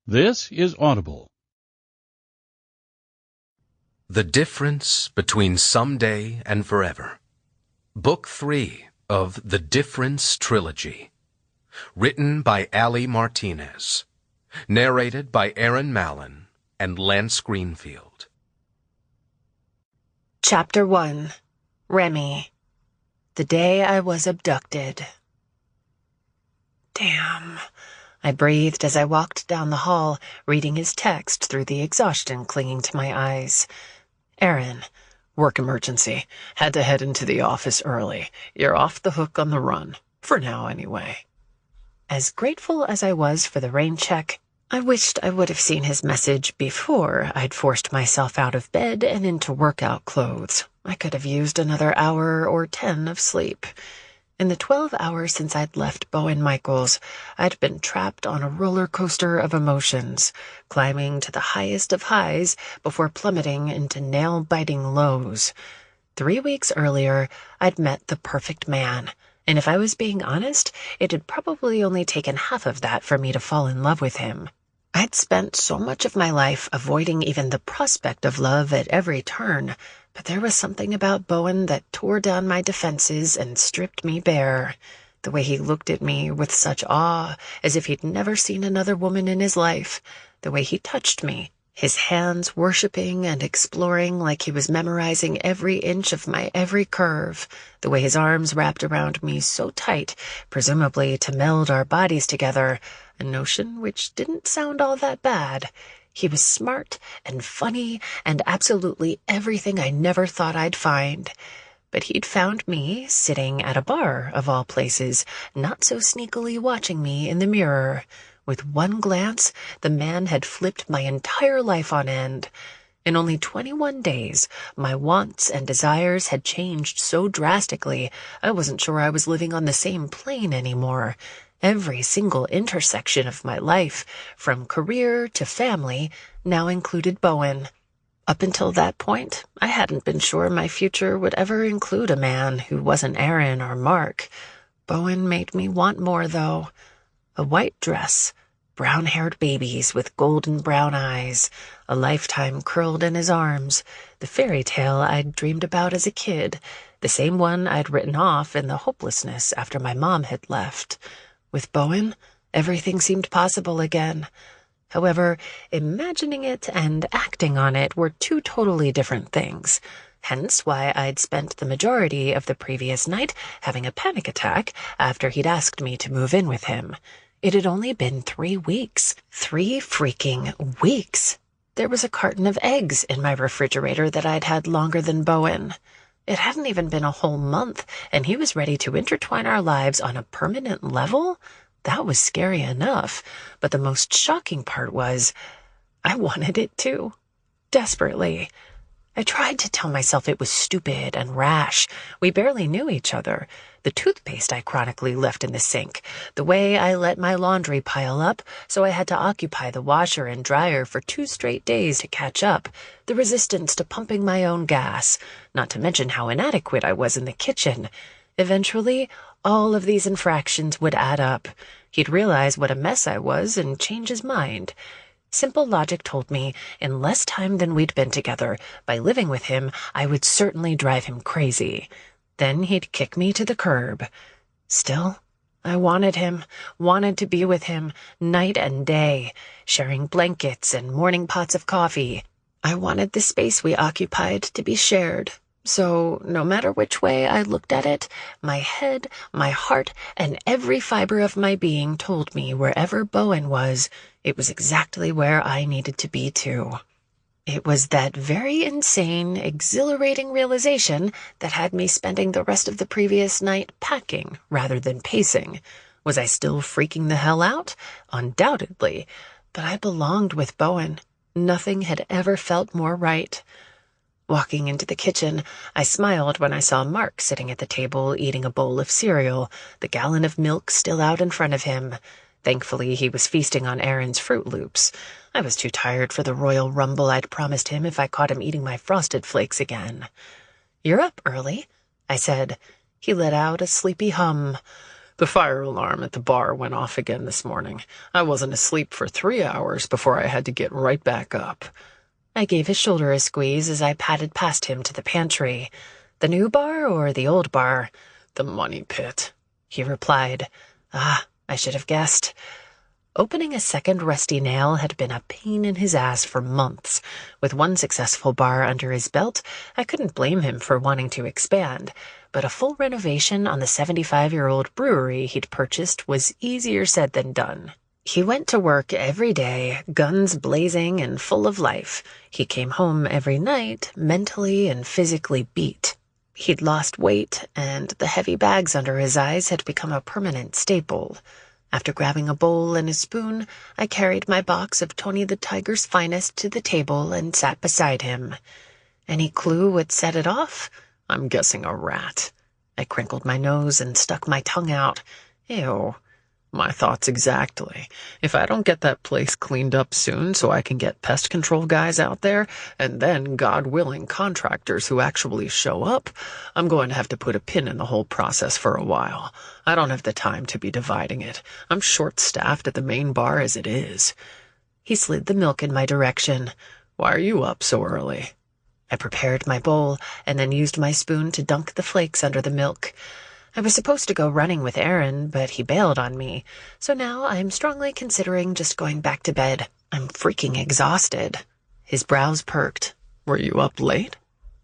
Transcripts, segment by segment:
This is Audible. The Difference Between Someday and Forever. Book 3 of The Difference Trilogy. Written by Martinez. Narrated by Aaron Mallon and Lance Greenfield. Chapter 1. Remy. The day I was abducted. Damn. I breathed as I walked down the hall, reading his text through the exhaustion clinging to my eyes. Aaron. Work emergency. Had to head into the office early. You're off the hook on the run. For now, anyway. As grateful as I was for the rain check, I wished I would have seen his message before I'd forced myself out of bed and into workout clothes. I could have used another hour or 10 of sleep. In the 12 hours since I'd left Bowen Michaels, I'd been trapped on a roller coaster of emotions, climbing to the highest of highs before plummeting into nail-biting lows. 3 weeks earlier, I'd met the perfect man, and if I was being honest, it had probably only taken half of that for me to fall in love with him. I'd spent so much of my life avoiding even the prospect of love at every turn, but there was something about Bowen that tore down my defenses and stripped me bare. The way he looked at me with such awe, as if he'd never seen another woman in his life. The way he touched me, his hands worshipping and exploring like he was memorizing every inch of my every curve. The way his arms wrapped around me so tight, presumably to meld our bodies together, a notion which didn't sound all that bad. He was smart and funny and absolutely everything I never thought I'd find. But he'd found me sitting at a bar, of all places, not so sneakily watching me in the mirror. With one glance, the man had flipped my entire life on end. In only 21 days, my wants and desires had changed so drastically, I wasn't sure I was living on the same plane anymore. Every single intersection of my life, from career to family, now included Bowen. Up until that point, I hadn't been sure my future would ever include a man who wasn't Aaron or Mark. Bowen made me want more, though. A white dress, brown-haired babies with golden brown eyes, a lifetime curled in his arms, the fairy tale I'd dreamed about as a kid, the same one I'd written off in the hopelessness after my mom had left. With Bowen, everything seemed possible again. However, imagining it and acting on it were two totally different things. Hence why I'd spent the majority of the previous night having a panic attack after he'd asked me to move in with him. It had only been 3 weeks. 3 freaking weeks. There was a carton of eggs in my refrigerator that I'd had longer than Bowen. It hadn't even been a whole month, and he was ready to intertwine our lives on a permanent level? That was scary enough, but the most shocking part was, I wanted it too. Desperately. I tried to tell myself it was stupid and rash. We barely knew each other. The toothpaste I chronically left in the sink. The way I let my laundry pile up, so I had to occupy the washer and dryer for 2 straight days to catch up. The resistance to pumping my own gas. Not to mention how inadequate I was in the kitchen. Eventually, all of these infractions would add up. He'd realize what a mess I was and change his mind. Simple logic told me, in less time than we'd been together, by living with him, I would certainly drive him crazy. Then he'd kick me to the curb. Still, I wanted him, wanted to be with him, night and day, sharing blankets and morning pots of coffee. I wanted the space we occupied to be shared. So, no matter which way I looked at it, my head, my heart, and every fiber of my being told me wherever Bowen was, it was exactly where I needed to be too. It was that very insane, exhilarating realization that had me spending the rest of the previous night packing rather than pacing. Was I still freaking the hell out? Undoubtedly. But I belonged with Bowen. Nothing had ever felt more right. Walking into the kitchen, I smiled when I saw Mark sitting at the table eating a bowl of cereal, the gallon of milk still out in front of him. Thankfully, he was feasting on Aaron's Fruit Loops. I was too tired for the royal rumble I'd promised him if I caught him eating my Frosted Flakes again. "You're up early," I said. He let out a sleepy hum. The fire alarm at the bar went off again this morning. I wasn't asleep for 3 hours before I had to get right back up. I gave his shoulder a squeeze as I padded past him to the pantry. The new bar or the old bar? The money pit, he replied. I should have guessed. Opening a second rusty nail had been a pain in his ass for months. With one successful bar under his belt, I couldn't blame him for wanting to expand, but a full renovation on the 75-year-old brewery he'd purchased was easier said than done. He went to work every day, guns blazing and full of life. He came home every night, mentally and physically beat. He'd lost weight, and the heavy bags under his eyes had become a permanent staple. After grabbing a bowl and a spoon, I carried my box of Tony the Tiger's Finest to the table and sat beside him. Any clue what set it off? I'm guessing a rat. I crinkled my nose and stuck my tongue out. Ew. My thoughts exactly. If I don't get that place cleaned up soon so I can get pest control guys out there, and then, God willing, contractors who actually show up, I'm going to have to put a pin in the whole process for a while. I don't have the time to be dividing it. I'm short-staffed at the main bar as it is. He slid the milk in my direction. Why are you up so early? I prepared my bowl and then used my spoon to dunk the flakes under the milk. I was supposed to go running with Aaron, but he bailed on me, so now I'm strongly considering just going back to bed. I'm freaking exhausted. His brows perked. Were you up late?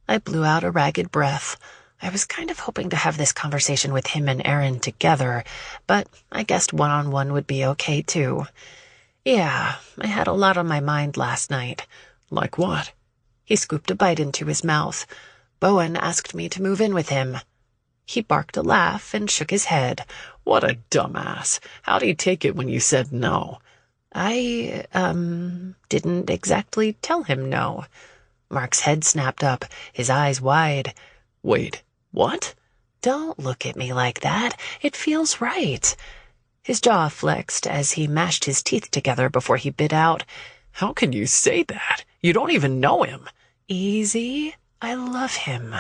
I blew out a ragged breath. I was kind of hoping to have this conversation with him and Aaron together, but I guessed one-on-one would be okay, too. Yeah, I had a lot on my mind last night. Like what? He scooped a bite into his mouth. Bowen asked me to move in with him. He barked a laugh and shook his head. What a dumbass. How'd he take it when you said no? I, didn't exactly tell him no. Mark's head snapped up, his eyes wide. Wait, what? Don't look at me like that. It feels right. His jaw flexed as he mashed his teeth together before he bit out. How can you say that? You don't even know him. Easy. I love him.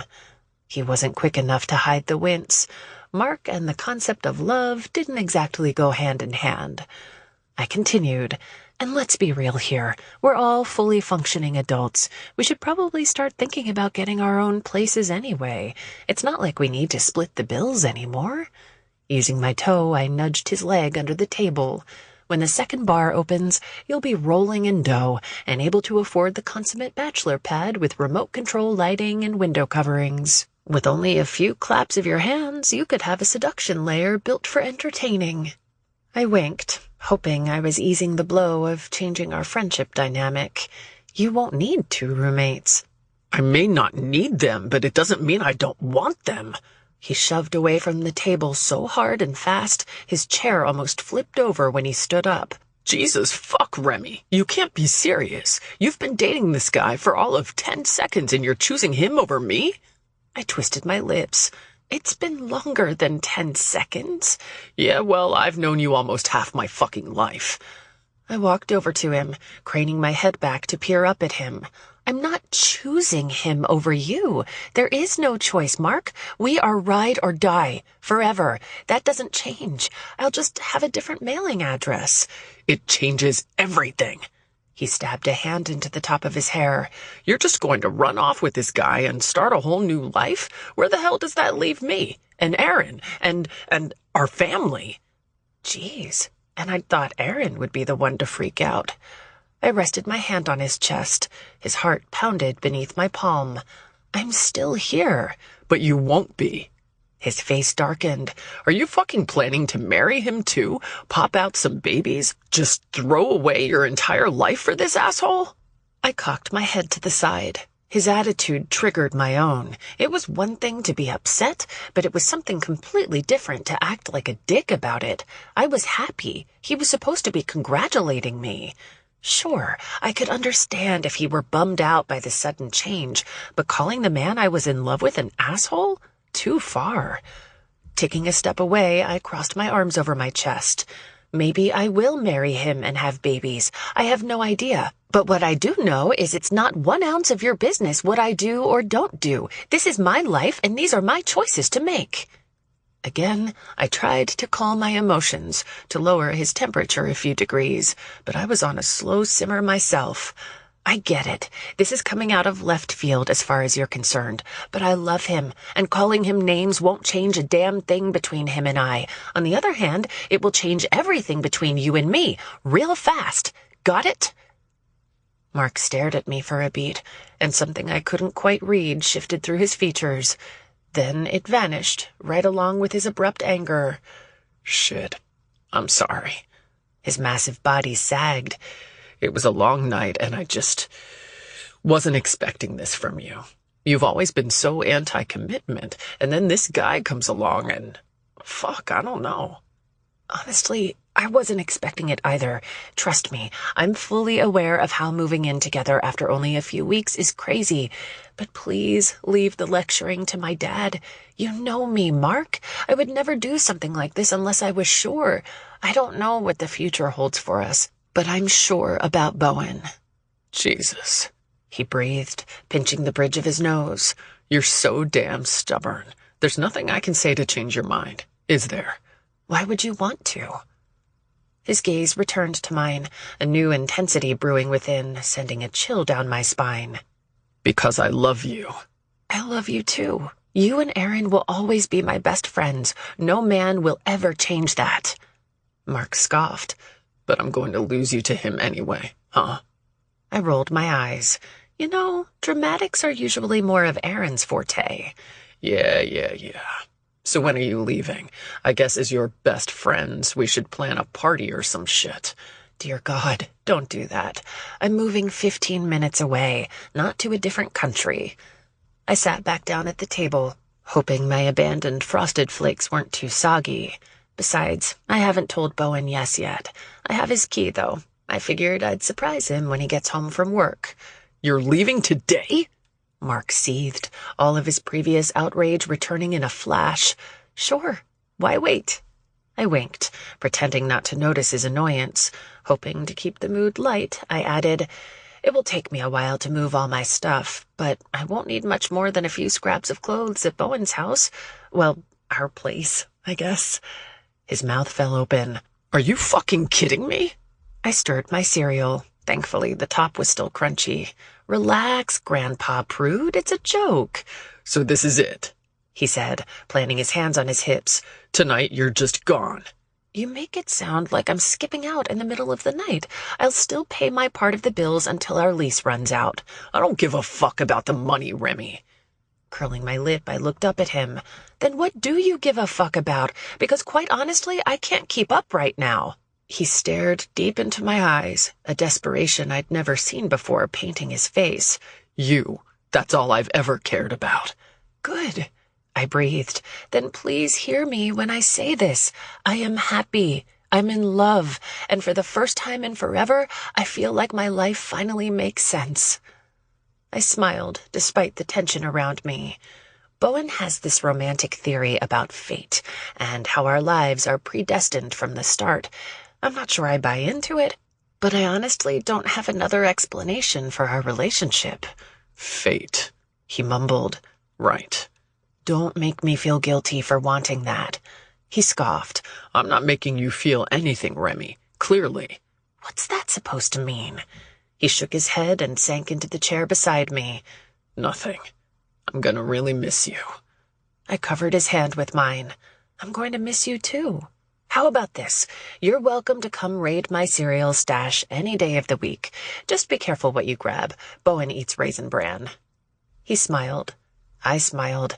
He wasn't quick enough to hide the wince. Mark and the concept of love didn't exactly go hand in hand. I continued, and let's be real here. We're all fully functioning adults. We should probably start thinking about getting our own places anyway. It's not like we need to split the bills anymore. Using my toe, I nudged his leg under the table. When the second bar opens, you'll be rolling in dough and able to afford the consummate bachelor pad with remote control lighting and window coverings. With only a few claps of your hands, you could have a seduction layer built for entertaining. I winked, hoping I was easing the blow of changing our friendship dynamic. You won't need 2 roommates. I may not need them, but it doesn't mean I don't want them. He shoved away from the table so hard and fast, his chair almost flipped over when he stood up. Jesus fuck, Remy. You can't be serious. You've been dating this guy for all of 10 seconds and you're choosing him over me? I twisted my lips. It's been longer than 10 seconds. Yeah, well, I've known you almost half my fucking life. I walked over to him, craning my head back to peer up at him. I'm not choosing him over you. There is no choice, Mark. We are ride or die, forever. That doesn't change. I'll just have a different mailing address. It changes everything. He stabbed a hand into the top of his hair. You're just going to run off with this guy and start a whole new life? Where the hell does that leave me? And Aaron? And our family? Jeez. And I'd thought Aaron would be the one to freak out. I rested my hand on his chest. His heart pounded beneath my palm. I'm still here. But you won't be. His face darkened. Are you fucking planning to marry him too? Pop out some babies? Just throw away your entire life for this asshole? I cocked my head to the side. His attitude triggered my own. It was one thing to be upset, but it was something completely different to act like a dick about it. I was happy. He was supposed to be congratulating me. Sure, I could understand if he were bummed out by the sudden change, but calling the man I was in love with an asshole? Too far. Taking a step away, I crossed my arms over my chest. Maybe I will marry him and have babies. I have no idea. But what I do know is it's not 1 ounce of your business what I do or don't do. This is my life, and these are my choices to make. Again, I tried to calm my emotions, to lower his temperature a few degrees, but I was on a slow simmer myself. I get it. This is coming out of left field as far as you're concerned, but I love him, and calling him names won't change a damn thing between him and I. On the other hand, it will change everything between you and me, real fast. Got it? Mark stared at me for a beat, and something I couldn't quite read shifted through his features. Then it vanished, right along with his abrupt anger. Shit. I'm sorry. His massive body sagged. It was a long night, and I just wasn't expecting this from you. You've always been so anti-commitment, and then this guy comes along and... Fuck, I don't know. Honestly, I wasn't expecting it either. Trust me, I'm fully aware of how moving in together after only a few weeks is crazy. But please leave the lecturing to my dad. You know me, Mark. I would never do something like this unless I was sure. I don't know what the future holds for us, but I'm sure about Bowen. Jesus, he breathed, pinching the bridge of his nose. You're so damn stubborn. There's nothing I can say to change your mind, is there? Why would you want to? His gaze returned to mine, a new intensity brewing within, sending a chill down my spine. Because I love you. I love you too. You and Aaron will always be my best friends. No man will ever change that. Mark scoffed. But I'm going to lose you to him anyway, huh? I rolled my eyes. You know, dramatics are usually more of Aaron's forte. Yeah. So when are you leaving? I guess as your best friends, we should plan a party or some shit. Dear God, don't do that. I'm moving 15 minutes away, not to a different country. I sat back down at the table, hoping my abandoned frosted flakes weren't too soggy. Besides, I haven't told Bowen yes yet. I have his key, though. I figured I'd surprise him when he gets home from work. You're leaving today? Mark seethed, all of his previous outrage returning in a flash. Sure, why wait? I winked, pretending not to notice his annoyance. Hoping to keep the mood light, I added, It will take me a while to move all my stuff, but I won't need much more than a few scraps of clothes at Bowen's house. Well, our place, I guess. His mouth fell open. Are you fucking kidding me? I stirred my cereal. Thankfully, the top was still crunchy. Relax, Grandpa Prude. It's a joke. So this is it, he said, planting his hands on his hips. Tonight you're just gone. You make it sound like I'm skipping out in the middle of the night. I'll still pay my part of the bills until our lease runs out. I don't give a fuck about the money, Remy. Curling my lip, I looked up at him. Then what do you give a fuck about? Because quite honestly, I can't keep up right now. He stared deep into my eyes, a desperation I'd never seen before painting his face. You. That's all I've ever cared about. Good, I breathed. Then please hear me when I say this. I am happy. I'm in love. And for the first time in forever, I feel like my life finally makes sense. I smiled, despite the tension around me. Bowen has this romantic theory about fate, and how our lives are predestined from the start. I'm not sure I buy into it, but I honestly don't have another explanation for our relationship. Fate, he mumbled. Right. Don't make me feel guilty for wanting that. He scoffed. I'm not making you feel anything, Remy. Clearly. What's that supposed to mean? He shook his head and sank into the chair beside me. Nothing. I'm gonna really miss you. I covered his hand with mine. I'm going to miss you too. How about this? You're welcome to come raid my cereal stash any day of the week. Just be careful what you grab. Bowen eats Raisin Bran. He smiled. I smiled.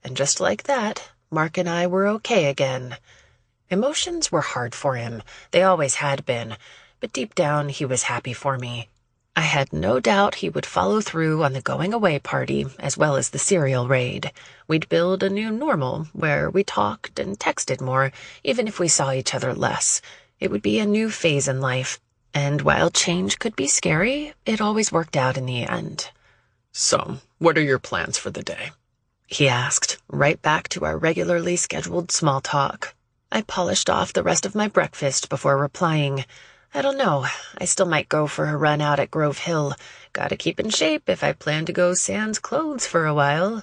And just like that, Mark and I were okay again. Emotions were hard for him. They always had been. But deep down, he was happy for me. I had no doubt he would follow through on the going-away party, as well as the cereal raid. We'd build a new normal, where we talked and texted more, even if we saw each other less. It would be a new phase in life, and while change could be scary, it always worked out in the end. So, what are your plans for the day? He asked, right back to our regularly scheduled small talk. I polished off the rest of my breakfast before replying, I don't know. I still might go for a run out at Grove Hill. Gotta keep in shape if I plan to go sans clothes for a while.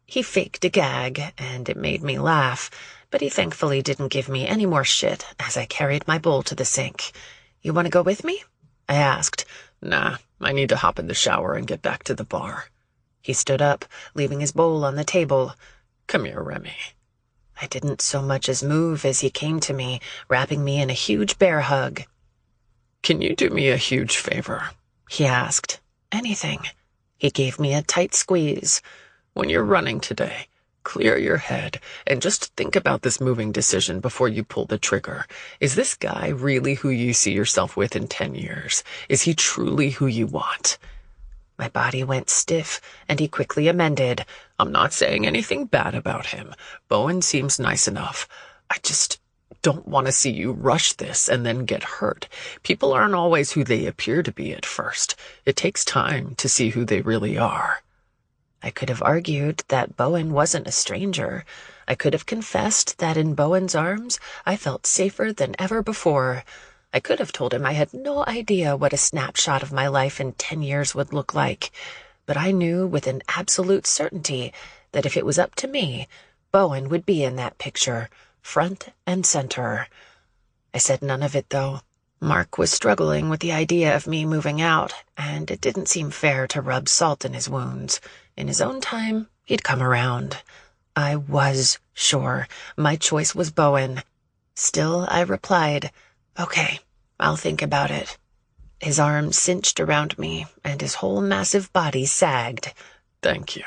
He faked a gag, and it made me laugh. but he thankfully didn't give me any more shit as I carried my bowl to the sink. "You want to go with me?" I asked. Nah, I need to hop in the shower and get back to the bar. He stood up, leaving his bowl on the table. Come here, Remy. I didn't so much as move as he came to me, wrapping me in a huge bear hug. Can you do me a huge favor? He asked. Anything. He gave me a tight squeeze. When you're running today, clear your head and just think about this moving decision before you pull the trigger. Is this guy really who you see yourself with in 10 years? Is he truly who you want? My body went stiff, and he quickly amended. I'm not saying anything bad about him. Bowen seems nice enough. I just don't want to see you rush this and then get hurt. People aren't always who they appear to be at first. It takes time to see who they really are. I could have argued that Bowen wasn't a stranger. I could have confessed that in Bowen's arms I felt safer than ever before. I could have told him I had no idea what a snapshot of my life in 10 years would look like, but I knew with an absolute certainty that if it was up to me, Bowen would be in that picture, front and center. I said none of it, though. Mark was struggling with the idea of me moving out, and it didn't seem fair to rub salt in his wounds. In his own time, he'd come around. I was sure my choice was Bowen. Still, I replied, "Okay, I'll think about it." His arms cinched around me, and his whole massive body sagged. Thank you.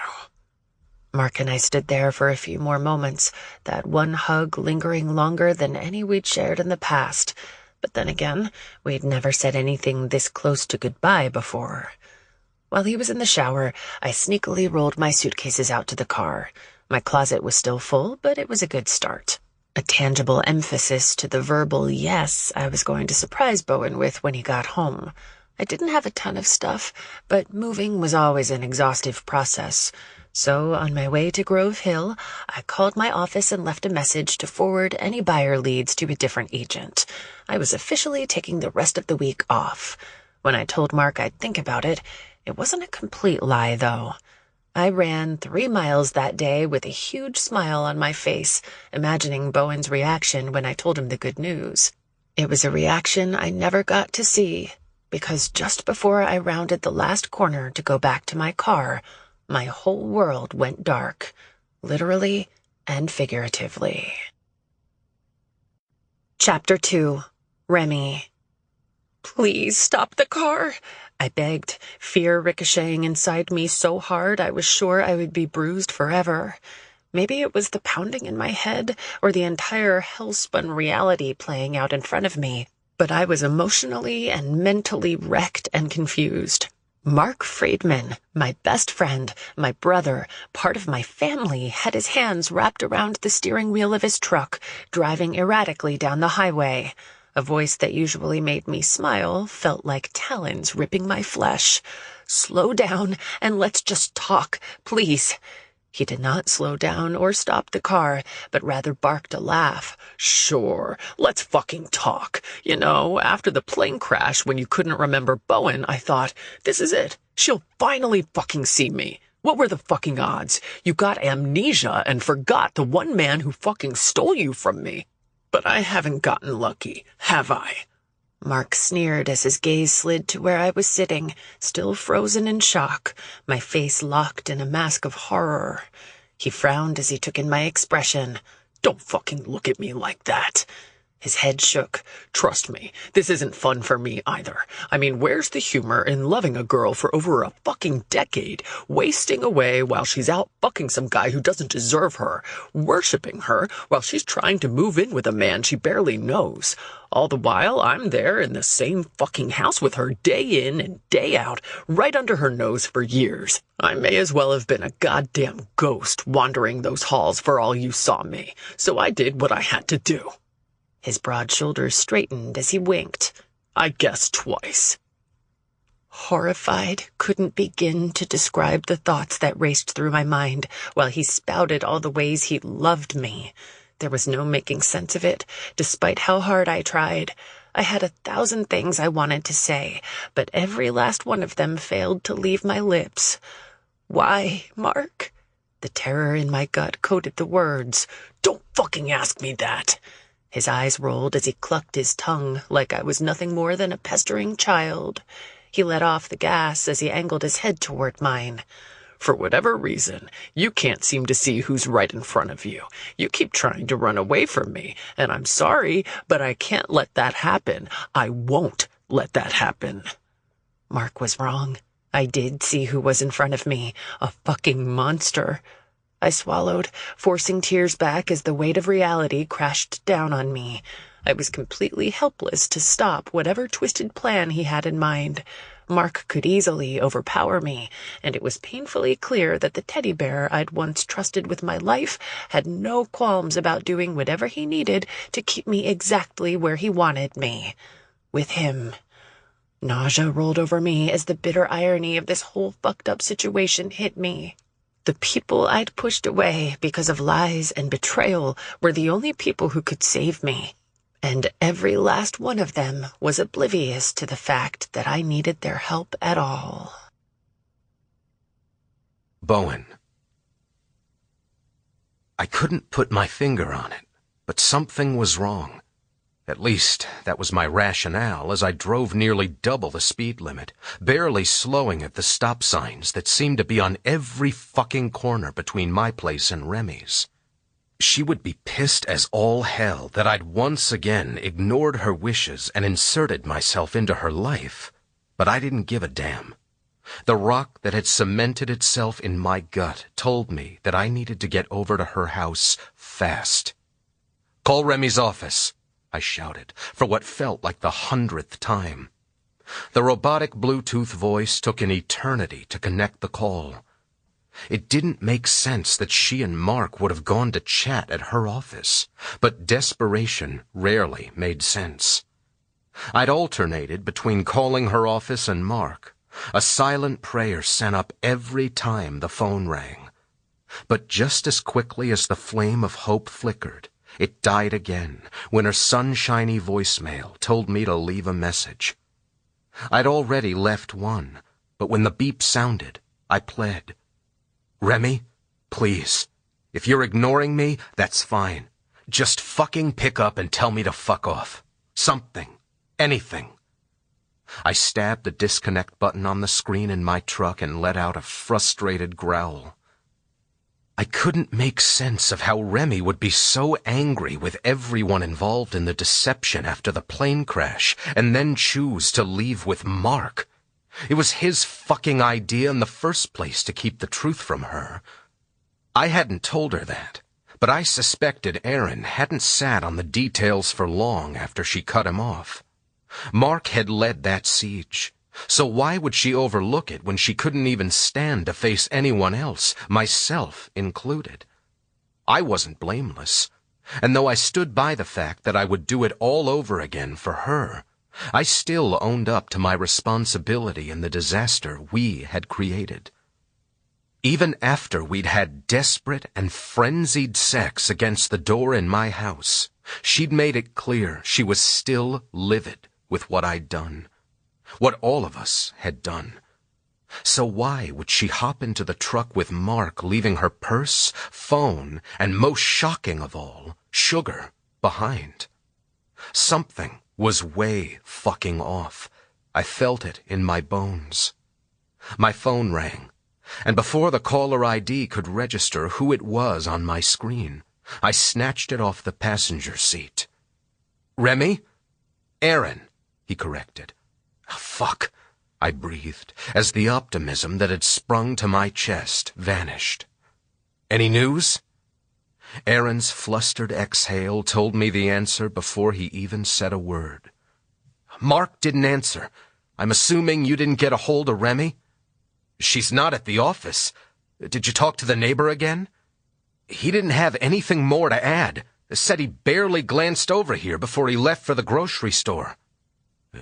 Mark and I stood there for a few more moments, that one hug lingering longer than any we'd shared in the past. But then again, we'd never said anything this close to goodbye before. While he was in the shower, I sneakily rolled my suitcases out to the car. My closet was still full, but it was a good start. A tangible emphasis to the verbal yes I was going to surprise Bowen with when he got home. I didn't have a ton of stuff, but moving was always an exhaustive process. So on my way to Grove Hill, I called my office and left a message to forward any buyer leads to a different agent. I was officially taking the rest of the week off. When I told Mark I'd think about it, it wasn't a complete lie, though. I ran 3 miles that day with a huge smile on my face, imagining Bowen's reaction when I told him the good news. It was a reaction I never got to see, because just before I rounded the last corner to go back to my car, my whole world went dark, literally and figuratively. Chapter 2. Remy. "Please stop the car," I begged, fear ricocheting inside me so hard I was sure I would be bruised forever. Maybe it was the pounding in my head or the entire hell-spun reality playing out in front of me, but I was emotionally and mentally wrecked and confused. Mark Friedman, my best friend, my brother, part of my family, had his hands wrapped around the steering wheel of his truck, driving erratically down the highway. A voice that usually made me smile felt like talons ripping my flesh. "Slow down and let's just talk, please." He did not slow down or stop the car, but rather barked a laugh. "Sure, let's fucking talk. You know, after the plane crash when you couldn't remember Bowen, I thought, this is it. She'll finally fucking see me. What were the fucking odds? You got amnesia and forgot the one man who fucking stole you from me. But I haven't gotten lucky, have I?" Mark sneered as his gaze slid to where I was sitting, still frozen in shock, my face locked in a mask of horror. He frowned as he took in my expression. "Don't fucking look at me like that." His head shook. "Trust me, this isn't fun for me either. I mean, where's the humor in loving a girl for over a fucking decade, wasting away while she's out fucking some guy who doesn't deserve her, worshipping her while she's trying to move in with a man she barely knows? All the while, I'm there in the same fucking house with her day in and day out, right under her nose for years. I may as well have been a goddamn ghost wandering those halls for all you saw me, so I did what I had to do." His broad shoulders straightened as he winked. "I guess twice." Horrified, couldn't begin to describe the thoughts that raced through my mind while he spouted all the ways he loved me. There was no making sense of it, despite how hard I tried. I had 1,000 things I wanted to say, but every last one of them failed to leave my lips. "Why, Mark?" The terror in my gut coded the words, "Don't fucking ask me that." His eyes rolled as he clucked his tongue like I was nothing more than a pestering child. He let off the gas as he angled his head toward mine. For whatever reason, you can't seem to see who's right in front of you. You keep trying to run away from me, and I'm sorry, but I can't let that happen. I won't let that happen. Mark was wrong. I did see who was in front of me, a fucking monster. I swallowed, forcing tears back as the weight of reality crashed down on me. I was completely helpless to stop whatever twisted plan he had in mind. Mark could easily overpower me, and it was painfully clear that the teddy bear I'd once trusted with my life had no qualms about doing whatever he needed to keep me exactly where he wanted me. With him. Nausea rolled over me as the bitter irony of this whole fucked up situation hit me. The people I'd pushed away because of lies and betrayal were the only people who could save me. And every last one of them was oblivious to the fact that I needed their help at all. Bowen. I couldn't put my finger on it, but something was wrong. At least, that was my rationale as I drove nearly double the speed limit, barely slowing at the stop signs that seemed to be on every fucking corner between my place and Remy's. She would be pissed as all hell that I'd once again ignored her wishes and inserted myself into her life, but I didn't give a damn. The rock that had cemented itself in my gut told me that I needed to get over to her house fast. "Call Remy's office," I shouted, for what felt like the 100th time. The robotic Bluetooth voice took an eternity to connect the call. It didn't make sense that she and Mark would have gone to chat at her office, but desperation rarely made sense. I'd alternated between calling her office and Mark, a silent prayer sent up every time the phone rang. But just as quickly as the flame of hope flickered, it died again when her sunshiny voicemail told me to leave a message. I'd already left one, but when the beep sounded, I pled. "Remy, please. If you're ignoring me, that's fine. Just fucking pick up and tell me to fuck off. Something. Anything." I stabbed the disconnect button on the screen in my truck and let out a frustrated growl. I couldn't make sense of how Remy would be so angry with everyone involved in the deception after the plane crash and then choose to leave with Mark. It was his fucking idea in the first place to keep the truth from her. I hadn't told her that, but I suspected Aaron hadn't sat on the details for long after she cut him off. Mark had led that siege, so why would she overlook it when she couldn't even stand to face anyone else, myself included? I wasn't blameless, and though I stood by the fact that I would do it all over again for her, I still owned up to my responsibility in the disaster we had created. Even after we'd had desperate and frenzied sex against the door in my house, she'd made it clear she was still livid with what I'd done, what all of us had done. So why would she hop into the truck with Mark, leaving her purse, phone, and most shocking of all, sugar, behind? Something was way fucking off. I felt it in my bones. My phone rang, and before the caller ID could register who it was on my screen, I snatched it off the passenger seat. "Remy?" "Aaron," he corrected. "Fuck," I breathed, as the optimism that had sprung to my chest vanished. "Any news?" Aaron's flustered exhale told me the answer before he even said a word. "Mark didn't answer. I'm assuming you didn't get a hold of Remy?" "She's not at the office. Did you talk to the neighbor again?" "He didn't have anything more to add. Said he barely glanced over here before he left for the grocery store."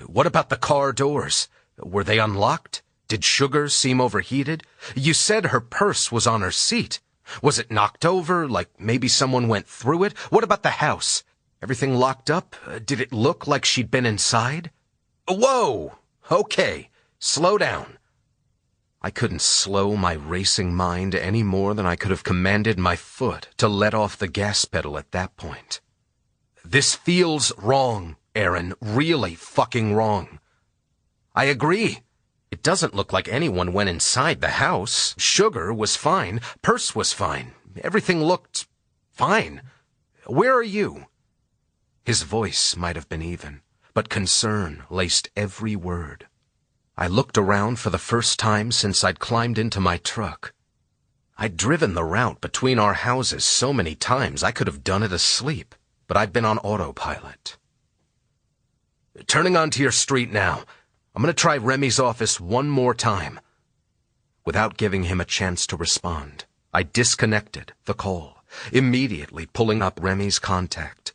"What about the car doors? Were they unlocked? Did Sugar seem overheated? You said her purse was on her seat. Was it knocked over, like maybe someone went through it? What about the house? Everything locked up? Did it look like she'd been inside?" "Whoa! Okay, slow down." I couldn't slow my racing mind any more than I could have commanded my foot to let off the gas pedal at that point. This feels wrong, Aaron, really fucking wrong. I agree. It doesn't look like anyone went inside the house. Sugar was fine. Purse was fine. Everything looked fine. Where are you? His voice might have been even, but concern laced every word. I looked around for the first time since I'd climbed into my truck. I'd driven the route between our houses so many times I could have done it asleep, but I'd been on autopilot. Turning onto your street now. I'm going to try Remy's office one more time. Without giving him a chance to respond, I disconnected the call, immediately pulling up Remy's contact.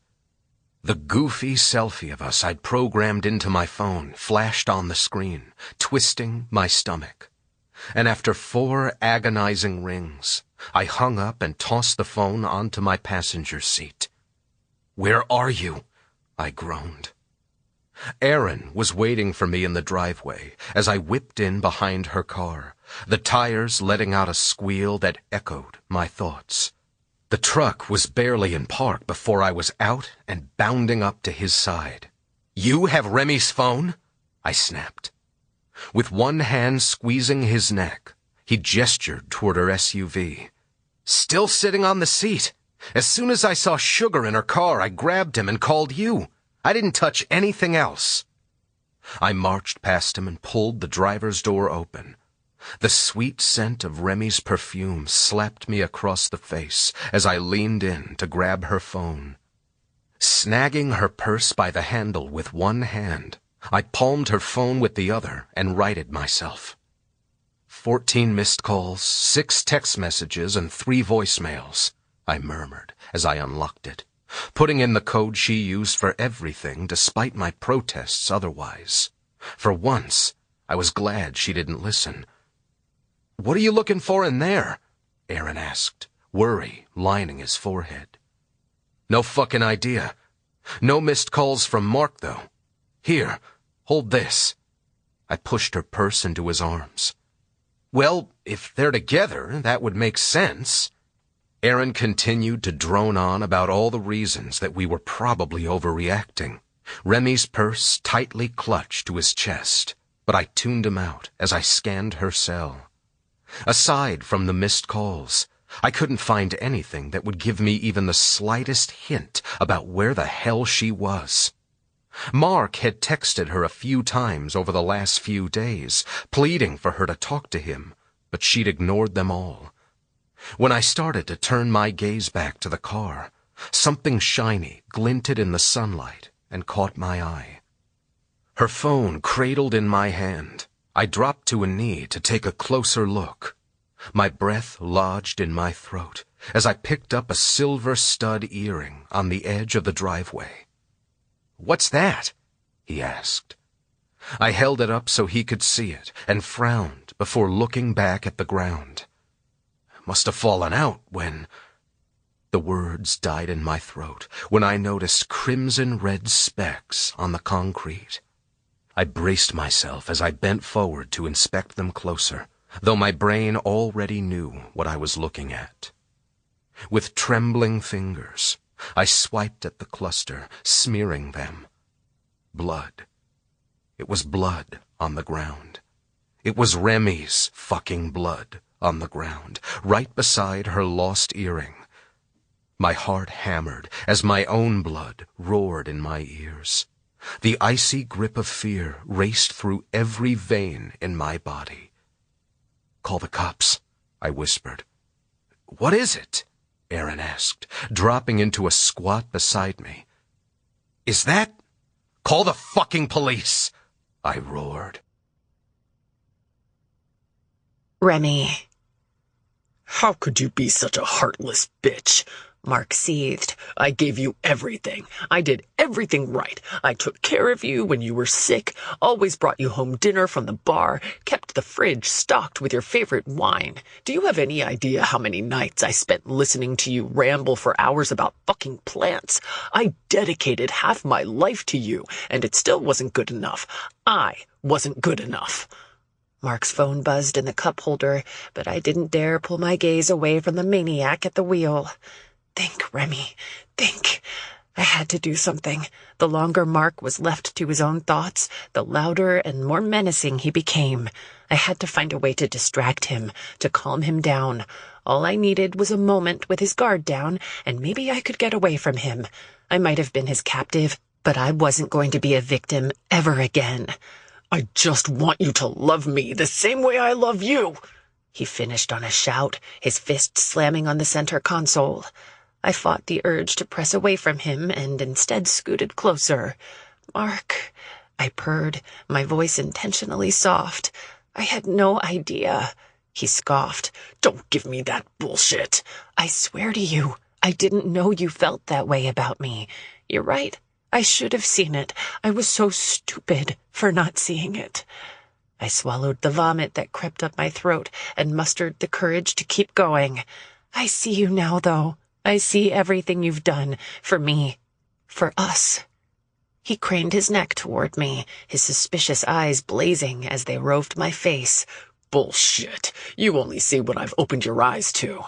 The goofy selfie of us I'd programmed into my phone flashed on the screen, twisting my stomach. And after 4 agonizing rings, I hung up and tossed the phone onto my passenger seat. "Where are you?" I groaned. Erin was waiting for me in the driveway as I whipped in behind her car, the tires letting out a squeal that echoed my thoughts. The truck was barely in park before I was out and bounding up to his side. "You have Remy's phone?" I snapped. With one hand squeezing his neck, he gestured toward her SUV. "Still sitting on the seat. As soon as I saw Sugar in her car, I grabbed him and called you. I didn't touch anything else." I marched past him and pulled the driver's door open. The sweet scent of Remy's perfume slapped me across the face as I leaned in to grab her phone. Snagging her purse by the handle with one hand, I palmed her phone with the other and righted myself. 14 missed calls, 6 text messages, and 3 voicemails, I murmured as I unlocked it, putting in the code she used for everything despite my protests otherwise. For once, I was glad she didn't listen. "What are you looking for in there?" Aaron asked, worry lining his forehead. "No fucking idea. No missed calls from Mark, though. Here, hold this." I pushed her purse into his arms. "Well, if they're together, that would make sense." Aaron continued to drone on about all the reasons that we were probably overreacting. Remy's purse tightly clutched to his chest, but I tuned him out as I scanned her cell. Aside from the missed calls, I couldn't find anything that would give me even the slightest hint about where the hell she was. Mark had texted her a few times over the last few days, pleading for her to talk to him, but she'd ignored them all. When I started to turn my gaze back to the car, something shiny glinted in the sunlight and caught my eye. Her phone cradled in my hand. I dropped to a knee to take a closer look. My breath lodged in my throat as I picked up a silver stud earring on the edge of the driveway. "What's that?" he asked. I held it up so he could see it and frowned before looking back at the ground. "Must have fallen out when—" The words died in my throat when I noticed crimson-red specks on the concrete. I braced myself as I bent forward to inspect them closer, though my brain already knew what I was looking at. With trembling fingers, I swiped at the cluster, smearing them. Blood. It was blood on the ground. It was Remy's fucking blood on the ground, right beside her lost earring. My heart hammered as my own blood roared in my ears. The icy grip of fear raced through every vein in my body. "Call the cops," I whispered. "What is it?" Aaron asked, dropping into a squat beside me. "Is that—" "Call the fucking police!" I roared. Remy. "How could you be such a heartless bitch?" Mark seethed. "I gave you everything. I did everything right. I took care of you when you were sick, always brought you home dinner from the bar, kept the fridge stocked with your favorite wine. Do you have any idea how many nights I spent listening to you ramble for hours about fucking plants? I dedicated half my life to you, and it still wasn't good enough. I wasn't good enough." Mark's phone buzzed in the cup holder, but I didn't dare pull my gaze away from the maniac at the wheel. Think, Remy, think. I had to do something. The longer Mark was left to his own thoughts, the louder and more menacing he became. I had to find a way to distract him, to calm him down. All I needed was a moment with his guard down, and maybe I could get away from him. I might have been his captive, but I wasn't going to be a victim ever again. I just want you to love me the same way I love you, he finished on a shout, his fist slamming on the center console. I fought the urge to press away from him and instead scooted closer. Mark, I purred, my voice intentionally soft. I had no idea. He scoffed. Don't give me that bullshit. I swear to you, I didn't know you felt that way about me. You're right. I should have seen it. I was so stupid for not seeing it. I swallowed the vomit that crept up my throat and mustered the courage to keep going. I see you now, though. I see everything you've done for me, for us. He craned his neck toward me, his suspicious eyes blazing as they roved my face. Bullshit. You only see what I've opened your eyes to.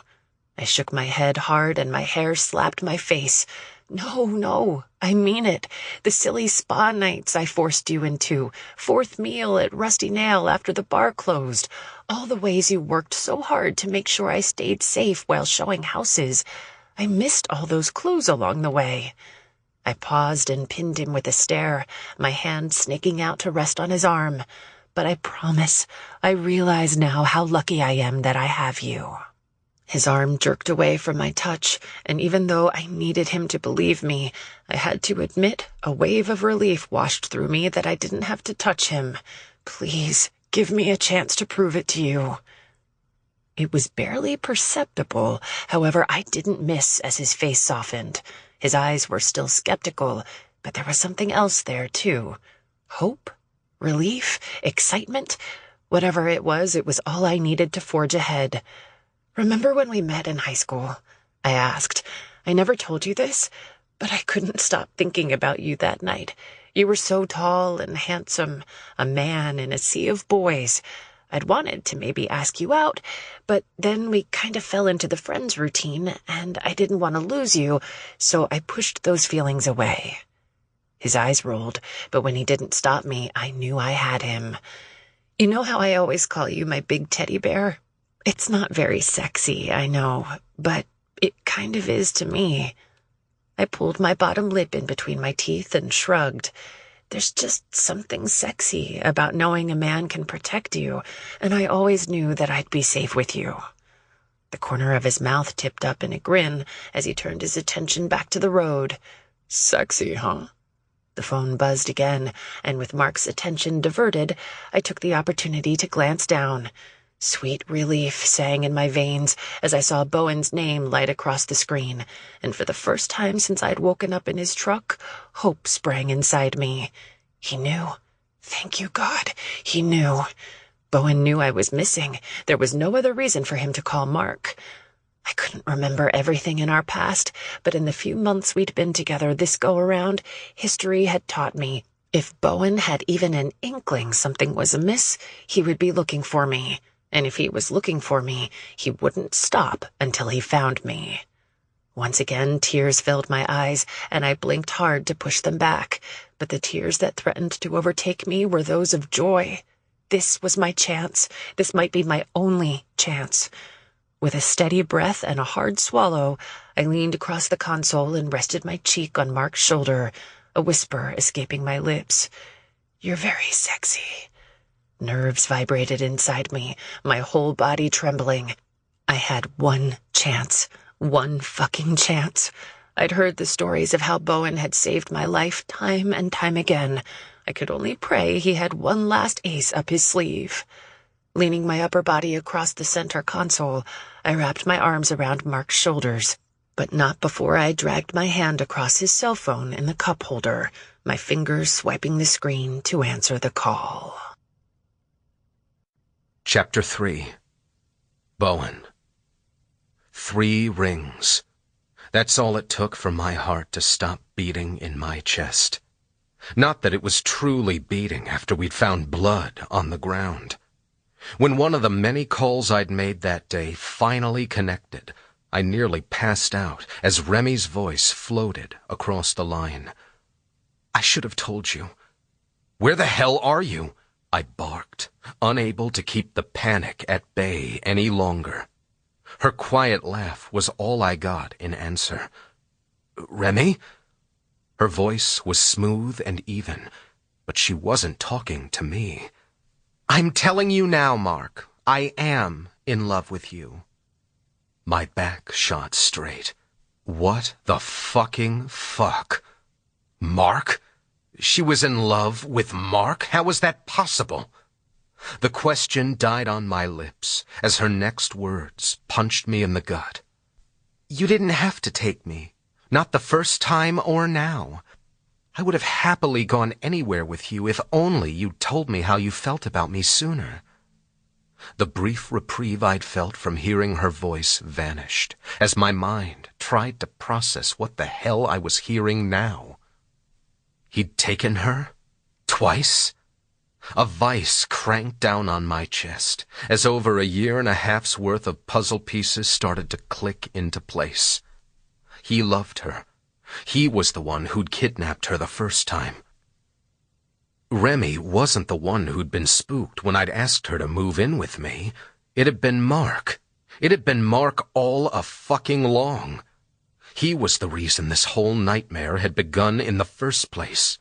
I shook my head hard and my hair slapped my face. No, I mean it. The silly spa nights I forced you into, fourth meal at Rusty Nail after the bar closed, all the ways you worked so hard to make sure I stayed safe while showing houses. I missed all those clues along the way. I paused and pinned him with a stare, my hand snaking out to rest on his arm. But I promise, I realize now how lucky I am that I have you. His arm jerked away from my touch, and even though I needed him to believe me, I had to admit a wave of relief washed through me that I didn't have to touch him. Please, give me a chance to prove it to you. It was barely perceptible, however, I didn't miss as his face softened. His eyes were still skeptical, but there was something else there, too. Hope? Relief? Excitement? Whatever it was all I needed to forge ahead. Remember when we met in high school? I asked. I never told you this, but I couldn't stop thinking about you that night. You were so tall and handsome, a man in a sea of boys. I'd wanted to maybe ask you out, but then we kind of fell into the friends routine, and I didn't want to lose you, so I pushed those feelings away. His eyes rolled, but when he didn't stop me, I knew I had him. You know how I always call you my big teddy bear? It's not very sexy, I know, but it kind of is to me. I pulled my bottom lip in between my teeth and shrugged. There's just something sexy about knowing a man can protect you, and I always knew that I'd be safe with you. The corner of his mouth tipped up in a grin as he turned his attention back to the road. Sexy, huh? The phone buzzed again, and with Mark's attention diverted, I took the opportunity to glance down. Sweet relief sang in my veins as I saw Bowen's name light across the screen, and for the first time since I'd woken up in his truck, hope sprang inside me. He knew. Thank you, God. He knew. Bowen knew I was missing. There was no other reason for him to call Mark. I couldn't remember everything in our past, but in the few months we'd been together this go-around, history had taught me if Bowen had even an inkling something was amiss, he would be looking for me. And if he was looking for me, he wouldn't stop until he found me. Once again, tears filled my eyes, and I blinked hard to push them back, but the tears that threatened to overtake me were those of joy. This was my chance. This might be my only chance. With a steady breath and a hard swallow, I leaned across the console and rested my cheek on Mark's shoulder, a whisper escaping my lips. "You're very sexy." Nerves vibrated inside me, my whole body trembling. I had one chance. One fucking chance. I'd heard the stories of how Bowen had saved my life time and time again. I could only pray he had one last ace up his sleeve. Leaning my upper body across the center console, I wrapped my arms around Mark's shoulders, but not before I dragged my hand across his cell phone in the cup holder, my fingers swiping the screen to answer the call. Chapter 3. Bowen. 3 rings. That's all it took for my heart to stop beating in my chest. Not that it was truly beating after we'd found blood on the ground. When one of the many calls I'd made that day finally connected, I nearly passed out as Remy's voice floated across the line. "I should have told you." "Where the hell are you?" I barked, unable to keep the panic at bay any longer. Her quiet laugh was all I got in answer. "Remy?" Her voice was smooth and even, but she wasn't talking to me. "I'm telling you now, Mark, I am in love with you." My back shot straight. What the fucking fuck? Mark? She was in love with Mark? How was that possible? The question died on my lips as her next words punched me in the gut. "You didn't have to take me. Not the first time or now. I would have happily gone anywhere with you if only you'd told me how you felt about me sooner." The brief reprieve I'd felt from hearing her voice vanished as my mind tried to process what the hell I was hearing now. He'd taken her? Twice? A vice cranked down on my chest as over a year and a half's worth of puzzle pieces started to click into place. He loved her. He was the one who'd kidnapped her the first time. Remy wasn't the one who'd been spooked when I'd asked her to move in with me. It had been Mark. It had been Mark all a fucking long. He was the reason this whole nightmare had begun in the first place.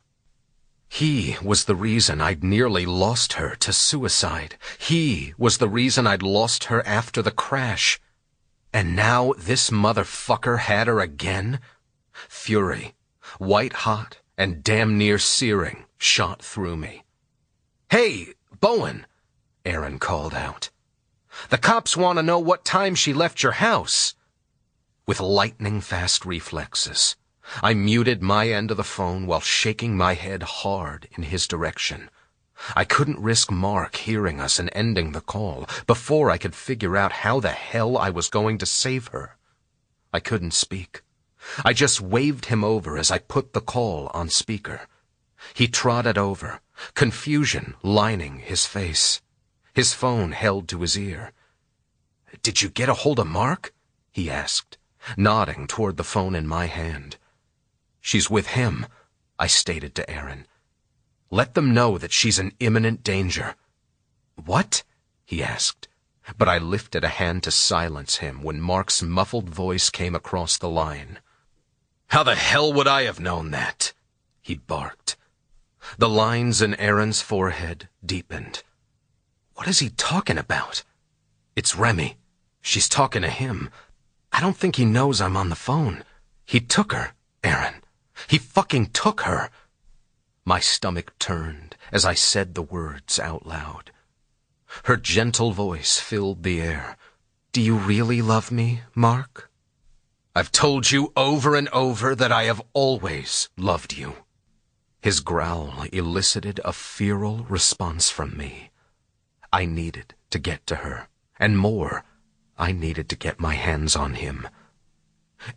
He was the reason I'd nearly lost her to suicide. He was the reason I'd lost her after the crash. And now this motherfucker had her again? Fury, white-hot and damn near searing, shot through me. "Hey, Bowen," Aaron called out. "The cops want to know what time she left your house." With lightning-fast reflexes, I muted my end of the phone while shaking my head hard in his direction. I couldn't risk Mark hearing us and ending the call before I could figure out how the hell I was going to save her. I couldn't speak. I just waved him over as I put the call on speaker. He trotted over, confusion lining his face. His phone held to his ear. "Did you get a hold of Mark?" he asked, nodding toward the phone in my hand. "She's with him," I stated to Aaron. "Let them know that she's in imminent danger." "What?" he asked, but I lifted a hand to silence him when Mark's muffled voice came across the line. "How the hell would I have known that?" he barked. The lines in Aaron's forehead deepened. What is he talking about? It's Remy. She's talking to him. I don't think he knows I'm on the phone. He took her, Aaron. He fucking took her. My stomach turned as I said the words out loud. Her gentle voice filled the air. "Do you really love me, Mark?" "I've told you over and over that I have always loved you." His growl elicited a feral response from me. I needed to get to her, and more, I needed to get my hands on him.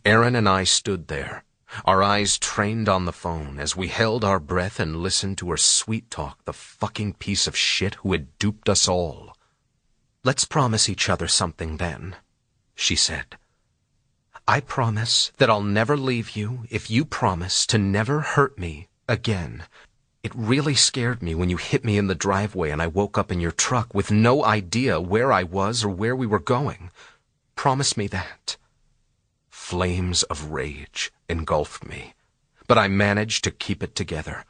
Aaron and I stood there, our eyes trained on the phone as we held our breath and listened to her sweet-talk the fucking piece of shit who had duped us all. "Let's promise each other something then," she said. "I promise that I'll never leave you if you promise to never hurt me again. It really scared me when you hit me in the driveway and I woke up in your truck with no idea where I was or where we were going. Promise me that." Flames of rage engulfed me, but I managed to keep it together.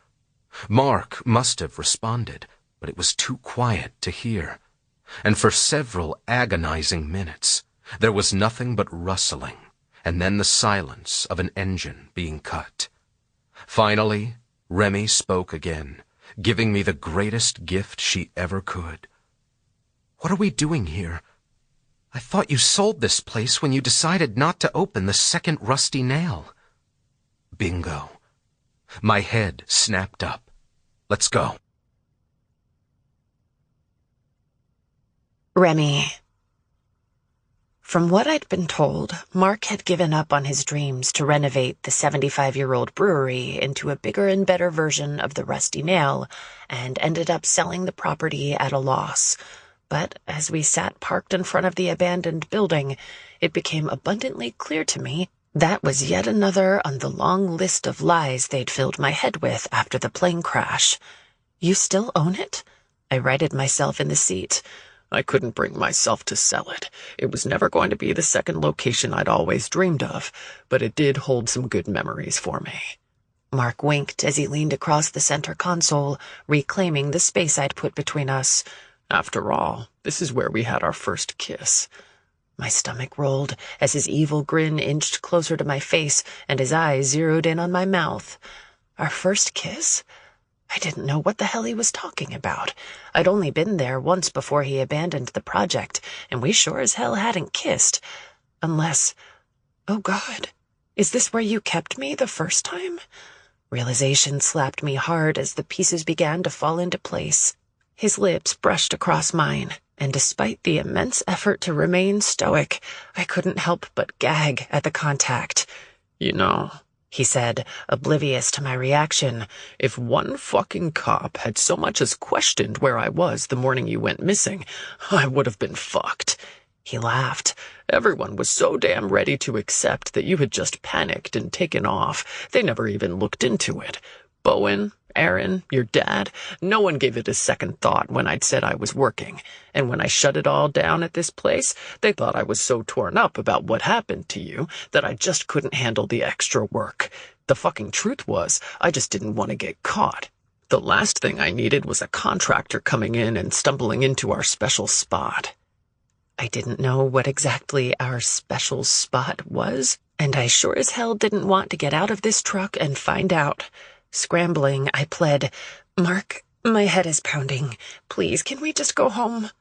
Mark must have responded, but it was too quiet to hear. And for several agonizing minutes, there was nothing but rustling, and then the silence of an engine being cut. Finally, Remy spoke again, giving me the greatest gift she ever could. "What are we doing here? I thought you sold this place when you decided not to open the second rusty nail." Bingo. My head snapped up. "Let's go." Remy. From what I'd been told, Mark had given up on his dreams to renovate the 75-year-old brewery into a bigger and better version of the Rusty Nail and ended up selling the property at a loss. But as we sat parked in front of the abandoned building, it became abundantly clear to me that was yet another on the long list of lies they'd filled my head with after the plane crash. You still own it? I righted myself in the seat. I couldn't bring myself to sell it. It was never going to be the second location I'd always dreamed of, but it did hold some good memories for me. Mark winked as he leaned across the center console, reclaiming the space I'd put between us. After all, this is where we had our first kiss. My stomach rolled as his evil grin inched closer to my face and his eyes zeroed in on my mouth. Our first kiss? I didn't know what the hell he was talking about. I'd only been there once before he abandoned the project, and we sure as hell hadn't kissed. Unless... Oh God, is this where you kept me the first time? Realization slapped me hard as the pieces began to fall into place. His lips brushed across mine, and despite the immense effort to remain stoic, I couldn't help but gag at the contact. You know, he said, oblivious to my reaction, if one fucking cop had so much as questioned where I was the morning you went missing, I would have been fucked. He laughed. Everyone was so damn ready to accept that you had just panicked and taken off. They never even looked into it. Bowen, Aaron, your dad, no one gave it a second thought when I'd said I was working. And when I shut it all down at this place, they thought I was so torn up about what happened to you that I just couldn't handle the extra work. The fucking truth was, I just didn't want to get caught. The last thing I needed was a contractor coming in and stumbling into our special spot. I didn't know what exactly our special spot was, and I sure as hell didn't want to get out of this truck and find out. Scrambling, I pled, Mark, my head is pounding. Please, can we just go home?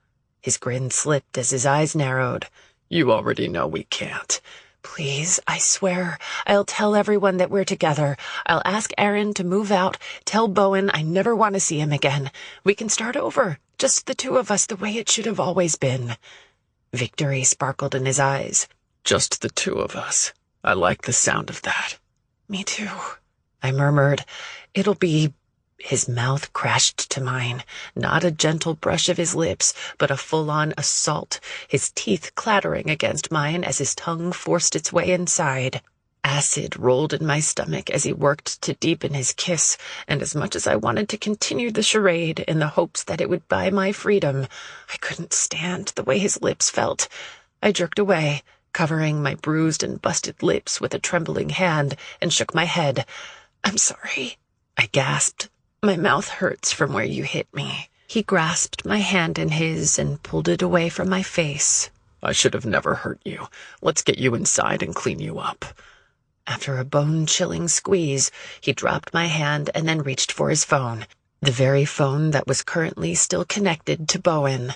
His grin slipped as his eyes narrowed. You already know we can't. Please, I swear, I'll tell everyone that we're together. I'll ask Aaron to move out. Tell Bowen I never want to see him again. We can start over, just the two of us, the way it should have always been. Victory sparkled in his eyes. Just the two of us. I like the sound of that. Me too, I murmured. It'll be... His mouth crashed to mine. Not a gentle brush of his lips, but a full-on assault, his teeth clattering against mine as his tongue forced its way inside. Acid rolled in my stomach as he worked to deepen his kiss, and as much as I wanted to continue the charade in the hopes that it would buy my freedom, I couldn't stand the way his lips felt. I jerked away, covering my bruised and busted lips with a trembling hand, and shook my head. I'm sorry, I gasped. My mouth hurts from where you hit me. He grasped my hand in his and pulled it away from my face. I should have never hurt you. Let's get you inside and clean you up. After a bone-chilling squeeze, he dropped my hand and then reached for his phone, the very phone that was currently still connected to Bowen.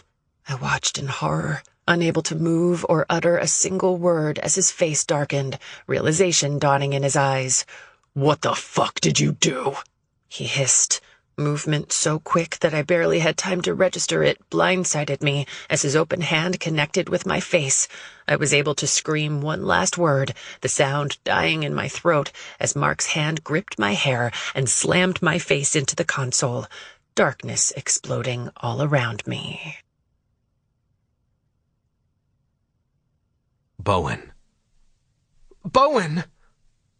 I watched in horror, unable to move or utter a single word as his face darkened, realization dawning in his eyes. What the fuck did you do? He hissed. Movement so quick that I barely had time to register it blindsided me as his open hand connected with my face. I was able to scream one last word, the sound dying in my throat as Mark's hand gripped my hair and slammed my face into the console, darkness exploding all around me. Bowen. Bowen!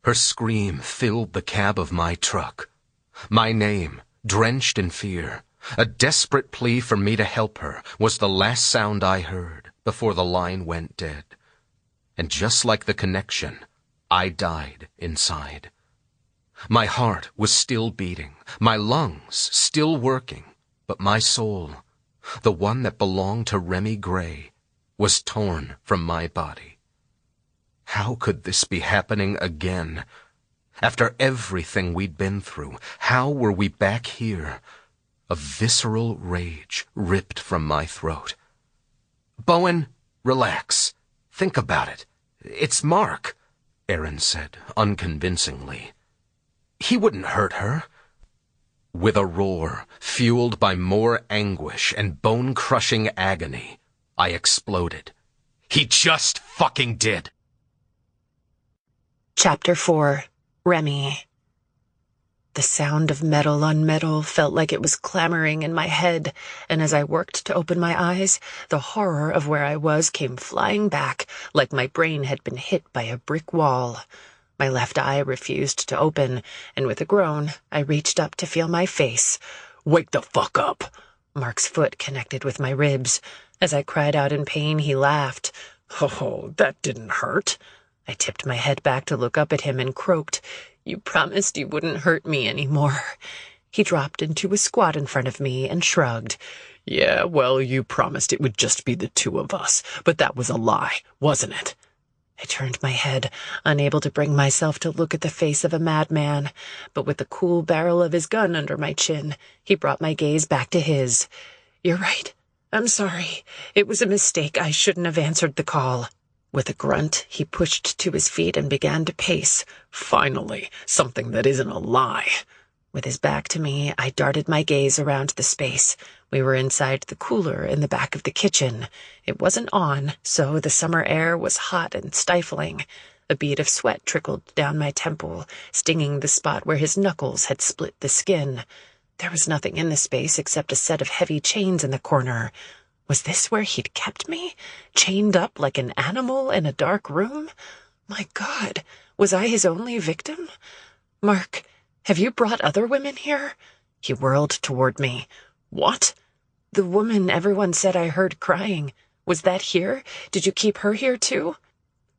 Her scream filled the cab of my truck. My name, drenched in fear, a desperate plea for me to help her, was the last sound I heard before the line went dead. And just like the connection, I died inside. My heart was still beating, my lungs still working, but my soul, the one that belonged to Remy Gray, was torn from my body. How could this be happening again? After everything we'd been through, how were we back here? A visceral rage ripped from my throat. Bowen, relax. Think about it. It's Mark, Aaron said unconvincingly. He wouldn't hurt her. With a roar, fueled by more anguish and bone-crushing agony, I exploded. He just fucking did. Chapter 4. Remy. The sound of metal on metal felt like it was clamoring in my head, and as I worked to open my eyes, the horror of where I was came flying back, like my brain had been hit by a brick wall. My left eye refused to open, and with a groan, I reached up to feel my face. "Wake the fuck up!" Mark's foot connected with my ribs. As I cried out in pain, he laughed. "Oh, that didn't hurt." I tipped my head back to look up at him and croaked, "You promised you wouldn't hurt me anymore." He dropped into a squat in front of me and shrugged. "Yeah, well, you promised it would just be the two of us, but that was a lie, wasn't it?" I turned my head, unable to bring myself to look at the face of a madman, but with the cool barrel of his gun under my chin, he brought my gaze back to his. "You're right. I'm sorry. It was a mistake. I shouldn't have answered the call." With a grunt, he pushed to his feet and began to pace. "Finally, something that isn't a lie." With his back to me, I darted my gaze around the space. We were inside the cooler in the back of the kitchen. It wasn't on, so the summer air was hot and stifling. A bead of sweat trickled down my temple, stinging the spot where his knuckles had split the skin. There was nothing in the space except a set of heavy chains in the corner. Was this where he'd kept me? Chained up like an animal in a dark room? My God, was I his only victim? "Mark, have you brought other women here?" He whirled toward me. "What?" "The woman everyone said I heard crying. Was that here? Did you keep her here too?"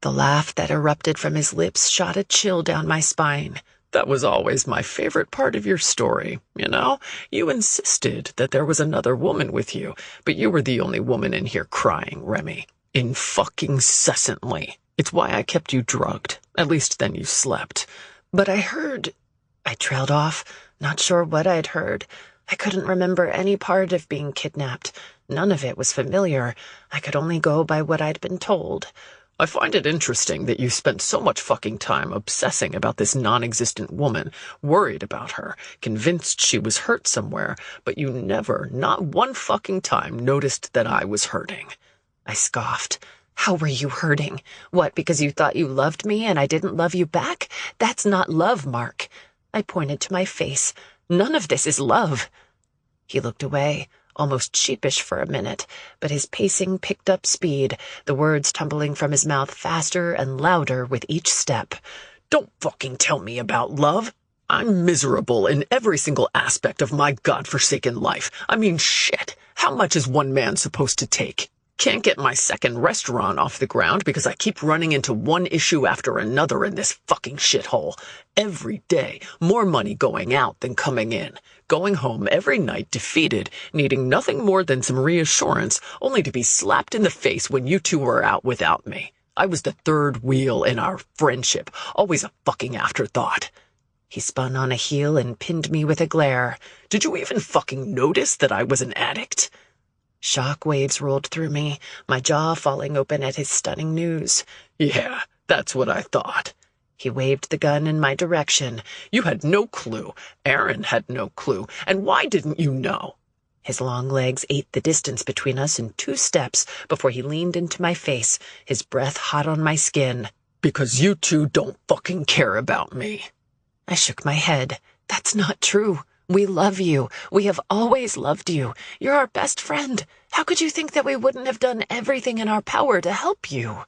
The laugh that erupted from his lips shot a chill down my spine. "That was always my favorite part of your story, you know? You insisted that there was another woman with you, but you were the only woman in here crying, Remy. Incessantly. It's why I kept you drugged. At least then you slept." "But I heard—" I trailed off, not sure what I'd heard. I couldn't remember any part of being kidnapped. None of it was familiar. I could only go by what I'd been told. "I find it interesting that you spent so much fucking time obsessing about this non-existent woman, worried about her, convinced she was hurt somewhere, but you never, not one fucking time, noticed that I was hurting." I scoffed. "How were you hurting? What, because you thought you loved me and I didn't love you back? That's not love, Mark." I pointed to my face. "None of this is love." He looked away, almost sheepish for a minute, but his pacing picked up speed, the words tumbling from his mouth faster and louder with each step. "Don't fucking tell me about love. I'm miserable in every single aspect of my godforsaken life. I mean, shit. How much is one man supposed to take? Can't get my second restaurant off the ground because I keep running into one issue after another in this fucking shithole. Every day, more money going out than coming in. Going home every night defeated, needing nothing more than some reassurance, only to be slapped in the face when you two were out without me. I was the third wheel in our friendship, always a fucking afterthought." He spun on a heel and pinned me with a glare. "Did you even fucking notice that I was an addict?" Shock waves rolled through me, my jaw falling open at his stunning news. "Yeah, that's what I thought." He waved the gun in my direction. "You had no clue. Aaron had no clue. And why didn't you know?" His long legs ate the distance between us in 2 steps before he leaned into my face, his breath hot on my skin. "Because you two don't fucking care about me." I shook my head. "That's not true. We love you. We have always loved you. You're our best friend. How could you think that we wouldn't have done everything in our power to help you?"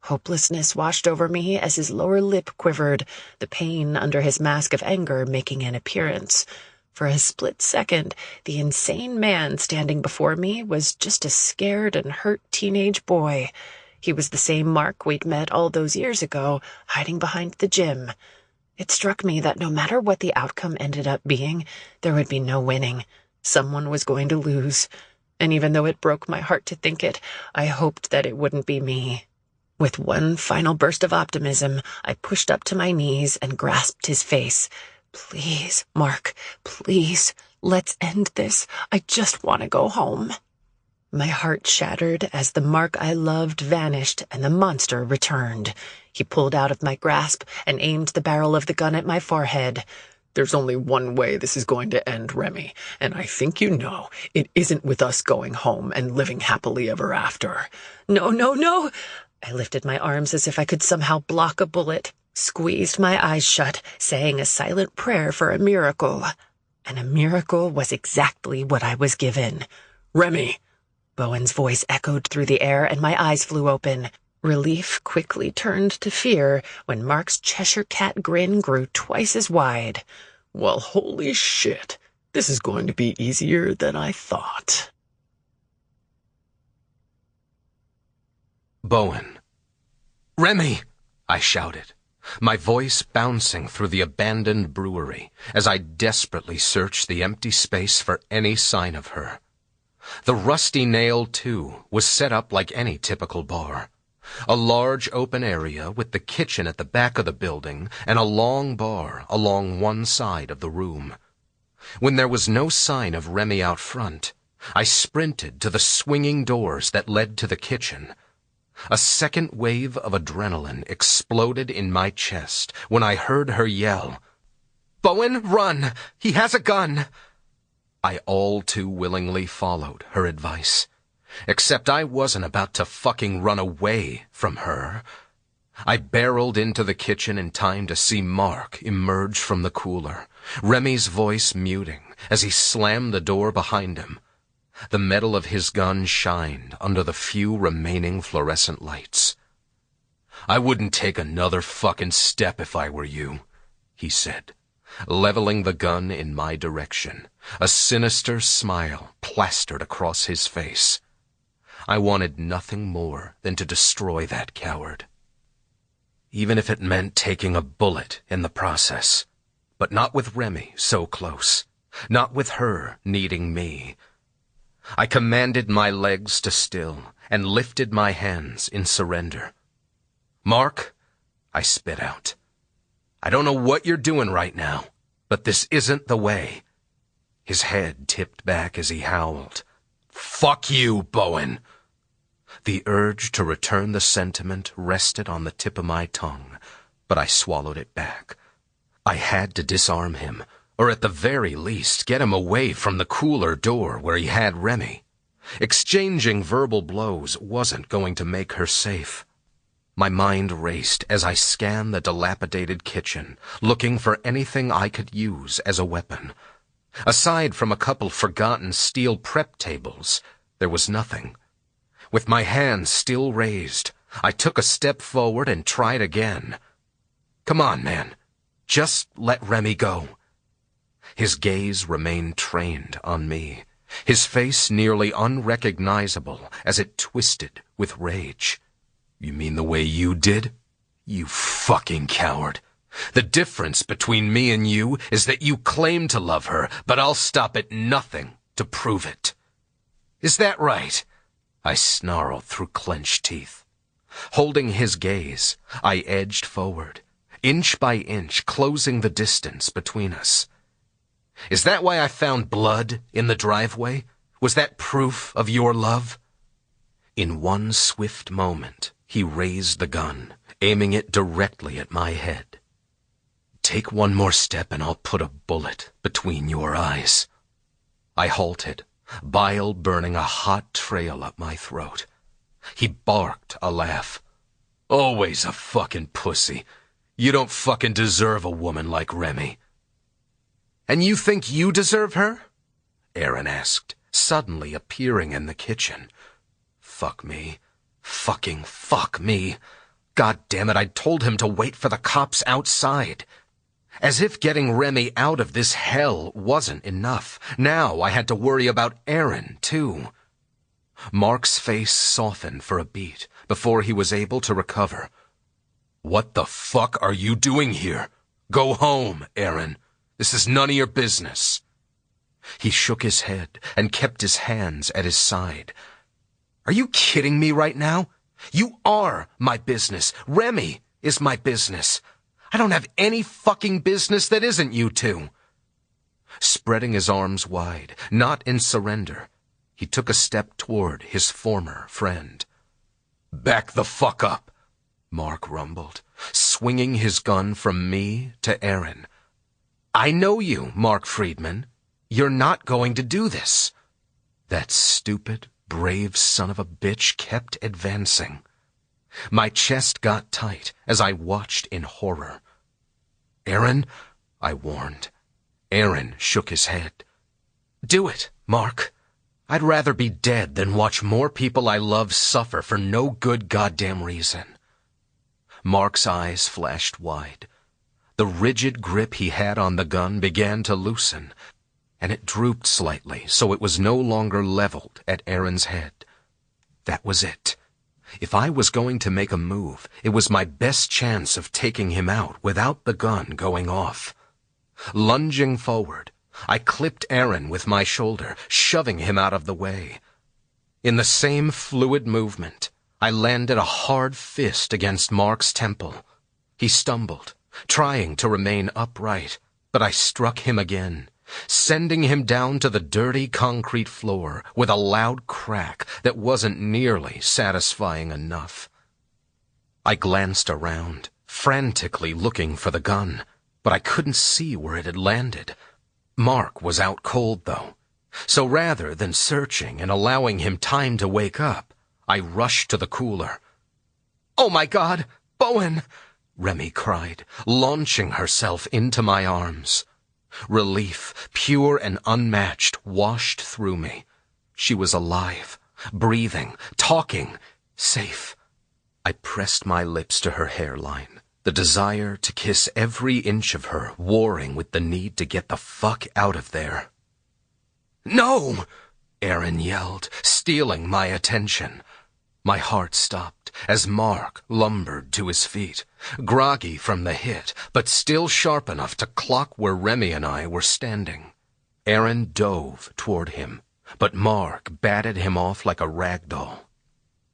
Hopelessness washed over me as his lower lip quivered, the pain under his mask of anger making an appearance. For a split second, the insane man standing before me was just a scared and hurt teenage boy. He was the same Mark we'd met all those years ago, hiding behind the gym. It struck me that no matter what the outcome ended up being, there would be no winning. Someone was going to lose. And even though it broke my heart to think it, I hoped that it wouldn't be me. With one final burst of optimism, I pushed up to my knees and grasped his face. "Please, Mark, please, let's end this. I just want to go home." My heart shattered as the Mark I loved vanished and the monster returned. He pulled out of my grasp and aimed the barrel of the gun at my forehead. "There's only one way this is going to end, Remy, and I think you know. It isn't with us going home and living happily ever after." "No, no, no!" I lifted my arms as if I could somehow block a bullet. squeezed my eyes shut, saying a silent prayer for a miracle. And a miracle was exactly what I was given. Remy! Bowen's voice echoed through the air, and my eyes flew open. Relief quickly turned to fear when Mark's Cheshire Cat grin grew twice as wide. Well, holy shit. This is going to be easier than I thought. Bowen. Remy! I shouted, my voice bouncing through the abandoned brewery as I desperately searched the empty space for any sign of her. The Rusty Nail, too, was set up like any typical bar. A large open area with the kitchen at the back of the building and a long bar along one side of the room. When there was no sign of Remy out front, I sprinted to the swinging doors that led to the kitchen. A second wave of adrenaline exploded in my chest when I heard her yell, "Bowen, run! He has a gun!" I all too willingly followed her advice. Except I wasn't about to fucking run away from her. I barreled into the kitchen in time to see Mark emerge from the cooler, Remy's voice muting as he slammed the door behind him. The metal of his gun shined under the few remaining fluorescent lights. "I wouldn't take another fucking step if I were you," he said, leveling the gun in my direction. A sinister smile plastered across his face. I wanted nothing more than to destroy that coward. Even if it meant taking a bullet in the process. But not with Remy so close. Not with her needing me. I commanded my legs to still and lifted my hands in surrender. "Mark," I spit out, "I don't know what you're doing right now, but this isn't the way." His head tipped back as he howled, "Fuck you, Bowen!" The urge to return the sentiment rested on the tip of my tongue, but I swallowed it back. I had to disarm him, or at the very least get him away from the cooler door where he had Remy. Exchanging verbal blows wasn't going to make her safe. My mind raced as I scanned the dilapidated kitchen, looking for anything I could use as a weapon. Aside from a couple forgotten steel prep tables, there was nothing. With my hands still raised, I took a step forward and tried again. "Come on, man. Just let Remy go." His gaze remained trained on me, his face nearly unrecognizable as it twisted with rage. "You mean the way you did? You fucking coward. The difference between me and you is that you claim to love her, but I'll stop at nothing to prove it. Is that right?" I snarled through clenched teeth. Holding his gaze, I edged forward, inch by inch closing the distance between us. "Is that why I found blood in the driveway? Was that proof of your love?" In one swift moment, he raised the gun, aiming it directly at my head. "Take one more step and I'll put a bullet between your eyes." I halted, bile burning a hot trail up my throat. He barked a laugh. "Always a fucking pussy. You don't fucking deserve a woman like Remy." "And you think you deserve her?" Aaron asked, suddenly appearing in the kitchen. Fuck me. Fucking fuck me. God damn it, I'd told him to wait for the cops outside. As if getting Remy out of this hell wasn't enough. Now I had to worry about Aaron, too. Mark's face softened for a beat before he was able to recover. "What the fuck are you doing here? Go home, Aaron. This is none of your business." He shook his head and kept his hands at his side. "Are you kidding me right now? You are my business. Remy is my business. I don't have any fucking business that isn't you two." Spreading his arms wide, not in surrender, he took a step toward his former friend. "Back the fuck up," Mark rumbled, swinging his gun from me to Aaron. "I know you, Mark Friedman. You're not going to do this." That stupid, brave son of a bitch kept advancing. My chest got tight as I watched in horror. "Aaron," I warned. Aaron shook his head. "Do it, Mark. I'd rather be dead than watch more people I love suffer for no good goddamn reason." Mark's eyes flashed wide. The rigid grip he had on the gun began to loosen, and it drooped slightly so it was no longer leveled at Aaron's head. That was it. If I was going to make a move, it was my best chance of taking him out without the gun going off. Lunging forward, I clipped Aaron with my shoulder, shoving him out of the way. In the same fluid movement, I landed a hard fist against Mark's temple. He stumbled, trying to remain upright, but I struck him again, sending him down to the dirty concrete floor with a loud crack that wasn't nearly satisfying enough. I glanced around, frantically looking for the gun, but I couldn't see where it had landed. Mark was out cold, though, so rather than searching and allowing him time to wake up, I rushed to the cooler. "Oh my God, Bowen!" Remy cried, launching herself into my arms. Relief, pure and unmatched, washed through me. She was alive, breathing, talking, safe. I pressed my lips to her hairline, the desire to kiss every inch of her warring with the need to get the fuck out of there. "No!" Aaron yelled, stealing my attention. My heart stopped as Mark lumbered to his feet, groggy from the hit, but still sharp enough to clock where Remy and I were standing. Aaron dove toward him, but Mark batted him off like a rag doll.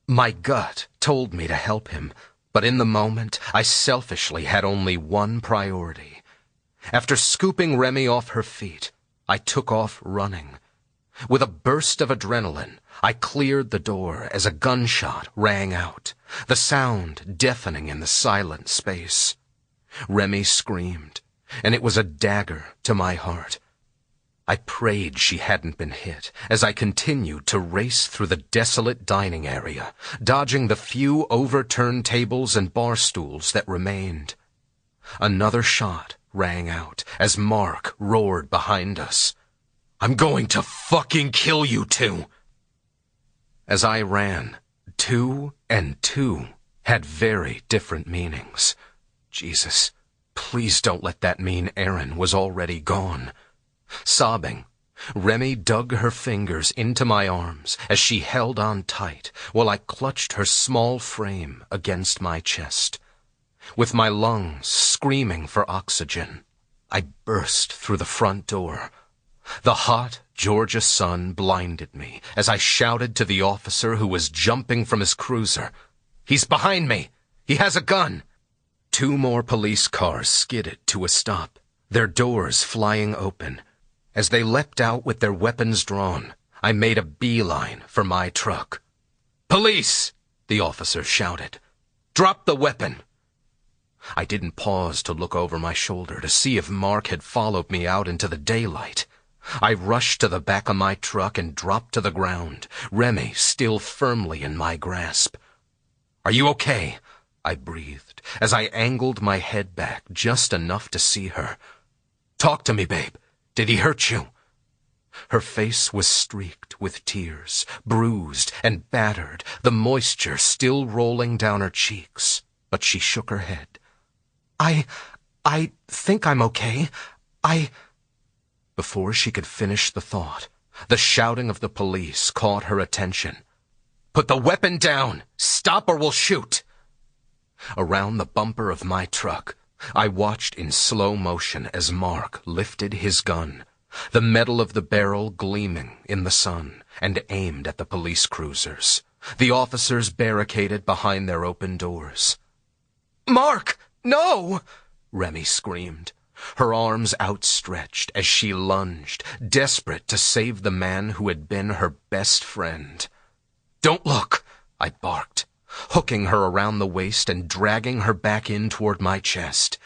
My gut told me to help him, but in the moment, I selfishly had only one priority. After scooping Remy off her feet, I took off running. With a burst of adrenaline, I cleared the door as a gunshot rang out, the sound deafening in the silent space. Remy screamed, and it was a dagger to my heart. I prayed she hadn't been hit as I continued to race through the desolate dining area, dodging the few overturned tables and bar stools that remained. Another shot rang out as Mark roared behind us. "I'm going to fucking kill you two!" As I ran, 2 and 2 had very different meanings. Jesus, please don't let that mean Aaron was already gone. Sobbing, Remy dug her fingers into my arms as she held on tight while I clutched her small frame against my chest. With my lungs screaming for oxygen, I burst through the front door. The hot Georgia sun blinded me as I shouted to the officer who was jumping from his cruiser. "He's behind me! He has a gun!" 2 more police cars skidded to a stop, their doors flying open. As they leapt out with their weapons drawn, I made a beeline for my truck. "Police!" the officer shouted. "Drop the weapon!" I didn't pause to look over my shoulder to see if Mark had followed me out into the daylight. I rushed to the back of my truck and dropped to the ground, Remy still firmly in my grasp. "Are you okay?" I breathed as I angled my head back just enough to see her. "Talk to me, babe. Did he hurt you?" Her face was streaked with tears, bruised and battered, the moisture still rolling down her cheeks, but she shook her head. I think I'm okay. Before she could finish the thought, the shouting of the police caught her attention. "Put the weapon down! Stop or we'll shoot!" Around the bumper of my truck, I watched in slow motion as Mark lifted his gun, the metal of the barrel gleaming in the sun, and aimed at the police cruisers. The officers barricaded behind their open doors. "Mark, no!" Remy screamed, her arms outstretched as she lunged, desperate to save the man who had been her best friend. "Don't look!" I barked, hooking her around the waist and dragging her back in toward my chest.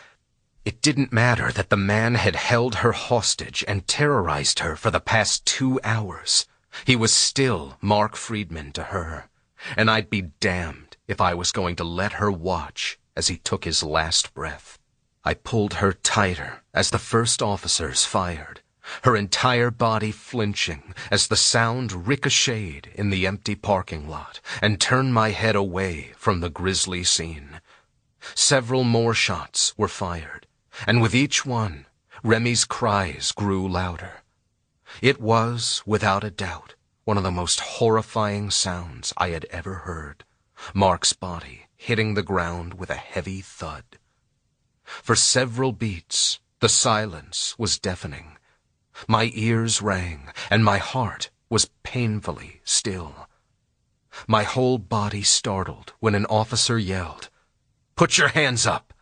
It didn't matter that the man had held her hostage and terrorized her for the past 2 hours. He was still Mark Friedman to her, and I'd be damned if I was going to let her watch as he took his last breath. I pulled her tighter as the first officers fired, her entire body flinching as the sound ricocheted in the empty parking lot, and turned my head away from the grisly scene. Several more shots were fired, and with each one, Remy's cries grew louder. It was, without a doubt, one of the most horrifying sounds I had ever heard, Mark's body hitting the ground with a heavy thud. For several beats, the silence was deafening. My ears rang, and my heart was painfully still. My whole body startled when an officer yelled, "Put your hands up!"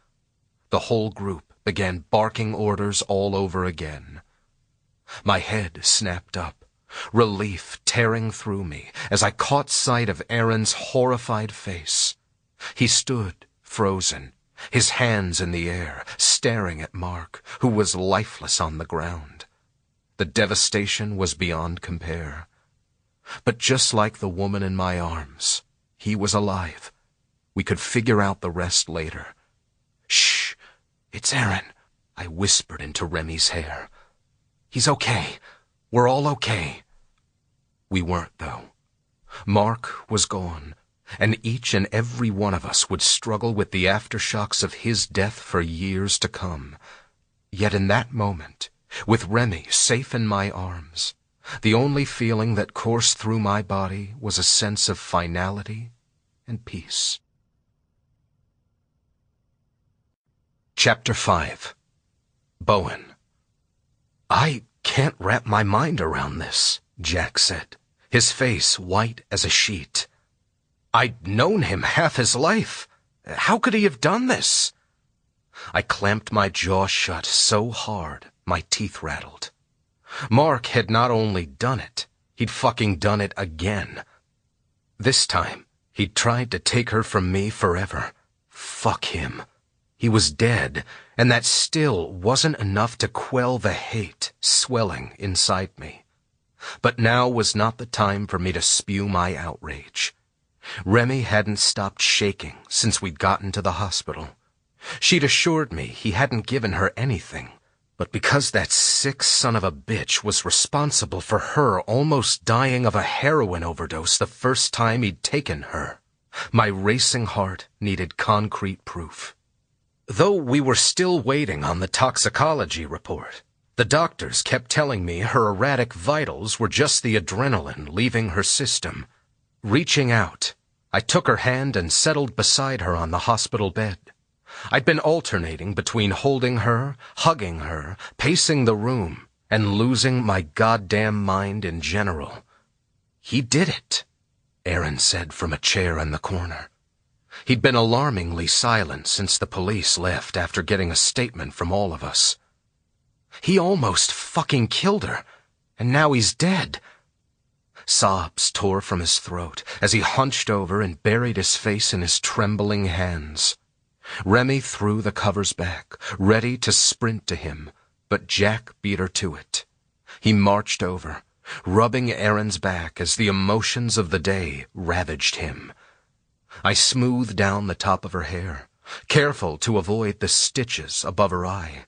The whole group began barking orders all over again. My head snapped up, relief tearing through me as I caught sight of Aaron's horrified face. He stood, frozen, his hands in the air, staring at Mark, who was lifeless on the ground. The devastation was beyond compare. But just like the woman in my arms, he was alive. We could figure out the rest later. "Shh, it's Aaron," I whispered into Remy's hair. "He's okay. We're all okay." We weren't, though. Mark was gone, and each and every one of us would struggle with the aftershocks of his death for years to come. Yet in that moment, with Remy safe in my arms, the only feeling that coursed through my body was a sense of finality and peace. Chapter 5. Bowen. "I can't wrap my mind around this," Jack said, his face white as a sheet. "I'd known him half his life. How could he have done this?" I clamped my jaw shut so hard my teeth rattled. Mark had not only done it, he'd fucking done it again. This time, he'd tried to take her from me forever. Fuck him. He was dead, and that still wasn't enough to quell the hate swelling inside me. But now was not the time for me to spew my outrage. Remy hadn't stopped shaking since we'd gotten to the hospital. She'd assured me he hadn't given her anything, but because that sick son of a bitch was responsible for her almost dying of a heroin overdose the first time he'd taken her, my racing heart needed concrete proof. Though we were still waiting on the toxicology report, the doctors kept telling me her erratic vitals were just the adrenaline leaving her system. Reaching out, I took her hand and settled beside her on the hospital bed. I'd been alternating between holding her, hugging her, pacing the room, and losing my goddamn mind in general. "He did it," Aaron said from a chair in the corner. He'd been alarmingly silent since the police left after getting a statement from all of us. "He almost fucking killed her, and now he's dead." Sobs tore from his throat as he hunched over and buried his face in his trembling hands. Remy threw the covers back, ready to sprint to him, but Jack beat her to it. He marched over, rubbing Aaron's back as the emotions of the day ravaged him. I smoothed down the top of her hair, careful to avoid the stitches above her eye.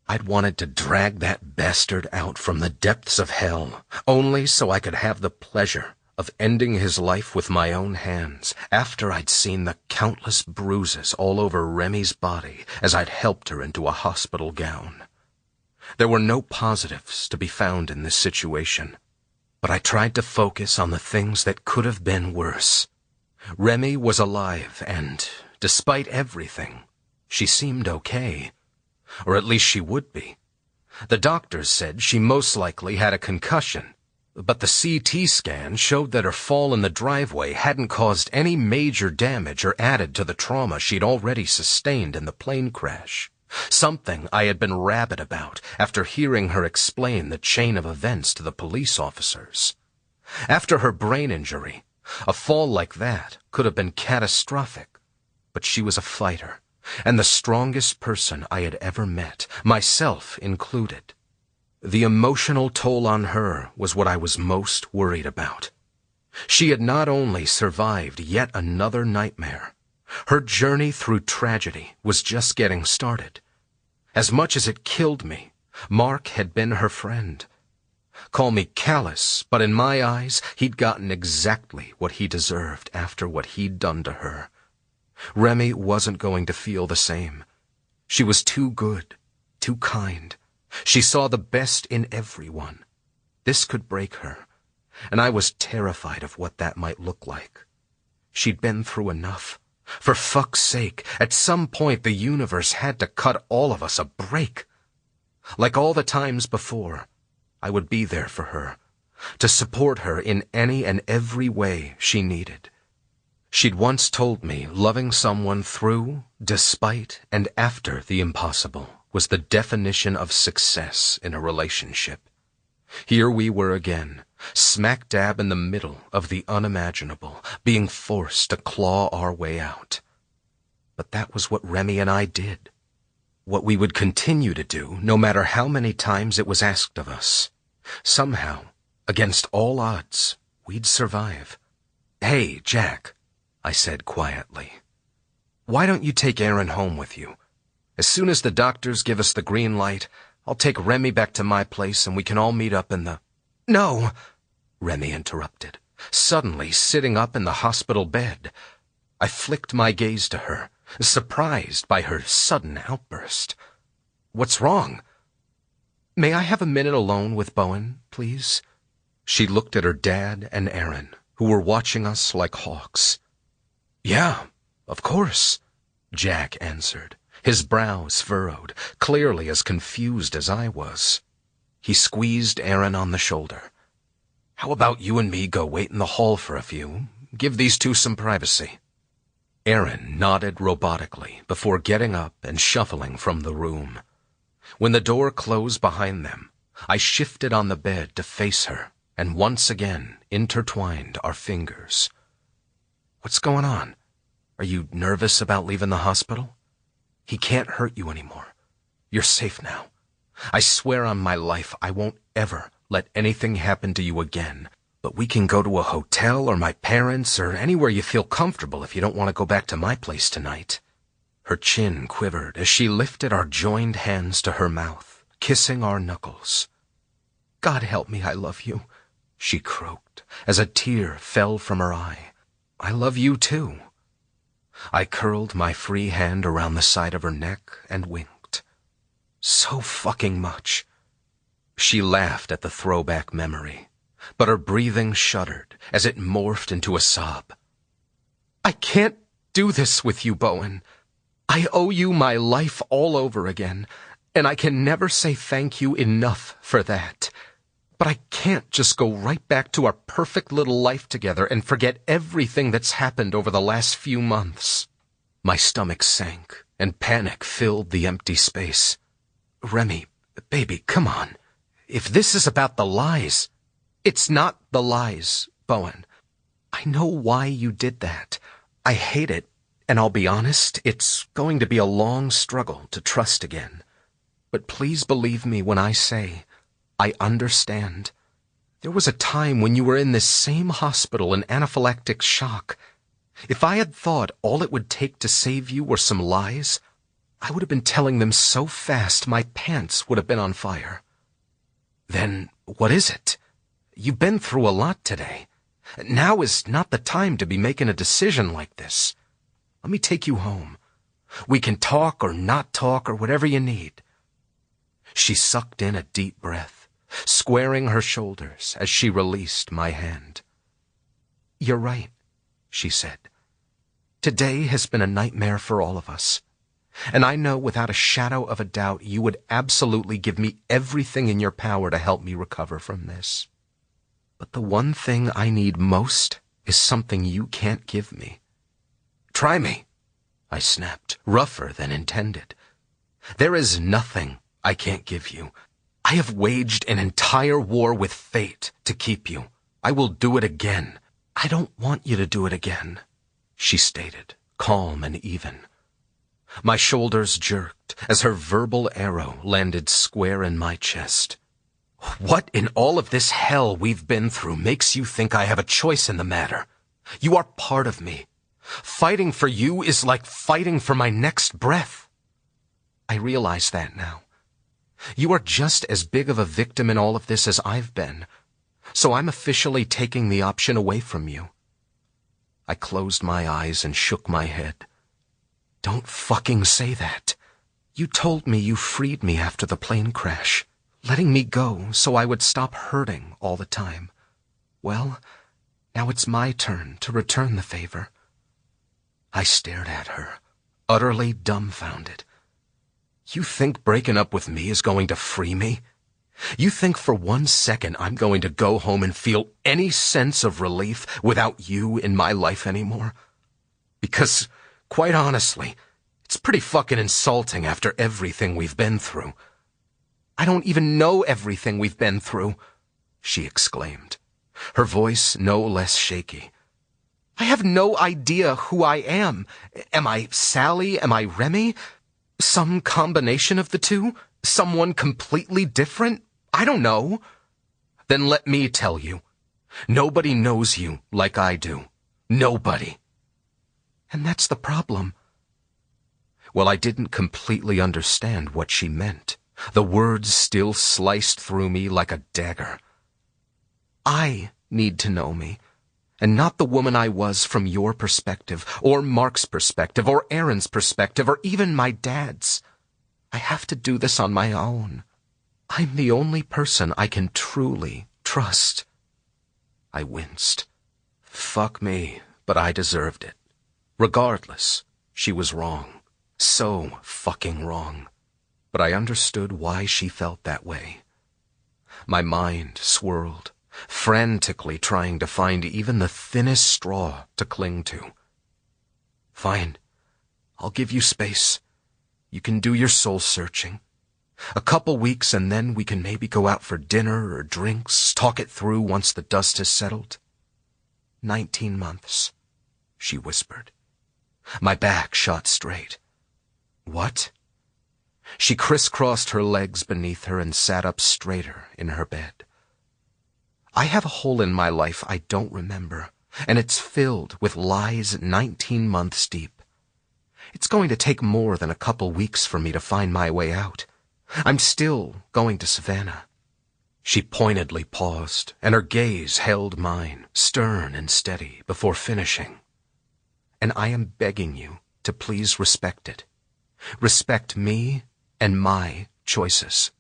I'd wanted to drag that bastard out from the depths of hell, only so I could have the pleasure of ending his life with my own hands after I'd seen the countless bruises all over Remy's body as I'd helped her into a hospital gown. There were no positives to be found in this situation, but I tried to focus on the things that could have been worse. Remy was alive and, despite everything, she seemed okay. Or at least she would be. The doctors said she most likely had a concussion, but the CT scan showed that her fall in the driveway hadn't caused any major damage or added to the trauma she'd already sustained in the plane crash, something I had been rabid about after hearing her explain the chain of events to the police officers. After her brain injury, a fall like that could have been catastrophic, but she was a fighter, and the strongest person I had ever met, myself included. The emotional toll on her was what I was most worried about. She had not only survived yet another nightmare, her journey through tragedy was just getting started. As much as it killed me, Mark had been her friend. Call me callous, but in my eyes, he'd gotten exactly what he deserved after what he'd done to her. Remy wasn't going to feel the same. She was too good, too kind. She saw the best in everyone. This could break her, and I was terrified of what that might look like. She'd been through enough. For fuck's sake, at some point the universe had to cut all of us a break. Like all the times before, I would be there for her, to support her in any and every way she needed. She'd once told me loving someone through, despite, and after the impossible was the definition of success in a relationship. Here we were again, smack dab in the middle of the unimaginable, being forced to claw our way out. But that was what Remy and I did. What we would continue to do, no matter how many times it was asked of us. Somehow, against all odds, we'd survive. "Hey, Jack," I said quietly. "Why don't you take Aaron home with you? As soon as the doctors give us the green light, I'll take Remy back to my place and we can all meet up in the—" "No," Remy interrupted, suddenly sitting up in the hospital bed. I flicked my gaze to her, surprised by her sudden outburst. "What's wrong?" "May I have a minute alone with Bowen, please?" She looked at her dad and Aaron, who were watching us like hawks. "Yeah, of course," Jack answered, his brows furrowed, clearly as confused as I was. He squeezed Aaron on the shoulder. "How about you and me go wait in the hall for a few? Give these two some privacy." Aaron nodded robotically before getting up and shuffling from the room. When the door closed behind them, I shifted on the bed to face her and once again intertwined our fingers. "What's going on? Are you nervous about leaving the hospital? He can't hurt you anymore. You're safe now. I swear on my life I won't ever let anything happen to you again. But we can go to a hotel or my parents' or anywhere you feel comfortable if you don't want to go back to my place tonight." Her chin quivered as she lifted our joined hands to her mouth, kissing our knuckles. "God help me, I love you," she croaked as a tear fell from her eye. "I love you too." I curled my free hand around the side of her neck and winked. "So fucking much." She laughed at the throwback memory, but her breathing shuddered as it morphed into a sob. "I can't do this with you, Bowen. I owe you my life all over again, and I can never say thank you enough for that. But I can't just go right back to our perfect little life together and forget everything that's happened over the last few months." My stomach sank, and panic filled the empty space. "Remy, baby, come on. If this is about the lies—" "It's not the lies, Bowen. I know why you did that. I hate it, and I'll be honest, it's going to be a long struggle to trust again. But please believe me when I say, I understand. There was a time when you were in this same hospital in anaphylactic shock. If I had thought all it would take to save you were some lies, I would have been telling them so fast my pants would have been on fire." "Then what is it? You've been through a lot today. Now is not the time to be making a decision like this. Let me take you home. We can talk or not talk or whatever you need." She sucked in a deep breath, squaring her shoulders as she released my hand. "You're right," she said. "Today has been a nightmare for all of us. And I know without a shadow of a doubt you would absolutely give me everything in your power to help me recover from this. But the one thing I need most is something you can't give me." "Try me," I snapped, rougher than intended. "There is nothing I can't give you. I have waged an entire war with fate to keep you. I will do it again." "I don't want you to do it again," she stated, calm and even. My shoulders jerked as her verbal arrow landed square in my chest. What in all of this hell we've been through makes you think I have a choice in the matter? You are part of me. Fighting for you is like fighting for my next breath. I realize that now. You are just as big of a victim in all of this as I've been, so I'm officially taking the option away from you. I closed my eyes and shook my head. Don't fucking say that. You told me you freed me after the plane crash, letting me go so I would stop hurting all the time. Well, now it's my turn to return the favor. I stared at her, utterly dumbfounded. You think breaking up with me is going to free me? You think for 1 second I'm going to go home and feel any sense of relief without you in my life anymore? Because, quite honestly, it's pretty fucking insulting after everything we've been through. I don't even know everything we've been through, she exclaimed, her voice no less shaky. I have no idea who I am. Am I Sally? Am I Remy? Some combination of the two? Someone completely different? I don't know. Then let me tell you. Nobody knows you like I do. Nobody. And that's the problem. Well, I didn't completely understand what she meant. The words still sliced through me like a dagger. I need to know me, and not the woman I was from your perspective, or Mark's perspective, or Aaron's perspective, or even my dad's. I have to do this on my own. I'm the only person I can truly trust. I winced. Fuck me, but I deserved it. Regardless, she was wrong. So fucking wrong. But I understood why she felt that way. My mind swirled, frantically trying to find even the thinnest straw to cling to. Fine. I'll give you space. You can do your soul-searching. A couple weeks and then we can maybe go out for dinner or drinks, talk it through once the dust has settled. 19 months, she whispered. My back shot straight. What? She crisscrossed her legs beneath her and sat up straighter in her bed. I have a hole in my life I don't remember, and it's filled with lies 19 months deep. It's going to take more than a couple weeks for me to find my way out. I'm still going to Savannah. She pointedly paused, and her gaze held mine, stern and steady, before finishing. And I am begging you to please respect it. Respect me and my choices.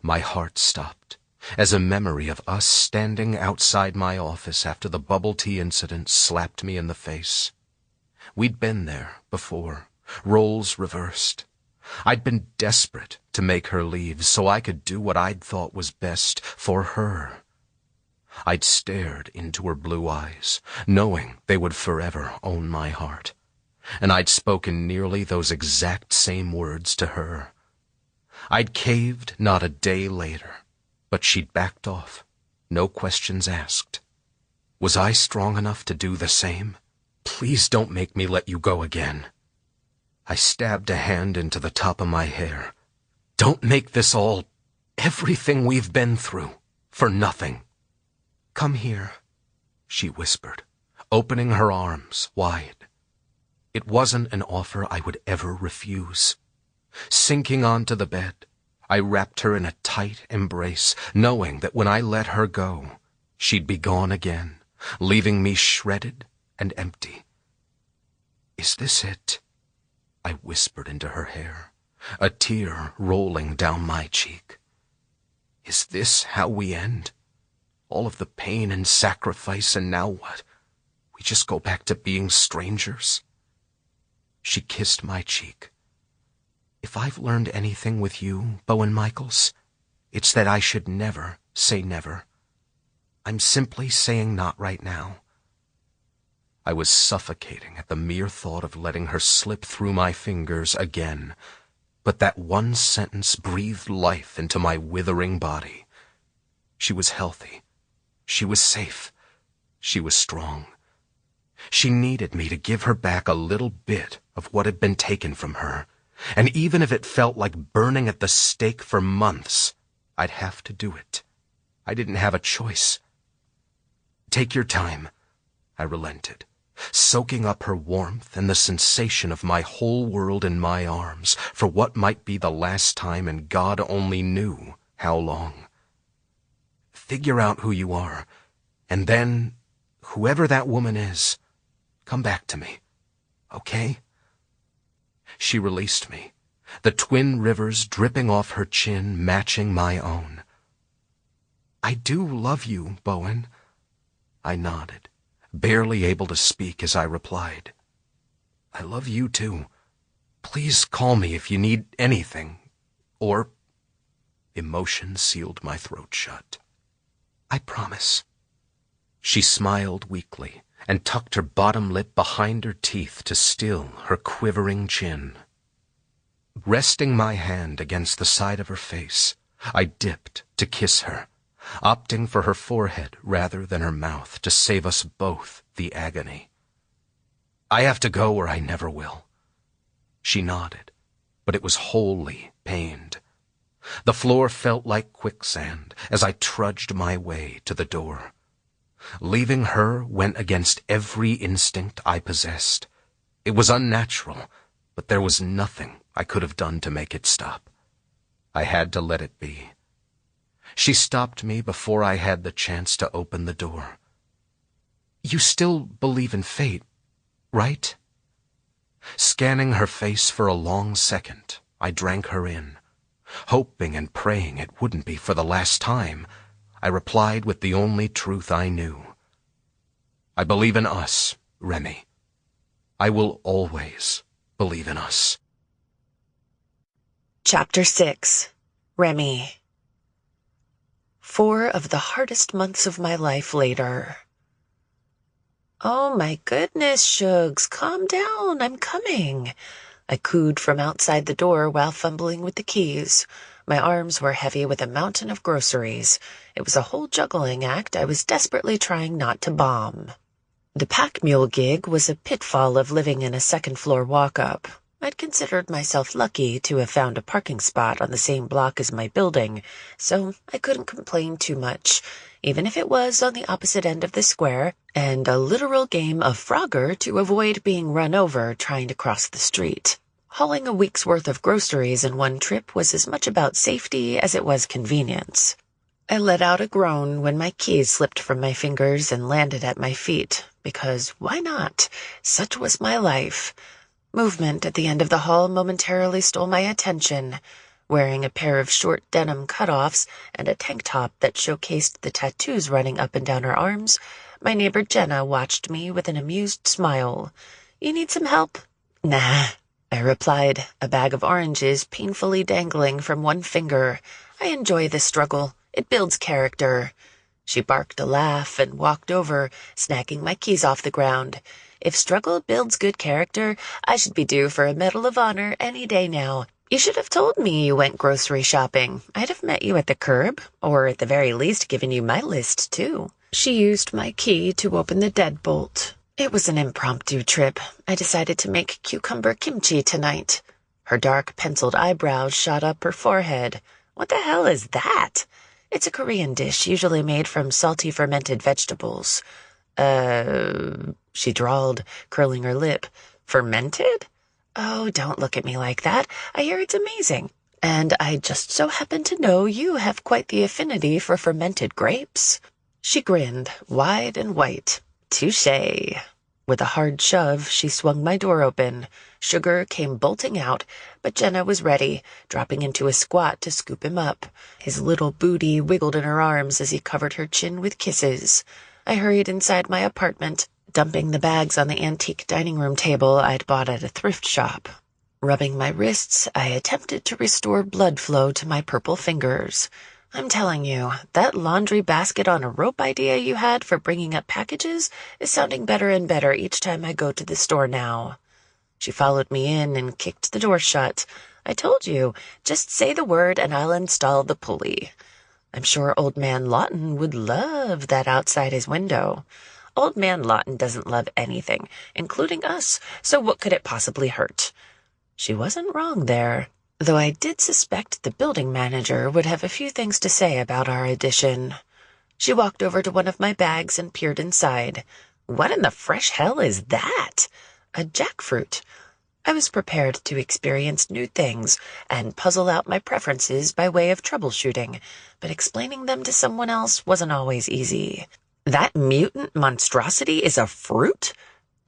My heart stopped, as a memory of us standing outside my office after the bubble tea incident slapped me in the face. We'd been there before, roles reversed. I'd been desperate to make her leave so I could do what I'd thought was best for her. I'd stared into her blue eyes, knowing they would forever own my heart. And I'd spoken nearly those exact same words to her. I'd caved not a day later, but she'd backed off, no questions asked. Was I strong enough to do the same? Please don't make me let you go again. I stabbed a hand into the top of my hair. Don't make this all, everything we've been through, for nothing. Come here, she whispered, opening her arms wide. It wasn't an offer I would ever refuse. Sinking onto the bed, I wrapped her in a tight embrace, knowing that when I let her go, she'd be gone again, leaving me shredded and empty. Is this it? I whispered into her hair, a tear rolling down my cheek. Is this how we end? All of the pain and sacrifice, and now what? We just go back to being strangers? She kissed my cheek. If I've learned anything with you, Bowen Michaels, it's that I should never say never. I'm simply saying not right now. I was suffocating at the mere thought of letting her slip through my fingers again, but that one sentence breathed life into my withering body. She was healthy. She was safe. She was strong. She needed me to give her back a little bit of what had been taken from her, and even if it felt like burning at the stake for months, I'd have to do it. I didn't have a choice. Take your time, I relented, soaking up her warmth and the sensation of my whole world in my arms for what might be the last time, and God only knew how long. Figure out who you are, and then, whoever that woman is, come back to me, okay? She released me, the twin rivers dripping off her chin matching my own. I do love you, Bowen. I nodded, barely able to speak as I replied. I love you too. Please call me if you need anything, or... Emotion sealed my throat shut. I promise. She smiled weakly and tucked her bottom lip behind her teeth to still her quivering chin. Resting my hand against the side of her face, I dipped to kiss her, opting for her forehead rather than her mouth to save us both the agony. I have to go or I never will. She nodded, but it was wholly pained. The floor felt like quicksand as I trudged my way to the door. Leaving her went against every instinct I possessed. It was unnatural, but there was nothing I could have done to make it stop. I had to let it be. She stopped me before I had the chance to open the door. You still believe in fate, right? Scanning her face for a long second, I drank her in. Hoping and praying it wouldn't be for the last time, I replied with the only truth I knew. I believe in us, Remy. I will always believe in us. Chapter 6. Remy. 4 of the hardest months of my life later. Oh my goodness, Shugs, calm down, I'm coming. I cooed from outside the door while fumbling with the keys. My arms were heavy with a mountain of groceries. It was a whole juggling act I was desperately trying not to bomb. The pack mule gig was a pitfall of living in a second-floor walk-up. I'd considered myself lucky to have found a parking spot on the same block as my building, so I couldn't complain too much, even if it was on the opposite end of the square, and a literal game of Frogger to avoid being run over trying to cross the street. Hauling a week's worth of groceries in one trip was as much about safety as it was convenience. I let out a groan when my keys slipped from my fingers and landed at my feet, because why not? Such was my life. Movement at the end of the hall momentarily stole my attention. Wearing a pair of short denim cutoffs and a tank top that showcased the tattoos running up and down her arms, my neighbor Jenna watched me with an amused smile. You need some help? Nah, I replied, a bag of oranges painfully dangling from one finger. I enjoy this struggle. It builds character. She barked a laugh and walked over, snagging my keys off the ground. If struggle builds good character, I should be due for a Medal of Honor any day now. You should have told me you went grocery shopping. I'd have met you at the curb, or at the very least given you my list, too. She used my key to open the deadbolt. It was an impromptu trip. I decided to make cucumber kimchi tonight. Her dark penciled eyebrows shot up her forehead. What the hell is that? It's a Korean dish usually made from salty fermented vegetables. She drawled, curling her lip. Fermented? Oh, don't look at me like that. I hear it's amazing. And I just so happen to know you have quite the affinity for fermented grapes. She grinned, wide and white. Touché. With a hard shove, she swung my door open. Sugar came bolting out, but Jenna was ready, dropping into a squat to scoop him up. His little booty wiggled in her arms as he covered her chin with kisses. I hurried inside my apartment, dumping the bags on the antique dining room table I'd bought at a thrift shop. Rubbing my wrists, I attempted to restore blood flow to my purple fingers. I'm telling you, that laundry basket on a rope idea you had for bringing up packages is sounding better and better each time I go to the store now. She followed me in and kicked the door shut. I told you, just say the word and I'll install the pulley. I'm sure Old Man Lawton would love that outside his window. Old Man Lawton doesn't love anything, including us, so what could it possibly hurt? She wasn't wrong there. though I did suspect the building manager would have a few things to say about our addition. She walked over to one of my bags and peered inside. What in the fresh hell is that? A jackfruit. I was prepared to experience new things and puzzle out my preferences by way of troubleshooting, but explaining them to someone else wasn't always easy. That mutant monstrosity is a fruit?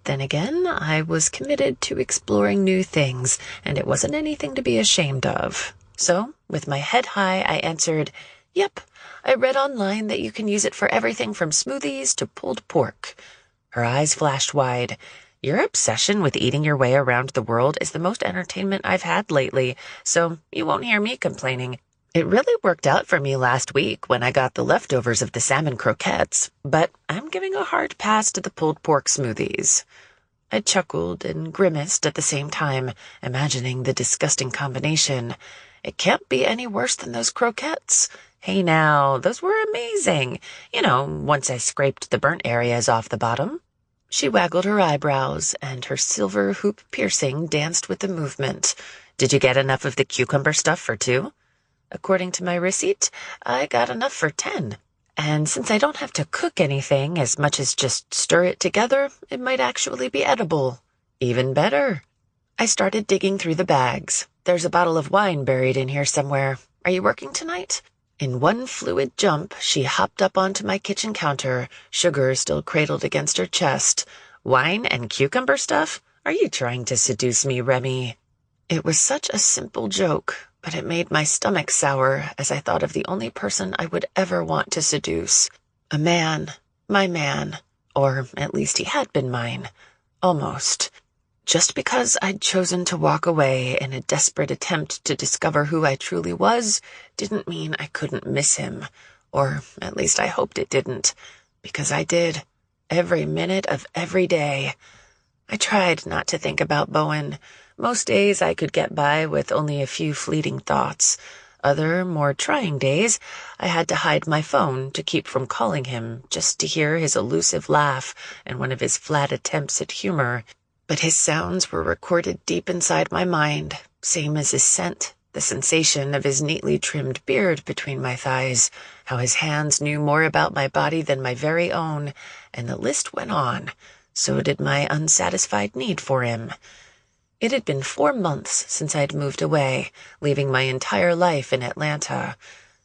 Then again, I was committed to exploring new things, and it wasn't anything to be ashamed of. So, with my head high, I answered, "Yep, I read online that you can use it for everything from smoothies to pulled pork." Her eyes flashed wide. "Your obsession with eating your way around the world is the most entertainment I've had lately, so you won't hear me complaining. It really worked out for me last week when I got the leftovers of the salmon croquettes, but I'm giving a hard pass to the pulled pork smoothies." I chuckled and grimaced at the same time, imagining the disgusting combination. It can't be any worse than those croquettes. Hey now, those were amazing. Once I scraped the burnt areas off the bottom. She waggled her eyebrows, and her silver hoop piercing danced with the movement. "Did you get enough of the cucumber stuff for 2? "According to my receipt, I got enough for 10. And since I don't have to cook anything as much as just stir it together, it might actually be edible. Even better." I started digging through the bags. "There's a bottle of wine buried in here somewhere. Are you working tonight?" In one fluid jump, she hopped up onto my kitchen counter, sugar still cradled against her chest. "Wine and cucumber stuff? Are you trying to seduce me, Remy?" It was such a simple joke, but it made my stomach sour as I thought of the only person I would ever want to seduce. A man. My man. Or at least he had been mine. Almost. Just because I'd chosen to walk away in a desperate attempt to discover who I truly was didn't mean I couldn't miss him. Or at least I hoped it didn't. Because I did. Every minute of every day. I tried not to think about Bowen. Most days I could get by with only a few fleeting thoughts. Other, more trying days, I had to hide my phone to keep from calling him just to hear his elusive laugh and one of his flat attempts at humor. But his sounds were recorded deep inside my mind, same as his scent, the sensation of his neatly trimmed beard between my thighs, how his hands knew more about my body than my very own, and the list went on. So did my unsatisfied need for him. It had been 4 months since I'd moved away, leaving my entire life in Atlanta.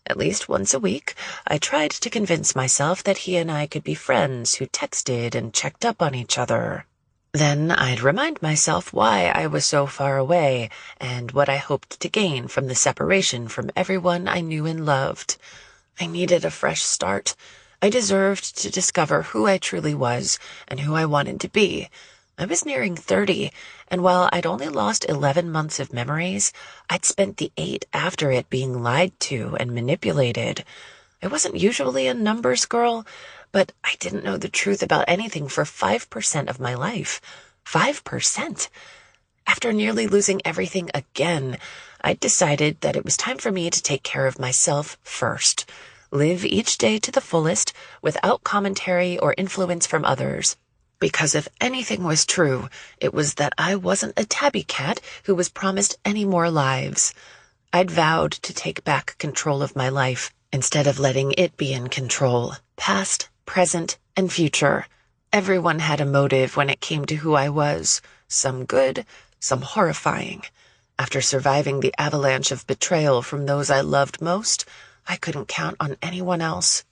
At least once a week, I tried to convince myself that he and I could be friends who texted and checked up on each other. Then I'd remind myself why I was so far away and what I hoped to gain from the separation from everyone I knew and loved. I needed a fresh start. I deserved to discover who I truly was and who I wanted to be. I was nearing 30, and while I'd only lost 11 months of memories, I'd spent the 8 after it being lied to and manipulated. I wasn't usually a numbers girl, but I didn't know the truth about anything for 5% of my life. 5%. After nearly losing everything again, I decided that it was time for me to take care of myself first. Live each day to the fullest, without commentary or influence from others. Because if anything was true, it was that I wasn't a tabby cat who was promised any more lives. I'd vowed to take back control of my life, instead of letting it be in control. Past, present, and future. Everyone had a motive when it came to who I was. Some good, some horrifying. After surviving the avalanche of betrayal from those I loved most, I couldn't count on anyone else.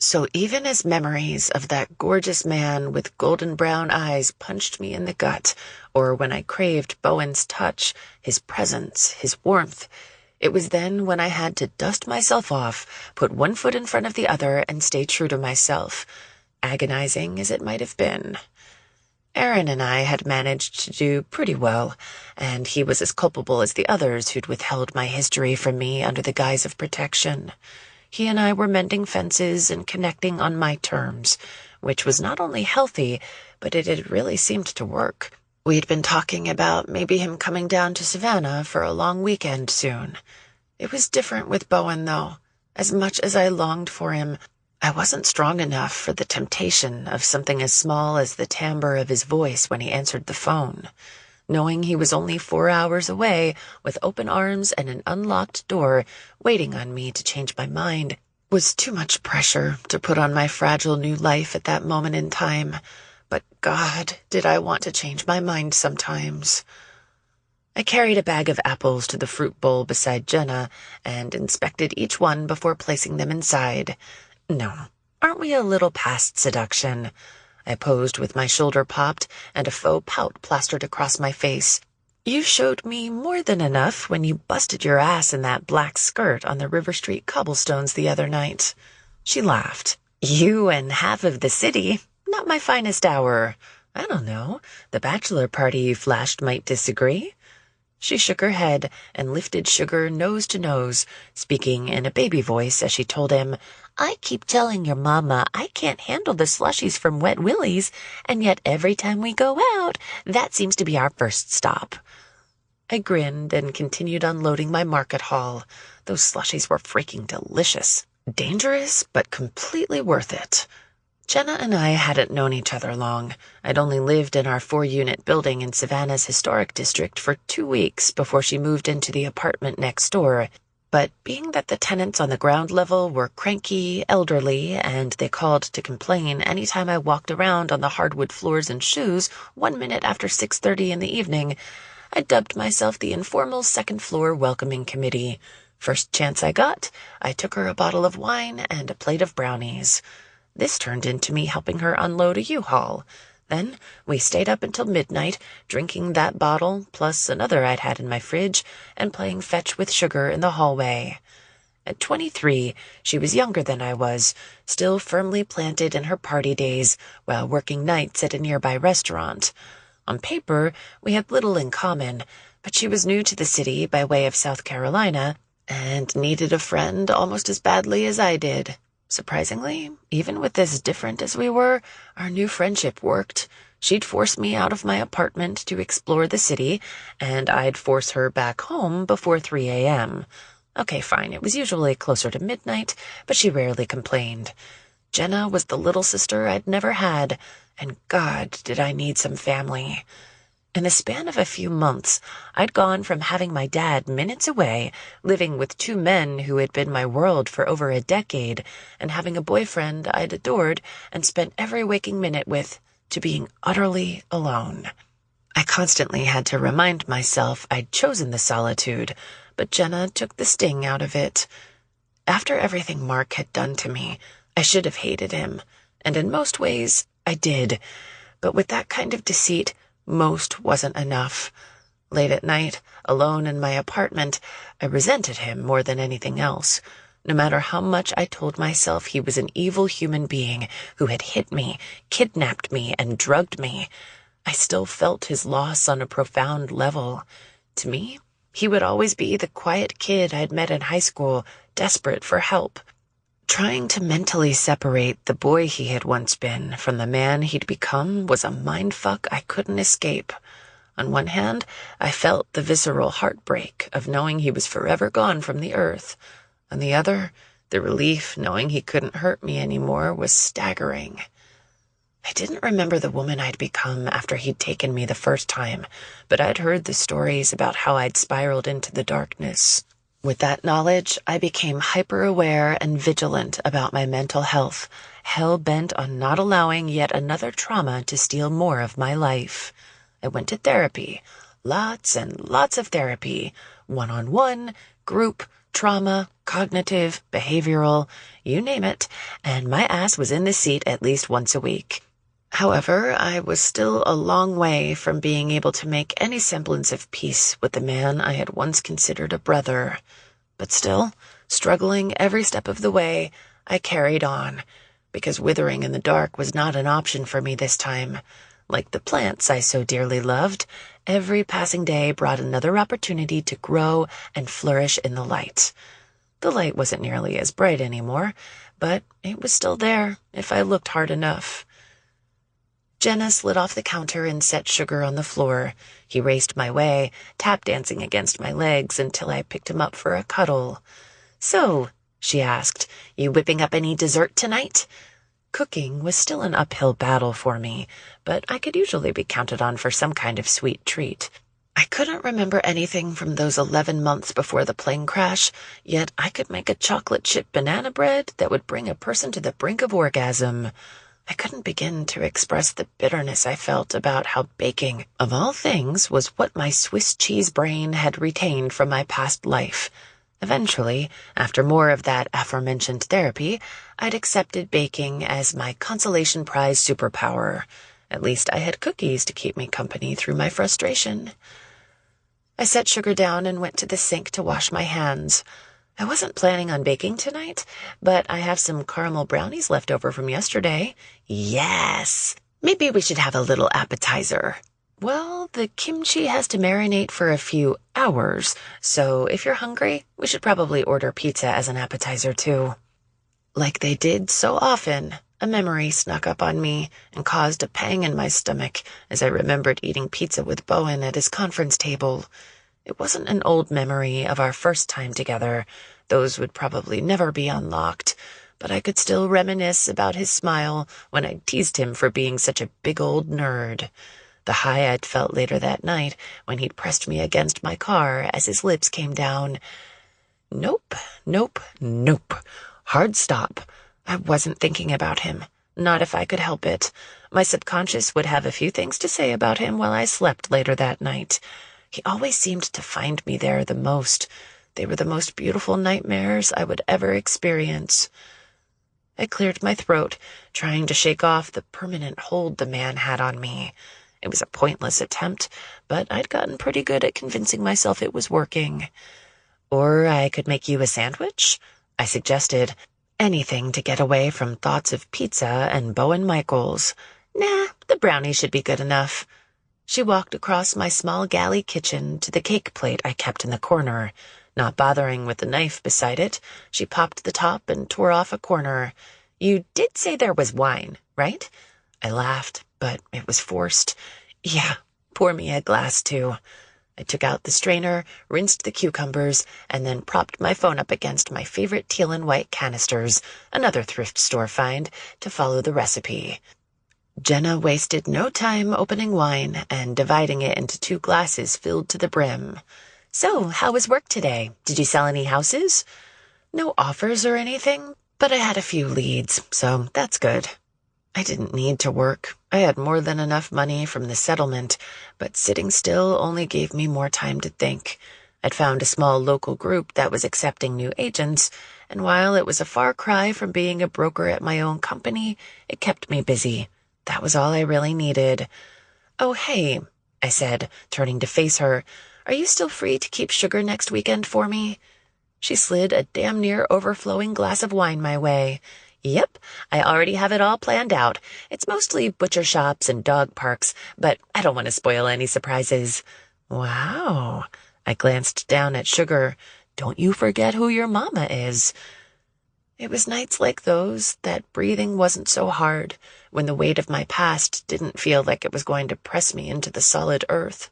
So even as memories of that gorgeous man with golden brown eyes punched me in the gut, or when I craved Bowen's touch, his presence, his warmth, it was then when I had to dust myself off, put one foot in front of the other, and stay true to myself, agonizing as it might have been. Aaron and I had managed to do pretty well, and he was as culpable as the others who'd withheld my history from me under the guise of protection. He and I were mending fences and connecting on my terms, which was not only healthy, but it had really seemed to work. We'd been talking about maybe him coming down to Savannah for a long weekend soon. It was different with Bowen, though. As much as I longed for him, I wasn't strong enough for the temptation of something as small as the timbre of his voice when he answered the phone. knowing he was only 4 hours away, with open arms and an unlocked door, waiting on me to change my mind, was too much pressure to put on my fragile new life at that moment in time. But God, did I want to change my mind sometimes. I carried a bag of apples to the fruit bowl beside Jenna and inspected each one before placing them inside. No, aren't we a little past seduction? I posed with my shoulder popped and a faux pout plastered across my face. You showed me more than enough when you busted your ass in that black skirt on the River Street cobblestones the other night. She laughed. You and half of the city. Not my finest hour. I don't know. The bachelor party you flashed might disagree. She shook her head and lifted Sugar nose to nose, speaking in a baby voice as she told him, I keep telling your mama I can't handle the slushies from Wet Willie's, and yet every time we go out, that seems to be our first stop. I grinned and continued unloading my market haul. Those slushies were freaking delicious. Dangerous, but completely worth it. Jenna and I hadn't known each other long. I'd only lived in our 4-unit building in Savannah's historic district for 2 weeks before she moved into the apartment next door. But being that the tenants on the ground level were cranky, elderly, and they called to complain anytime I walked around on the hardwood floors in shoes 1 minute after 6:30 in the evening, I dubbed myself the informal second-floor welcoming committee. First chance I got, I took her a bottle of wine and a plate of brownies. This turned into me helping her unload a U-Haul. Then we stayed up until midnight, drinking that bottle, plus another I'd had in my fridge, and playing fetch with Sugar in the hallway. At 23, she was younger than I was, still firmly planted in her party days, while working nights at a nearby restaurant. On paper, we had little in common, but she was new to the city by way of South Carolina, and needed a friend almost as badly as I did. Surprisingly, even with as different as we were, our new friendship worked. She'd force me out of my apartment to explore the city, and I'd force her back home before 3 a.m. Okay, fine, it was usually closer to midnight, but she rarely complained. Jenna was the little sister I'd never had, and God, did I need some family. In the span of a few months, I'd gone from having my dad minutes away, living with 2 men who had been my world for over a decade, and having a boyfriend I'd adored and spent every waking minute with, to being utterly alone. I constantly had to remind myself I'd chosen the solitude, but Jenna took the sting out of it. After everything Mark had done to me, I should have hated him, and in most ways, I did. But with that kind of deceit, most wasn't enough. Late at night, alone in my apartment, I resented him more than anything else. No matter how much I told myself he was an evil human being who had hit me, kidnapped me, and drugged me, I still felt his loss on a profound level. To me, he would always be the quiet kid I'd met in high school, desperate for help. Trying to mentally separate the boy he had once been from the man he'd become was a mindfuck I couldn't escape. On one hand, I felt the visceral heartbreak of knowing he was forever gone from the earth. On the other, the relief knowing he couldn't hurt me anymore was staggering. I didn't remember the woman I'd become after he'd taken me the first time, but I'd heard the stories about how I'd spiraled into the darkness. With that knowledge, I became hyper-aware and vigilant about my mental health, hell-bent on not allowing yet another trauma to steal more of my life. I went to therapy, lots and lots of therapy, one-on-one, group, trauma, cognitive, behavioral, you name it, and my ass was in the seat at least once a week. However, I was still a long way from being able to make any semblance of peace with the man I had once considered a brother. But still, struggling every step of the way, I carried on, because withering in the dark was not an option for me this time. Like the plants I so dearly loved, every passing day brought another opportunity to grow and flourish in the light. The light wasn't nearly as bright anymore, but it was still there if I looked hard enough. Jenna slid off the counter and set Sugar on the floor. He raced my way, tap dancing against my legs until I picked him up for a cuddle. "So," she asked, "you whipping up any dessert tonight?" Cooking was still an uphill battle for me, but I could usually be counted on for some kind of sweet treat. I couldn't remember anything from those 11 months before the plane crash, yet I could make a chocolate chip banana bread that would bring a person to the brink of orgasm. I couldn't begin to express the bitterness I felt about how baking, of all things, was what my Swiss cheese brain had retained from my past life. Eventually, after more of that aforementioned therapy, I'd accepted baking as my consolation prize superpower. At least I had cookies to keep me company through my frustration. I set Sugar down and went to the sink to wash my hands. I wasn't planning on baking tonight, but I have some caramel brownies left over from yesterday. Yes! Maybe we should have a little appetizer. Well, the kimchi has to marinate for a few hours, so if you're hungry, we should probably order pizza as an appetizer too. Like they did so often, a memory snuck up on me and caused a pang in my stomach as I remembered eating pizza with Bowen at his conference table. It wasn't an old memory of our first time together. Those would probably never be unlocked, but I could still reminisce about his smile when I teased him for being such a big old nerd. The high I'd felt later that night when he'd pressed me against my car as his lips came down. Nope, nope, nope. Hard stop. I wasn't thinking about him. Not if I could help it. My subconscious would have a few things to say about him while I slept later that night. He always seemed to find me there the most. They were the most beautiful nightmares I would ever experience. I cleared my throat, trying to shake off the permanent hold the man had on me. It was a pointless attempt, but I'd gotten pretty good at convincing myself it was working. Or I could make you a sandwich, I suggested. Anything to get away from thoughts of pizza and Bowen Michaels. Nah, the brownie should be good enough. She walked across my small galley kitchen to the cake plate I kept in the corner. Not bothering with the knife beside it, she popped the top and tore off a corner. You did say there was wine, right? I laughed, but it was forced. Yeah, pour me a glass too. I took out the strainer, rinsed the cucumbers, and then propped my phone up against my favorite teal and white canisters, another thrift store find, to follow the recipe. Jenna wasted no time opening wine and dividing it into 2 glasses filled to the brim. So, how was work today? Did you sell any houses? No offers or anything, but I had a few leads, so that's good. I didn't need to work. I had more than enough money from the settlement, but sitting still only gave me more time to think. I'd found a small local group that was accepting new agents, and while it was a far cry from being a broker at my own company, it kept me busy. That was all I really needed. Oh, hey, I said, turning to face her. Are you still free to keep Sugar next weekend for me? She slid a damn near overflowing glass of wine my way. Yep, I already have it all planned out. It's mostly butcher shops and dog parks, but I don't want to spoil any surprises. Wow. I glanced down at Sugar. Don't you forget who your mama is. It was nights like those that breathing wasn't so hard, when the weight of my past didn't feel like it was going to press me into the solid earth.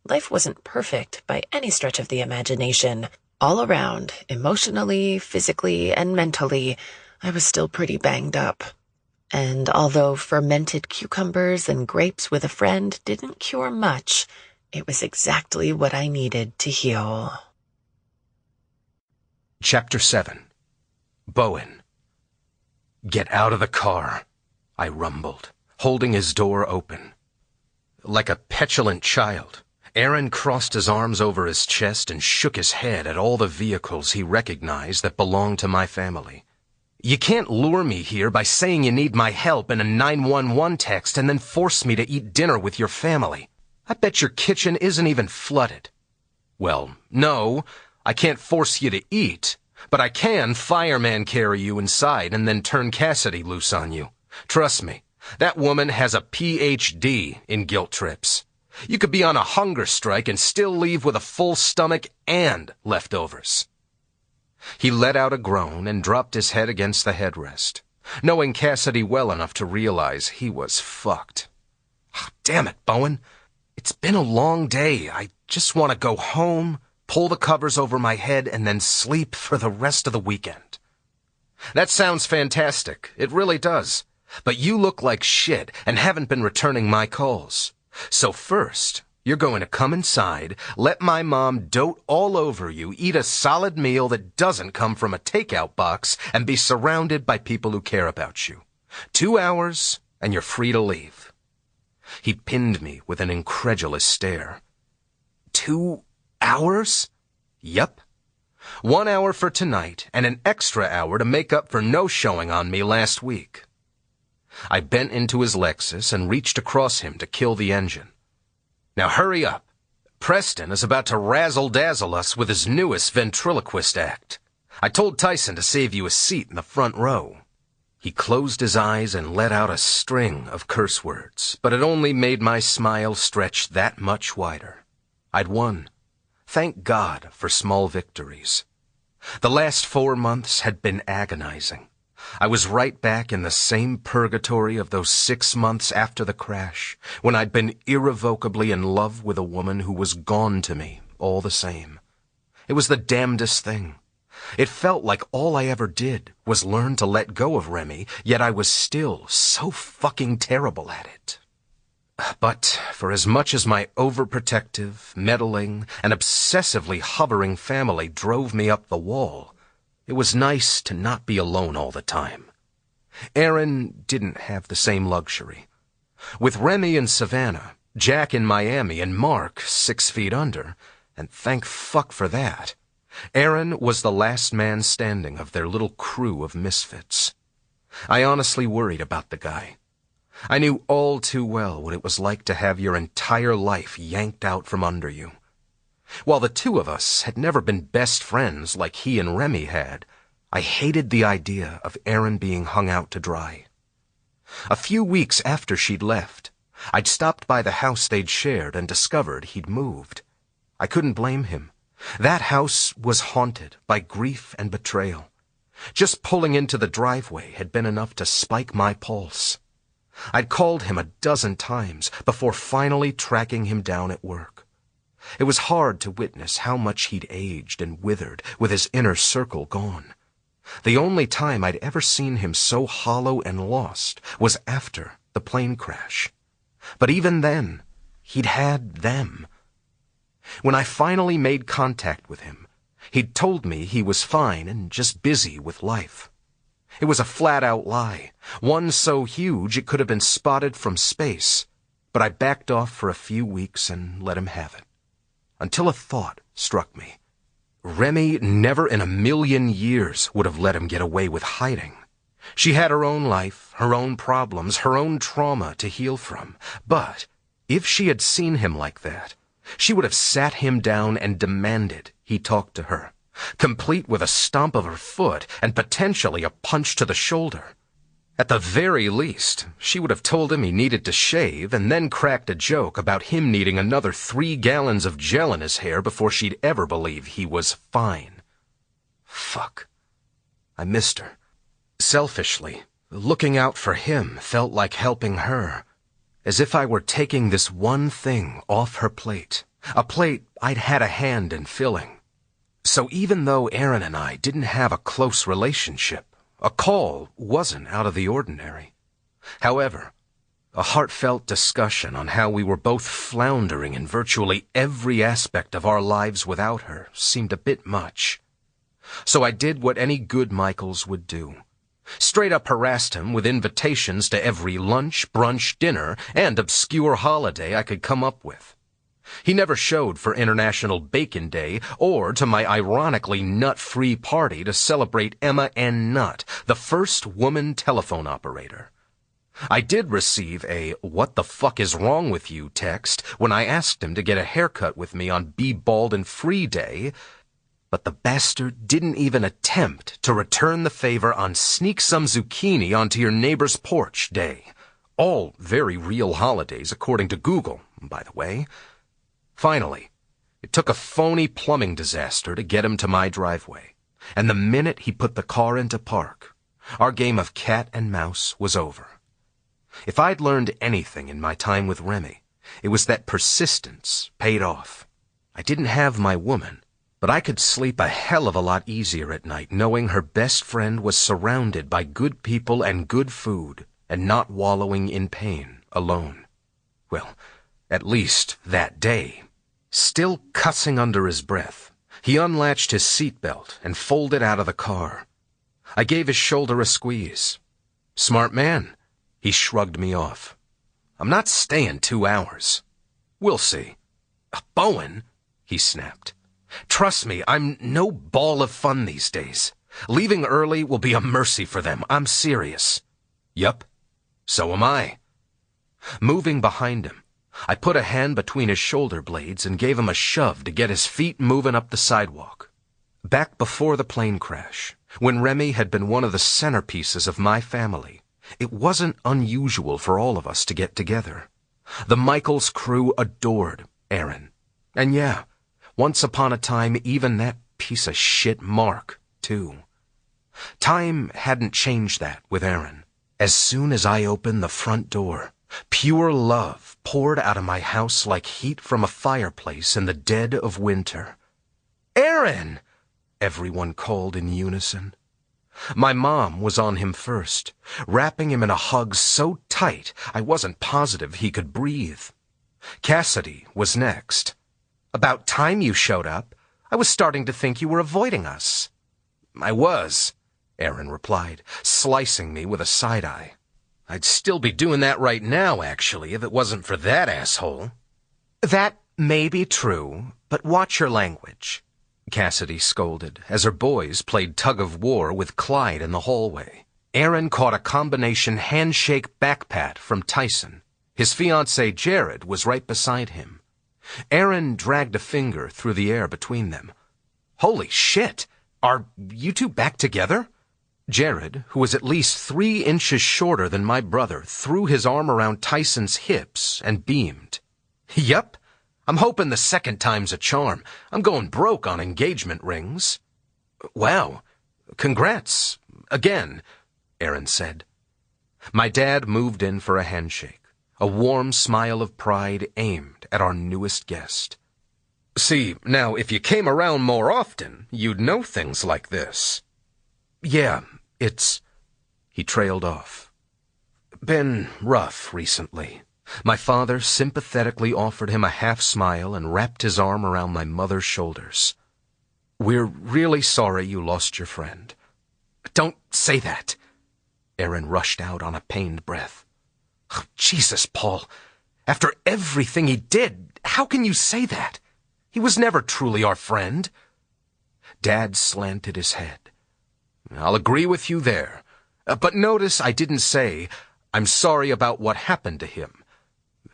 Life wasn't perfect by any stretch of the imagination. All around, emotionally, physically, and mentally, I was still pretty banged up. And although fermented cucumbers and grapes with a friend didn't cure much, it was exactly what I needed to heal. Chapter 7. Bowen. Get out of the car, I rumbled, holding his door open. Like a petulant child, Aaron crossed his arms over his chest and shook his head at all the vehicles he recognized that belonged to my family. You can't lure me here by saying you need my help in a 911 text and then force me to eat dinner with your family. I bet your kitchen isn't even flooded. Well, no, I can't force you to eat, but I can fireman carry you inside and then turn Cassidy loose on you. Trust me, that woman has a PhD in guilt trips. You could be on a hunger strike and still leave with a full stomach and leftovers. He let out a groan and dropped his head against the headrest, knowing Cassidy well enough to realize he was fucked. Oh, damn it, Bowen. It's been a long day. I just want to go home, pull the covers over my head, and then sleep for the rest of the weekend. That sounds fantastic. It really does. But you look like shit and haven't been returning my calls. So first, you're going to come inside, let my mom dote all over you, eat a solid meal that doesn't come from a takeout box, and be surrounded by people who care about you. 2 hours, and you're free to leave. He pinned me with an incredulous stare. 2 hours? Yep. 1 hour for tonight, and an extra hour to make up for no showing on me last week. I bent into his Lexus and reached across him to kill the engine. Now hurry up. Preston is about to razzle-dazzle us with his newest ventriloquist act. I told Tyson to save you a seat in the front row. He closed his eyes and let out a string of curse words, but it only made my smile stretch that much wider. I'd won. Thank God for small victories. The last 4 months had been agonizing. I was right back in the same purgatory of those 6 months after the crash, when I'd been irrevocably in love with a woman who was gone to me all the same. It was the damnedest thing. It felt like all I ever did was learn to let go of Remy, yet I was still so fucking terrible at it. But for as much as my overprotective, meddling, and obsessively hovering family drove me up the wall, it was nice to not be alone all the time. Aaron didn't have the same luxury. With Remy in Savannah, Jack in Miami, and Mark 6 feet under, and thank fuck for that, Aaron was the last man standing of their little crew of misfits. I honestly worried about the guy. I knew all too well what it was like to have your entire life yanked out from under you. While the two of us had never been best friends like he and Remy had, I hated the idea of Aaron being hung out to dry. A few weeks after she'd left, I'd stopped by the house they'd shared and discovered he'd moved. I couldn't blame him. That house was haunted by grief and betrayal. Just pulling into the driveway had been enough to spike my pulse. I'd called him a dozen times before finally tracking him down at work. It was hard to witness how much he'd aged and withered with his inner circle gone. The only time I'd ever seen him so hollow and lost was after the plane crash. But even then, he'd had them. When I finally made contact with him, he'd told me he was fine and just busy with life. It was a flat-out lie, one so huge it could have been spotted from space, but I backed off for a few weeks and let him have it. Until a thought struck me. Remy never in a million years would have let him get away with hiding. She had her own life, her own problems, her own trauma to heal from. But if she had seen him like that, she would have sat him down and demanded he talk to her, complete with a stomp of her foot and potentially a punch to the shoulder. At the very least, she would have told him he needed to shave and then cracked a joke about him needing another 3 gallons of gel in his hair before she'd ever believe he was fine. Fuck. I missed her. Selfishly, looking out for him felt like helping her, as if I were taking this one thing off her plate, a plate I'd had a hand in filling. So even though Aaron and I didn't have a close relationship, a call wasn't out of the ordinary. However, a heartfelt discussion on how we were both floundering in virtually every aspect of our lives without her seemed a bit much. So I did what any good Michaels would do. Straight up harassed him with invitations to every lunch, brunch, dinner, and obscure holiday I could come up with. He never showed for International Bacon Day or to my ironically nut-free party to celebrate Emma N. Nutt, the first woman telephone operator. I did receive a "what the fuck is wrong with you" text when I asked him to get a haircut with me on Be Bald and Free Day, but the bastard didn't even attempt to return the favor on Sneak Some Zucchini Onto Your Neighbor's Porch Day. All very real holidays, according to Google, by the way. Finally, it took a phony plumbing disaster to get him to my driveway, and the minute he put the car into park, our game of cat and mouse was over. If I'd learned anything in my time with Remy, it was that persistence paid off. I didn't have my woman, but I could sleep a hell of a lot easier at night knowing her best friend was surrounded by good people and good food, and not wallowing in pain alone. Well, at least that day. Still cussing under his breath, he unlatched his seatbelt and folded out of the car. I gave his shoulder a squeeze. "Smart man." He shrugged me off. "I'm not staying 2 hours. We'll see." "Bowen," he snapped. "Trust me, I'm no ball of fun these days. Leaving early will be a mercy for them. I'm serious." "Yup, so am I." Moving behind him, I put a hand between his shoulder blades and gave him a shove to get his feet moving up the sidewalk. Back before the plane crash, when Remy had been one of the centerpieces of my family, it wasn't unusual for all of us to get together. The Michaels crew adored Aaron. And yeah, once upon a time, even that piece of shit Mark, too. Time hadn't changed that with Aaron. As soon as I opened the front door, pure love poured out of my house like heat from a fireplace in the dead of winter. "Aaron!" everyone called in unison. My mom was on him first, wrapping him in a hug so tight I wasn't positive he could breathe. Cassidy was next. "About time you showed up. I was starting to think you were avoiding us." "I was," Aaron replied, slicing me with a side eye. "I'd still be doing that right now, actually, if it wasn't for that asshole." "That may be true, but watch your language," Cassidy scolded as her boys played tug-of-war with Clyde in the hallway. Aaron caught a combination handshake backpat from Tyson. His fiancée Jared was right beside him. Aaron dragged a finger through the air between them. "Holy shit! Are you two back together?" Jared, who was at least 3 inches shorter than my brother, threw his arm around Tyson's hips and beamed. "Yup. I'm hoping the second time's a charm. I'm going broke on engagement rings." "Wow. Congrats. Again," Aaron said. My dad moved in for a handshake, a warm smile of pride aimed at our newest guest. "See, now, if you came around more often, you'd know things like this." "Yeah, it's—" He trailed off. "Been rough recently." My father sympathetically offered him a half smile and wrapped his arm around my mother's shoulders. "We're really sorry you lost your friend." "Don't say that." Aaron rushed out on a pained breath. "Oh, Jesus, Paul. After everything he did, how can you say that? He was never truly our friend." Dad slanted his head. "I'll agree with you there. But notice I didn't say, 'I'm sorry about what happened to him.'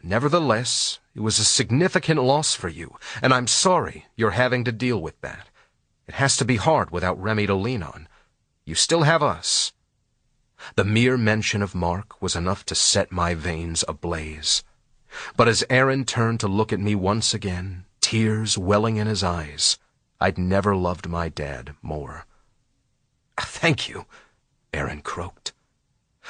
Nevertheless, it was a significant loss for you, and I'm sorry you're having to deal with that. It has to be hard without Remy to lean on. You still have us." The mere mention of Mark was enough to set my veins ablaze. But as Aaron turned to look at me once again, tears welling in his eyes, I'd never loved my dad more. "Thank you," Aaron croaked.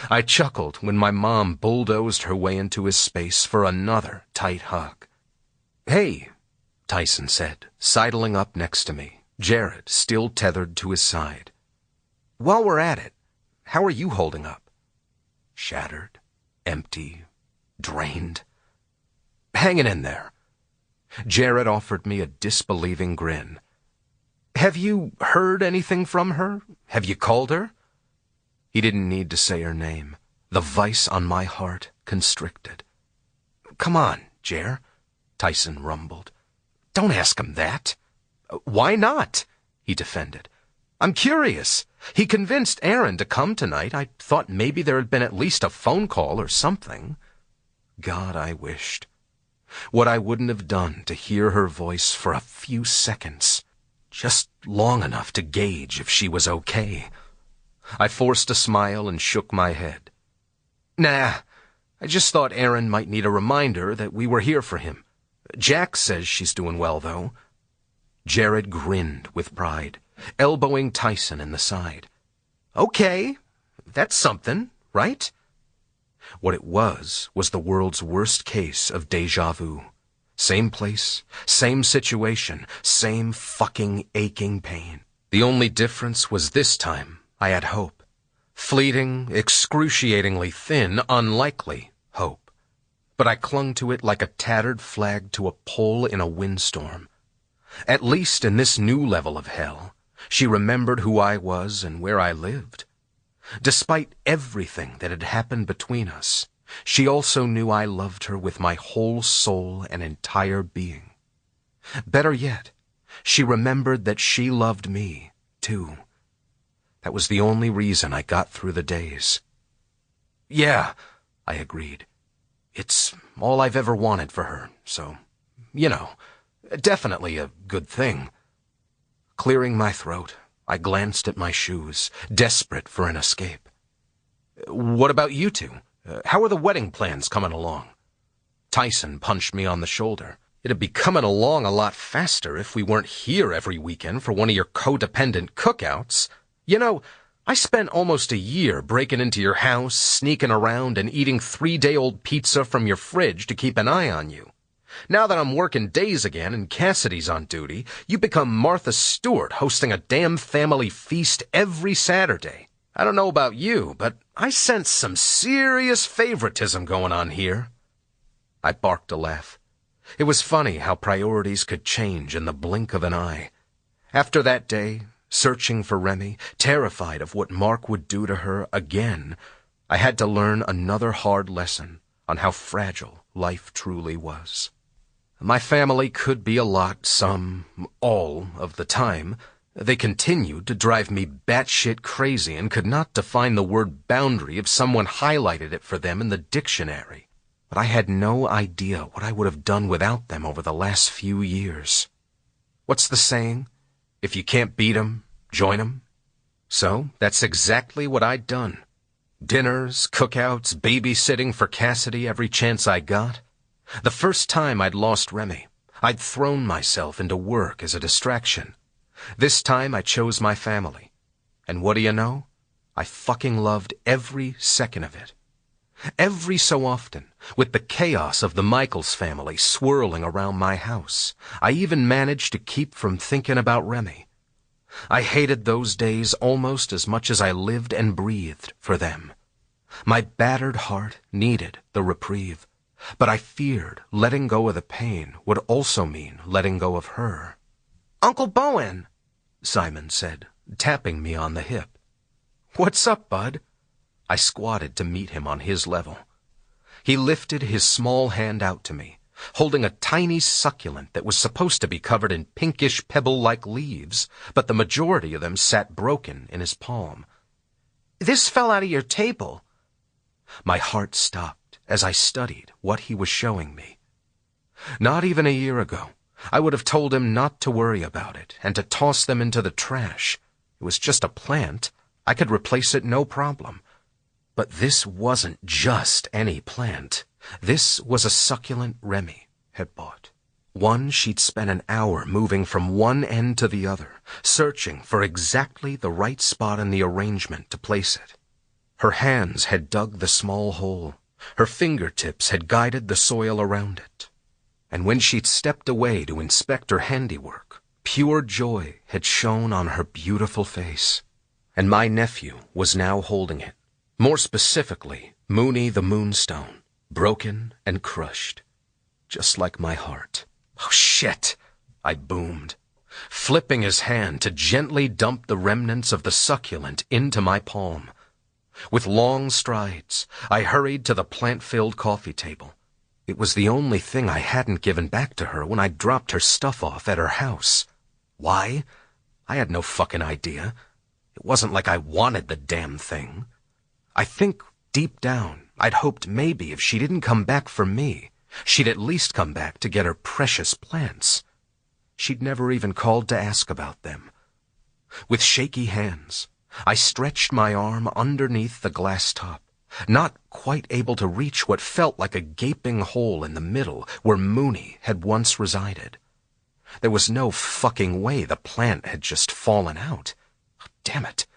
I chuckled when my mom bulldozed her way into his space for another tight hug. "Hey," Tyson said, sidling up next to me, Jared still tethered to his side. "While we're at it, how are you holding up?" "Shattered, empty, drained." "Hanging in there." Jared offered me a disbelieving grin. "Have you heard anything from her? Have you called her?" He didn't need to say her name. The vice on my heart constricted. "Come on, Jer," Tyson rumbled. "Don't ask him that." "Why not?" he defended. "I'm curious. He convinced Aaron to come tonight. I thought maybe there had been at least a phone call or something." God, I wished. What I wouldn't have done to hear her voice for a few seconds. Just long enough to gauge if she was okay. I forced a smile and shook my head. "Nah, I just thought Aaron might need a reminder that we were here for him. Jack says she's doing well, though." Jared grinned with pride, elbowing Tyson in the side. "Okay, that's something, right?" What it was the world's worst case of déjà vu. Same place, same situation, same fucking aching pain. The only difference was this time I had hope. Fleeting, excruciatingly thin, unlikely hope. But I clung to it like a tattered flag to a pole in a windstorm. At least in this new level of hell, she remembered who I was and where I lived. Despite everything that had happened between us, she also knew I loved her with my whole soul and entire being. Better yet, she remembered that she loved me, too. That was the only reason I got through the days. Yeah, I agreed. It's all I've ever wanted for her, so, definitely a good thing. Clearing my throat, I glanced at my shoes, desperate for an escape. What about you two? How are the wedding plans coming along? Tyson punched me on the shoulder. It'd be coming along a lot faster if we weren't here every weekend for one of your codependent cookouts. I spent almost a year breaking into your house, sneaking around, and eating 3-day-old pizza from your fridge to keep an eye on you. Now that I'm working days again and Cassidy's on duty, you become Martha Stewart hosting a damn family feast every Saturday. I don't know about you, but I sense some serious favoritism going on here. I barked a laugh. It was funny how priorities could change in the blink of an eye. After that day, searching for Remy, terrified of what Mark would do to her again, I had to learn another hard lesson on how fragile life truly was. My family could be a lot, all of the time. They continued to drive me batshit crazy and could not define the word boundary if someone highlighted it for them in the dictionary. But I had no idea what I would have done without them over the last few years. What's the saying? If you can't beat 'em, join 'em. So that's exactly what I'd done. Dinners, cookouts, babysitting for Cassidy every chance I got. The first time I'd lost Remy, I'd thrown myself into work as a distraction. This time I chose my family. And what do you know? I fucking loved every second of it. Every so often, with the chaos of the Michaels family swirling around my house, I even managed to keep from thinking about Remy. I hated those days almost as much as I lived and breathed for them. My battered heart needed the reprieve, but I feared letting go of the pain would also mean letting go of her. "Uncle Bowen," Simon said, tapping me on the hip. "What's up, bud?" I squatted to meet him on his level. He lifted his small hand out to me, holding a tiny succulent that was supposed to be covered in pinkish pebble-like leaves, but the majority of them sat broken in his palm. "This fell out of your table." My heart stopped as I studied what he was showing me. Not even a year ago, I would have told him not to worry about it and to toss them into the trash. It was just a plant. I could replace it no problem. But this wasn't just any plant. This was a succulent Remy had bought. One she'd spent an hour moving from one end to the other, searching for exactly the right spot in the arrangement to place it. Her hands had dug the small hole. Her fingertips had guided the soil around it. And when she'd stepped away to inspect her handiwork, pure joy had shone on her beautiful face. And my nephew was now holding it. More specifically, Mooney the Moonstone, broken and crushed, just like my heart. "Oh, shit!" I boomed, flipping his hand to gently dump the remnants of the succulent into my palm. With long strides, I hurried to the plant-filled coffee table. It was the only thing I hadn't given back to her when I dropped her stuff off at her house. Why? I had no fucking idea. It wasn't like I wanted the damn thing. I think, deep down, I'd hoped maybe if she didn't come back for me, she'd at least come back to get her precious plants. She'd never even called to ask about them. With shaky hands, I stretched my arm underneath the glass top, not quite able to reach what felt like a gaping hole in the middle where Mooney had once resided. There was no fucking way the plant had just fallen out. Oh, damn it.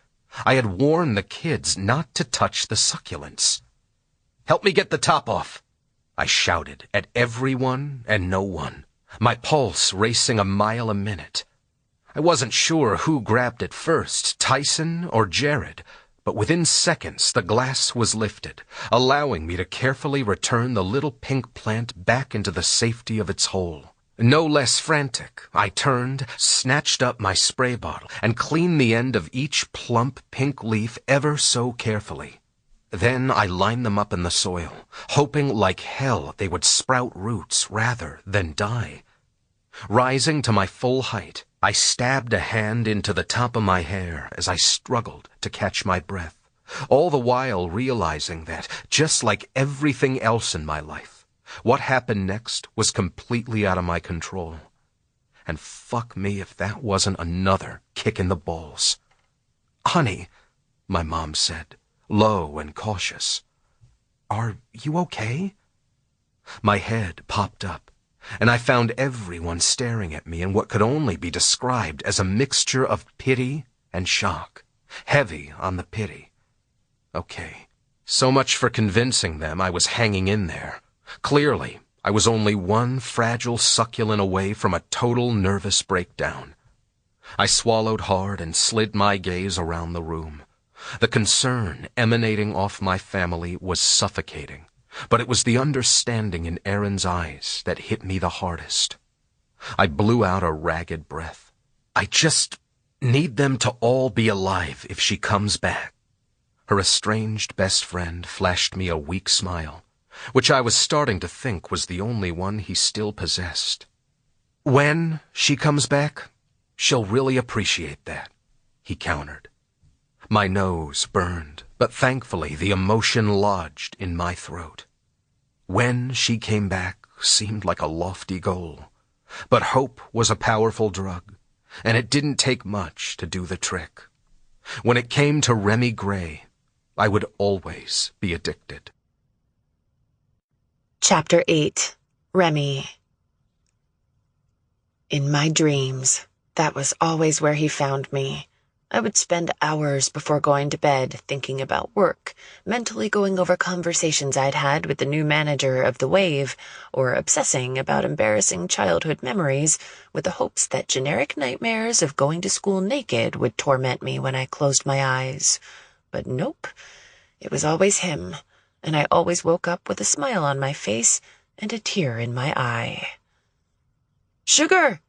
I had warned the kids not to touch the succulents. "Help me get the top off," I shouted at everyone and no one, my pulse racing a mile a minute. I wasn't sure who grabbed it first, Tyson or Jared, But within seconds, the glass was lifted, allowing me to carefully return the little pink plant back into the safety of its hole. No less frantic, I turned, snatched up my spray bottle, and cleaned the end of each plump pink leaf ever so carefully. Then I lined them up in the soil, hoping like hell they would sprout roots rather than die. Rising to my full height, I stabbed a hand into the top of my hair as I struggled to catch my breath, all the while realizing that, just like everything else in my life, what happened next was completely out of my control. And fuck me if that wasn't another kick in the balls. "Honey," my mom said, low and cautious. "Are you okay?" My head popped up, and I found everyone staring at me in what could only be described as a mixture of pity and shock, heavy on the pity. Okay, so much for convincing them I was hanging in there. Clearly, I was only one fragile succulent away from a total nervous breakdown. I swallowed hard and slid my gaze around the room. The concern emanating off my family was suffocating, but it was the understanding in Erin's eyes that hit me the hardest. I blew out a ragged breath. "I just need them to all be alive if she comes back." Her estranged best friend flashed me a weak smile, which I was starting to think was the only one he still possessed. "When she comes back, she'll really appreciate that," he countered. My nose burned, but thankfully the emotion lodged in my throat. When she came back seemed like a lofty goal, but hope was a powerful drug, and it didn't take much to do the trick. When it came to Remy Gray, I would always be addicted. Chapter 8. Remy. In my dreams, that was always where he found me. I would spend hours before going to bed thinking about work, mentally going over conversations I'd had with the new manager of The Wave, or obsessing about embarrassing childhood memories with the hopes that generic nightmares of going to school naked would torment me when I closed my eyes. But nope, it was always him, and I always woke up with a smile on my face and a tear in my eye. "Sugar!"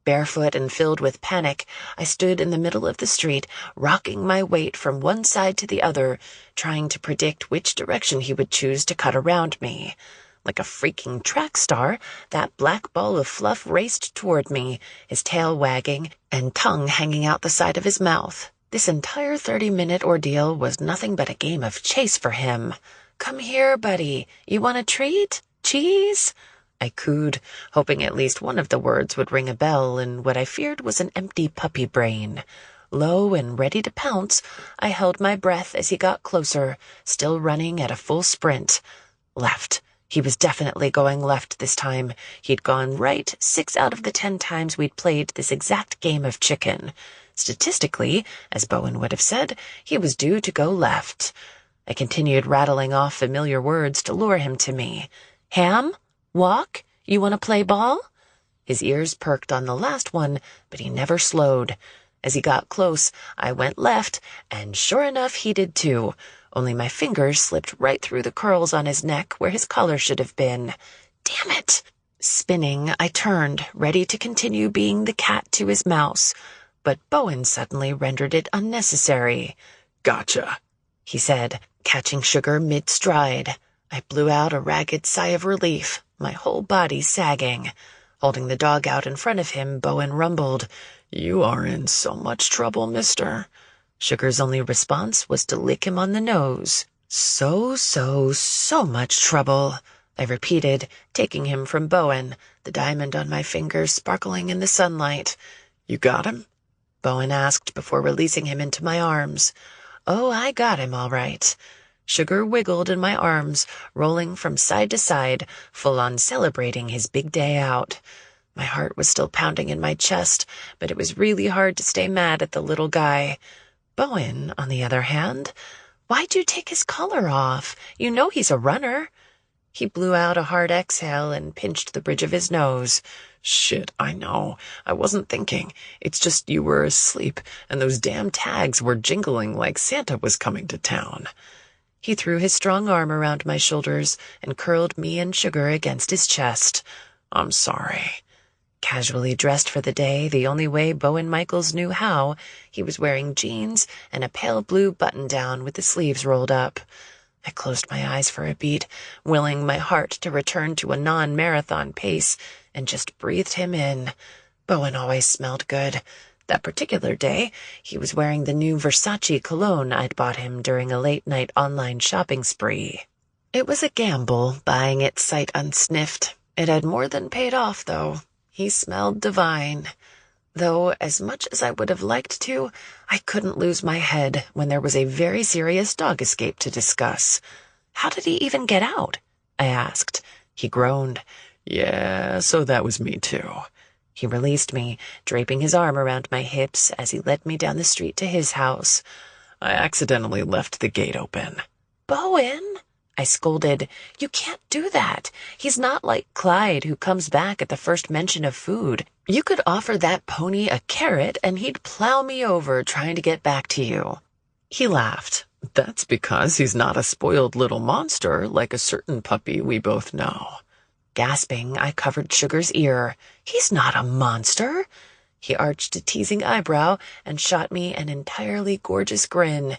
Barefoot and filled with panic, I stood in the middle of the street, rocking my weight from one side to the other, trying to predict which direction he would choose to cut around me. Like a freaking track star, that black ball of fluff raced toward me, his tail wagging and tongue hanging out the side of his mouth. This entire 30-minute ordeal was nothing but a game of chase for him. "Come here, buddy. You want a treat? Cheese?" I cooed, hoping at least one of the words would ring a bell in what I feared was an empty puppy brain. Low and ready to pounce, I held my breath as he got closer, still running at a full sprint. Left. He was definitely going left this time. He'd gone right 6 out of the 10 times we'd played this exact game of chicken. Statistically, as Bowen would have said, he was due to go left. I continued rattling off familiar words to lure him to me. "Ham? Walk? You want to play ball?" His ears perked on the last one, but he never slowed. As he got close, I went left, and sure enough he did too, only my fingers slipped right through the curls on his neck where his collar should have been. Damn it! Spinning, I turned, ready to continue being the cat to his mouse, but Bowen suddenly rendered it unnecessary. "Gotcha," he said, catching Sugar mid-stride. I blew out a ragged sigh of relief, my whole body sagging. Holding the dog out in front of him, Bowen rumbled, "You are in so much trouble, mister." Sugar's only response was to lick him on the nose. So much trouble," I repeated, taking him from Bowen, the diamond on my finger sparkling in the sunlight. "You got him?" Bowen asked before releasing him into my arms. Oh, I got him all right. Sugar wiggled in my arms, rolling from side to side, full on celebrating his big day out. My heart was still pounding in my chest, but it was really hard to stay mad at the little guy. Bowen, on the other hand, why'd you take his collar off? You know he's a runner. He blew out a hard exhale and pinched the bridge of his nose. Shit, I know. I wasn't thinking. It's just you were asleep, and those damn tags were jingling like Santa was coming to town. He threw his strong arm around my shoulders and curled me and Sugar against his chest. I'm sorry. Casually dressed for the day, the only way Bowen Michaels knew how, he was wearing jeans and a pale blue button-down with the sleeves rolled up. I closed my eyes for a beat, willing my heart to return to a non-marathon pace, and just breathed him in. Bowen always smelled good. That particular day, he was wearing the new Versace cologne I'd bought him during a late-night online shopping spree. It was a gamble, buying it sight unsniffed. It had more than paid off, though. He smelled divine. Though, as much as I would have liked to, I couldn't lose my head when there was a very serious dog escape to discuss. How did he even get out? I asked. He groaned. Yeah, so that was me too. He released me, draping his arm around my hips as he led me down the street to his house. I accidentally left the gate open. Bowen, I scolded. You can't do that. He's not like Clyde, who comes back at the first mention of food. You could offer that pony a carrot and he'd plow me over trying to get back to you. He laughed. That's because he's not a spoiled little monster like a certain puppy we both know. Gasping, I covered Sugar's ear. He's not a monster. He arched a teasing eyebrow and shot me an entirely gorgeous grin.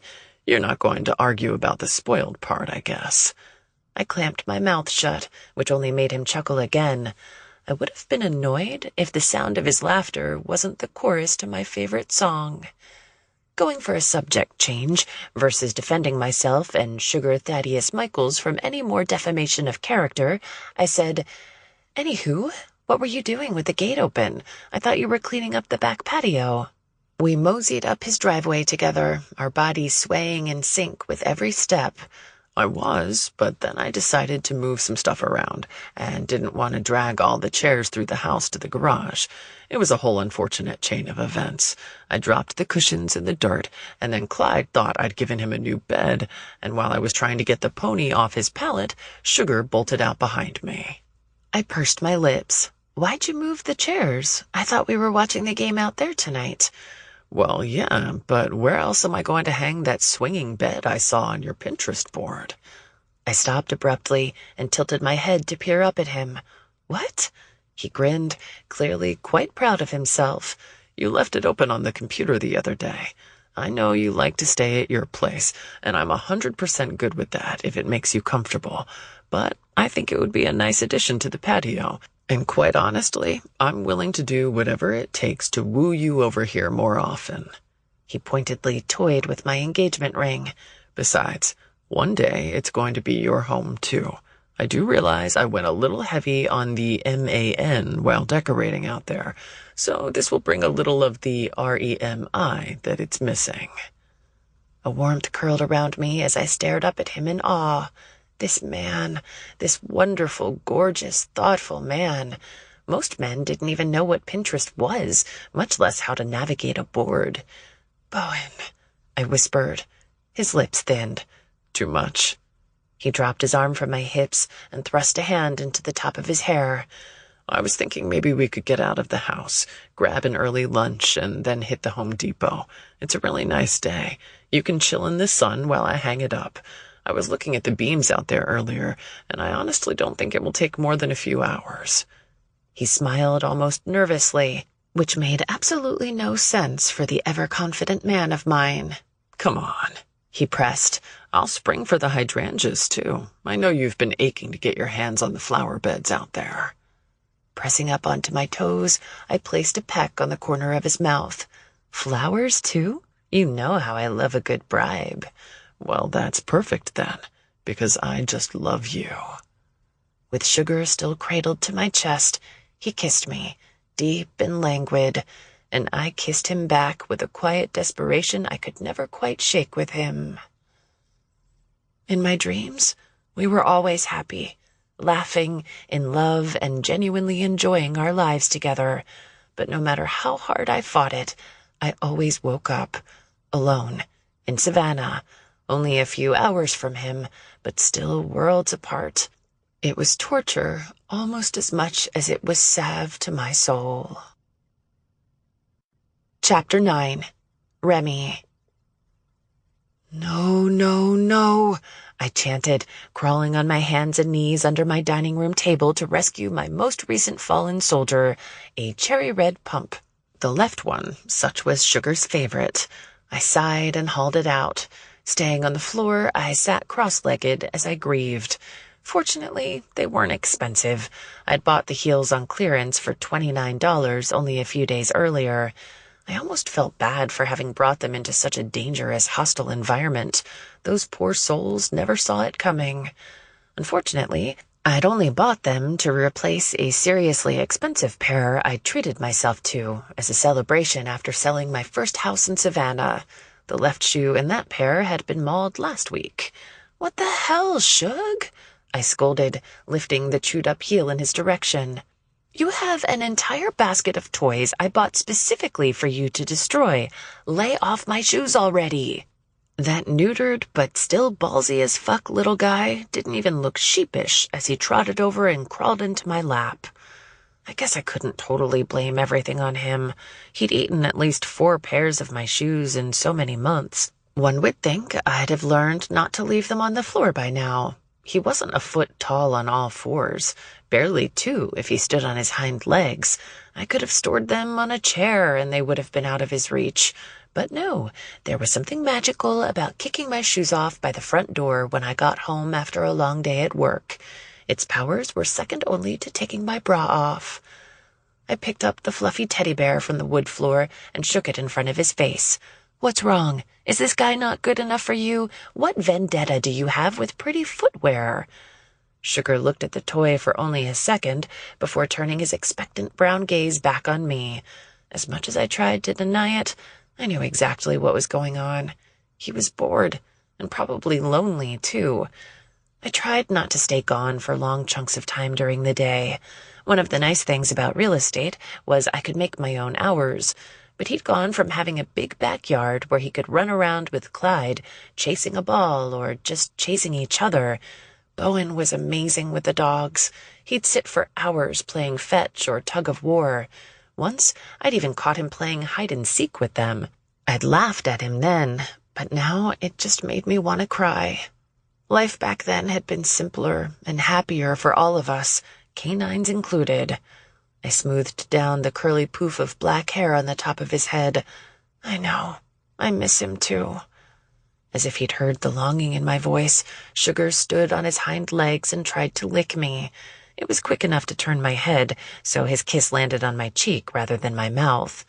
You're not going to argue about the spoiled part, I guess. I clamped my mouth shut, which only made him chuckle again. I would have been annoyed if the sound of his laughter wasn't the chorus to my favorite song. Going for a subject change versus defending myself and Sugar Thaddeus Michaels from any more defamation of character, I said, "Anywho, what were you doing with the gate open? I thought you were cleaning up the back patio." We moseyed up his driveway together, our bodies swaying in sync with every step. I was, but then I decided to move some stuff around and didn't want to drag all the chairs through the house to the garage. It was a whole unfortunate chain of events. I dropped the cushions in the dirt, and then Clyde thought I'd given him a new bed, and while I was trying to get the pony off his pallet, Sugar bolted out behind me. I pursed my lips. Why'd you move the chairs? I thought we were watching the game out there tonight. Well, yeah, but where else am I going to hang that swinging bed I saw on your Pinterest board? I stopped abruptly and tilted my head to peer up at him. What? He grinned, clearly quite proud of himself. You left it open on the computer the other day. I know you like to stay at your place, and I'm 100% good with that if it makes you comfortable. But I think it would be a nice addition to the patio. And quite honestly, I'm willing to do whatever it takes to woo you over here more often. He pointedly toyed with my engagement ring. Besides, one day it's going to be your home too. I do realize I went a little heavy on the MAN while decorating out there, so this will bring a little of the REMI that it's missing. A warmth curled around me as I stared up at him in awe. This man, this wonderful, gorgeous, thoughtful man. Most men didn't even know what Pinterest was, much less how to navigate a board. "Bowen," I whispered. His lips thinned. Too much. He dropped his arm from my hips and thrust a hand into the top of his hair. I was thinking maybe we could get out of the house, grab an early lunch, and then hit the Home Depot. It's a really nice day. You can chill in the sun while I hang it up. I was looking at the beams out there earlier, and I honestly don't think it will take more than a few hours. He smiled almost nervously, which made absolutely no sense for the ever-confident man of mine. Come on, he pressed. I'll spring for the hydrangeas, too. I know you've been aching to get your hands on the flower beds out there. Pressing up onto my toes, I placed a peck on the corner of his mouth. "Flowers, too? You know how I love a good bribe." "Well, that's perfect then, because I just love you." With Sugar still cradled to my chest, he kissed me, deep and languid, and I kissed him back with a quiet desperation I could never quite shake with him. In my dreams, we were always happy, laughing, in love, and genuinely enjoying our lives together. But no matter how hard I fought it, I always woke up, alone, in Savannah, only a few hours from him, but still worlds apart. It was torture almost as much as it was salve to my soul. Chapter 9. Remy. No, no, no, I chanted, crawling on my hands and knees under my dining room table to rescue my most recent fallen soldier, a cherry red pump. The left one, such was Sugar's favorite. I sighed and hauled it out. Staying on the floor, I sat cross-legged as I grieved. Fortunately, they weren't expensive. I'd bought the heels on clearance for $29 only a few days earlier. I almost felt bad for having brought them into such a dangerous, hostile environment. Those poor souls never saw it coming. Unfortunately, I'd only bought them to replace a seriously expensive pair I'd treated myself to as a celebration after selling my first house in Savannah. The left shoe in that pair had been mauled last week. "What the hell, Shug?" I scolded, lifting the chewed-up heel in his direction. "You have an entire basket of toys I bought specifically for you to destroy. Lay off my shoes already." That neutered but still ballsy as fuck little guy didn't even look sheepish as he trotted over and crawled into my lap. I guess I couldn't totally blame everything on him. He'd eaten at least 4 pairs of my shoes in so many months. One would think I'd have learned not to leave them on the floor by now. He wasn't a foot tall on all fours, barely 2 if he stood on his hind legs. I could have stored them on a chair and they would have been out of his reach. But no, there was something magical about kicking my shoes off by the front door when I got home after a long day at work. Its powers were second only to taking my bra off. I picked up the fluffy teddy bear from the wood floor and shook it in front of his face. "What's wrong? Is this guy not good enough for you? What vendetta do you have with pretty footwear?" Sugar looked at the toy for only a second before turning his expectant brown gaze back on me. As much as I tried to deny it, I knew exactly what was going on. He was bored, and probably lonely, too. I tried not to stay gone for long chunks of time during the day. One of the nice things about real estate was I could make my own hours. But he'd gone from having a big backyard where he could run around with Clyde, chasing a ball or just chasing each other. Bowen was amazing with the dogs. He'd sit for hours playing fetch or tug of war. Once, I'd even caught him playing hide-and-seek with them. I'd laughed at him then, but now it just made me want to cry. Life back then had been simpler and happier for all of us, canines included. I smoothed down the curly poof of black hair on the top of his head. I know. I miss him, too. As if he'd heard the longing in my voice, Sugar stood on his hind legs and tried to lick me. It was quick enough to turn my head, so his kiss landed on my cheek rather than my mouth.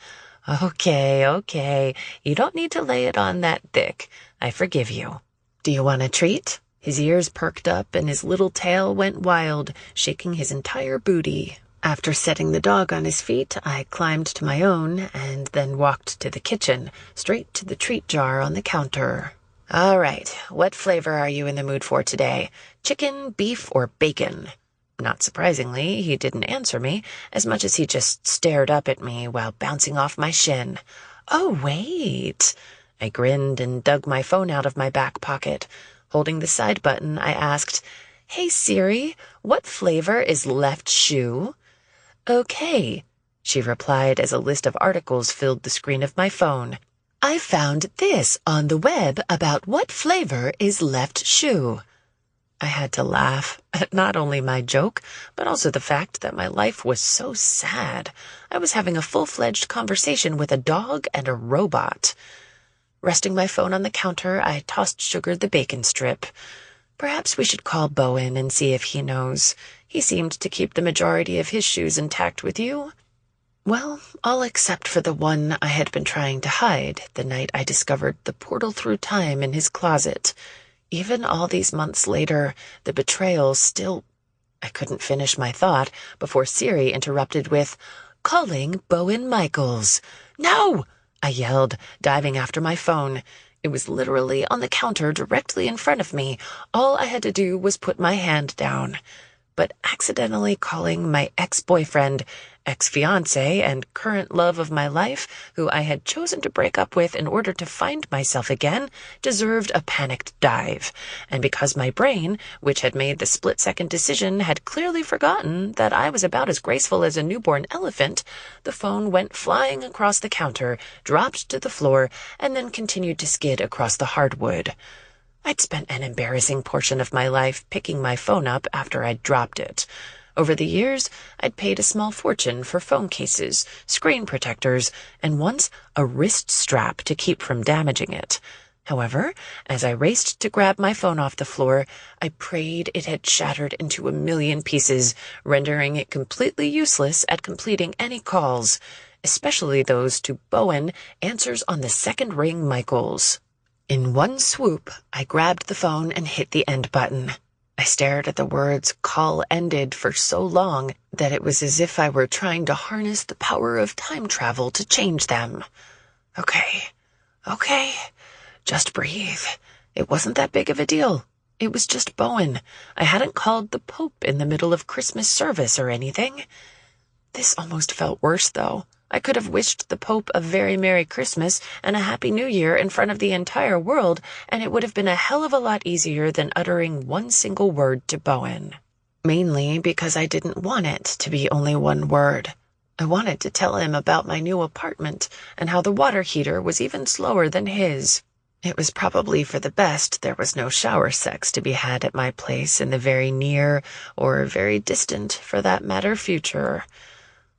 Okay. You don't need to lay it on that thick. I forgive you. Do you want a treat? His ears perked up and his little tail went wild, shaking his entire booty. After setting the dog on his feet, I climbed to my own and then walked to the kitchen, straight to the treat jar on the counter. "All right, what flavor are you in the mood for today? Chicken, beef, or bacon?" Not surprisingly, he didn't answer me, as much as he just stared up at me while bouncing off my shin. "Oh, wait." I grinned and dug my phone out of my back pocket. Holding the side button, I asked, "Hey Siri, what flavor is left shoe?" "Okay," she replied as a list of articles filled the screen of my phone. "I found this on the web about what flavor is left shoe." I had to laugh at not only my joke, but also the fact that my life was so sad. I was having a full-fledged conversation with a dog and a robot. Resting my phone on the counter, I tossed Sugar the bacon strip. Perhaps we should call Bowen and see if he knows. He seemed to keep the majority of his shoes intact with you. Well, all except for the one I had been trying to hide the night I discovered the portal through time in his closet. Even all these months later, the betrayal still... I couldn't finish my thought before Siri interrupted with, "Calling Bowen Michaels." "No!" I yelled, diving after my phone. It was literally on the counter directly in front of me. All I had to do was put my hand down. But accidentally calling my ex-boyfriend ex-fiancé and current love of my life, who I had chosen to break up with in order to find myself again, deserved a panicked dive. And because my brain, which had made the split-second decision, had clearly forgotten that I was about as graceful as a newborn elephant, the phone went flying across the counter, dropped to the floor, and then continued to skid across the hardwood. I'd spent an embarrassing portion of my life picking my phone up after I'd dropped it. Over the years, I'd paid a small fortune for phone cases, screen protectors, and once a wrist strap to keep from damaging it. However, as I raced to grab my phone off the floor, I prayed it had shattered into a million pieces, rendering it completely useless at completing any calls, especially those to Bowen, answers on the second ring Michaels. In one swoop, I grabbed the phone and hit the end button. I stared at the words "call ended" for so long that it was as if I were trying to harness the power of time travel to change them. Okay, just breathe. It wasn't that big of a deal. It was just Bowen. I hadn't called the Pope in the middle of Christmas service or anything. This almost felt worse, though. I could have wished the Pope a very Merry Christmas and a Happy New Year in front of the entire world, and it would have been a hell of a lot easier than uttering one single word to Bowen. Mainly because I didn't want it to be only one word. I wanted to tell him about my new apartment and how the water heater was even slower than his. It was probably for the best there was no shower sex to be had at my place in the very near, or very distant, for that matter, future.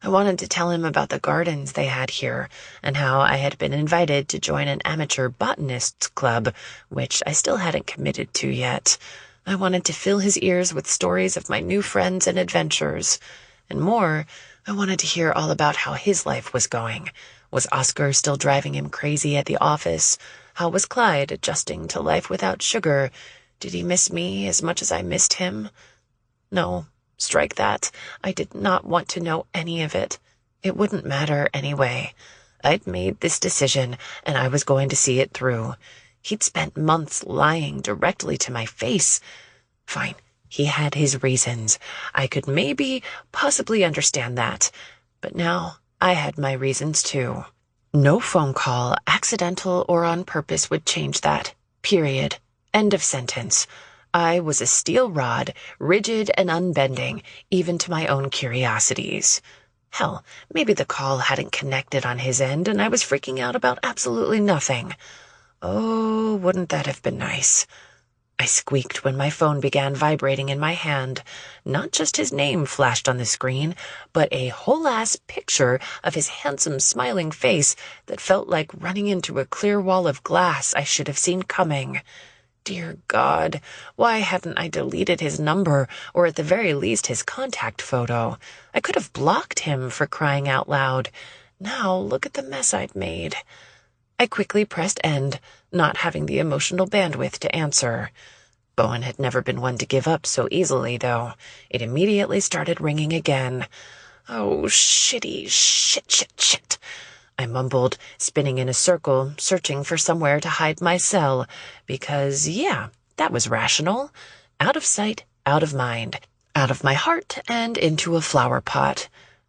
I wanted to tell him about the gardens they had here, and how I had been invited to join an amateur botanists club, which I still hadn't committed to yet. I wanted to fill his ears with stories of my new friends and adventures. And more, I wanted to hear all about how his life was going. Was Oscar still driving him crazy at the office? How was Clyde adjusting to life without sugar? Did he miss me as much as I missed him? No. Strike that. I did not want to know any of it. It wouldn't matter anyway. I'd made this decision, and I was going to see it through. He'd spent months lying directly to my face. Fine, he had his reasons. I could possibly understand that. But now I had my reasons too. No phone call, accidental or on purpose, would change that. Period. End of sentence. I was a steel rod, rigid and unbending, even to my own curiosities. Hell, maybe the call hadn't connected on his end and I was freaking out about absolutely nothing. Oh, wouldn't that have been nice? I squeaked when my phone began vibrating in my hand. Not just his name flashed on the screen, but a whole-ass picture of his handsome, smiling face that felt like running into a clear wall of glass I should have seen coming. Dear God, why hadn't I deleted his number, or at the very least his contact photo? I could have blocked him, for crying out loud. Now look at the mess I'd made. I quickly pressed end, not having the emotional bandwidth to answer. Bowen had never been one to give up so easily, though. It immediately started ringing again. Oh, shitty, shit. I mumbled, spinning in a circle, searching for somewhere to hide my cell, because, yeah, that was rational. Out of sight, out of mind, out of my heart and into a flower pot.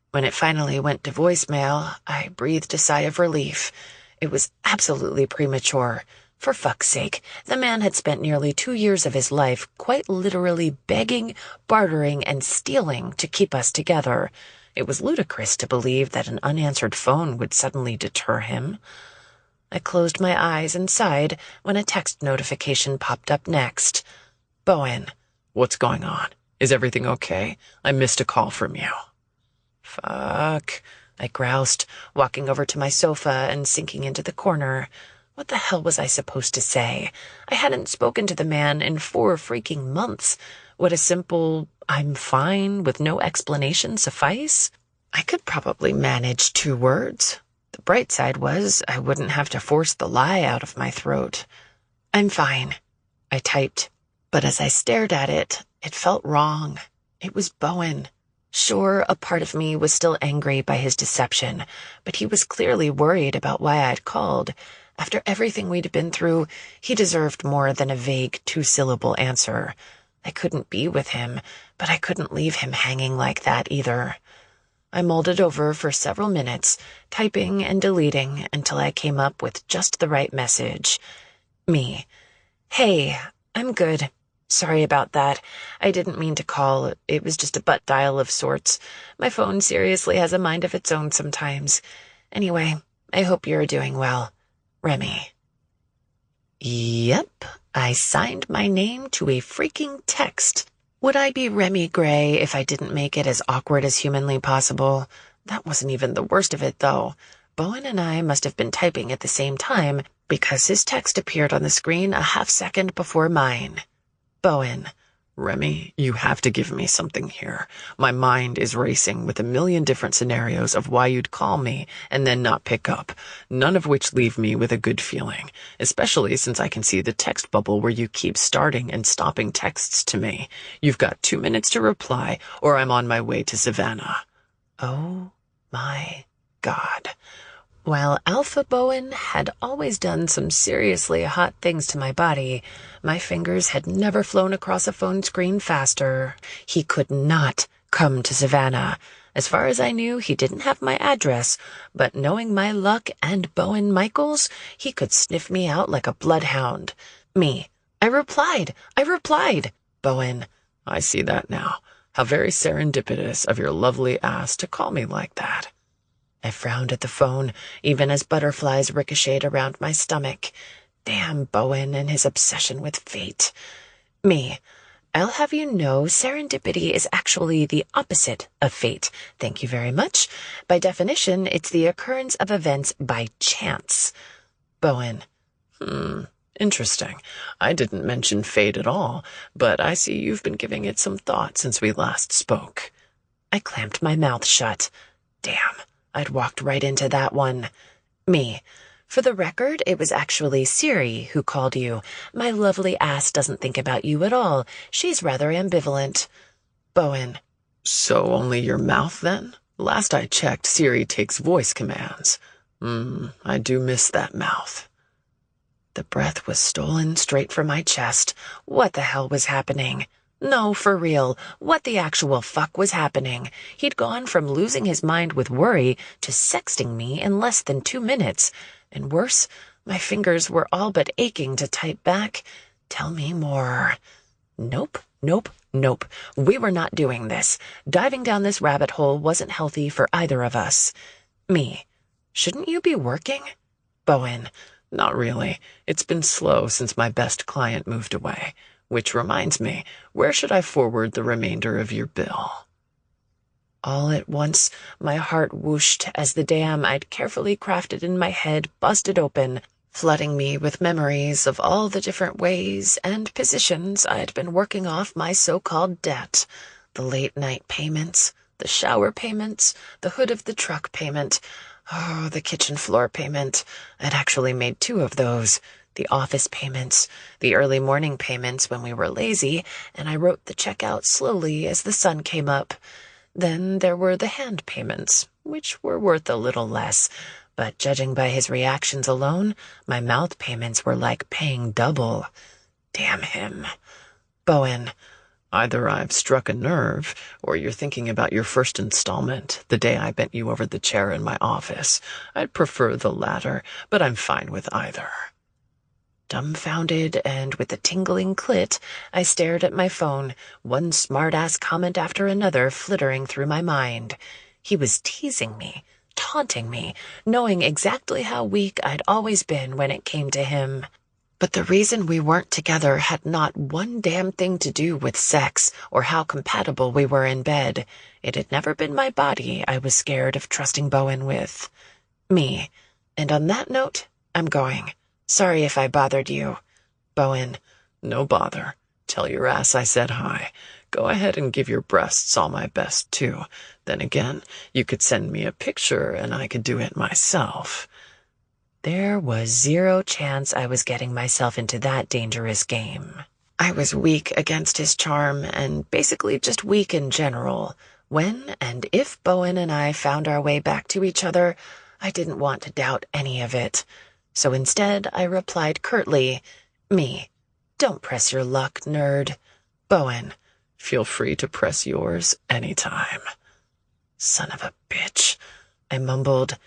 When it finally went to voicemail, I breathed a sigh of relief. It was absolutely premature. For fuck's sake, the man had spent nearly 2 years of his life quite literally begging, bartering, and stealing to keep us together. It was ludicrous to believe that an unanswered phone would suddenly deter him. I closed my eyes and sighed when a text notification popped up next. Bowen. What's going on? Is everything okay? I missed a call from you. Fuck, I groused, walking over to my sofa and sinking into the corner. What the hell was I supposed to say? I hadn't spoken to the man in 4 freaking months. Would a simple "I'm fine" with no explanation suffice? I could probably manage 2 words. The bright side was I wouldn't have to force the lie out of my throat. "I'm fine," I typed. But as I stared at it, it felt wrong. It was Bowen. Sure, a part of me was still angry by his deception, but he was clearly worried about why I'd called. After everything we'd been through, he deserved more than a vague 2-syllable answer. I couldn't be with him, but I couldn't leave him hanging like that either. I mulled it over for several minutes, typing and deleting until I came up with just the right message. Me. Hey, I'm good. Sorry about that. I didn't mean to call. It was just a butt dial of sorts. My phone seriously has a mind of its own sometimes. Anyway, I hope you're doing well. Remy. Yep, I signed my name to a freaking text. Would I be Remy Gray if I didn't make it as awkward as humanly possible? That wasn't even the worst of it, though. Bowen and I must have been typing at the same time because his text appeared on the screen a half-second before mine. Bowen. Remy, you have to give me something here. My mind is racing with a million different scenarios of why you'd call me and then not pick up, none of which leave me with a good feeling, especially since I can see the text bubble where you keep starting and stopping texts to me. You've got 2 minutes to reply, or I'm on my way to Savannah. Oh my God. While Alpha Bowen had always done some seriously hot things to my body, my fingers had never flown across a phone screen faster. He could not come to Savannah. As far as I knew, he didn't have my address, but knowing my luck and Bowen Michaels, he could sniff me out like a bloodhound. Me. I replied. Bowen. I see that now. How very serendipitous of your lovely ass to call me like that. I frowned at the phone, even as butterflies ricocheted around my stomach. Damn Bowen and his obsession with fate. Me. I'll have you know serendipity is actually the opposite of fate. Thank you very much. By definition, it's the occurrence of events by chance. Bowen. Interesting. I didn't mention fate at all, but I see you've been giving it some thought since we last spoke. I clamped my mouth shut. Damn. I'd walked right into that one. Me. For the record, it was actually Siri who called you. My lovely ass doesn't think about you at all. She's rather ambivalent. Bowen. So only your mouth, then? Last I checked, Siri takes voice commands. I do miss that mouth. The breath was stolen straight from my chest. What the hell was happening? No, for real. What the actual fuck was happening? He'd gone from losing his mind with worry to sexting me in less than 2 minutes. And worse, my fingers were all but aching to type back, "Tell me more." Nope. We were not doing this. Diving down this rabbit hole wasn't healthy for either of us. Me. Shouldn't you be working? Bowen. Not really. It's been slow since my best client moved away. Which reminds me, where should I forward the remainder of your bill? All at once, my heart whooshed as the dam I'd carefully crafted in my head busted open, flooding me with memories of all the different ways and positions I'd been working off my so-called debt. The late-night payments, the shower payments, the hood of the truck payment, the kitchen floor payment. I'd actually made 2 of those. The office payments, the early morning payments when we were lazy, and I wrote the check out slowly as the sun came up. Then there were the hand payments, which were worth a little less, but judging by his reactions alone, my mouth payments were like paying double. Damn him. Bowen. Either I've struck a nerve, or you're thinking about your first installment, the day I bent you over the chair in my office. I'd prefer the latter, but I'm fine with either. Dumbfounded and with a tingling clit, I stared at my phone, one smart-ass comment after another flittering through my mind. He was teasing me, taunting me, knowing exactly how weak I'd always been when it came to him. But the reason we weren't together had not one damn thing to do with sex or how compatible we were in bed. It had never been my body I was scared of trusting Bowen with. Me. And on that note, I'm going. Sorry if I bothered you. Bowen. No bother. Tell your ass I said hi. Go ahead and give your breasts all my best, too. Then again, you could send me a picture and I could do it myself. There was 0 chance I was getting myself into that dangerous game. I was weak against his charm and basically just weak in general. When and if Bowen and I found our way back to each other, I didn't want to doubt any of it. So instead, I replied curtly, Me. Don't press your luck, nerd. Bowen. Feel free to press yours anytime. Son of a bitch, I mumbled.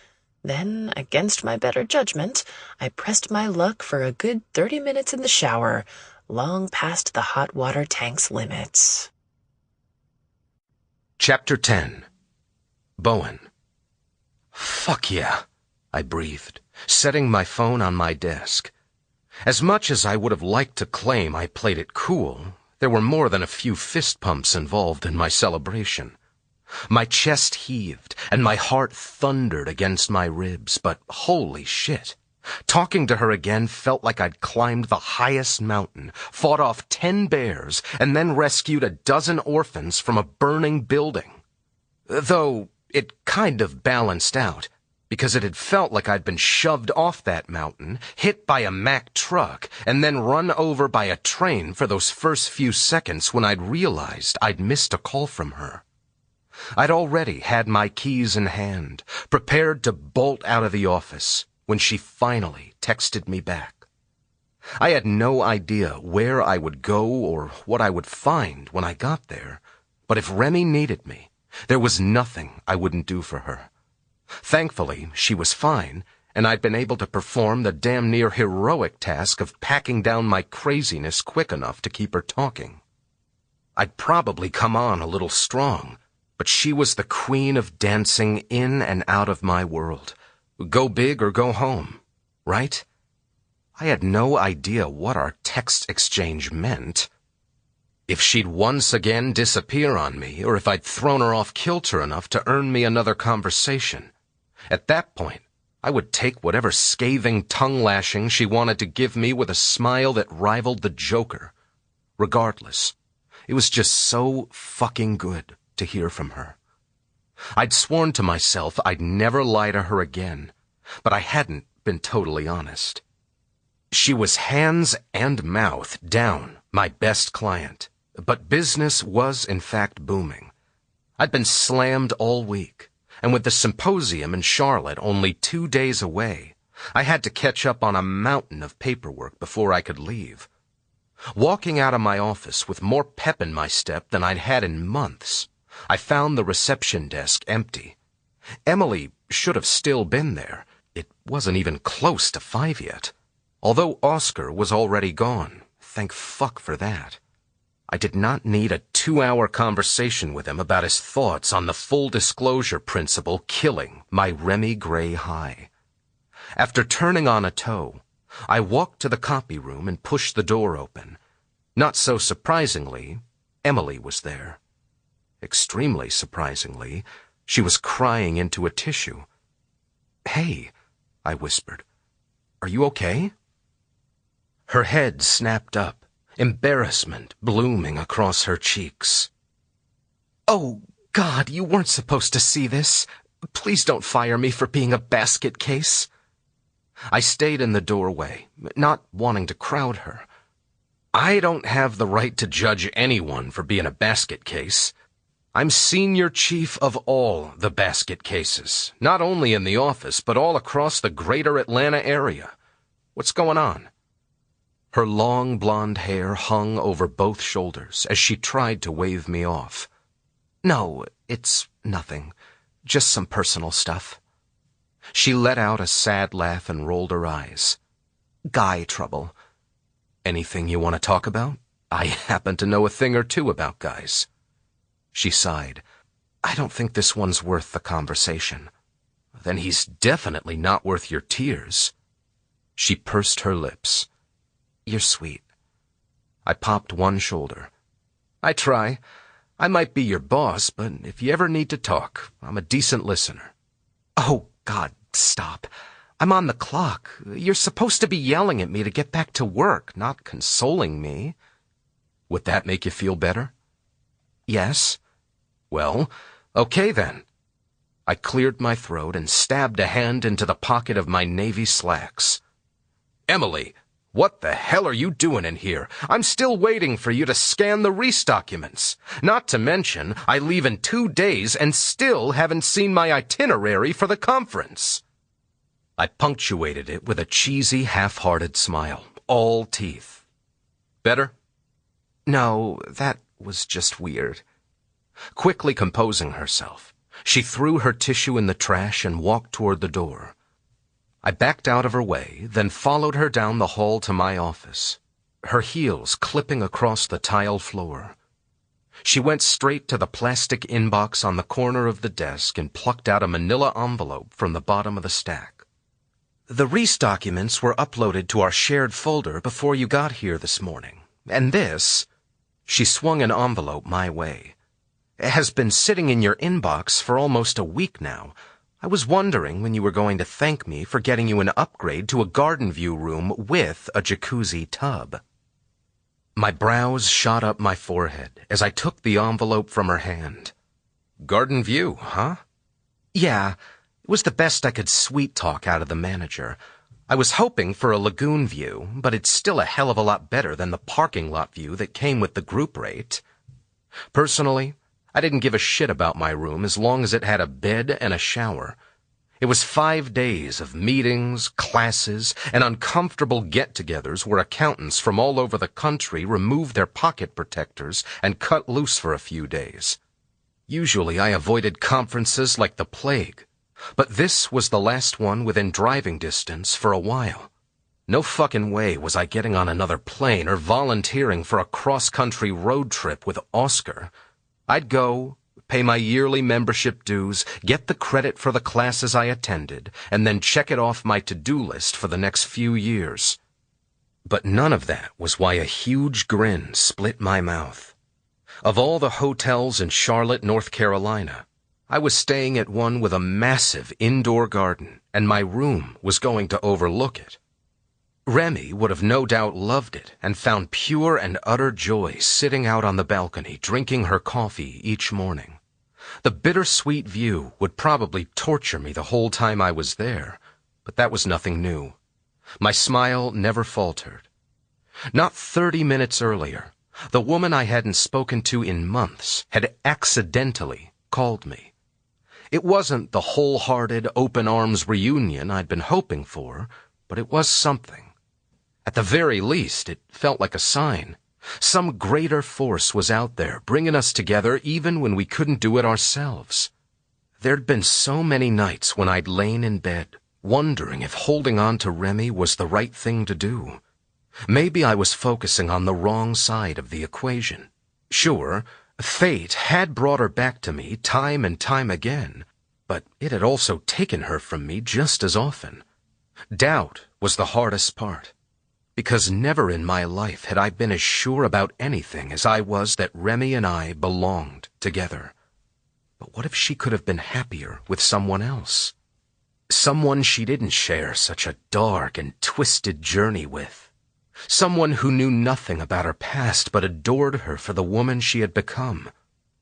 Then, against my better judgment, I pressed my luck for a good 30 minutes in the shower, long past the hot water tank's limits. Chapter 10. Bowen. Fuck yeah, I breathed, setting my phone on my desk. As much as I would have liked to claim I played it cool, there were more than a few fist pumps involved in my celebration. My chest heaved, and my heart thundered against my ribs, but holy shit. Talking to her again felt like I'd climbed the highest mountain, fought off 10 bears, and then rescued a dozen orphans from a burning building. Though it kind of balanced out, because it had felt like I'd been shoved off that mountain, hit by a Mack truck, and then run over by a train for those first few seconds when I'd realized I'd missed a call from her. I'd already had my keys in hand, prepared to bolt out of the office, when she finally texted me back. I had no idea where I would go or what I would find when I got there, but if Remy needed me, there was nothing I wouldn't do for her. Thankfully, she was fine, and I'd been able to perform the damn near heroic task of packing down my craziness quick enough to keep her talking. I'd probably come on a little strong, but she was the queen of dancing in and out of my world. Go big or go home, right? I had no idea what our text exchange meant. If she'd once again disappear on me, or if I'd thrown her off kilter enough to earn me another conversation. At that point, I would take whatever scathing tongue-lashing she wanted to give me with a smile that rivaled the Joker. Regardless, it was just so fucking good to hear from her. I'd sworn to myself I'd never lie to her again, but I hadn't been totally honest. She was hands and mouth down my best client, but business was in fact booming. I'd been slammed all week, and with the symposium in Charlotte only 2 days away, I had to catch up on a mountain of paperwork before I could leave. Walking out of my office with more pep in my step than I'd had in months, I found the reception desk empty. Emily should have still been there. It wasn't even close to 5 yet. Although Oscar was already gone, thank fuck for that. I did not need a 2-hour conversation with him about his thoughts on the full disclosure principle killing my Remy Gray high. After turning on a toe, I walked to the copy room and pushed the door open. Not so surprisingly, Emily was there. Extremely surprisingly, she was crying into a tissue. "Hey," I whispered. "Are you okay?" Her head snapped up, embarrassment blooming across her cheeks. "Oh, God, you weren't supposed to see this. Please don't fire me for being a basket case." I stayed in the doorway, not wanting to crowd her. I don't have the right to judge anyone for being a basket case. I'm senior chief of all the basket cases, not only in the office, but all across the greater Atlanta area. What's going on? Her long blonde hair hung over both shoulders as she tried to wave me off. "No, it's nothing. Just some personal stuff." She let out a sad laugh and rolled her eyes. "Guy trouble." "Anything you want to talk about? I happen to know a thing or two about guys." She sighed. "I don't think this one's worth the conversation." "Then he's definitely not worth your tears." She pursed her lips. "You're sweet." I popped one shoulder. "I try. I might be your boss, but if you ever need to talk, I'm a decent listener." "Oh, God, stop. I'm on the clock. You're supposed to be yelling at me to get back to work, not consoling me." "Would that make you feel better?" "Yes." "Well, okay then." I cleared my throat and stabbed a hand into the pocket of my navy slacks. "Emily, what the hell are you doing in here? I'm still waiting for you to scan the Reese documents. Not to mention, I leave in 2 days and still haven't seen my itinerary for the conference." I punctuated it with a cheesy, half-hearted smile, all teeth. "Better?" "No, that was just weird." Quickly composing herself, She threw her tissue in the trash and walked toward the door. I backed out of her way, then followed her down the hall to my office, her heels clipping across the tile floor. She went straight to the plastic inbox on the corner of the desk and plucked out a manila envelope from the bottom of the stack. "The Reese documents were uploaded to our shared folder before you got here this morning, and this," she swung an envelope my way, "has been sitting in your inbox for almost a week now. I was wondering when you were going to thank me for getting you an upgrade to a garden view room with a jacuzzi tub." My brows shot up my forehead as I took the envelope from her hand. "Garden view, huh?" "Yeah, it was the best I could sweet-talk out of the manager. I was hoping for a lagoon view, but it's still a hell of a lot better than the parking lot view that came with the group rate." Personally, I didn't give a shit about my room as long as it had a bed and a shower. It was 5 days of meetings, classes, and uncomfortable get-togethers where accountants from all over the country removed their pocket protectors and cut loose for a few days. Usually I avoided conferences like the plague, but this was the last one within driving distance for a while. No fucking way was I getting on another plane or volunteering for a cross-country road trip with Oscar. I'd go, pay my yearly membership dues, get the credit for the classes I attended, and then check it off my to-do list for the next few years. But none of that was why a huge grin split my mouth. Of all the hotels in Charlotte, North Carolina, I was staying at one with a massive indoor garden, and my room was going to overlook it. Remy would have no doubt loved it and found pure and utter joy sitting out on the balcony drinking her coffee each morning. The bittersweet view would probably torture me the whole time I was there, but that was nothing new. My smile never faltered. Not 30 minutes earlier, the woman I hadn't spoken to in months had accidentally called me. It wasn't the wholehearted, open-arms reunion I'd been hoping for, but it was something. At the very least, it felt like a sign. Some greater force was out there, bringing us together even when we couldn't do it ourselves. There'd been so many nights when I'd lain in bed, wondering if holding on to Remy was the right thing to do. Maybe I was focusing on the wrong side of the equation. Sure, fate had brought her back to me time and time again, but it had also taken her from me just as often. Doubt was the hardest part, because never in my life had I been as sure about anything as I was that Remy and I belonged together. But what if she could have been happier with someone else? Someone she didn't share such a dark and twisted journey with. Someone who knew nothing about her past but adored her for the woman she had become.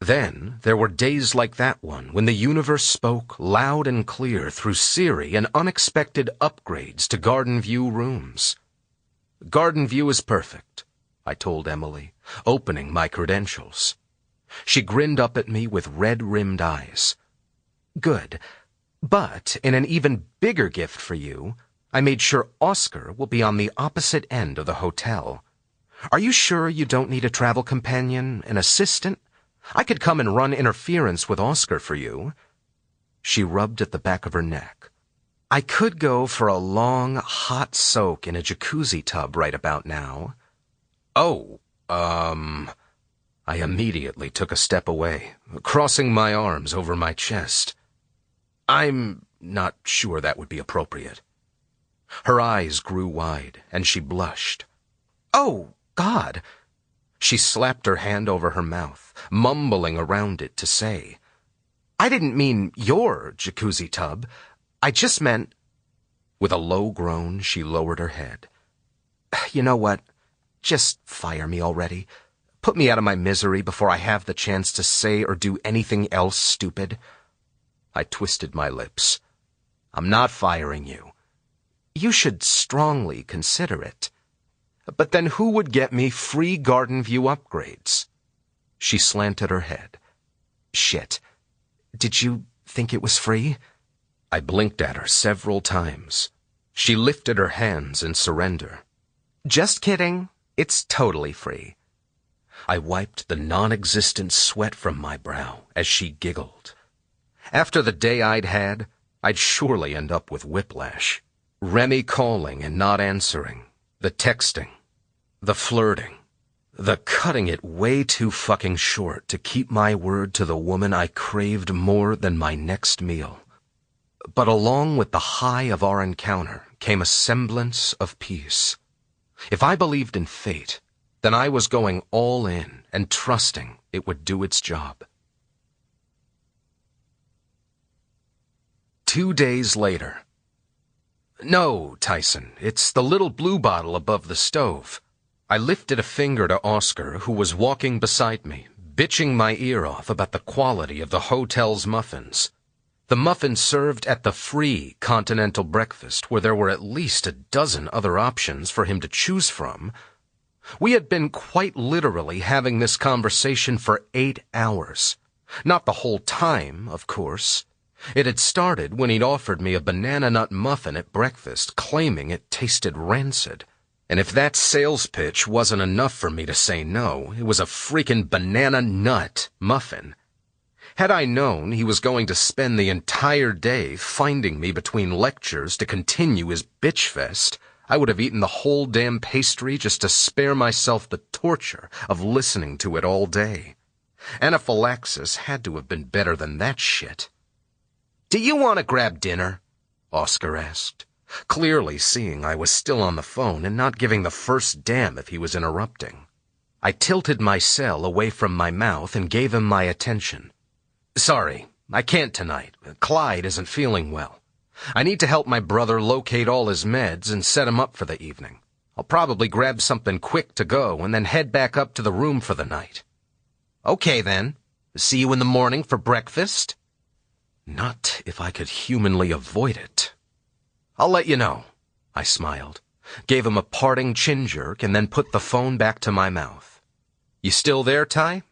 Then there were days like that one when the universe spoke loud and clear through Siri and unexpected upgrades to Garden View rooms. "Garden View is perfect," I told Emily, opening my credentials. She grinned up at me with red-rimmed eyes. "Good. But in an even bigger gift for you, I made sure Oscar will be on the opposite end of the hotel. Are you sure you don't need a travel companion, an assistant? I could come and run interference with Oscar for you." She rubbed at the back of her neck. "I could go for a long, hot soak in a jacuzzi tub right about now." "Oh, I immediately took a step away, crossing my arms over my chest. "I'm not sure that would be appropriate." Her eyes grew wide, and she blushed. "Oh, God!" She slapped her hand over her mouth, mumbling around it to say, "I didn't mean your jacuzzi tub. I just meant—" With a low groan, she lowered her head. "You know what? Just fire me already. Put me out of my misery before I have the chance to say or do anything else stupid." I twisted my lips. "I'm not firing you." "You should strongly consider it." "But then who would get me free Garden View upgrades?" She slanted her head. "Shit. Did you think it was free?" I blinked at her several times. She lifted her hands in surrender. "Just kidding. It's totally free." I wiped the non-existent sweat from my brow as she giggled. After the day I'd surely end up with whiplash. Remy calling and not answering. The texting. The flirting. The cutting it way too fucking short to keep my word to the woman I craved more than my next meal. But along with the high of our encounter came a semblance of peace. If I believed in fate, then I was going all in and trusting it would do its job. 2 days later. No, Tyson, it's the little blue bottle above the stove. I lifted a finger to Oscar, who was walking beside me, bitching my ear off about the quality of the hotel's muffins. The muffins served at the free continental breakfast, where there were at least a dozen other options for him to choose from. We had been quite literally having this conversation for 8 hours. Not the whole time, of course. It had started when he'd offered me a banana nut muffin at breakfast, claiming it tasted rancid. And if that sales pitch wasn't enough for me to say no, it was a freaking banana nut muffin. Had I known he was going to spend the entire day finding me between lectures to continue his bitch fest, I would have eaten the whole damn pastry just to spare myself the torture of listening to it all day. Anaphylaxis had to have been better than that shit. "Do you want to grab dinner?" Oscar asked, clearly seeing I was still on the phone and not giving the first damn if he was interrupting. I tilted my cell away from my mouth and gave him my attention. "Sorry, I can't tonight. Clyde isn't feeling well. I need to help my brother locate all his meds and set him up for the evening. I'll probably grab something quick to go and then head back up to the room for the night." "Okay then. See you in the morning for breakfast?" Not if I could humanly avoid it. "I'll let you know," I smiled, gave him a parting chin jerk, and then put the phone back to my mouth. "You still there, Ty?"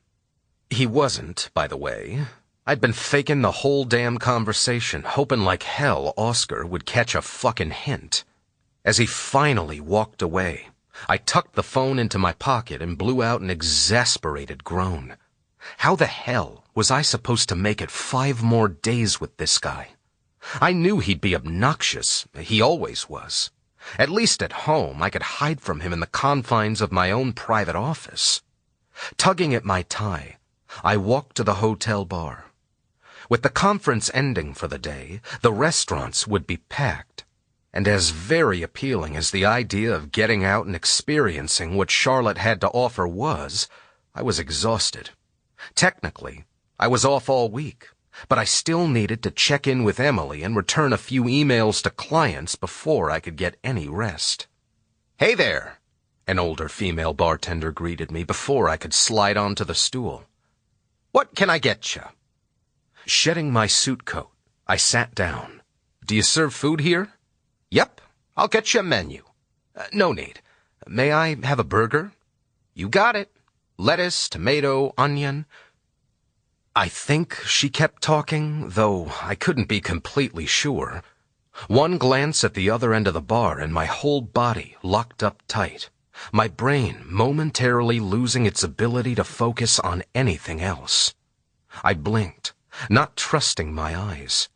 He wasn't, by the way. I'd been faking the whole damn conversation, hoping like hell Oscar would catch a fucking hint. As he finally walked away, I tucked the phone into my pocket and blew out an exasperated groan. How the hell was I supposed to make it 5 more days with this guy? I knew he'd be obnoxious. He always was. At least at home, I could hide from him in the confines of my own private office. Tugging at my tie, I walked to the hotel bar. With the conference ending for the day, the restaurants would be packed. And as very appealing as the idea of getting out and experiencing what Charlotte had to offer was, I was exhausted. Technically, I was off all week, but I still needed to check in with Emily and return a few emails to clients before I could get any rest. "Hey there," an older female bartender greeted me before I could slide onto the stool. "What can I get you?" Shedding my suit coat, I sat down. "Do you serve food here?" "Yep, I'll get you a menu." No need. "May I have a burger?" "You got it. Lettuce, tomato, onion." I think she kept talking, though I couldn't be completely sure. One glance at the other end of the bar and my whole body locked up tight, my brain momentarily losing its ability to focus on anything else. I blinked, not trusting my eyes.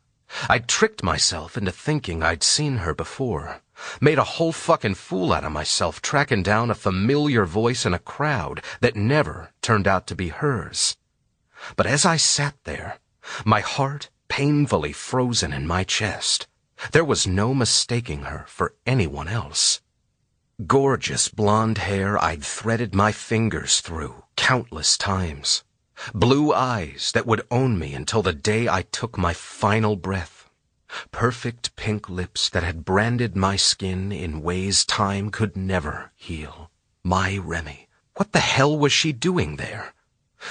I'd tricked myself into thinking I'd seen her before, made a whole fucking fool out of myself tracking down a familiar voice in a crowd that never turned out to be hers. But as I sat there, my heart painfully frozen in my chest, there was no mistaking her for anyone else. Gorgeous blonde hair I'd threaded my fingers through countless times. Blue eyes that would own me until the day I took my final breath. Perfect pink lips that had branded my skin in ways time could never heal. My Remy. What the hell was she doing there?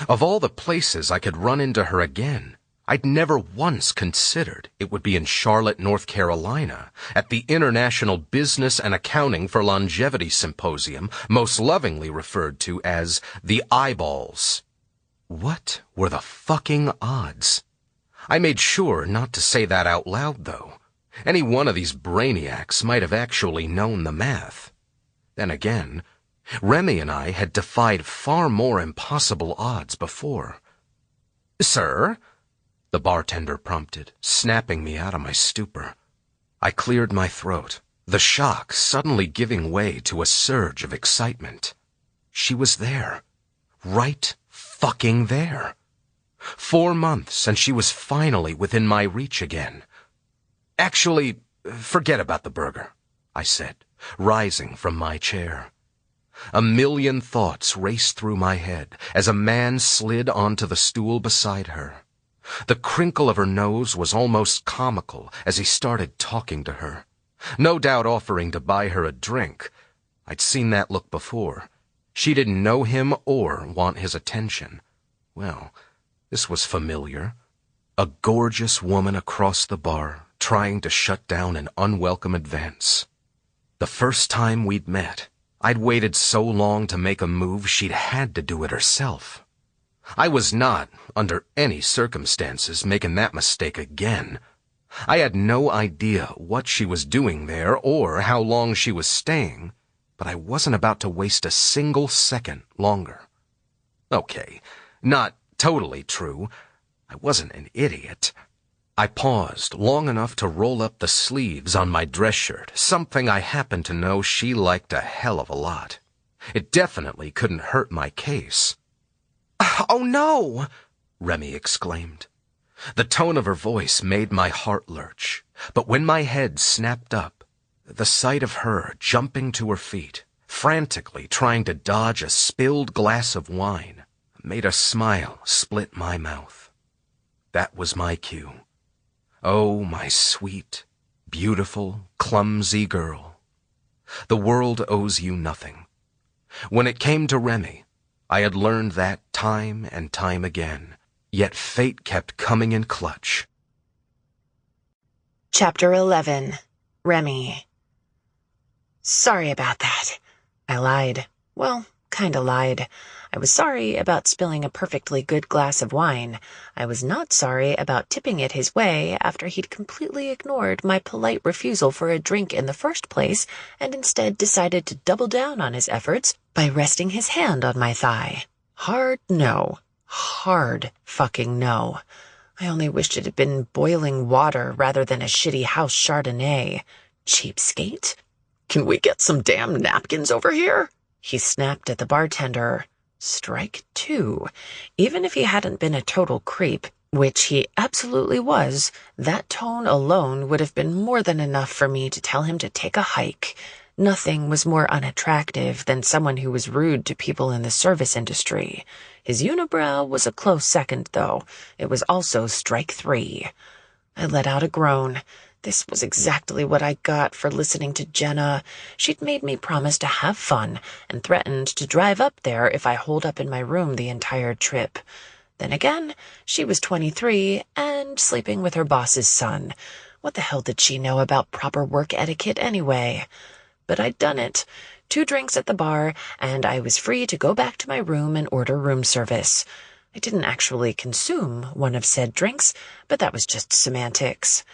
Of all the places I could run into her again, I'd never once considered it would be in Charlotte, North Carolina, at the International Business and Accounting for Longevity Symposium, most lovingly referred to as the Eyeballs. What were the fucking odds? I made sure not to say that out loud, though. Any one of these brainiacs might have actually known the math. Then again, Remy and I had defied far more impossible odds before. "Sir?" the bartender prompted, snapping me out of my stupor. I cleared my throat, the shock suddenly giving way to a surge of excitement. She was there. Right fucking there. 4 months, and she was finally within my reach again. Actually, forget about the burger, I said, rising from my chair. A million thoughts raced through my head as a man slid onto the stool beside her. The crinkle of her nose was almost comical as he started talking to her, no doubt offering to buy her a drink. I'd seen that look before. She didn't know him or want his attention. Well, this was familiar. A gorgeous woman across the bar, trying to shut down an unwelcome advance. The first time we'd met, I'd waited so long to make a move she'd had to do it herself. I was not, under any circumstances, making that mistake again. I had no idea what she was doing there or how long she was staying, but I wasn't about to waste a single second longer. Okay, not totally true. I wasn't an idiot. I paused long enough to roll up the sleeves on my dress shirt, something I happened to know she liked a hell of a lot. It definitely couldn't hurt my case. "Oh no!" Remy exclaimed. The tone of her voice made my heart lurch, but when my head snapped up, the sight of her jumping to her feet, frantically trying to dodge a spilled glass of wine, made a smile split my mouth. That was my cue. Oh, my sweet, beautiful, clumsy girl. The world owes you nothing. When it came to Remy, I had learned that time and time again, yet fate kept coming in clutch. Chapter 11. Remy. Sorry about that. I lied. Well, kinda lied. I was sorry about spilling a perfectly good glass of wine. I was not sorry about tipping it his way after he'd completely ignored my polite refusal for a drink in the first place and instead decided to double down on his efforts by resting his hand on my thigh. Hard no. Hard fucking no. I only wished it had been boiling water rather than a shitty house Chardonnay. Cheapskate. Can we get some damn napkins over here? He snapped at the bartender. Strike two. Even if he hadn't been a total creep, which he absolutely was, that tone alone would have been more than enough for me to tell him to take a hike. Nothing was more unattractive than someone who was rude to people in the service industry. His unibrow was a close second, though. It was also strike three. I let out a groan. This was exactly what I got for listening to Jenna. She'd made me promise to have fun and threatened to drive up there if I holed up in my room the entire trip. Then again, she was 23 and sleeping with her boss's son. What the hell did she know about proper work etiquette anyway? But I'd done it. 2 drinks at the bar, and I was free to go back to my room and order room service. I didn't actually consume one of said drinks, but that was just semantics.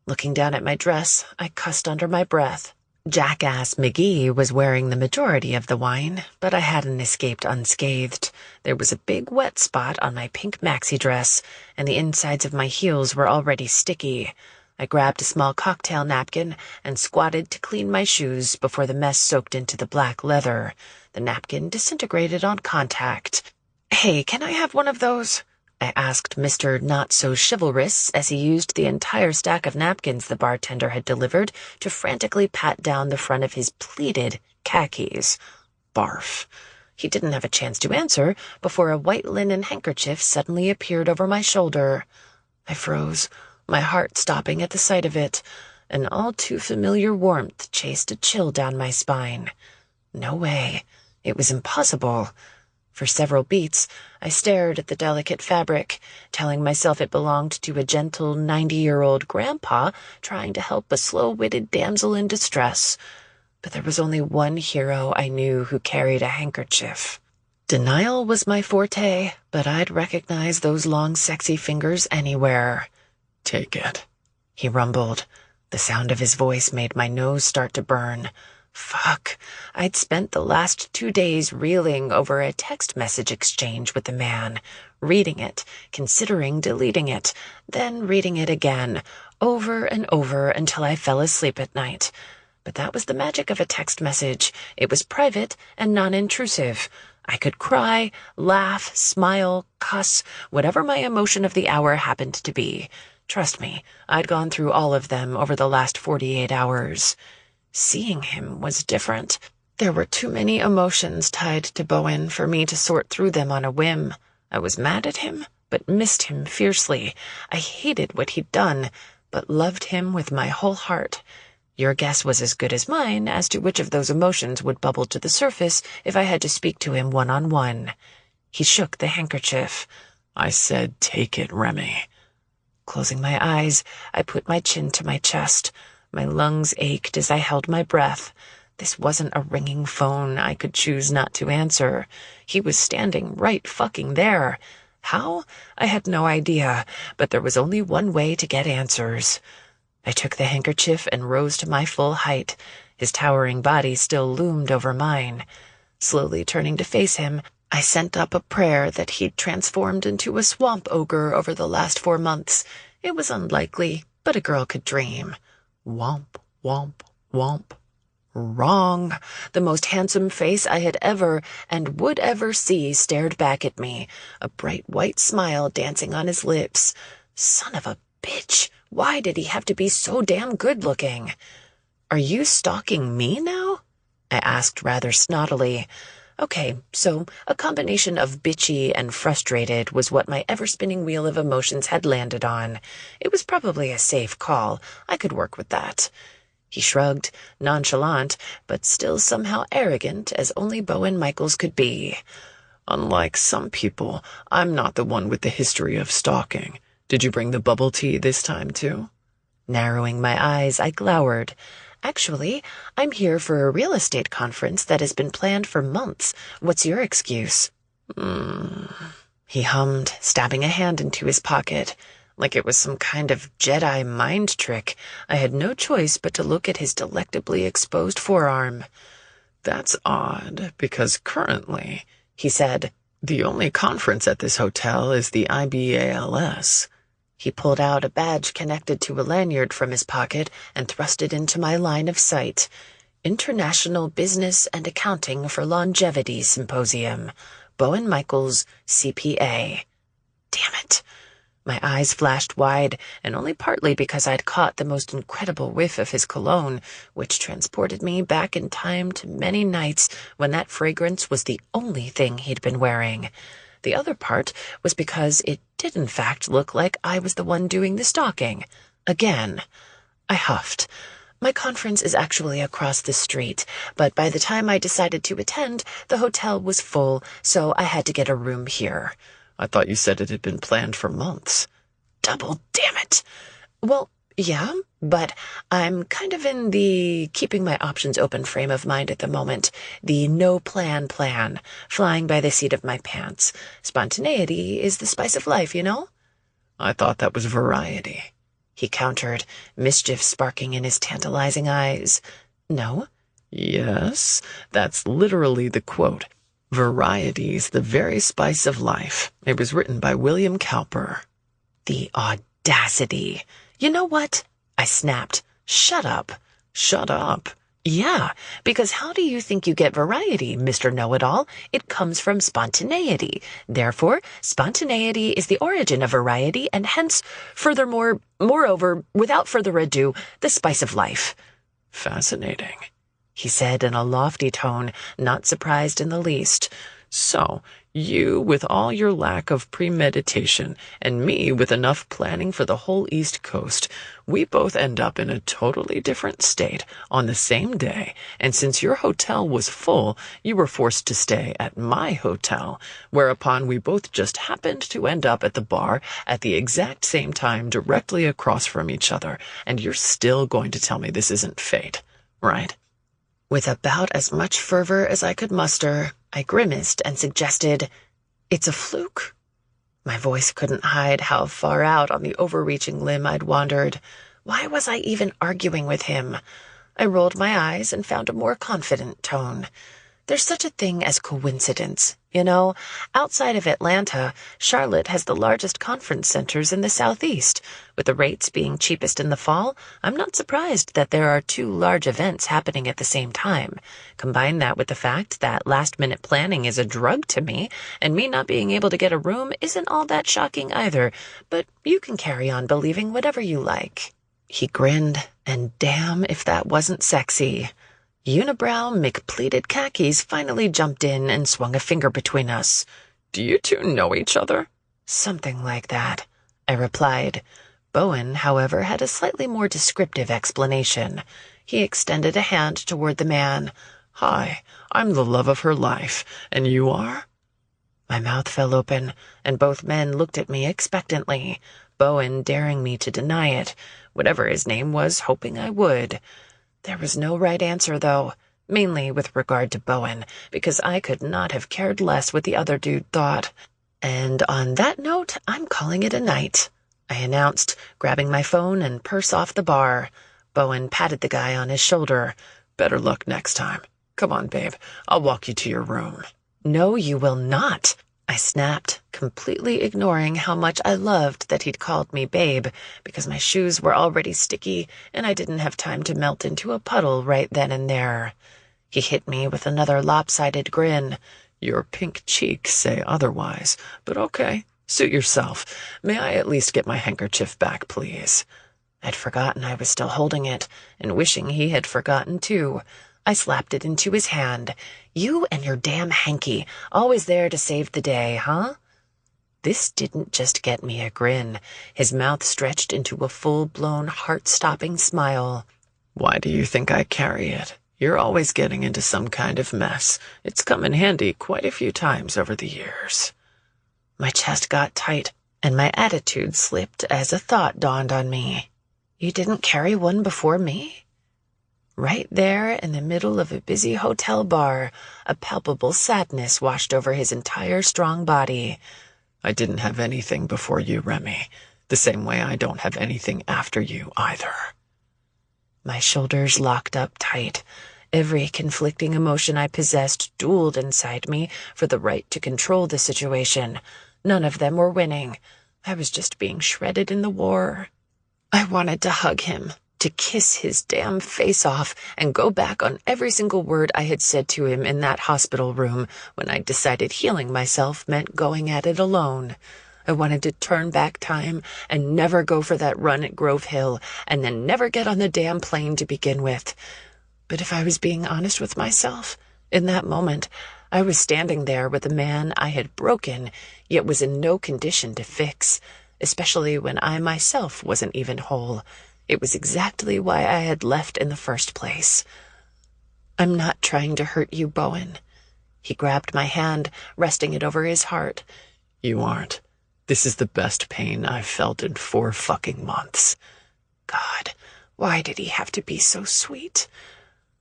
Looking down at my dress, I cussed under my breath. Jackass McGee was wearing the majority of the wine, but I hadn't escaped unscathed. There was a big wet spot on my pink maxi dress, and the insides of my heels were already sticky. I grabbed a small cocktail napkin and squatted to clean my shoes before the mess soaked into the black leather. The napkin disintegrated on contact. "Hey, can I have one of those?" I asked Mr. Not-So-Chivalrous as he used the entire stack of napkins the bartender had delivered to frantically pat down the front of his pleated khakis. Barf. He didn't have a chance to answer before a white linen handkerchief suddenly appeared over my shoulder. I froze, my heart stopping at the sight of it. An all-too-familiar warmth chased a chill down my spine. No way. It was impossible. For several beats, I stared at the delicate fabric, telling myself it belonged to a gentle 90-year-old grandpa trying to help a slow-witted damsel in distress. But there was only one hero I knew who carried a handkerchief. Denial was my forte, but I'd recognize those long, sexy fingers anywhere. "Take it," he rumbled. The sound of his voice made my nose start to burn. Fuck. I'd spent the last 2 days reeling over a text message exchange with the man, reading it, considering deleting it, then reading it again, over and over until I fell asleep at night. But that was the magic of a text message. It was private and non-intrusive. I could cry, laugh, smile, cuss, whatever my emotion of the hour happened to be. Trust me, I'd gone through all of them over the last 48 hours. Seeing him was different. There were too many emotions tied to Bowen for me to sort through them on a whim. I was mad at him, but missed him fiercely. I hated what he'd done, but loved him with my whole heart. Your guess was as good as mine as to which of those emotions would bubble to the surface if I had to speak to him one-on-one. He shook the handkerchief. I said, "Take it, Remy." Closing my eyes, I put my chin to my chest. My lungs ached as I held my breath. This wasn't a ringing phone I could choose not to answer. He was standing right fucking there. How? I had no idea, but there was only one way to get answers. I took the handkerchief and rose to my full height. His towering body still loomed over mine. Slowly turning to face him, I sent up a prayer that he'd transformed into a swamp ogre over the last 4 months. It was unlikely, but a girl could dream. Womp, womp, womp. Wrong. The most handsome face I had ever and would ever see stared back at me, a bright white smile dancing on his lips. Son of a bitch. Why did he have to be so damn good-looking? "Are you stalking me now?" I asked rather snottily. Okay, so a combination of bitchy and frustrated was what my ever-spinning wheel of emotions had landed on. It was probably a safe call. I could work with that. He shrugged, nonchalant, but still somehow arrogant as only Bowen Michaels could be. "Unlike some people, I'm not the one with the history of stalking. Did you bring the bubble tea this time, too?" Narrowing my eyes, I glowered. "Actually, I'm here for a real estate conference that has been planned for months. What's your excuse?" He hummed, stabbing a hand into his pocket. Like it was some kind of Jedi mind trick, I had no choice but to look at his delectably exposed forearm. "That's odd, because currently," he said, "the only conference at this hotel is the IBALS. He pulled out a badge connected to a lanyard from his pocket and thrust it into my line of sight. International Business and Accounting for Longevity Symposium. Bowen Michaels, CPA. Damn it. My eyes flashed wide, and only partly because I'd caught the most incredible whiff of his cologne, which transported me back in time to many nights when that fragrance was the only thing he'd been wearing. The other part was because it did in fact look like I was the one doing the stalking. Again. I huffed. My conference is actually across the street, but by the time I decided to attend, the hotel was full, so I had to get a room here. "I thought you said it had been planned for months." Double damn it. Well, yeah, but I'm kind of in the keeping my options open frame of mind at the moment. The no-plan, flying by the seat of my pants. Spontaneity is the spice of life, you know? "I thought that was variety," he countered, mischief sparking in his tantalizing eyes. No? "Yes, that's literally the quote. Variety's the very spice of life. It was written by William Cowper." The audacity. You know what? I snapped. Shut up. "Shut up." Yeah, because how do you think you get variety, Mr. Know-It-All? It comes from spontaneity. Therefore, spontaneity is the origin of variety, and hence, furthermore, moreover, without further ado, the spice of life. "Fascinating," he said in a lofty tone, not surprised in the least. "So, you with all your lack of premeditation, and me with enough planning for the whole East Coast, we both end up in a totally different state on the same day, and since your hotel was full, you were forced to stay at my hotel, whereupon we both just happened to end up at the bar at the exact same time directly across from each other, and you're still going to tell me this isn't fate, right?" With about as much fervor as I could muster, I grimaced and suggested, "It's a fluke." My voice couldn't hide how far out on the overreaching limb I'd wandered. Why was I even arguing with him? I rolled my eyes and found a more confident tone. There's such a thing as coincidence, you know? Outside of Atlanta, Charlotte has the largest conference centers in the Southeast. With the rates being cheapest in the fall, I'm not surprised that there are two large events happening at the same time. Combine that with the fact that last-minute planning is a drug to me, and me not being able to get a room isn't all that shocking either, but you can carry on believing whatever you like. He grinned, and damn if that wasn't sexy. Unibrow McPleated Khakis finally jumped in and swung a finger between us. "Do you two know each other?" "Something like that," I replied. Bowen, however, had a slightly more descriptive explanation. He extended a hand toward the man. "Hi, I'm the love of her life, and you are?" My mouth fell open, and both men looked at me expectantly, Bowen daring me to deny it, whatever his name was, hoping I would. There was no right answer, though, mainly with regard to Bowen, because I could not have cared less what the other dude thought. And on that note, I'm calling it a night, I announced, grabbing my phone and purse off the bar. Bowen patted the guy on his shoulder. "Better luck next time. Come on, babe. I'll walk you to your room." "No, you will not," I snapped, completely ignoring how much I loved that he'd called me babe, because my shoes were already sticky and I didn't have time to melt into a puddle right then and there. He hit me with another lopsided grin. "Your pink cheeks say otherwise, but okay. Suit yourself. May I at least get my handkerchief back, please?" I'd forgotten I was still holding it, and wishing he had forgotten too. I slapped it into his hand. "You and your damn hanky, always there to save the day, huh?" This didn't just get me a grin. His mouth stretched into a full-blown, heart-stopping smile. "Why do you think I carry it? You're always getting into some kind of mess. It's come in handy quite a few times over the years." My chest got tight, and my attitude slipped as a thought dawned on me. "You didn't carry one before me?" Right there in the middle of a busy hotel bar, a palpable sadness washed over his entire strong body. "I didn't have anything before you, Remy. The same way I don't have anything after you, either." My shoulders locked up tight. Every conflicting emotion I possessed dueled inside me for the right to control the situation. None of them were winning. I was just being shredded in the war. I wanted to hug him, to kiss his damn face off and go back on every single word I had said to him in that hospital room when I decided healing myself meant going at it alone. I wanted to turn back time and never go for that run at Grove Hill and then never get on the damn plane to begin with. But if I was being honest with myself, in that moment, I was standing there with a man I had broken, yet was in no condition to fix, especially when I myself wasn't even whole. It was exactly why I had left in the first place. "I'm not trying to hurt you, Bowen." He grabbed my hand, resting it over his heart. "You aren't. This is the best pain I've felt in 4 fucking months." God, why did he have to be so sweet?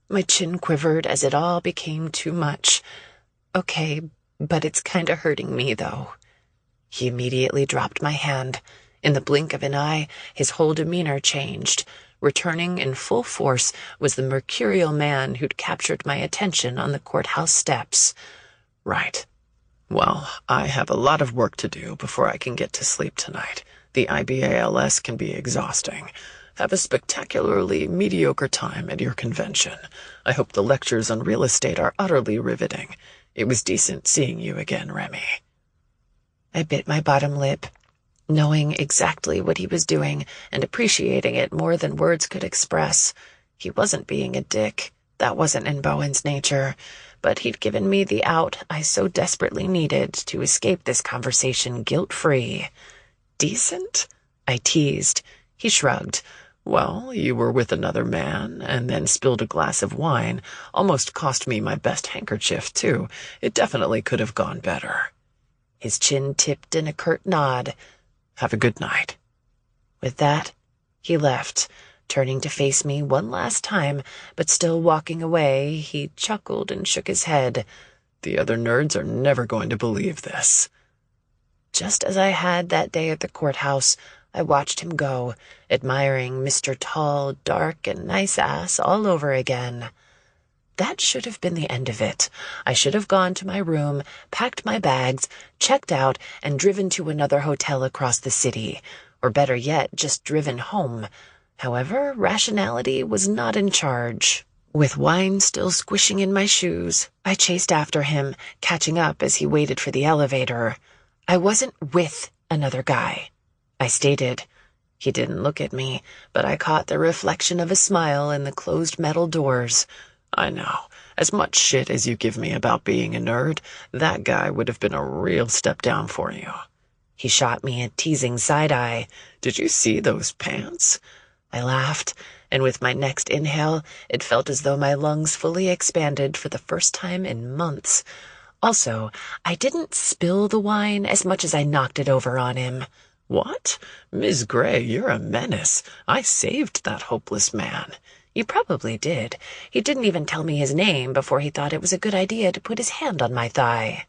My chin quivered as it all became too much. "Okay, but it's kinda hurting me, though." He immediately dropped my hand. In the blink of an eye, his whole demeanor changed. Returning in full force was the mercurial man who'd captured my attention on the courthouse steps. "Right. Well, I have a lot of work to do before I can get to sleep tonight. The IBALS can be exhausting. Have a spectacularly mediocre time at your convention. I hope the lectures on real estate are utterly riveting. It was decent seeing you again, Remy." I bit my bottom lip, knowing exactly what he was doing and appreciating it more than words could express. He wasn't being a dick. That wasn't in Bowen's nature. But he'd given me the out I so desperately needed to escape this conversation guilt-free. "Decent?" I teased. He shrugged. "Well, you were with another man, and then spilled a glass of wine. Almost cost me my best handkerchief, too. It definitely could have gone better." His chin tipped in a curt nod. "Have a good night." With that, he left, turning to face me one last time, but still walking away. He chuckled and shook his head. "The other nerds are never going to believe this." Just as I had that day at the courthouse, I watched him go, admiring Mr. Tall, dark, and nice ass all over again. That should have been the end of it. I should have gone to my room, packed my bags, checked out, and driven to another hotel across the city. Or better yet, just driven home. However, rationality was not in charge. With wine still squishing in my shoes, I chased after him, catching up as he waited for the elevator. I wasn't with another guy, I stated. He didn't look at me, but I caught the reflection of a smile in the closed metal doors. I know. As much shit as you give me about being a nerd, that guy would have been a real step down for you. He shot me a teasing side-eye. Did you see those pants? I laughed, and with my next inhale, it felt as though my lungs fully expanded for the first time in months. Also, I didn't spill the wine as much as I knocked it over on him. What? Ms. Gray, you're a menace. I saved that hopeless man. You probably did. He didn't even tell me his name before he thought it was a good idea to put his hand on my thigh.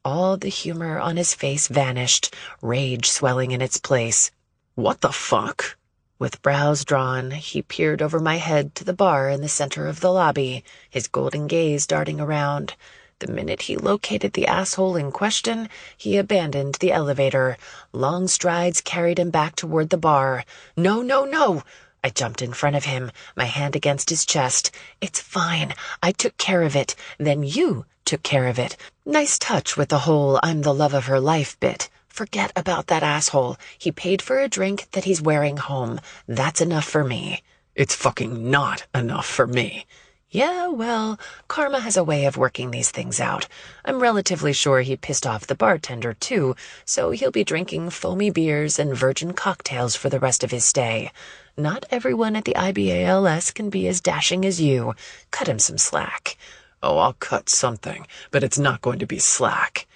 All the humor on his face vanished, rage swelling in its place. What the fuck? With brows drawn, he peered over my head to the bar in the center of the lobby, his golden gaze darting around. The minute he located the asshole in question, he abandoned the elevator. Long strides carried him back toward the bar. No, no, no! I jumped in front of him, my hand against his chest. It's fine. I took care of it. Then you took care of it. Nice touch with the whole I'm the love of her life bit. Forget about that asshole. He paid for a drink that he's wearing home. That's enough for me. It's fucking not enough for me. Yeah, well, karma has a way of working these things out. I'm relatively sure he pissed off the bartender, too, so he'll be drinking foamy beers and virgin cocktails for the rest of his stay. Not everyone at the IBALS can be as dashing as you. Cut him some slack. Oh, I'll cut something, but it's not going to be slack.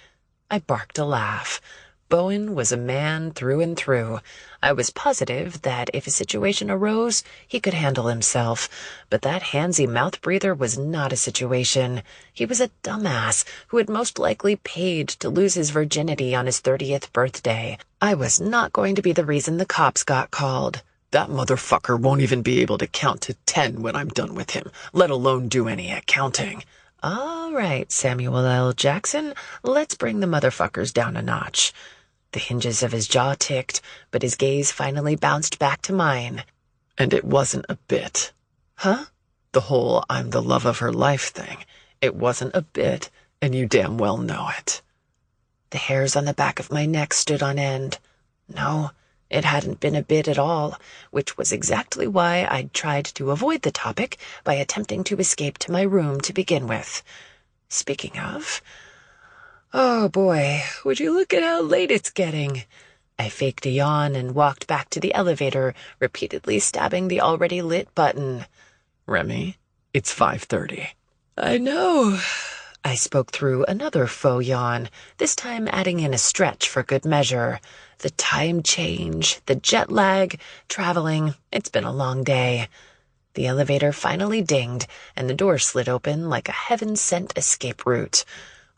I barked a laugh. Bowen was a man through and through. I was positive that if a situation arose, he could handle himself. But that handsy mouth-breather was not a situation. He was a dumbass who had most likely paid to lose his virginity on his 30th birthday. I was not going to be the reason the cops got called. That motherfucker won't even be able to count to 10 when I'm done with him, let alone do any accounting. All right, Samuel L. Jackson, let's bring the motherfuckers down a notch. The hinges of his jaw ticked, but his gaze finally bounced back to mine. And it wasn't a bit. Huh? The whole I'm the love of her life thing. It wasn't a bit, and you damn well know it. The hairs on the back of my neck stood on end. No, it hadn't been a bit at all, which was exactly why I'd tried to avoid the topic by attempting to escape to my room to begin with. Speaking of... Oh boy, would you look at how late it's getting. I faked a yawn and walked back to the elevator, repeatedly stabbing the already lit button. Remy, it's 5:30. I know. I spoke through another faux yawn, this time adding in a stretch for good measure. The time change, the jet lag, traveling, it's been a long day. The elevator finally dinged, and the door slid open like a heaven-sent escape route.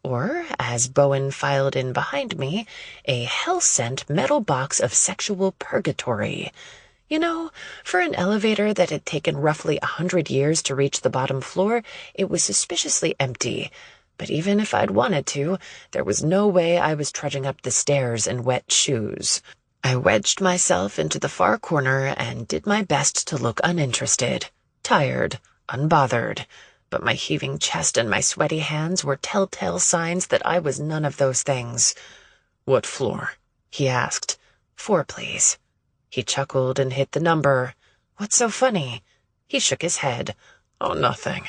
Or, as Bowen filed in behind me, a hell-sent metal box of sexual purgatory. You know, for an elevator that had taken roughly 100 years to reach the bottom floor, it was suspiciously empty. But even if I'd wanted to, there was no way I was trudging up the stairs in wet shoes. I wedged myself into the far corner and did my best to look uninterested, tired, unbothered. But my heaving chest and my sweaty hands were telltale signs that I was none of those things. What floor? He asked. 4, please. He chuckled and hit the number. What's so funny? He shook his head. Oh, nothing.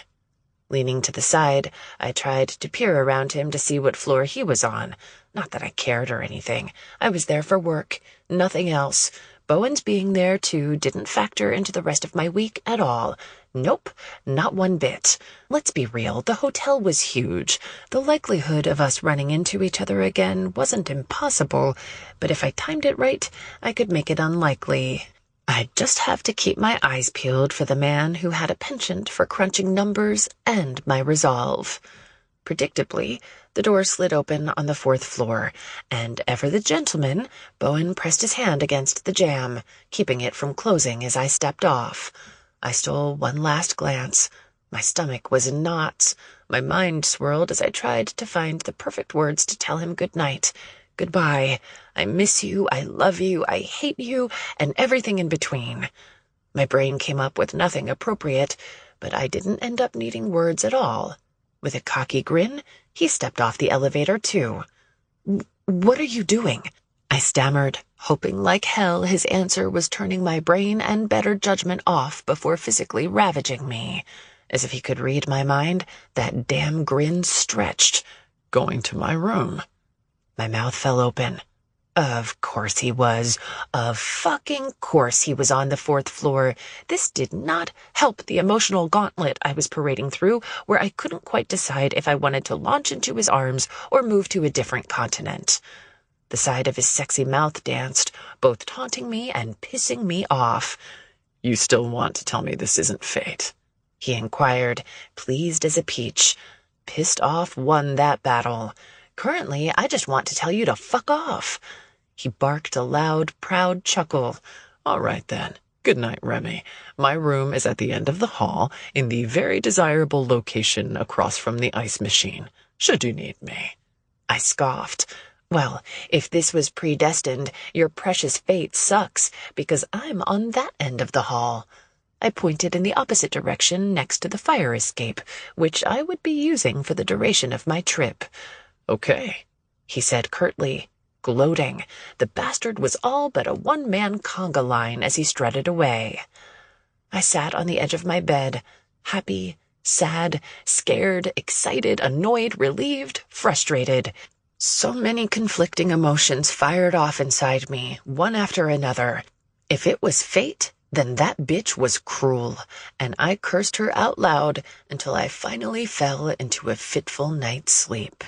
Leaning to the side, I tried to peer around him to see what floor he was on. Not that I cared or anything. I was there for work. Nothing else. Bowen's being there, too, didn't factor into the rest of my week at all. Nope, not one bit. Let's be real, the hotel was huge. The likelihood of us running into each other again wasn't impossible, but if I timed it right, I could make it unlikely. I'd just have to keep my eyes peeled for the man who had a penchant for crunching numbers and my resolve. Predictably, the door slid open on the 4th floor, and ever the gentleman, Bowen pressed his hand against the jamb, keeping it from closing as I stepped off. I stole one last glance. My stomach was in knots. My mind swirled as I tried to find the perfect words to tell him good night. Goodbye. I miss you, I love you, I hate you, and everything in between. My brain came up with nothing appropriate, but I didn't end up needing words at all. With a cocky grin, he stepped off the elevator, too. "What are you doing?" I stammered, hoping like hell his answer was turning my brain and better judgment off before physically ravaging me. As if he could read my mind, that damn grin stretched. "Going to my room." My mouth fell open. Of course he was. Of fucking course he was on the 4th floor. This did not help the emotional gauntlet I was parading through, where I couldn't quite decide if I wanted to launch into his arms or move to a different continent. The side of his sexy mouth danced, both taunting me and pissing me off. "You still want to tell me this isn't fate?" he inquired, pleased as a peach. Pissed off won that battle. Currently, I just want to tell you to fuck off. He barked a loud, proud chuckle. "All right, then. Good night, Remy. My room is at the end of the hall, in the very desirable location across from the ice machine, should you need me." I scoffed. Well, if this was predestined, your precious fate sucks, because I'm on that end of the hall. I pointed in the opposite direction next to the fire escape, which I would be using for the duration of my trip. "Okay," he said curtly, gloating. The bastard was all but a one-man conga line as he strutted away. I sat on the edge of my bed, happy, sad, scared, excited, annoyed, relieved, frustrated. So many conflicting emotions fired off inside me, one after another. If it was fate, then that bitch was cruel, and I cursed her out loud until I finally fell into a fitful night's sleep.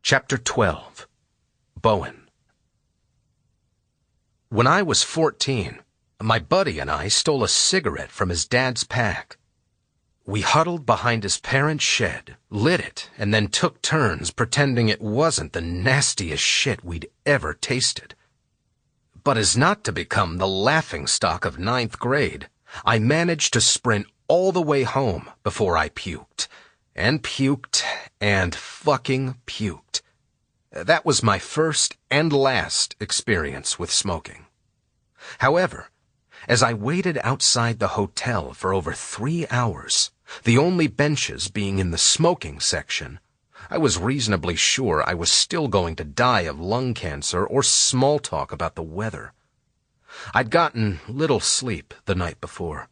Chapter 12. Bowen. When I was 14, my buddy and I stole a cigarette from his dad's pack. We huddled behind his parents' shed, lit it, and then took turns pretending it wasn't the nastiest shit we'd ever tasted. But as not to become the laughingstock of 9th grade, I managed to sprint all the way home before I puked. And puked, and fucking puked. That was my first and last experience with smoking. However, as I waited outside the hotel for over 3 hours, the only benches being in the smoking section, I was reasonably sure I was still going to die of lung cancer or small talk about the weather. I'd gotten little sleep the night before,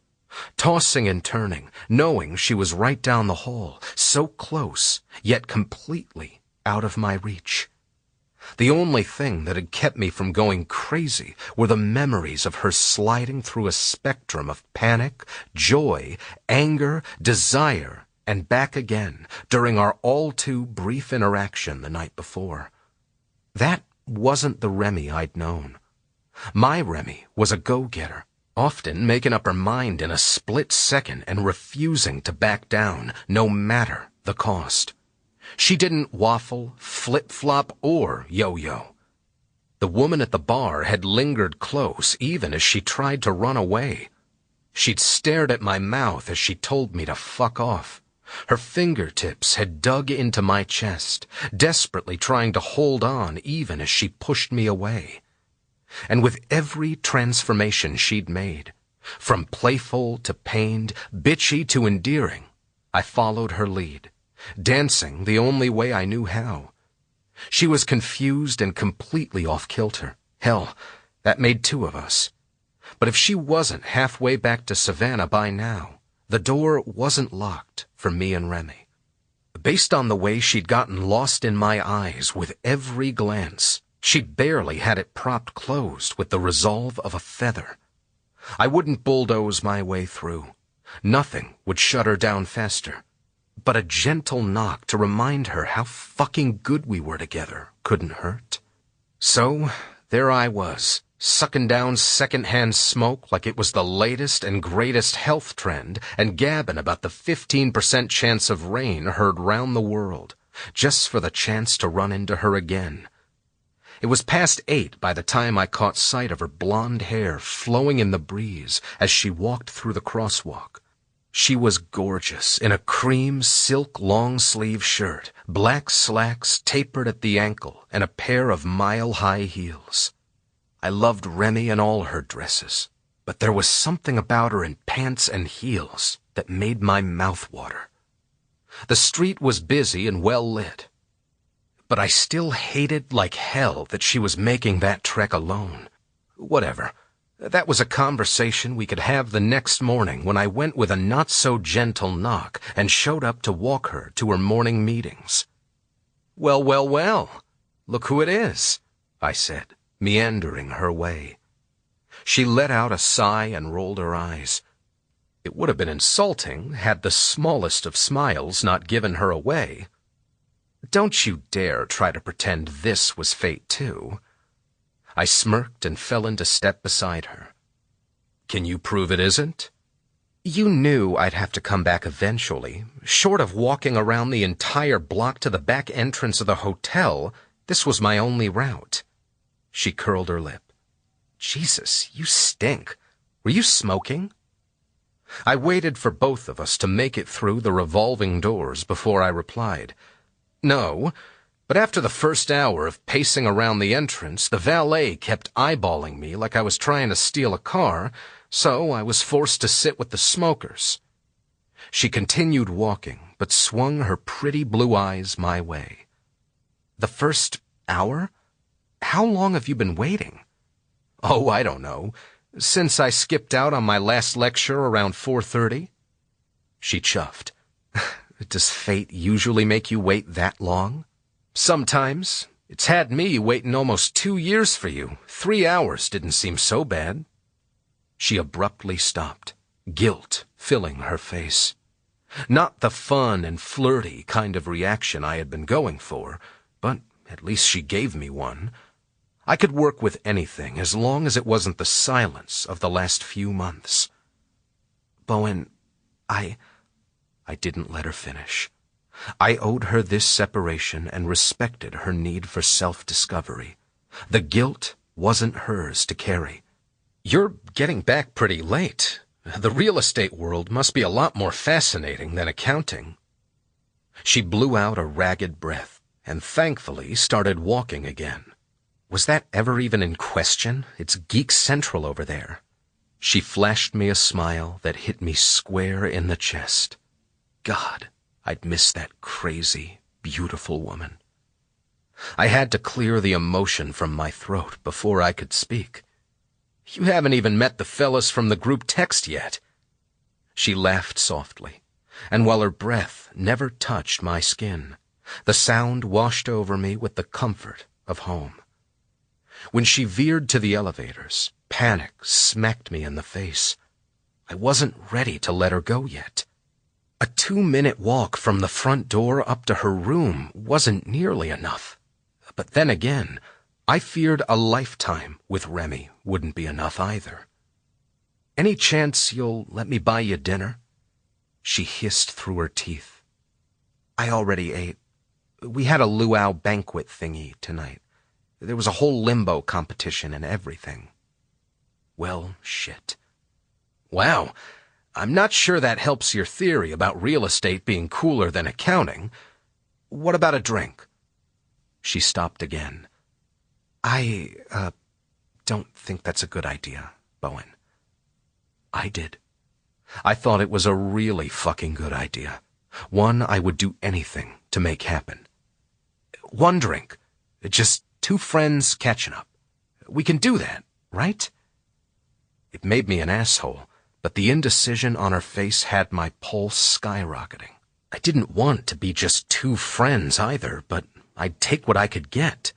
tossing and turning, knowing she was right down the hall, so close, yet completely out of my reach. The only thing that had kept me from going crazy were the memories of her sliding through a spectrum of panic, joy, anger, desire, and back again during our all-too-brief interaction the night before. That wasn't the Remy I'd known. My Remy was a go-getter, often making up her mind in a split second and refusing to back down, no matter the cost. She didn't waffle, flip-flop, or yo-yo. The woman at the bar had lingered close even as she tried to run away. She'd stared at my mouth as she told me to fuck off. Her fingertips had dug into my chest, desperately trying to hold on even as she pushed me away. And with every transformation she'd made, from playful to pained, bitchy to endearing, I followed her lead, dancing the only way I knew how. She was confused and completely off-kilter. Hell, that made 2 of us. But if she wasn't halfway back to Savannah by now, the door wasn't locked for me and Remy. Based on the way she'd gotten lost in my eyes with every glance, she'd barely had it propped closed with the resolve of a feather. I wouldn't bulldoze my way through. Nothing would shut her down faster. But a gentle knock to remind her how fucking good we were together couldn't hurt. So, there I was, sucking down second-hand smoke like it was the latest and greatest health trend, and gabbing about the 15% chance of rain heard round the world, just for the chance to run into her again. It was past 8 by the time I caught sight of her blonde hair flowing in the breeze as she walked through the crosswalk. She was gorgeous in a cream silk long-sleeve shirt, black slacks tapered at the ankle, and a pair of mile-high heels. I loved Remy in all her dresses, but there was something about her in pants and heels that made my mouth water. The street was busy and well lit, but I still hated like hell that she was making that trek alone. Whatever. That was a conversation we could have the next morning when I went with a not-so-gentle knock and showed up to walk her to her morning meetings. "Well, well, well, look who it is," I said, meandering her way. She let out a sigh and rolled her eyes. It would have been insulting had the smallest of smiles not given her away. "Don't you dare try to pretend this was fate, too." I smirked and fell into step beside her. "Can you prove it isn't?" "You knew I'd have to come back eventually. Short of walking around the entire block to the back entrance of the hotel, this was my only route." She curled her lip. "Jesus, you stink. Were you smoking?" I waited for both of us to make it through the revolving doors before I replied. "No, but after the first hour of pacing around the entrance, the valet kept eyeballing me like I was trying to steal a car, so I was forced to sit with the smokers." She continued walking, but swung her pretty blue eyes my way. "The first hour? How long have you been waiting?" "Oh, I don't know. Since I skipped out on my last lecture around 4:30. She chuffed. "Does fate usually make you wait that long?" "Sometimes. It's had me waiting almost 2 years for you. 3 hours didn't seem so bad." She abruptly stopped, guilt filling her face. Not the fun and flirty kind of reaction I had been going for, but at least she gave me one. I could work with anything as long as it wasn't the silence of the last few months. "Bowen, I didn't let her finish. I owed her this separation and respected her need for self-discovery. The guilt wasn't hers to carry. "You're getting back pretty late. The real estate world must be a lot more fascinating than accounting." She blew out a ragged breath and thankfully started walking again. Was that ever even in question? It's Geek Central over there. She flashed me a smile that hit me square in the chest. God, I'd miss that crazy, beautiful woman. I had to clear the emotion from my throat before I could speak. "You haven't even met the fellas from the group text yet." She laughed softly, and while her breath never touched my skin, the sound washed over me with the comfort of home. When she veered to the elevators, panic smacked me in the face. I wasn't ready to let her go yet. A 2-minute walk from the front door up to her room wasn't nearly enough. But then again, I feared a lifetime with Remy wouldn't be enough either. "Any chance you'll let me buy you dinner?" She hissed through her teeth. "I already ate. We had a luau banquet thingy tonight. There was a whole limbo competition and everything." Well, shit. "Wow. I'm not sure that helps your theory about real estate being cooler than accounting. What about a drink?" She stopped again. I don't think that's a good idea, Bowen." I did. I thought it was a really fucking good idea. One I would do anything to make happen. "One drink. Just 2 friends catching up. We can do that, right?" It made me an asshole, but the indecision on her face had my pulse skyrocketing. I didn't want to be just 2 friends either, but I'd take what I could get.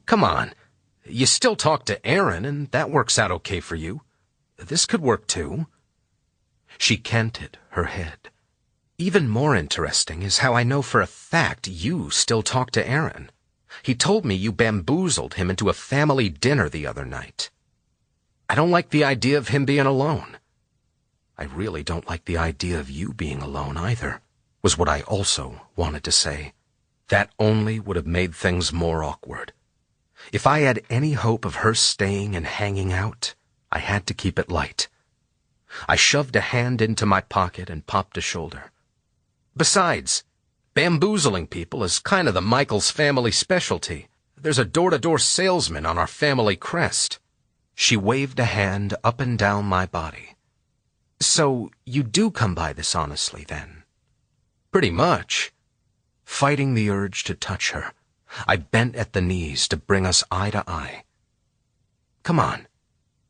"Come on. You still talk to Aaron, and that works out okay for you. This could work too." She canted her head. "Even more interesting is how I know for a fact you still talk to Aaron. He told me you bamboozled him into a family dinner the other night. I don't like the idea of him being alone. I really don't like the idea of you being alone either, was what I also wanted to say. That only would have made things more awkward. If I had any hope of her staying and hanging out, I had to keep it light. I shoved a hand into my pocket and popped a shoulder. Besides, bamboozling people is kind of the Michaels family specialty. There's a door-to-door salesman on our family crest. She waved a hand up and down my body. So you do come by this honestly, then? Pretty much. Fighting the urge to touch her, I bent at the knees to bring us eye to eye. Come on.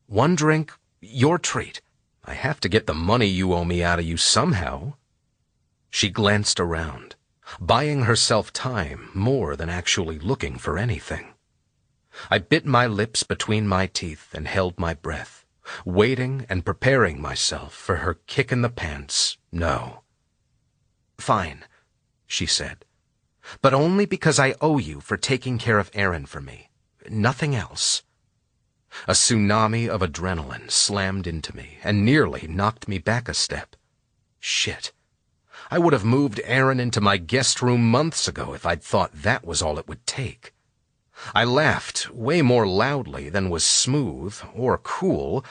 One drink, your treat. I have to get the money you owe me out of you somehow. She glanced around, buying herself time more than actually looking for anything. I bit my lips between my teeth and held my breath, waiting and preparing myself for her kick in the pants. No. Fine, she said, but only because I owe you for taking care of Aaron for me. Nothing else. A tsunami of adrenaline slammed into me and nearly knocked me back a step. Shit. I would have moved Aaron into my guest room months ago if I'd thought that was all it would take. I laughed way more loudly than was smooth or cool,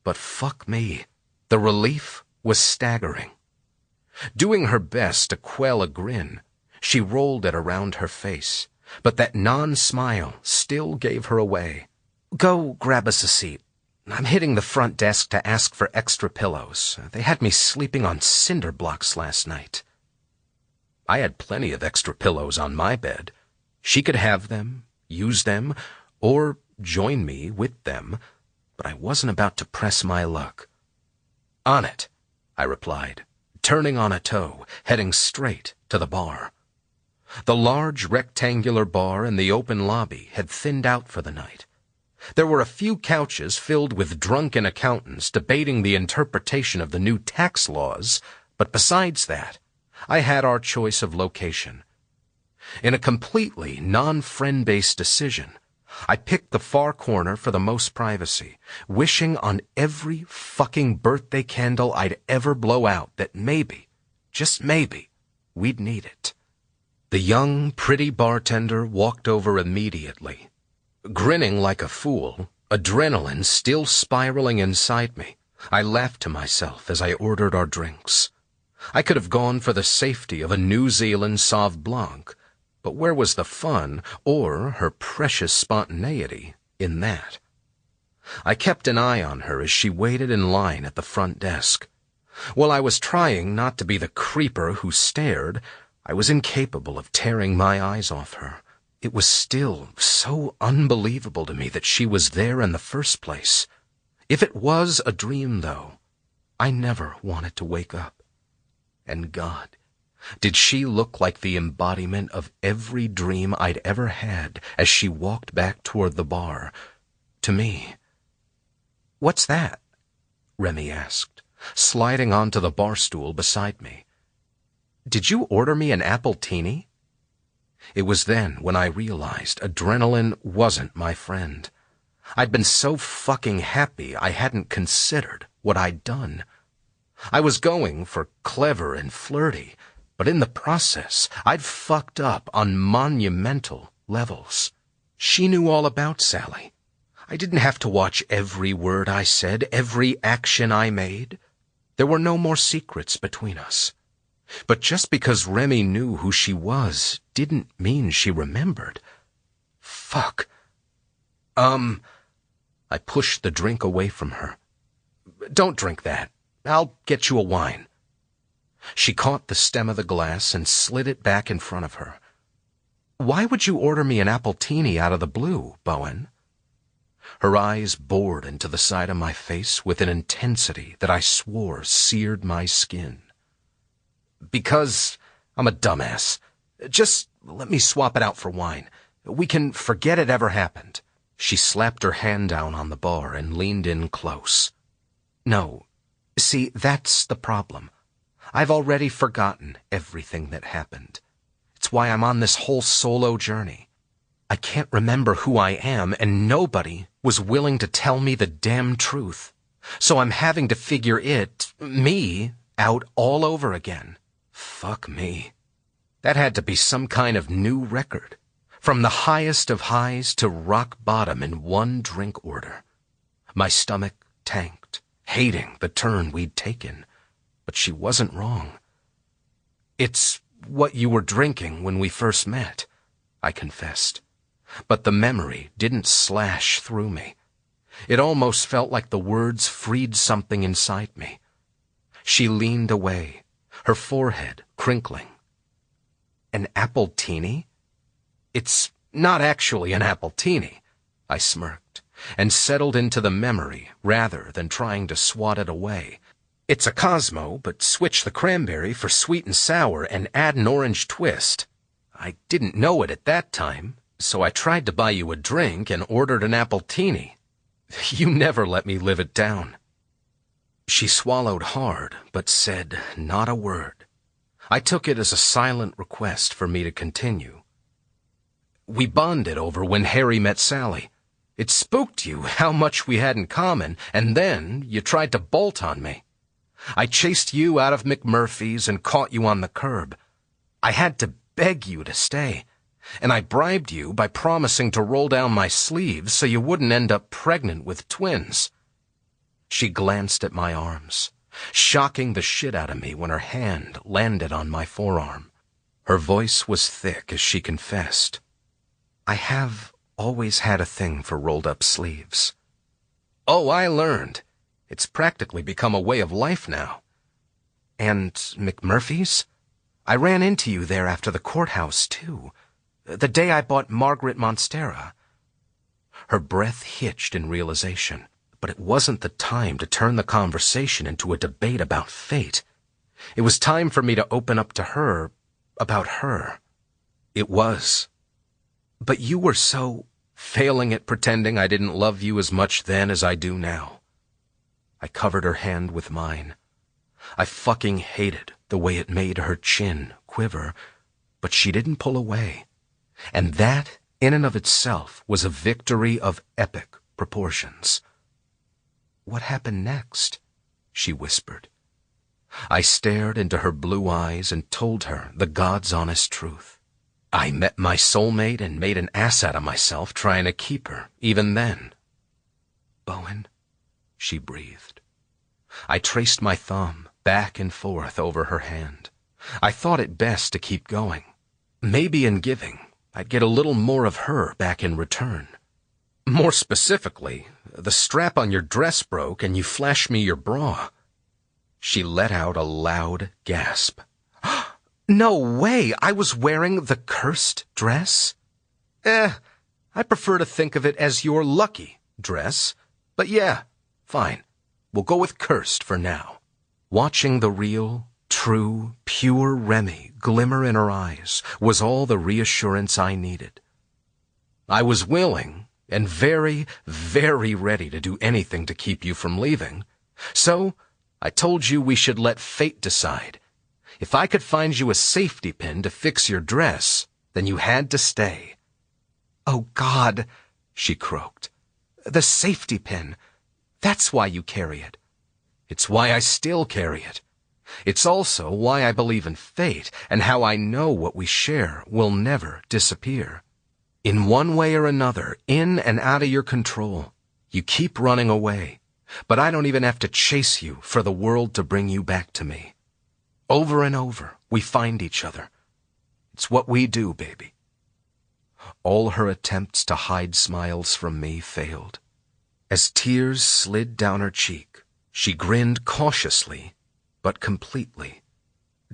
but fuck me, the relief was staggering. Doing her best to quell a grin, she rolled it around her face, but that non-smile still gave her away. Go grab us a seat. I'm hitting the front desk to ask for extra pillows. They had me sleeping on cinder blocks last night. I had plenty of extra pillows on my bed. She could have them, use them, or join me with them, but I wasn't about to press my luck. On it, I replied, turning on a toe, heading straight to the bar. The large rectangular bar in the open lobby had thinned out for the night. There were a few couches filled with drunken accountants debating the interpretation of the new tax laws, but besides that, I had our choice of location. In a completely non-friend-based decision, I picked the far corner for the most privacy, wishing on every fucking birthday candle I'd ever blow out that maybe, just maybe, we'd need it. The young, pretty bartender walked over immediately. Grinning like a fool, adrenaline still spiraling inside me, I laughed to myself as I ordered our drinks. I could have gone for the safety of a New Zealand Sauv Blanc, but where was the fun, or her precious spontaneity, in that? I kept an eye on her as she waited in line at the front desk. While I was trying not to be the creeper who stared, I was incapable of tearing my eyes off her. It was still so unbelievable to me that she was there in the first place. If it was a dream, though, I never wanted to wake up. And God, did she look like the embodiment of every dream I'd ever had as she walked back toward the bar, to me. What's that? Remy asked, sliding onto the bar stool beside me. Did you order me an appletini? It was then when I realized adrenaline wasn't my friend. I'd been so fucking happy I hadn't considered what I'd done. I was going for clever and flirty, but in the process, I'd fucked up on monumental levels. She knew all about Sally. I didn't have to watch every word I said, every action I made. There were no more secrets between us. But just because Remy knew who she was didn't mean she remembered. Fuck. I pushed the drink away from her. Don't drink that. I'll get you a wine. She caught the stem of the glass and slid it back in front of her. Why would you order me an appletini out of the blue, Bowen? Her eyes bored into the side of my face with an intensity that I swore seared my skin. Because I'm a dumbass. Just let me swap it out for wine. We can forget it ever happened. She slapped her hand down on the bar and leaned in close. No, see, that's the problem. I've already forgotten everything that happened. It's why I'm on this whole solo journey. I can't remember who I am, and nobody was willing to tell me the damn truth. So I'm having to figure me, out all over again. Fuck me. That had to be some kind of new record. From the highest of highs to rock bottom in one drink order. My stomach tanked, hating the turn we'd taken. But she wasn't wrong. It's what you were drinking when we first met, I confessed. But the memory didn't slash through me. It almost felt like the words freed something inside me. She leaned away, her forehead crinkling. An appletini? It's not actually an appletini, I smirked, and settled into the memory rather than trying to swat it away. It's a Cosmo, but switch the cranberry for sweet and sour and add an orange twist. I didn't know it at that time, so I tried to buy you a drink and ordered an appletini. You never let me live it down. She swallowed hard, but said not a word. I took it as a silent request for me to continue. We bonded over when Harry met Sally. It spooked you how much we had in common, and then you tried to bolt on me. I chased you out of McMurphy's and caught you on the curb. I had to beg you to stay, and I bribed you by promising to roll down my sleeves so you wouldn't end up pregnant with twins. She glanced at my arms, shocking the shit out of me when her hand landed on my forearm. Her voice was thick as she confessed, I have always had a thing for rolled-up sleeves. Oh, I learned. It's practically become a way of life now. And McMurphy's? I ran into you there after the courthouse, too. The day I bought Margaret Monstera. Her breath hitched in realization, but it wasn't the time to turn the conversation into a debate about fate. It was time for me to open up to her about her. It was. But you were so failing at pretending I didn't love you as much then as I do now. I covered her hand with mine. I fucking hated the way it made her chin quiver, but she didn't pull away. And that, in and of itself, was a victory of epic proportions. What happened next? She whispered. I stared into her blue eyes and told her the God's honest truth. I met my soulmate and made an ass out of myself trying to keep her, even then. Bowen, she breathed. I traced my thumb back and forth over her hand. I thought it best to keep going. Maybe in giving, I'd get a little more of her back in return. More specifically, the strap on your dress broke and you flashed me your bra. She let out a loud gasp. No way! I was wearing the cursed dress? I prefer to think of it as your lucky dress. But yeah, fine. We'll go with cursed for now. Watching the real, true, pure Remy glimmer in her eyes was all the reassurance I needed. I was willing and very, very ready to do anything to keep you from leaving. So I told you we should let fate decide. If I could find you a safety pin to fix your dress, then you had to stay. Oh, God, she croaked. The safety pin. That's why you carry it. It's why I still carry it. It's also why I believe in fate and how I know what we share will never disappear. In one way or another, in and out of your control, you keep running away, but I don't even have to chase you for the world to bring you back to me. Over and over, we find each other. It's what we do, baby. All her attempts to hide smiles from me failed. As tears slid down her cheek, she grinned cautiously, but completely.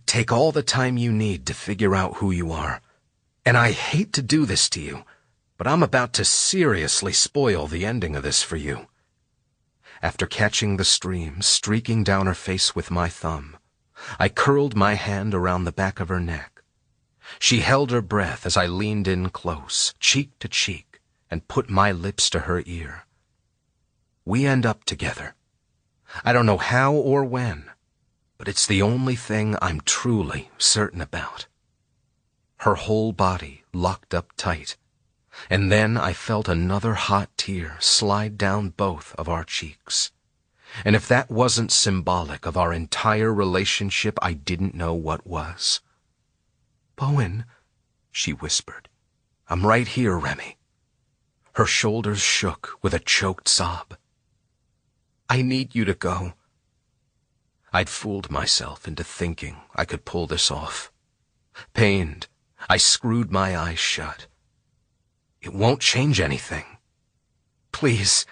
Take all the time you need to figure out who you are. And I hate to do this to you, but I'm about to seriously spoil the ending of this for you. After catching the stream streaking down her face with my thumb, I curled my hand around the back of her neck. She held her breath as I leaned in close, cheek to cheek, and put my lips to her ear. We end up together. I don't know how or when, but it's the only thing I'm truly certain about. Her whole body locked up tight. And then I felt another hot tear slide down both of our cheeks. And if that wasn't symbolic of our entire relationship, I didn't know what was. "Bowen," she whispered. "I'm right here, Remy." Her shoulders shook with a choked sob. "I need you to go." I'd fooled myself into thinking I could pull this off. Pained, I screwed my eyes shut. "It won't change anything." "Please,"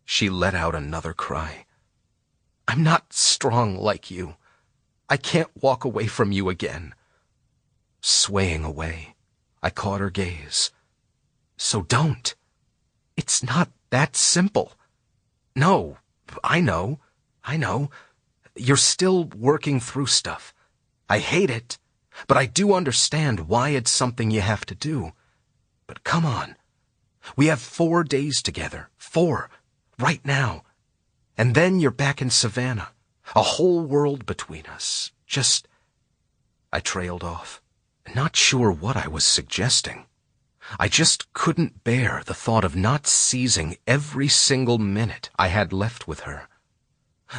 she let out another cry. "I'm not strong like you. I can't walk away from you again." Swaying away, I caught her gaze. "So don't. It's not that simple." "No, I know. You're still working through stuff. I hate it, but I do understand why it's something you have to do. But come on. We have 4 days together. 4. Right now. And then you're back in Savannah. A whole world between us. I trailed off, not sure what I was suggesting. I just couldn't bear the thought of not seizing every single minute I had left with her.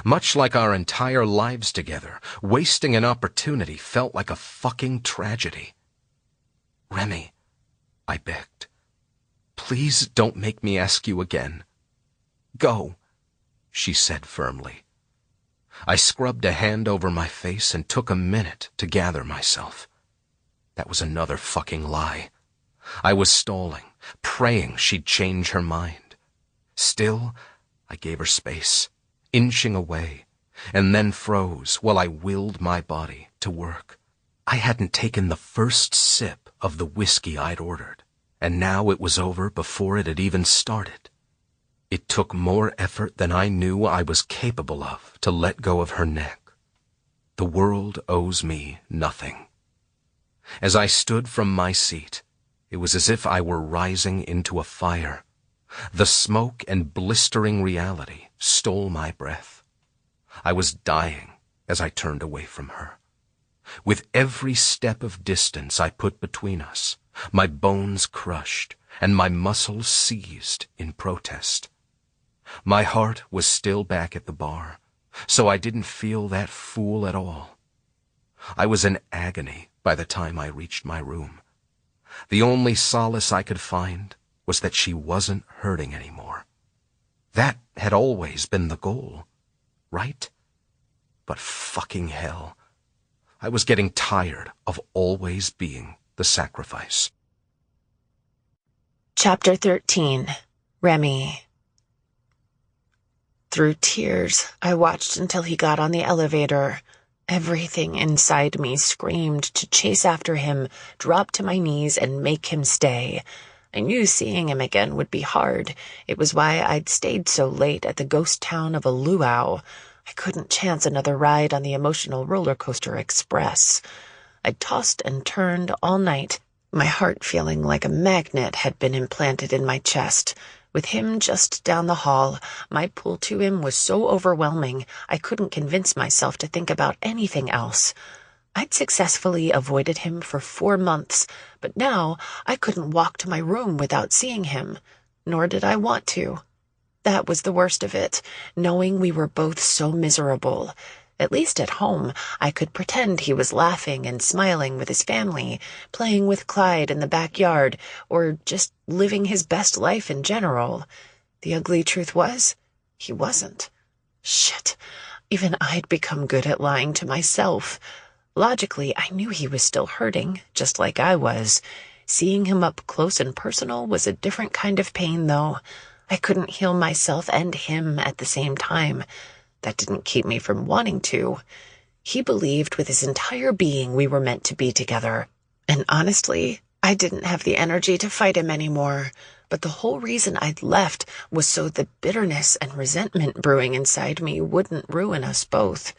Much like our entire lives together, wasting an opportunity felt like a fucking tragedy. "Remy," I begged, "please don't make me ask you again." "Go," she said firmly. I scrubbed a hand over my face and took a minute to gather myself. That was another fucking lie. I was stalling, praying she'd change her mind. Still, I gave her space, inching away, and then froze while I willed my body to work. I hadn't taken the first sip of the whiskey I'd ordered, and now it was over before it had even started. It took more effort than I knew I was capable of to let go of her neck. The world owes me nothing. As I stood from my seat, it was as if I were rising into a fire. The smoke and blistering reality stole my breath. I was dying as I turned away from her. With every step of distance I put between us, my bones crushed and my muscles seized in protest. My heart was still back at the bar, so I didn't feel that fool at all. I was in agony by the time I reached my room. The only solace I could find was that she wasn't hurting anymore. That had always been the goal, right? But fucking hell, I was getting tired of always being the sacrifice. Chapter 13. Remy. Through tears, I watched until he got on the elevator. Everything inside me screamed to chase after him, drop to my knees, and make him stay. I knew seeing him again would be hard. It was why I'd stayed so late at the ghost town of a luau. I couldn't chance another ride on the emotional roller coaster express. I tossed and turned all night, my heart feeling like a magnet had been implanted in my chest. With him just down the hall, my pull to him was so overwhelming I couldn't convince myself to think about anything else. I'd successfully avoided him for 4 months, but now I couldn't walk to my room without seeing him, nor did I want to. That was the worst of it, knowing we were both so miserable. At least at home, I could pretend he was laughing and smiling with his family, playing with Clyde in the backyard, or just living his best life in general. The ugly truth was, he wasn't. Shit, even I'd become good at lying to myself. Logically, I knew he was still hurting, just like I was. Seeing him up close and personal was a different kind of pain, though. I couldn't heal myself and him at the same time. That didn't keep me from wanting to. He believed with his entire being we were meant to be together. And honestly, I didn't have the energy to fight him anymore. But the whole reason I'd left was so the bitterness and resentment brewing inside me wouldn't ruin us both.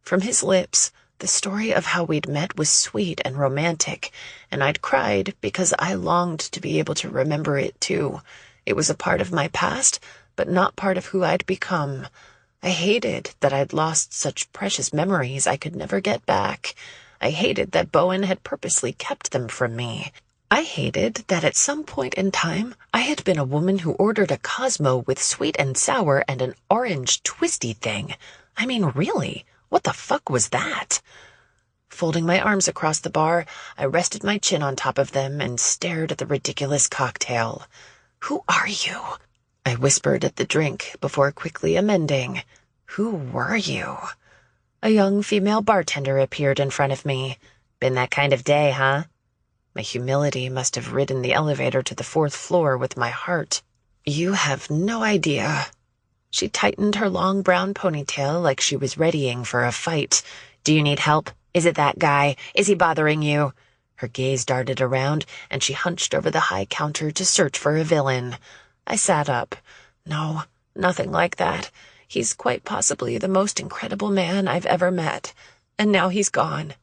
From his lips, the story of how we'd met was sweet and romantic, and I'd cried because I longed to be able to remember it too. It was a part of my past, but not part of who I'd become. I hated that I'd lost such precious memories I could never get back. I hated that Bowen had purposely kept them from me. I hated that at some point in time, I had been a woman who ordered a Cosmo with sweet and sour and an orange twisty thing. I mean, really, what the fuck was that? Folding my arms across the bar, I rested my chin on top of them and stared at the ridiculous cocktail. Who are you? I whispered at the drink before quickly amending. Who were you? A young female bartender appeared in front of me. Been that kind of day, huh? My humility must have ridden the elevator to the 4th floor with my heart. You have no idea. She tightened her long brown ponytail like she was readying for a fight. Do you need help? Is it that guy? Is he bothering you? Her gaze darted around, and she hunched over the high counter to search for a villain. I sat up. No, nothing like that. He's quite possibly the most incredible man I've ever met. And now he's gone.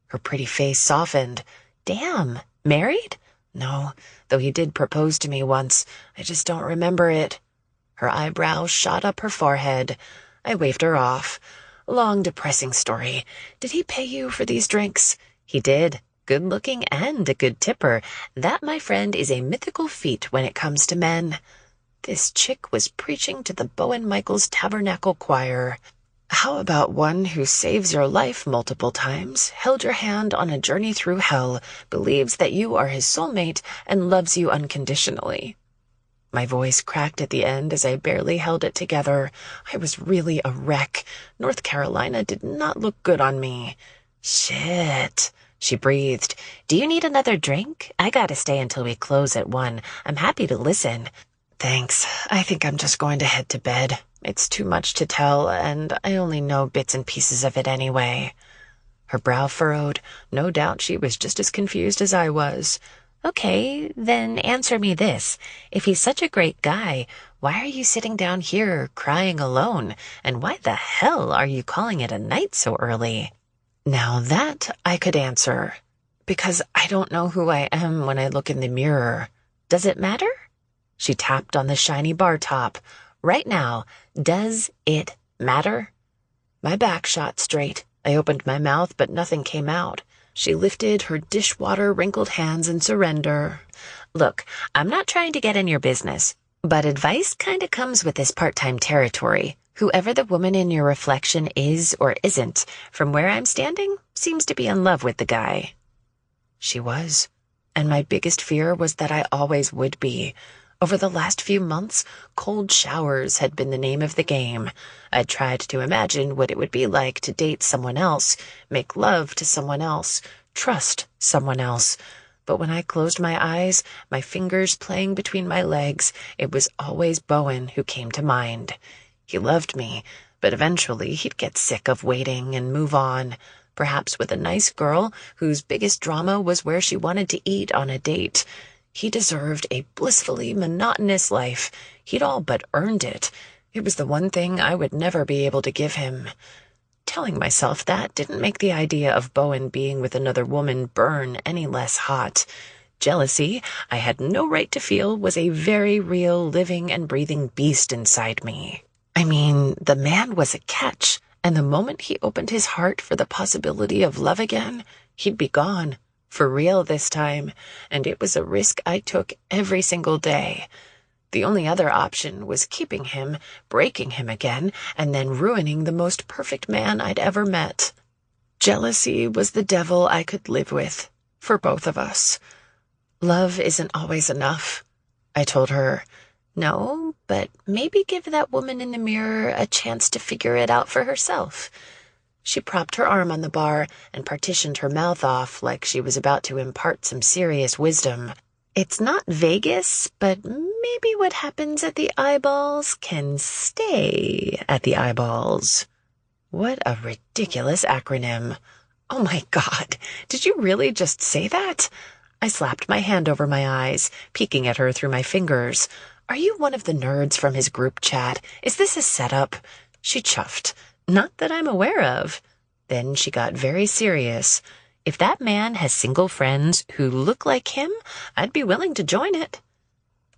Her pretty face softened. Damn, married? No, though he did propose to me once. I just don't remember it. Her eyebrows shot up her forehead. I waved her off. Long, depressing story. Did he pay you for these drinks? He did. Good-looking and a good tipper. That, my friend, is a mythical feat when it comes to men. This chick was preaching to the Bowen Michaels Tabernacle Choir. How about one who saves your life multiple times, held your hand on a journey through hell, believes that you are his soulmate, and loves you unconditionally? My voice cracked at the end as I barely held it together. I was really a wreck. North Carolina did not look good on me. Shit, she breathed. Do you need another drink? I gotta stay until we close at 1. I'm happy to listen. Thanks. I think I'm just going to head to bed. It's too much to tell, and I only know bits and pieces of it anyway. Her brow furrowed. No doubt she was just as confused as I was. Okay, then answer me this. If he's such a great guy, why are you sitting down here crying alone? And why the hell are you calling it a night so early? Now that I could answer. Because I don't know who I am when I look in the mirror. Does it matter? She tapped on the shiny bar top. Right now, does it matter? My back shot straight. I opened my mouth, but nothing came out. She lifted her dishwater-wrinkled hands in surrender. Look, I'm not trying to get in your business, but advice kinda comes with this part-time territory. Whoever the woman in your reflection is or isn't, from where I'm standing, seems to be in love with the guy. She was, and my biggest fear was that I always would be. Over the last few months, cold showers had been the name of the game. I'd tried to imagine what it would be like to date someone else, make love to someone else, trust someone else. But when I closed my eyes, my fingers playing between my legs, it was always Bowen who came to mind. He loved me, but eventually he'd get sick of waiting and move on, perhaps with a nice girl whose biggest drama was where she wanted to eat on a date. He deserved a blissfully monotonous life. He'd all but earned it. It was the one thing I would never be able to give him. Telling myself that didn't make the idea of Bowen being with another woman burn any less hot. Jealousy, I had no right to feel, was a very real, living and breathing beast inside me. I mean, the man was a catch, and the moment he opened his heart for the possibility of love again, he'd be gone. For real this time, and it was a risk I took every single day. The only other option was keeping him, breaking him again, and then ruining the most perfect man I'd ever met. Jealousy was the devil I could live with, for both of us. Love isn't always enough, I told her. No, but maybe give that woman in the mirror a chance to figure it out for herself. She propped her arm on the bar and partitioned her mouth off like she was about to impart some serious wisdom. It's not Vegas, but maybe what happens at the eyeballs can stay at the eyeballs. What a ridiculous acronym. Oh my God, did you really just say that? I slapped my hand over my eyes, peeking at her through my fingers. Are you one of the nerds from his group chat? Is this a setup? She chuffed. Not that I'm aware of. Then she got very serious. If that man has single friends who look like him, I'd be willing to join it.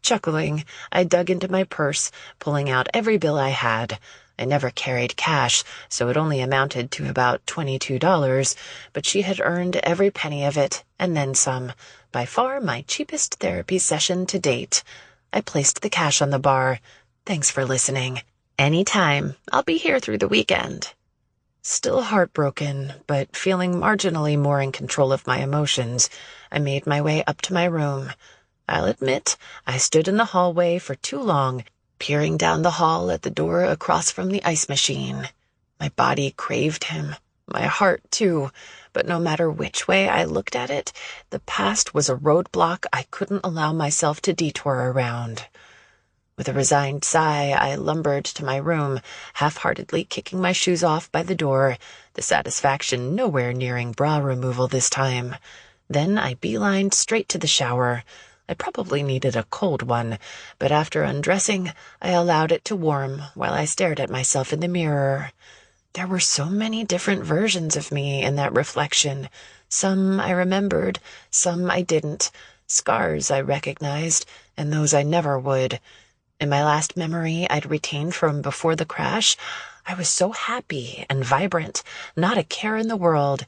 Chuckling, I dug into my purse, pulling out every bill I had. I never carried cash, so it only amounted to about $22, but she had earned every penny of it, and then some. By far my cheapest therapy session to date. I placed the cash on the bar. Thanks for listening. Anytime. I'll be here through the weekend. Still heartbroken, but feeling marginally more in control of my emotions, I made my way up to my room. I'll admit, I stood in the hallway for too long, peering down the hall at the door across from the ice machine. My body craved him, my heart too, but no matter which way I looked at it, the past was a roadblock I couldn't allow myself to detour around. With a resigned sigh, I lumbered to my room, half-heartedly kicking my shoes off by the door, the satisfaction nowhere nearing bra removal this time. Then I beelined straight to the shower. I probably needed a cold one, but after undressing, I allowed it to warm while I stared at myself in the mirror. There were so many different versions of me in that reflection. Some I remembered, some I didn't. Scars I recognized, and those I never would. In my last memory I'd retained from before the crash, I was so happy and vibrant, not a care in the world.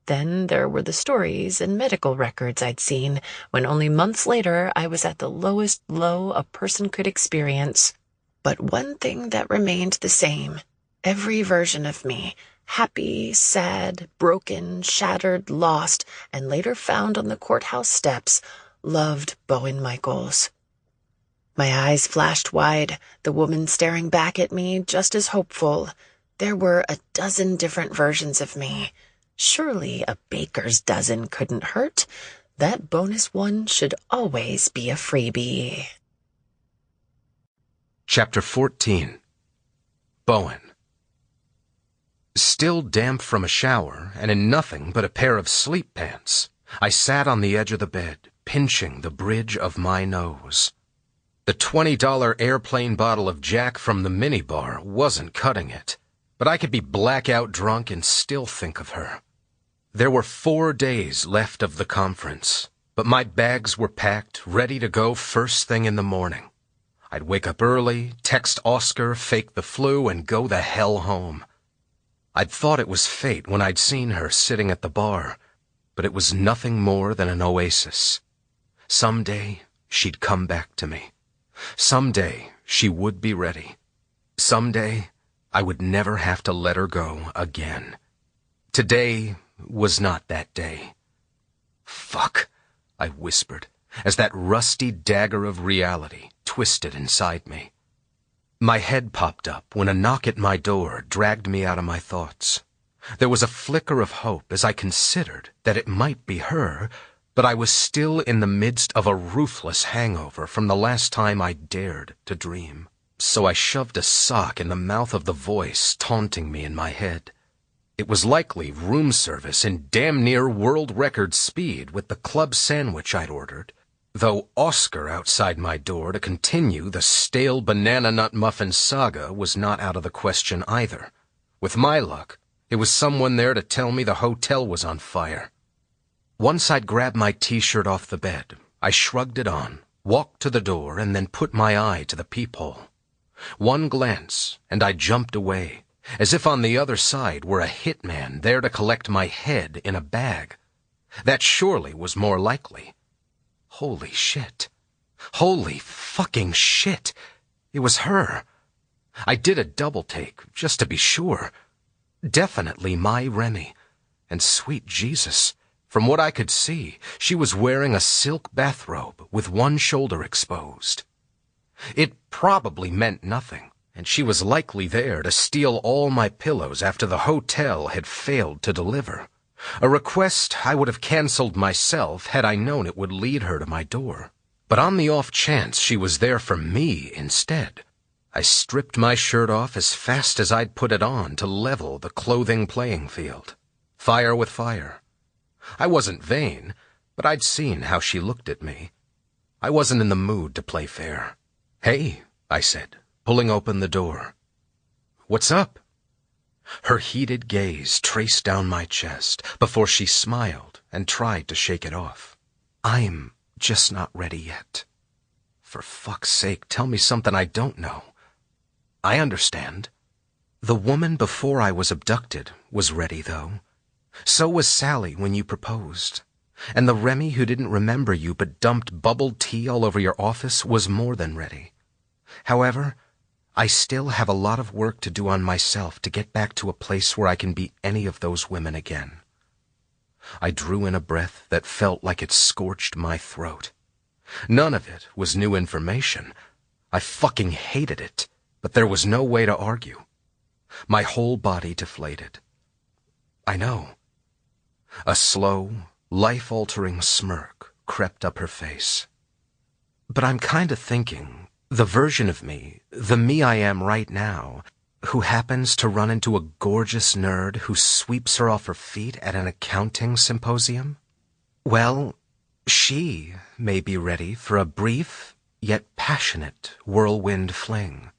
Then there were the stories and medical records I'd seen, when only months later I was at the lowest low a person could experience. But one thing that remained the same. Every version of me, happy, sad, broken, shattered, lost, and later found on the courthouse steps, loved Bowen Michaels. My eyes flashed wide, the woman staring back at me just as hopeful. There were a dozen different versions of me. Surely a baker's dozen couldn't hurt. That bonus one should always be a freebie. Chapter 14. Bowen. Still damp from a shower, and in nothing but a pair of sleep pants, I sat on the edge of the bed, pinching the bridge of my nose. The $20 airplane bottle of Jack from the minibar wasn't cutting it, but I could be blackout drunk and still think of her. There were 4 days left of the conference, but my bags were packed, ready to go first thing in the morning. I'd wake up early, text Oscar, fake the flu, and go the hell home. I'd thought it was fate when I'd seen her sitting at the bar, but it was nothing more than an oasis. Someday she'd come back to me. Someday she would be ready. Someday I would never have to let her go again. Today was not that day. Fuck, I whispered, as that rusty dagger of reality twisted inside me. My head popped up when a knock at my door dragged me out of my thoughts. There was a flicker of hope as I considered that it might be her, but I was still in the midst of a ruthless hangover from the last time I dared to dream. So I shoved a sock in the mouth of the voice taunting me in my head. It was likely room service in damn near world record speed with the club sandwich I'd ordered, though Oscar outside my door to continue the stale banana nut muffin saga was not out of the question either. With my luck, it was someone there to tell me the hotel was on fire. Once I'd grabbed my t-shirt off the bed, I shrugged it on, walked to the door, and then put my eye to the peephole. One glance, and I jumped away, as if on the other side were a hitman there to collect my head in a bag. That surely was more likely. Holy shit. Holy fucking shit. It was her. I did a double take, just to be sure. Definitely my Remy. And sweet Jesus, from what I could see, she was wearing a silk bathrobe with one shoulder exposed. It probably meant nothing, and she was likely there to steal all my pillows after the hotel had failed to deliver. A request I would have canceled myself had I known it would lead her to my door. But on the off chance she was there for me instead, I stripped my shirt off as fast as I'd put it on to level the clothing playing field. Fire with fire. I wasn't vain, but I'd seen how she looked at me. I wasn't in the mood to play fair. "Hey," I said, pulling open the door. "What's up?" Her heated gaze traced down my chest before she smiled and tried to shake it off. "I'm just not ready yet." "For fuck's sake, tell me something I don't know." "I understand." The woman before I was abducted was ready, though. So was Sally when you proposed. And the Remy who didn't remember you but dumped bubbled tea all over your office was more than ready. However, I still have a lot of work to do on myself to get back to a place where I can be any of those women again. I drew in a breath that felt like it scorched my throat. None of it was new information. I fucking hated it, but there was no way to argue. My whole body deflated. I know. A slow, life-altering smirk crept up her face. But I'm kinda thinking, the version of me, the me I am right now, who happens to run into a gorgeous nerd who sweeps her off her feet at an accounting symposium? Well, she may be ready for a brief, yet passionate, whirlwind fling.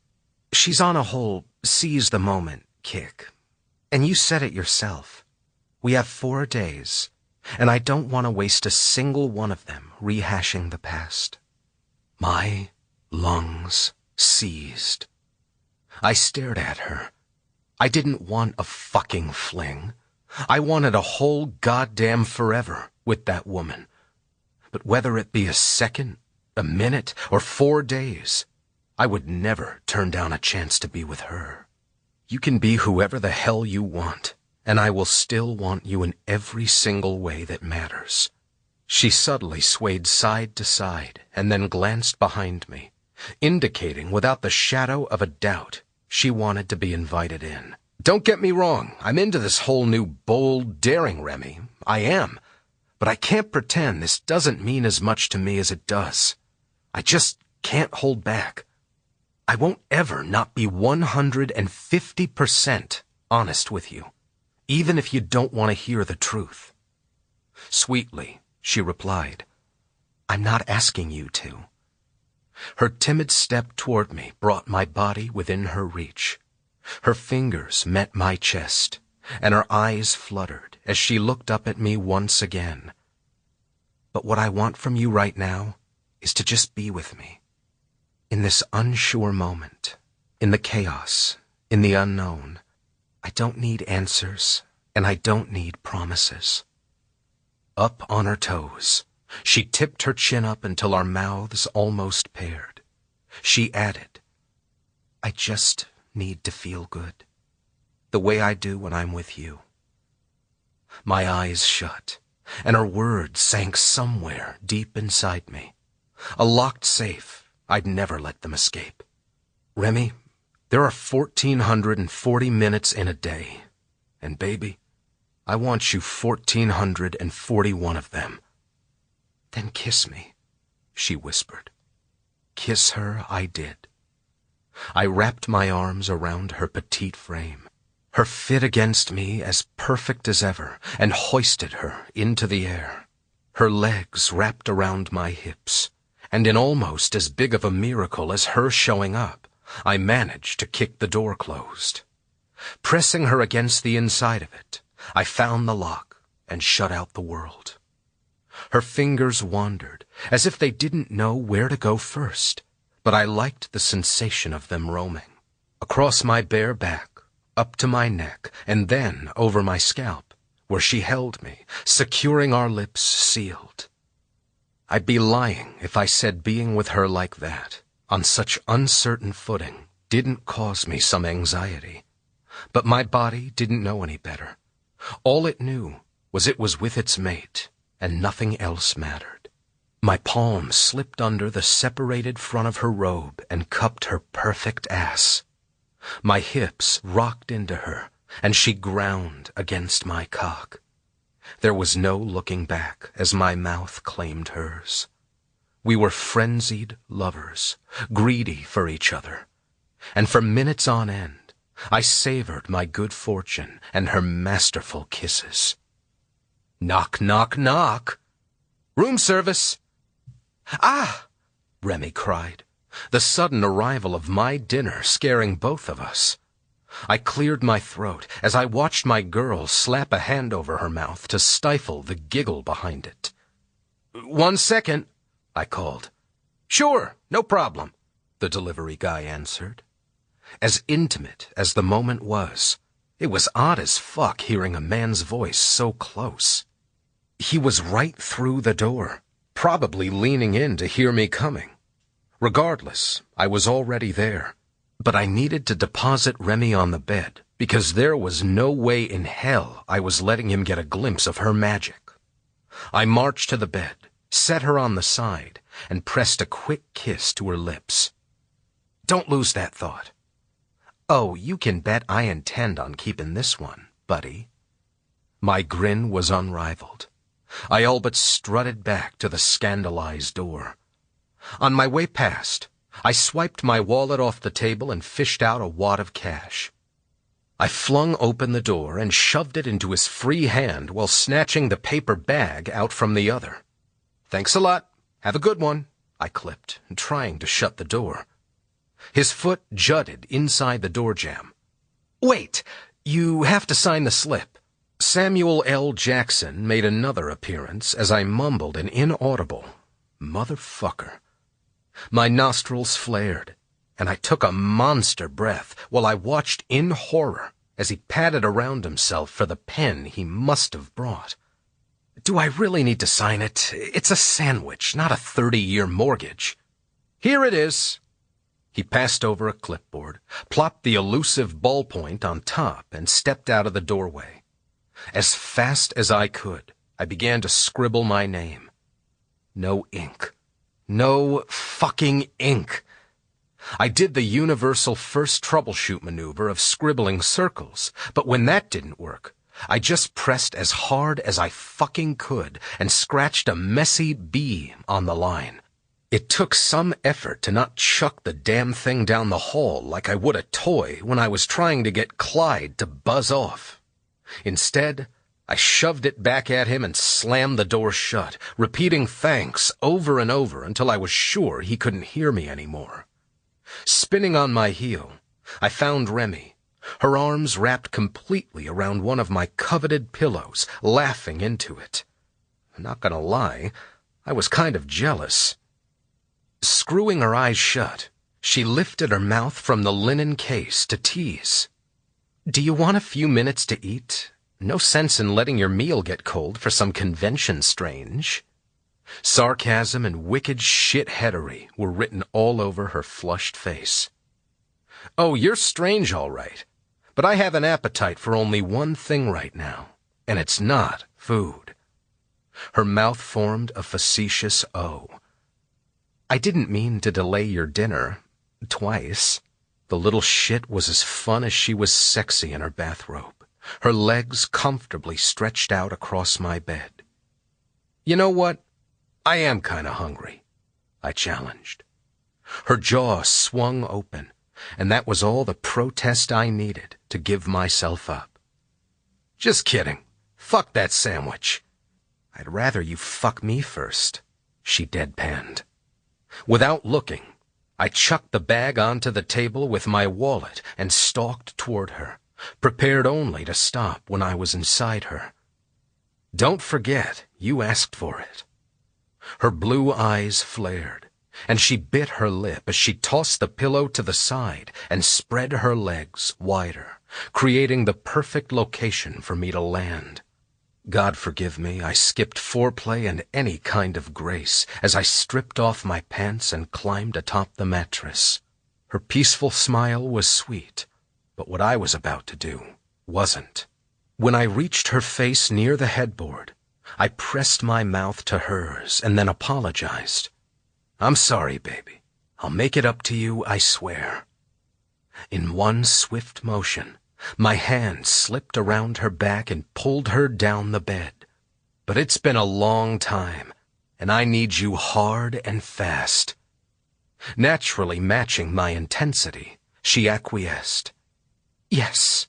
She's on a whole seize-the-moment kick. And you said it yourself. We have 4 days, and I don't want to waste a single one of them rehashing the past. My lungs seized. I stared at her. I didn't want a fucking fling. I wanted a whole goddamn forever with that woman. But whether it be a second, a minute, or 4 days, I would never turn down a chance to be with her. You can be whoever the hell you want, and I will still want you in every single way that matters. She subtly swayed side to side and then glanced behind me, indicating without the shadow of a doubt she wanted to be invited in. Don't get me wrong, I'm into this whole new bold, daring Remy. I am. But I can't pretend this doesn't mean as much to me as it does. I just can't hold back. I won't ever not be 150% honest with you, even if you don't want to hear the truth. Sweetly, she replied, I'm not asking you to. Her timid step toward me brought my body within her reach. Her fingers met my chest, and her eyes fluttered as she looked up at me once again. But what I want from you right now is to just be with me. In this unsure moment, in the chaos, in the unknown, I don't need answers, and I don't need promises. Up on her toes, she tipped her chin up until our mouths almost paired. She added, I just need to feel good, the way I do when I'm with you. My eyes shut, and her words sank somewhere deep inside me. A locked safe. I'd never let them escape. Remy, there are 1,440 minutes in a day, and baby, I want you 1,441 of them. Then kiss me, she whispered. Kiss her I did. I wrapped my arms around her petite frame, her fit against me as perfect as ever, and hoisted her into the air. Her legs wrapped around my hips, and in almost as big of a miracle as her showing up, I managed to kick the door closed. Pressing her against the inside of it, I found the lock and shut out the world. Her fingers wandered, as if they didn't know where to go first, but I liked the sensation of them roaming. Across my bare back, up to my neck, and then over my scalp, where she held me, securing our lips sealed. I'd be lying if I said being with her like that, on such uncertain footing, didn't cause me some anxiety. But my body didn't know any better. All it knew was it was with its mate, and nothing else mattered. My palms slipped under the separated front of her robe and cupped her perfect ass. My hips rocked into her, and she ground against my cock. There was no looking back as my mouth claimed hers. We were frenzied lovers, greedy for each other, and for minutes on end, I savored my good fortune and her masterful kisses. Knock, knock, knock. Room service. Ah! Remy cried, the sudden arrival of my dinner scaring both of us. I cleared my throat as I watched my girl slap a hand over her mouth to stifle the giggle behind it. 1 second, I called. Sure, no problem, the delivery guy answered. as intimate as the moment was. It was odd as fuck hearing a man's voice so close. He was right through the door, probably leaning in to hear me coming. Regardless, I was already there. But I needed to deposit Remy on the bed, because there was no way in hell I was letting him get a glimpse of her magic. I marched to the bed, set her on the side, and pressed a quick kiss to her lips. Don't lose that thought. Oh, you can bet I intend on keeping this one, buddy. My grin was unrivaled. I all but strutted back to the scandalized door. On my way past, I swiped my wallet off the table and fished out a wad of cash. I flung open the door and shoved it into his free hand while snatching the paper bag out from the other. Thanks a lot. Have a good one, I clipped, trying to shut the door. His foot jutted inside the door jamb. Wait, you have to sign the slip. Samuel L. Jackson made another appearance as I mumbled an inaudible, "Motherfucker." My nostrils flared, and I took a monster breath while I watched in horror as he patted around himself for the pen he must have brought. Do I really need to sign it? It's a sandwich, not a 30-year mortgage. Here it is. He passed over a clipboard, plopped the elusive ballpoint on top, and stepped out of the doorway. As fast as I could, I began to scribble my name. No ink. No fucking ink. I did the universal first troubleshoot maneuver of scribbling circles, but when that didn't work, I just pressed as hard as I fucking could and scratched a messy B on the line. It took some effort to not chuck the damn thing down the hall like I would a toy when I was trying to get Clyde to buzz off. Instead, I shoved it back at him and slammed the door shut, repeating thanks over and over until I was sure he couldn't hear me anymore. Spinning on my heel, I found Remy, her arms wrapped completely around one of my coveted pillows, laughing into it. Not gonna lie, I was kind of jealous. Screwing her eyes shut, she lifted her mouth from the linen case to tease. Do you want a few minutes to eat? No sense in letting your meal get cold for some convention strange. Sarcasm and wicked shitheadery were written all over her flushed face. Oh, you're strange, all right. But I have an appetite for only one thing right now, and it's not food. Her mouth formed a facetious O. I didn't mean to delay your dinner. Twice. The little shit was as fun as she was sexy in her bathrobe, her legs comfortably stretched out across my bed. You know what? I am kinda hungry, I challenged. Her jaw swung open, and that was all the protest I needed to give myself up. Just kidding. Fuck that sandwich. I'd rather you fuck me first, she deadpanned. Without looking, I chucked the bag onto the table with my wallet and stalked toward her, prepared only to stop when I was inside her. Don't forget, you asked for it. Her blue eyes flared, and she bit her lip as she tossed the pillow to the side and spread her legs wider, creating the perfect location for me to land. God forgive me, I skipped foreplay and any kind of grace as I stripped off my pants and climbed atop the mattress. Her peaceful smile was sweet, but what I was about to do wasn't. When I reached her face near the headboard, I pressed my mouth to hers and then apologized. I'm sorry, baby. I'll make it up to you, I swear. In one swift motion, my hand slipped around her back and pulled her down the bed. But it's been a long time, and I need you hard and fast. Naturally matching my intensity, she acquiesced. Yes.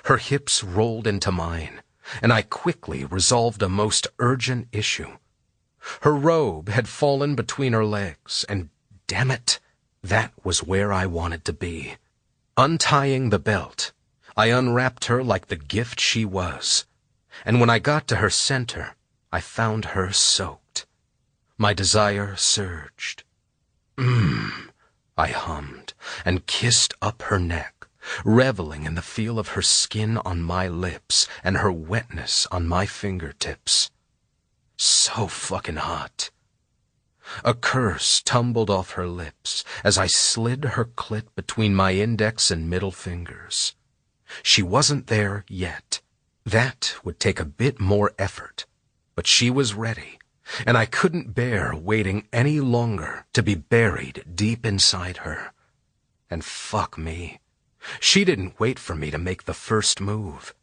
Her hips rolled into mine, and I quickly resolved a most urgent issue. Her robe had fallen between her legs, and damn it, that was where I wanted to be. Untying the belt, I unwrapped her like the gift she was, and when I got to her center, I found her soaked. My desire surged. I hummed and kissed up her neck, reveling in the feel of her skin on my lips and her wetness on my fingertips. So fucking hot. A curse tumbled off her lips as I slid her clit between my index and middle fingers. She wasn't there yet. That would take a bit more effort, but she was ready, and I couldn't bear waiting any longer to be buried deep inside her. And fuck me, she didn't wait for me to make the first move.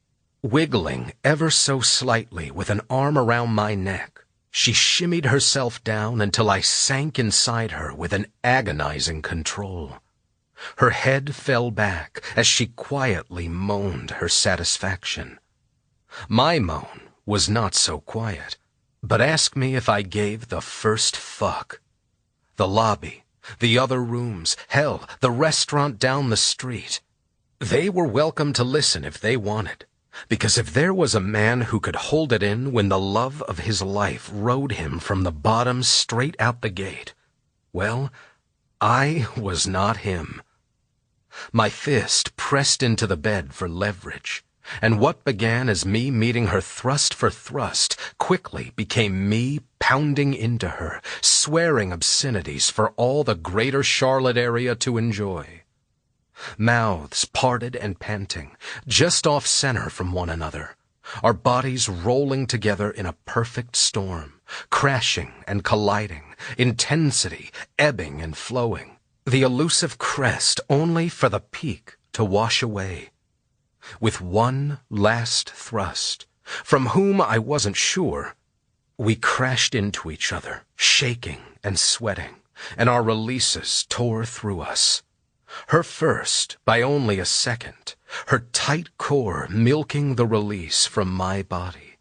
Wiggling ever so slightly with an arm around my neck, she shimmied herself down until I sank inside her with an agonizing control. Her head fell back as she quietly moaned her satisfaction. My moan was not so quiet, but ask me if I gave the first fuck. The lobby, the other rooms, hell, the restaurant down the street. They were welcome to listen if they wanted. Because if there was a man who could hold it in when the love of his life rode him from the bottom straight out the gate, well, I was not him. My fist pressed into the bed for leverage, and what began as me meeting her thrust for thrust quickly became me pounding into her, swearing obscenities for all the greater Charlotte area to enjoy. Mouths parted and panting, just off-center from one another, our bodies rolling together in a perfect storm, crashing and colliding, intensity ebbing and flowing, the elusive crest only for the peak to wash away. With one last thrust, from whom I wasn't sure, we crashed into each other, shaking and sweating, and our releases tore through us. Her first by only a second, her tight core milking the release from my body.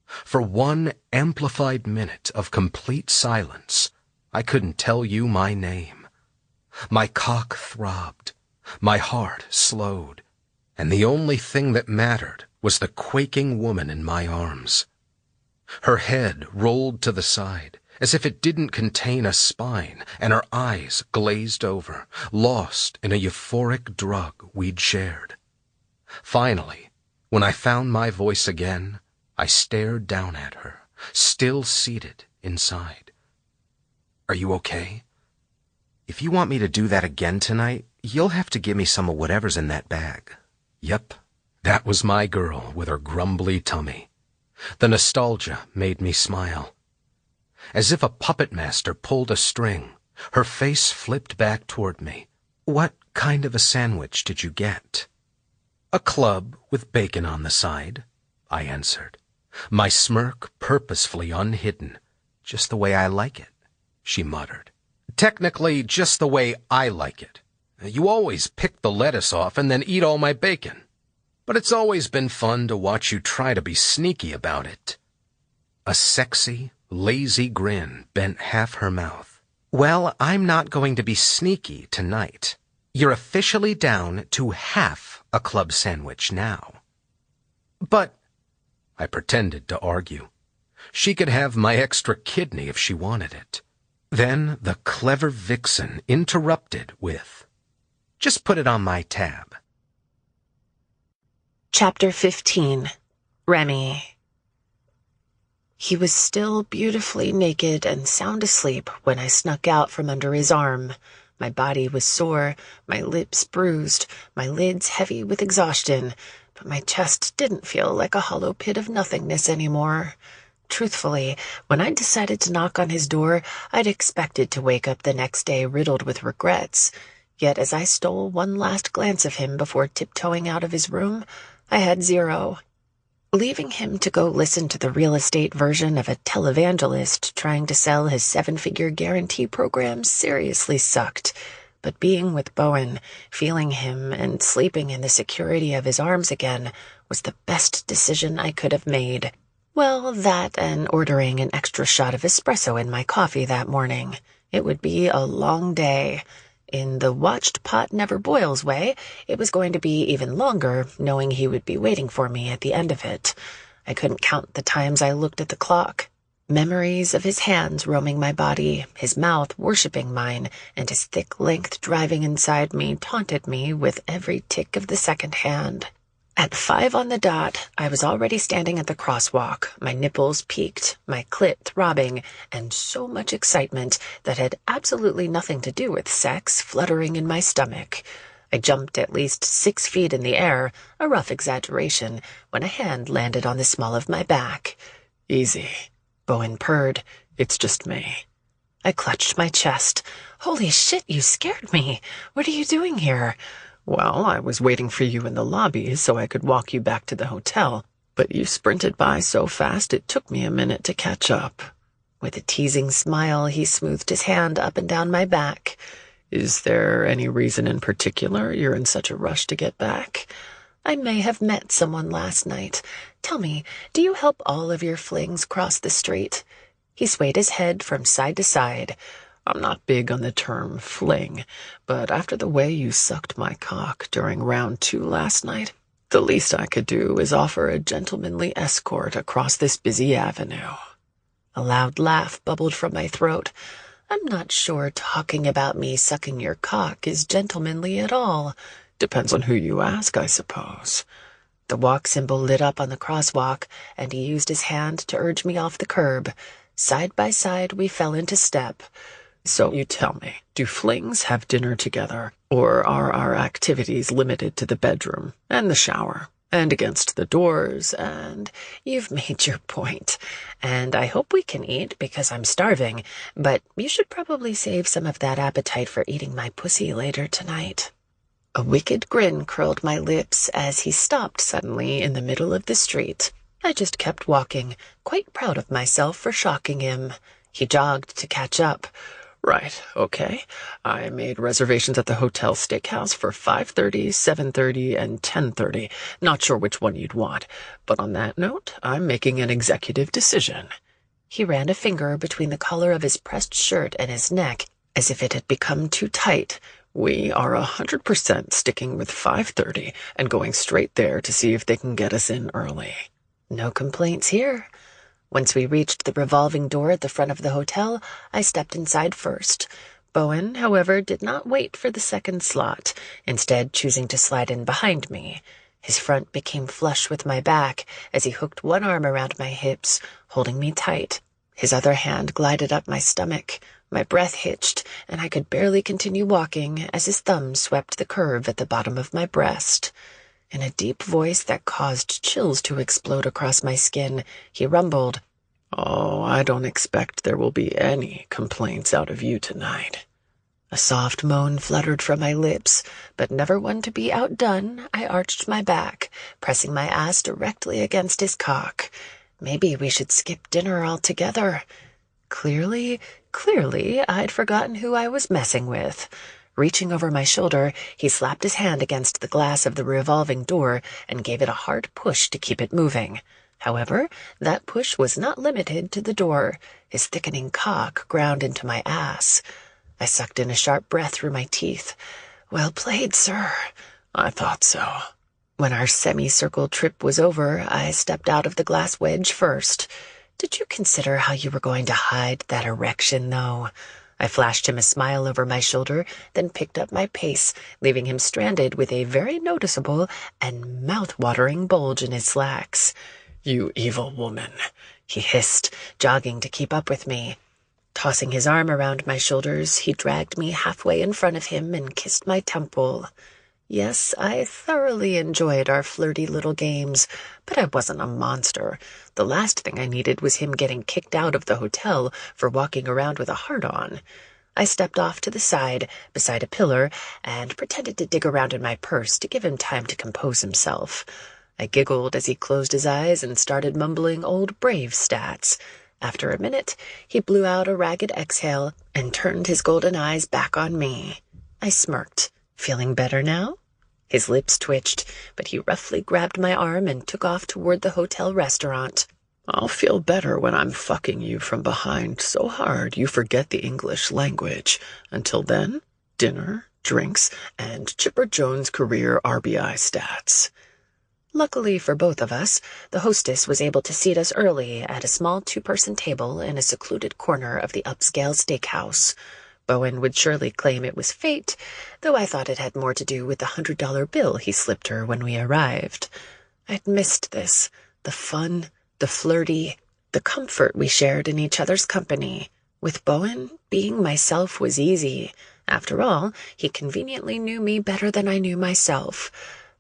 For one amplified minute of complete silence, I couldn't tell you my name. My cock throbbed, my heart slowed, and the only thing that mattered was the quaking woman in my arms. Her head rolled to the side, as if it didn't contain a spine, and her eyes glazed over, lost in a euphoric drug we'd shared. Finally, when I found my voice again, I stared down at her, still seated inside. "Are you okay? If you want me to do that again tonight, you'll have to give me some of whatever's in that bag." Yep, that was my girl with her grumbly tummy. The nostalgia made me smile. As if a puppet master pulled a string, her face flipped back toward me. "What kind of a sandwich did you get?" "A club with bacon on the side," I answered, my smirk purposefully unhidden. "Just the way I like it," she muttered. "Technically, just the way I like it. You always pick the lettuce off and then eat all my bacon. But it's always been fun to watch you try to be sneaky about it." A sexy, lazy grin bent half her mouth. "Well, I'm not going to be sneaky tonight. You're officially down to half a club sandwich now." "But," I pretended to argue, "she could have my extra kidney if she wanted it." Then the clever vixen interrupted with, "Just put it on my tab." Chapter 15. Remy. He was still beautifully naked and sound asleep when I snuck out from under his arm. My body was sore, my lips bruised, my lids heavy with exhaustion, but my chest didn't feel like a hollow pit of nothingness anymore. Truthfully, when I decided to knock on his door, I'd expected to wake up the next day riddled with regrets. Yet as I stole one last glance of him before tiptoeing out of his room, I had zero. Leaving him to go listen to the real estate version of a televangelist trying to sell his 7-figure guarantee program seriously sucked. But being with Bowen, feeling him, and sleeping in the security of his arms again was the best decision I could have made. Well, that and ordering an extra shot of espresso in my coffee that morning. It would be a long day. In the watched pot never boils way, it was going to be even longer, knowing he would be waiting for me at the end of it. I couldn't count the times I looked at the clock. Memories of his hands roaming my body, his mouth worshipping mine, and his thick length driving inside me taunted me with every tick of the second hand. At 5 on the dot, I was already standing at the crosswalk, my nipples peaked, my clit throbbing, and so much excitement that had absolutely nothing to do with sex fluttering in my stomach. I jumped at least 6 feet in the air, a rough exaggeration, when a hand landed on the small of my back. Easy, Bowen purred. it's just me. I clutched my chest. Holy shit, you scared me. What are you doing here? Well, I was waiting for you in the lobby so I could walk you back to the hotel, but you sprinted by so fast it took me a minute to catch up. With a teasing smile, he smoothed his hand up and down my back. Is there any reason in particular you're in such a rush to get back? I may have met someone last night. Tell me, do you help all of your flings cross the street? He swayed his head from side to side. I'm not big on the term fling, but after the way you sucked my cock during round 2 last night, the least I could do is offer a gentlemanly escort across this busy avenue. A loud laugh bubbled from my throat. I'm not sure talking about me sucking your cock is gentlemanly at all. Depends on who you ask, I suppose. The walk symbol lit up on the crosswalk, and he used his hand to urge me off the curb. Side by side, we fell into step. So you tell me, do flings have dinner together, or are our activities limited to the bedroom and the shower and against the doors and... You've made your point, and I hope we can eat because I'm starving, but you should probably save some of that appetite for eating my pussy later tonight. A wicked grin curled my lips as he stopped suddenly in the middle of the street. I just kept walking, quite proud of myself for shocking him. He jogged to catch up. Right, okay. I made reservations at the Hotel Steakhouse for 5:30, 7:30, and 10:30. Not sure which one you'd want, but on that note, I'm making an executive decision. He ran a finger between the collar of his pressed shirt and his neck, as if it had become too tight. We are 100% sticking with 5:30 and going straight there to see if they can get us in early. No complaints here. Once we reached the revolving door at the front of the hotel, I stepped inside first. Bowen, however, did not wait for the second slot, instead choosing to slide in behind me. His front became flush with my back as he hooked one arm around my hips, holding me tight. His other hand glided up my stomach. My breath hitched, and I could barely continue walking as his thumb swept the curve at the bottom of my breast. In a deep voice that caused chills to explode across my skin, he rumbled, "Oh, I don't expect there will be any complaints out of you tonight." A soft moan fluttered from my lips, but never one to be outdone, I arched my back, pressing my ass directly against his cock. Maybe we should skip dinner altogether. Clearly, I'd forgotten who I was messing with. Reaching over my shoulder, he slapped his hand against the glass of the revolving door and gave it a hard push to keep it moving. However, that push was not limited to the door. His thickening cock ground into my ass. I sucked in a sharp breath through my teeth. Well played, sir. I thought so. When our semicircle trip was over, I stepped out of the glass wedge first. Did you consider how you were going to hide that erection, though? I flashed him a smile over my shoulder, then picked up my pace, leaving him stranded with a very noticeable and mouth-watering bulge in his slacks. "You evil woman," he hissed, jogging to keep up with me. Tossing his arm around my shoulders, he dragged me halfway in front of him and kissed my temple. Yes, I thoroughly enjoyed our flirty little games, but I wasn't a monster. The last thing I needed was him getting kicked out of the hotel for walking around with a heart on. I stepped off to the side, beside a pillar, and pretended to dig around in my purse to give him time to compose himself. I giggled as he closed his eyes and started mumbling old Brave stats. After a minute, he blew out a ragged exhale and turned his golden eyes back on me. I smirked. Feeling better now? His lips twitched, but he roughly grabbed my arm and took off toward the hotel restaurant. "I'll feel better when I'm fucking you from behind so hard you forget the English language. Until then, dinner, drinks, and Chipper Jones' career RBI stats." Luckily for both of us, the hostess was able to seat us early at a small two-person table in a secluded corner of the upscale steakhouse. Bowen would surely claim it was fate, though I thought it had more to do with the $100 bill he slipped her when we arrived. I'd missed this, the fun, the flirty, the comfort we shared in each other's company. With Bowen, being myself was easy. After all, he conveniently knew me better than I knew myself.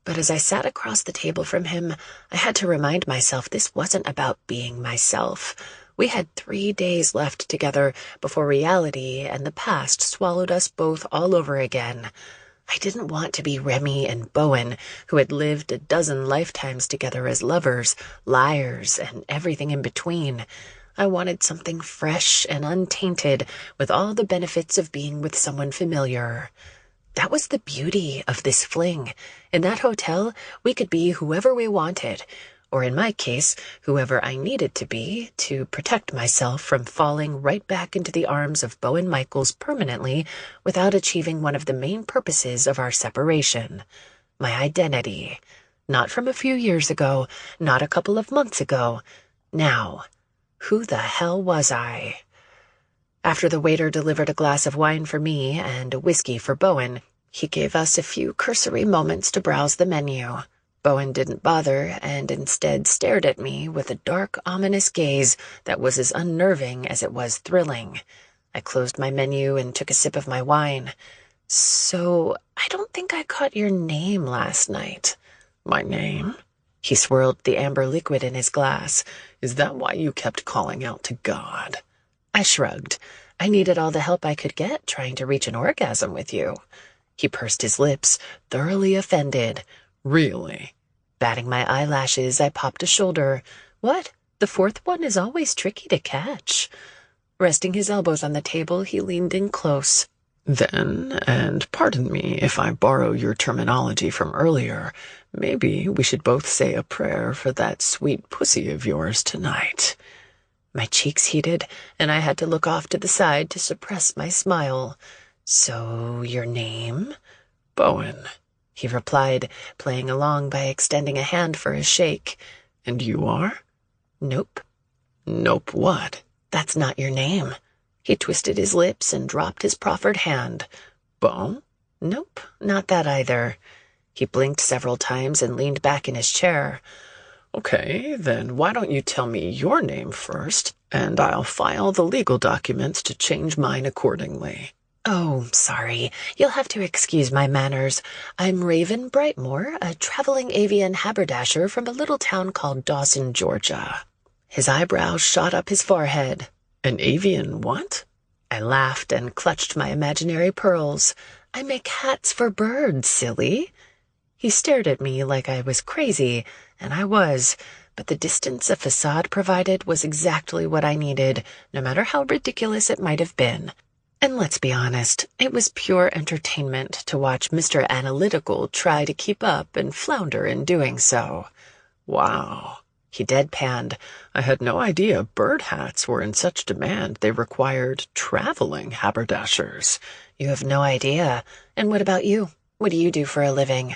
But as I sat across the table from him, I had to remind myself this wasn't about being myself. We had 3 days left together before reality and the past swallowed us both all over again. I didn't want to be Remy and Bowen, who had lived a dozen lifetimes together as lovers, liars, and everything in between. I wanted something fresh and untainted, with all the benefits of being with someone familiar. That was the beauty of this fling. In that hotel, we could be whoever we wanted, or in my case, whoever I needed to be to protect myself from falling right back into the arms of Bowen Michaels permanently without achieving one of the main purposes of our separation, my identity. Not from a few years ago, not a couple of months ago. Now, who the hell was I? After the waiter delivered a glass of wine for me and a whiskey for Bowen, he gave us a few cursory moments to browse the menu. Bowen didn't bother and instead stared at me with a dark, ominous gaze that was as unnerving as it was thrilling. I closed my menu and took a sip of my wine. So, I don't think I caught your name last night. My name? He swirled the amber liquid in his glass. Is that why you kept calling out to God? I shrugged. I needed all the help I could get trying to reach an orgasm with you. He pursed his lips, thoroughly offended. Really? Batting my eyelashes, I popped a shoulder. What? The fourth one is always tricky to catch. Resting his elbows on the table, he leaned in close. Then, and pardon me if I borrow your terminology from earlier, maybe we should both say a prayer for that sweet pussy of yours tonight. My cheeks heated, and I had to look off to the side to suppress my smile. So, your name? Bowen, he replied, playing along by extending a hand for a shake. And you are? Nope. Nope what? That's not your name. He twisted his lips and dropped his proffered hand. Bo? Nope, not that either. He blinked several times and leaned back in his chair. Okay, then why don't you tell me your name first, and I'll file the legal documents to change mine accordingly. Oh, sorry. You'll have to excuse my manners. I'm Raven Brightmore, a traveling avian haberdasher from a little town called Dawson, Georgia. His eyebrows shot up his forehead. An avian what? I laughed and clutched my imaginary pearls. I make hats for birds, silly. He stared at me like I was crazy, and I was, but the distance a facade provided was exactly what I needed, no matter how ridiculous it might have been. And let's be honest, it was pure entertainment to watch Mr. Analytical try to keep up and flounder in doing so. Wow. He deadpanned. I had no idea bird hats were in such demand they required traveling haberdashers. You have no idea. And what about you? What do you do for a living?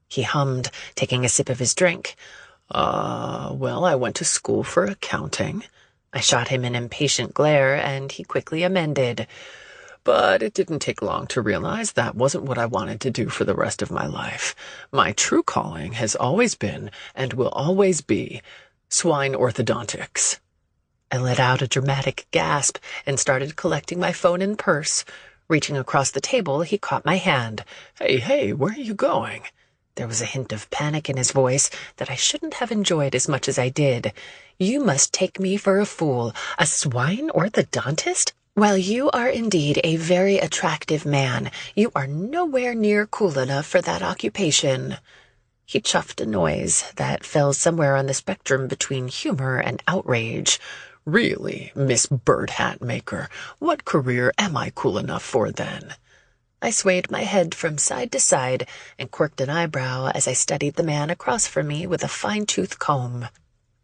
He hummed, taking a sip of his drink. Well, I went to school for accounting. I shot him an impatient glare, and he quickly amended. But it didn't take long to realize that wasn't what I wanted to do for the rest of my life. My true calling has always been, and will always be, swine orthodontics. I let out a dramatic gasp and started collecting my phone and purse. Reaching across the table, he caught my hand. Hey, where are you going? There was a hint of panic in his voice that I shouldn't have enjoyed as much as I did. You must take me for a fool. A swine orthodontist? While you are indeed a very attractive man, you are nowhere near cool enough for that occupation. He chuffed a noise that fell somewhere on the spectrum between humor and outrage. Really, Miss Bird Hat Maker, what career am I cool enough for then? I swayed my head from side to side and quirked an eyebrow as I studied the man across from me with a fine-tooth comb.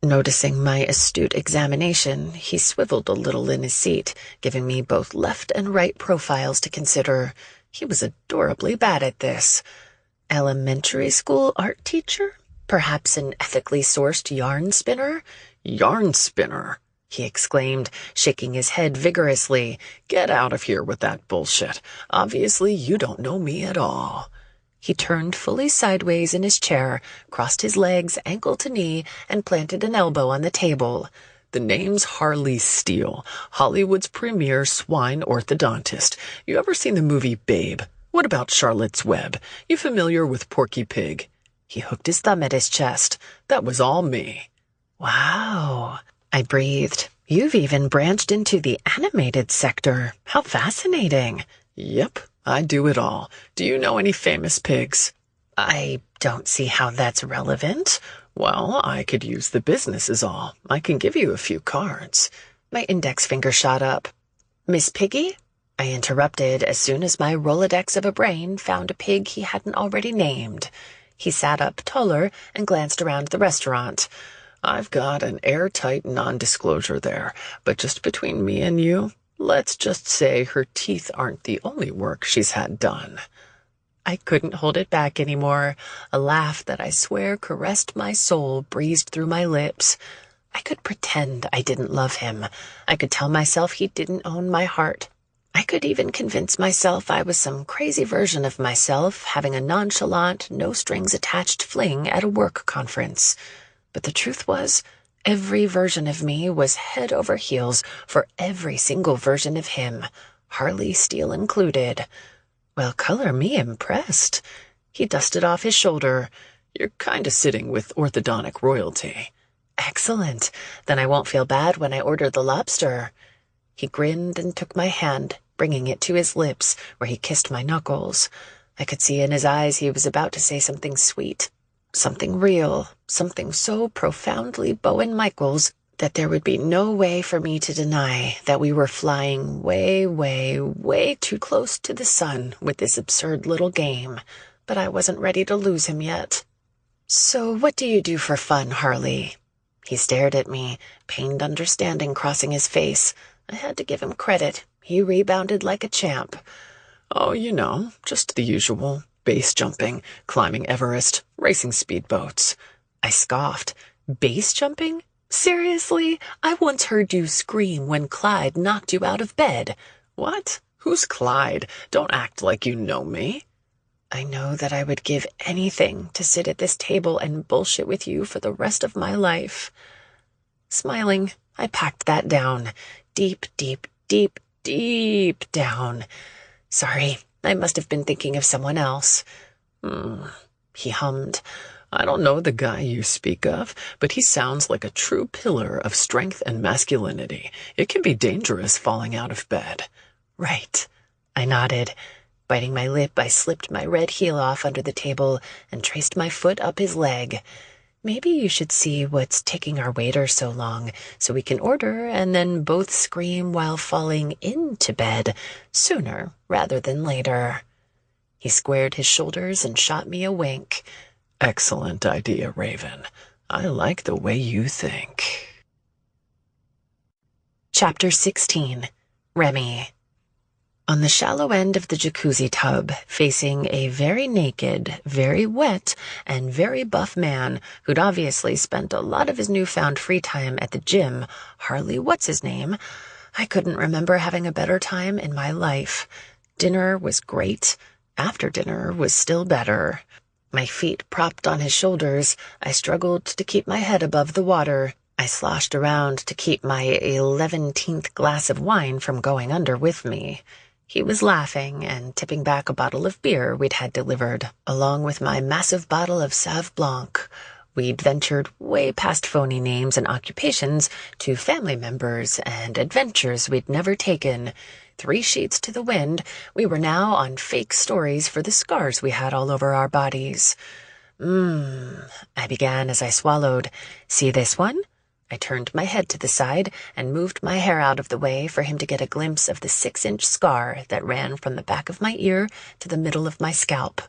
Noticing my astute examination, he swiveled a little in his seat, giving me both left and right profiles to consider. He was adorably bad at this. Elementary school art teacher? Perhaps an ethically sourced yarn spinner? Yarn spinner, he exclaimed, shaking his head vigorously. Get out of here with that bullshit. Obviously, you don't know me at all. He turned fully sideways in his chair, crossed his legs ankle to knee, and planted an elbow on the table. The name's Harley Steele, Hollywood's premier swine orthodontist. You ever seen the movie Babe? What about Charlotte's Web? You familiar with Porky Pig? He hooked his thumb at his chest. That was all me. Wow, I breathed. You've even branched into the animated sector. How fascinating. Yep, I do it all. Do you know any famous pigs? I don't see how that's relevant. Well, I could use the business is all. I can give you a few cards. My index finger shot up. Miss Piggy? I interrupted as soon as my Rolodex of a brain found a pig he hadn't already named. He sat up taller and glanced around the restaurant. I've got an airtight non-disclosure there, but just between me and you, let's just say her teeth aren't the only work she's had done. I couldn't hold it back anymore. A laugh that I swear caressed my soul breezed through my lips. I could pretend I didn't love him. I could tell myself he didn't own my heart. I could even convince myself I was some crazy version of myself having a nonchalant, no-strings-attached fling at a work conference. But the truth was, every version of me was head over heels for every single version of him, Harley Steele included. Well, color me impressed. He dusted off his shoulder. You're kind of sitting with orthodontic royalty. Excellent. Then I won't feel bad when I order the lobster. He grinned and took my hand, bringing it to his lips, where he kissed my knuckles. I could see in his eyes he was about to say something sweet, something real, something so profoundly Bowen Michaels that there would be no way for me to deny that we were flying way, way, way too close to the sun with this absurd little game. But I wasn't ready to lose him yet. So what do you do for fun, Harley? He stared at me, pained understanding crossing his face. I had to give him credit. He rebounded like a champ. Oh, you know, just the usual. Base jumping, climbing Everest, racing speedboats. I scoffed. Base jumping? Seriously? I once heard you scream when Clyde knocked you out of bed. What? Who's Clyde? Don't act like you know me. I know that I would give anything to sit at this table and bullshit with you for the rest of my life. Smiling, I packed that down. Deep, deep, deep, deep down. Sorry, I must have been thinking of someone else. He hummed. I don't know the guy you speak of, but he sounds like a true pillar of strength and masculinity. It can be dangerous falling out of bed. Right. I nodded. Biting my lip, I slipped my red heel off under the table and traced my foot up his leg. Maybe you should see what's taking our waiter so long, so we can order and then both scream while falling into bed, sooner rather than later. He squared his shoulders and shot me a wink. Excellent idea, Raven. I like the way you think. Chapter 16. Remy. On the shallow end of the jacuzzi tub, facing a very naked, very wet, and very buff man who'd obviously spent a lot of his newfound free time at the gym, Harley What's-His-Name, I couldn't remember having a better time in my life. Dinner was great. After dinner was still better. My feet propped on his shoulders, I struggled to keep my head above the water. I sloshed around to keep my 11th glass of wine from going under with me. He was laughing and tipping back a bottle of beer we'd had delivered, along with my massive bottle of Sauv Blanc. We'd ventured way past phony names and occupations to family members and adventures we'd never taken. 3 sheets to the wind, we were now on fake stories for the scars we had all over our bodies. I began as I swallowed. See this one? I turned my head to the side and moved my hair out of the way for him to get a glimpse of the 6-inch scar that ran from the back of my ear to the middle of my scalp.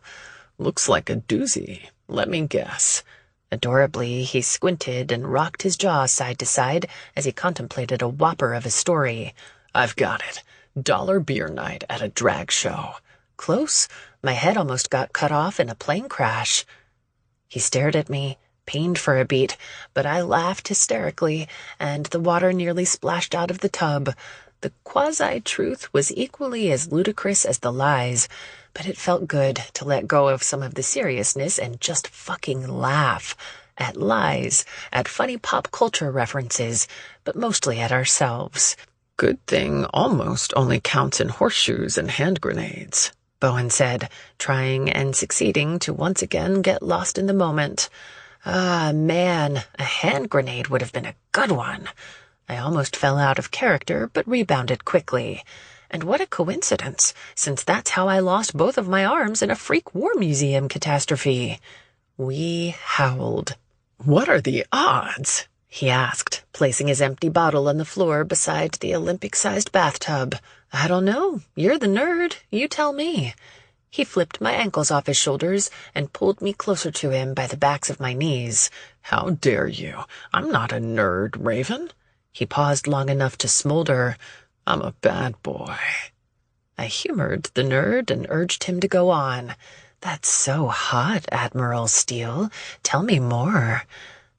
Looks like a doozy. Let me guess. Adorably, he squinted and rocked his jaw side to side as he contemplated a whopper of a story. I've got it. Dollar beer night at a drag show. Close, My head almost got cut off in a plane crash. He stared at me, pained for a beat, but I laughed hysterically, and the water nearly splashed out of the tub. The quasi-truth was equally as ludicrous as the lies, but it felt good to let go of some of the seriousness and just fucking laugh. At lies, at funny pop culture references, but mostly at ourselves. Good thing almost only counts in horseshoes and hand grenades, Bowen said, trying and succeeding to once again get lost in the moment. Ah, man, a hand grenade would have been a good one. I almost fell out of character, but rebounded quickly. And what a coincidence, since that's how I lost both of my arms in a freak war museum catastrophe. We howled. "What are the odds?" he asked, placing his empty bottle on the floor beside the Olympic-sized bathtub. I don't know. You're the nerd. You tell me. He flipped my ankles off his shoulders and pulled me closer to him by the backs of my knees. "How dare you? I'm not a nerd, Raven." He paused long enough to smolder. "I'm a bad boy." I humored the nerd and urged him to go on. That's so hot, Admiral Steele. Tell me more.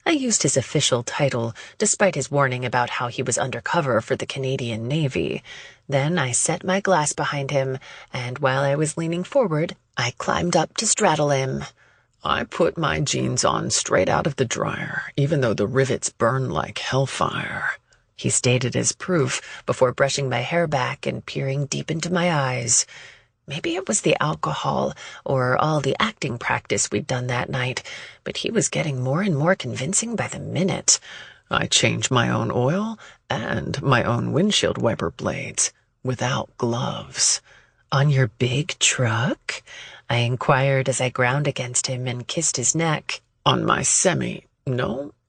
I used his official title, despite his warning about how he was undercover for the Canadian Navy. Then I set my glass behind him, and while I was leaning forward, I climbed up to straddle him. "I put my jeans on straight out of the dryer, even though the rivets burn like hellfire," he stated as proof, before brushing my hair back and peering deep into my eyes. Maybe it was the alcohol or all the acting practice we'd done that night, but he was getting more and more convincing by the minute. "I change my own oil and my own windshield wiper blades, without gloves." "On your big truck?" I inquired as I ground against him and kissed his neck. "On my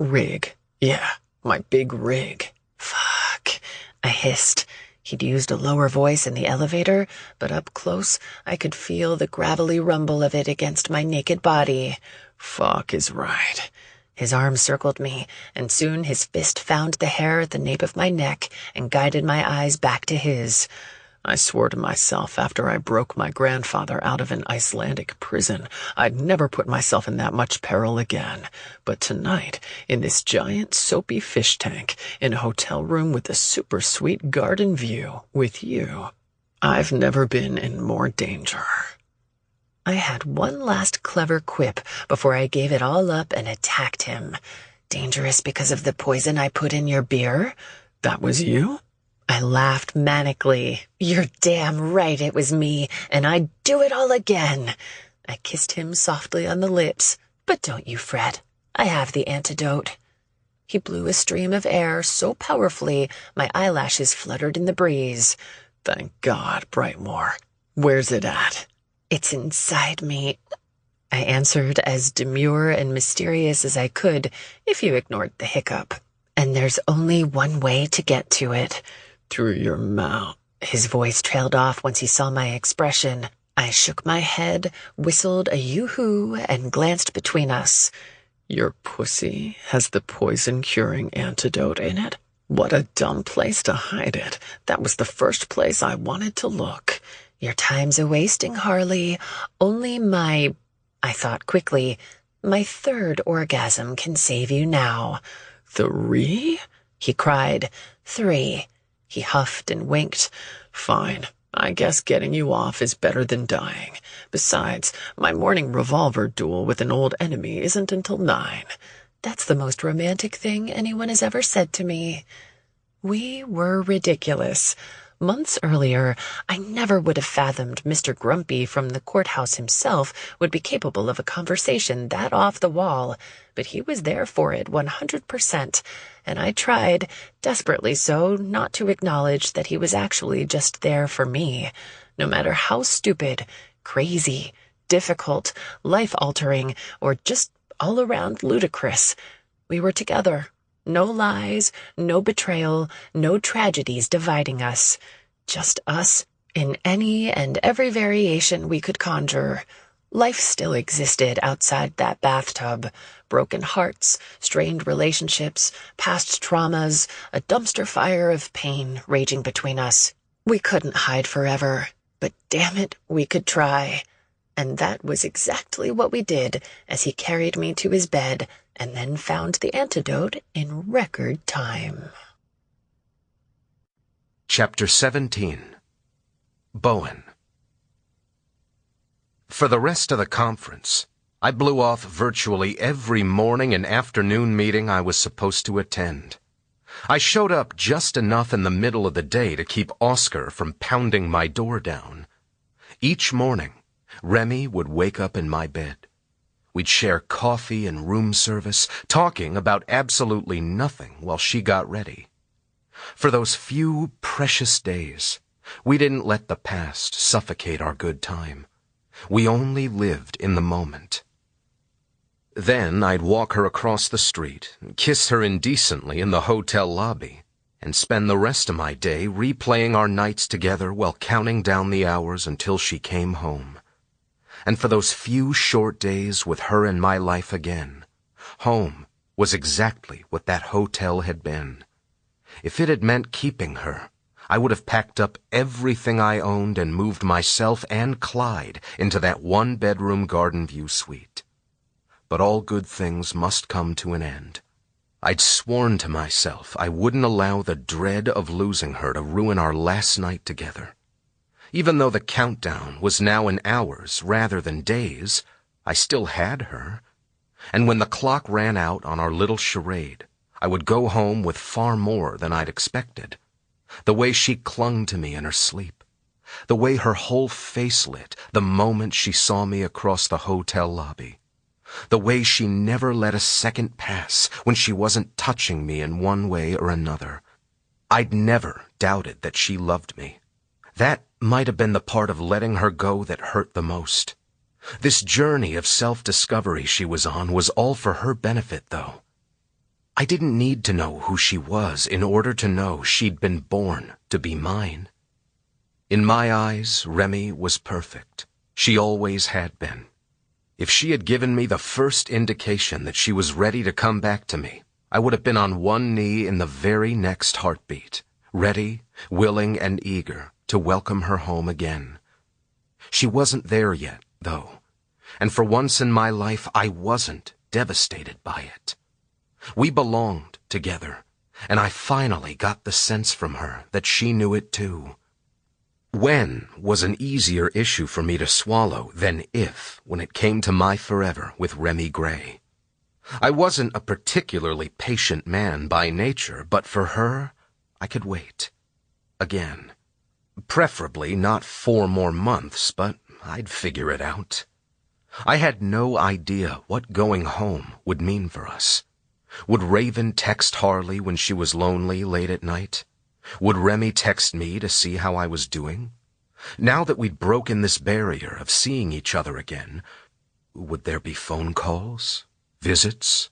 rig. Yeah, my big rig." "Fuck," I hissed. He'd used a lower voice in the elevator, but up close I could feel the gravelly rumble of it against my naked body. "Fuck is right." His arm circled me, and soon his fist found the hair at the nape of my neck and guided my eyes back to his. "I swore to myself after I broke my grandfather out of an Icelandic prison I'd never put myself in that much peril again. But tonight, in this giant soapy fish tank, in a hotel room with a super sweet garden view, with you, I've never been in more danger." I had one last clever quip before I gave it all up and attacked him. "Dangerous because of the poison I put in your beer?" "That was you?" I laughed manically. "You're damn right it was me, and I'd do it all again." I kissed him softly on the lips. "But don't you fret. I have the antidote." He blew a stream of air so powerfully my eyelashes fluttered in the breeze. "Thank God, Brightmore. Where's it at?" "It's inside me," I answered as demure and mysterious as I could, if you ignored the hiccup. "And there's only one way to get to it." "Through your mouth." His voice trailed off once he saw my expression. I shook my head, whistled a yoo-hoo, and glanced between us. "Your pussy has the poison-curing antidote in it? What a dumb place to hide it. That was the first place I wanted to look." "Your time's a-wasting, Harley. Only I thought quickly, my third orgasm can save you now." "3?" he cried. "3. He huffed and winked. "Fine. I guess getting you off is better than dying. Besides, my morning revolver duel with an old enemy isn't until 9. That's the most romantic thing anyone has ever said to me. We were ridiculous. Months earlier, I never would have fathomed Mr. Grumpy from the courthouse himself would be capable of a conversation that off the wall, but he was there for it 100%, and I tried, desperately so, not to acknowledge that he was actually just there for me, no matter how stupid, crazy, difficult, life-altering, or just all around ludicrous. We were together. No lies, no betrayal, no tragedies dividing us. Just us in any and every variation we could conjure. Life still existed outside that bathtub. Broken hearts, strained relationships, past traumas, a dumpster fire of pain raging between us. We couldn't hide forever, but damn it, we could try. And that was exactly what we did as he carried me to his bed and then found the antidote in record time. Chapter 17. Bowen. For the rest of the conference, I blew off virtually every morning and afternoon meeting I was supposed to attend. I showed up just enough in the middle of the day to keep Oscar from pounding my door down. Each morning, Remy would wake up in my bed. We'd share coffee and room service, talking about absolutely nothing while she got ready. For those few precious days, we didn't let the past suffocate our good time. We only lived in the moment. Then I'd walk her across the street, kiss her indecently in the hotel lobby, and spend the rest of my day replaying our nights together while counting down the hours until she came home. And for those few short days with her in my life again, home was exactly what that hotel had been. If it had meant keeping her, I would have packed up everything I owned and moved myself and Clyde into that one-bedroom garden view suite. But all good things must come to an end. I'd sworn to myself I wouldn't allow the dread of losing her to ruin our last night together. Even though the countdown was now in hours rather than days, I still had her. And when the clock ran out on our little charade, I would go home with far more than I'd expected. The way she clung to me in her sleep, the way her whole face lit the moment she saw me across the hotel lobby, the way she never let a second pass when she wasn't touching me in one way or another. I'd never doubted that she loved me. That might have been the part of letting her go that hurt the most. This journey of self-discovery she was on was all for her benefit, though. I didn't need to know who she was in order to know she'd been born to be mine. In my eyes, Remy was perfect. She always had been. If she had given me the first indication that she was ready to come back to me, I would have been on one knee in the very next heartbeat, ready, willing, and eager to welcome her home again. She wasn't there yet, though, and for once in my life I wasn't devastated by it. We belonged together, and I finally got the sense from her that she knew it too. When was an easier issue for me to swallow than if when it came to my forever with Remy Gray. I wasn't a particularly patient man by nature, but for her, I could wait. Again. Preferably not 4 more months, but I'd figure it out. I had no idea what going home would mean for us. Would Raven text Harley when she was lonely late at night? Would Remy text me to see how I was doing? Now that we'd broken this barrier of seeing each other again, would there be phone calls, visits,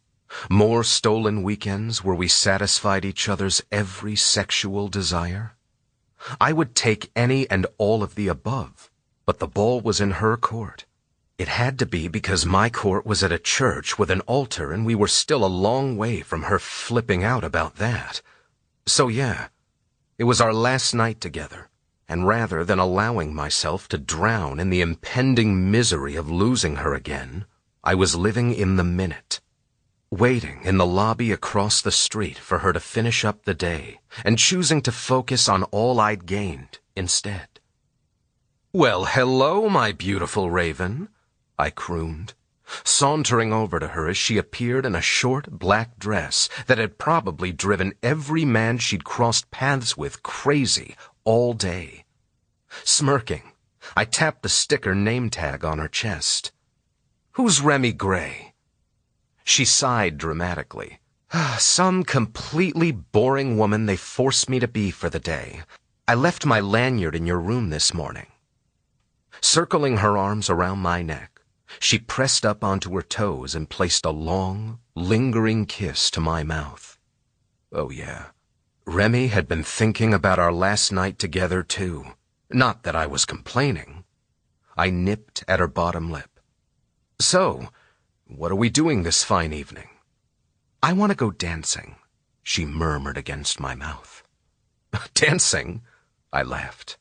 more stolen weekends where we satisfied each other's every sexual desire? I would take any and all of the above, but the ball was in her court. It had to be because my court was at a church with an altar and we were still a long way from her flipping out about that. So yeah, it was our last night together, and rather than allowing myself to drown in the impending misery of losing her again, I was living in the minute, waiting in the lobby across the street for her to finish up the day, and choosing to focus on all I'd gained instead. "Well, hello, my beautiful Raven," I crooned, sauntering over to her as she appeared in a short black dress that had probably driven every man she'd crossed paths with crazy all day. Smirking, I tapped the sticker name tag on her chest. "Who's Remy Gray?" She sighed dramatically. "Some completely boring woman they forced me to be for the day. I left my lanyard in your room this morning." Circling her arms around my neck, she pressed up onto her toes and placed a long, lingering kiss to my mouth. Oh yeah, Remy had been thinking about our last night together too. Not that I was complaining. I nipped at her bottom lip. "So, what are we doing this fine evening?" "I want to go dancing," she murmured against my mouth. "Dancing?" I laughed.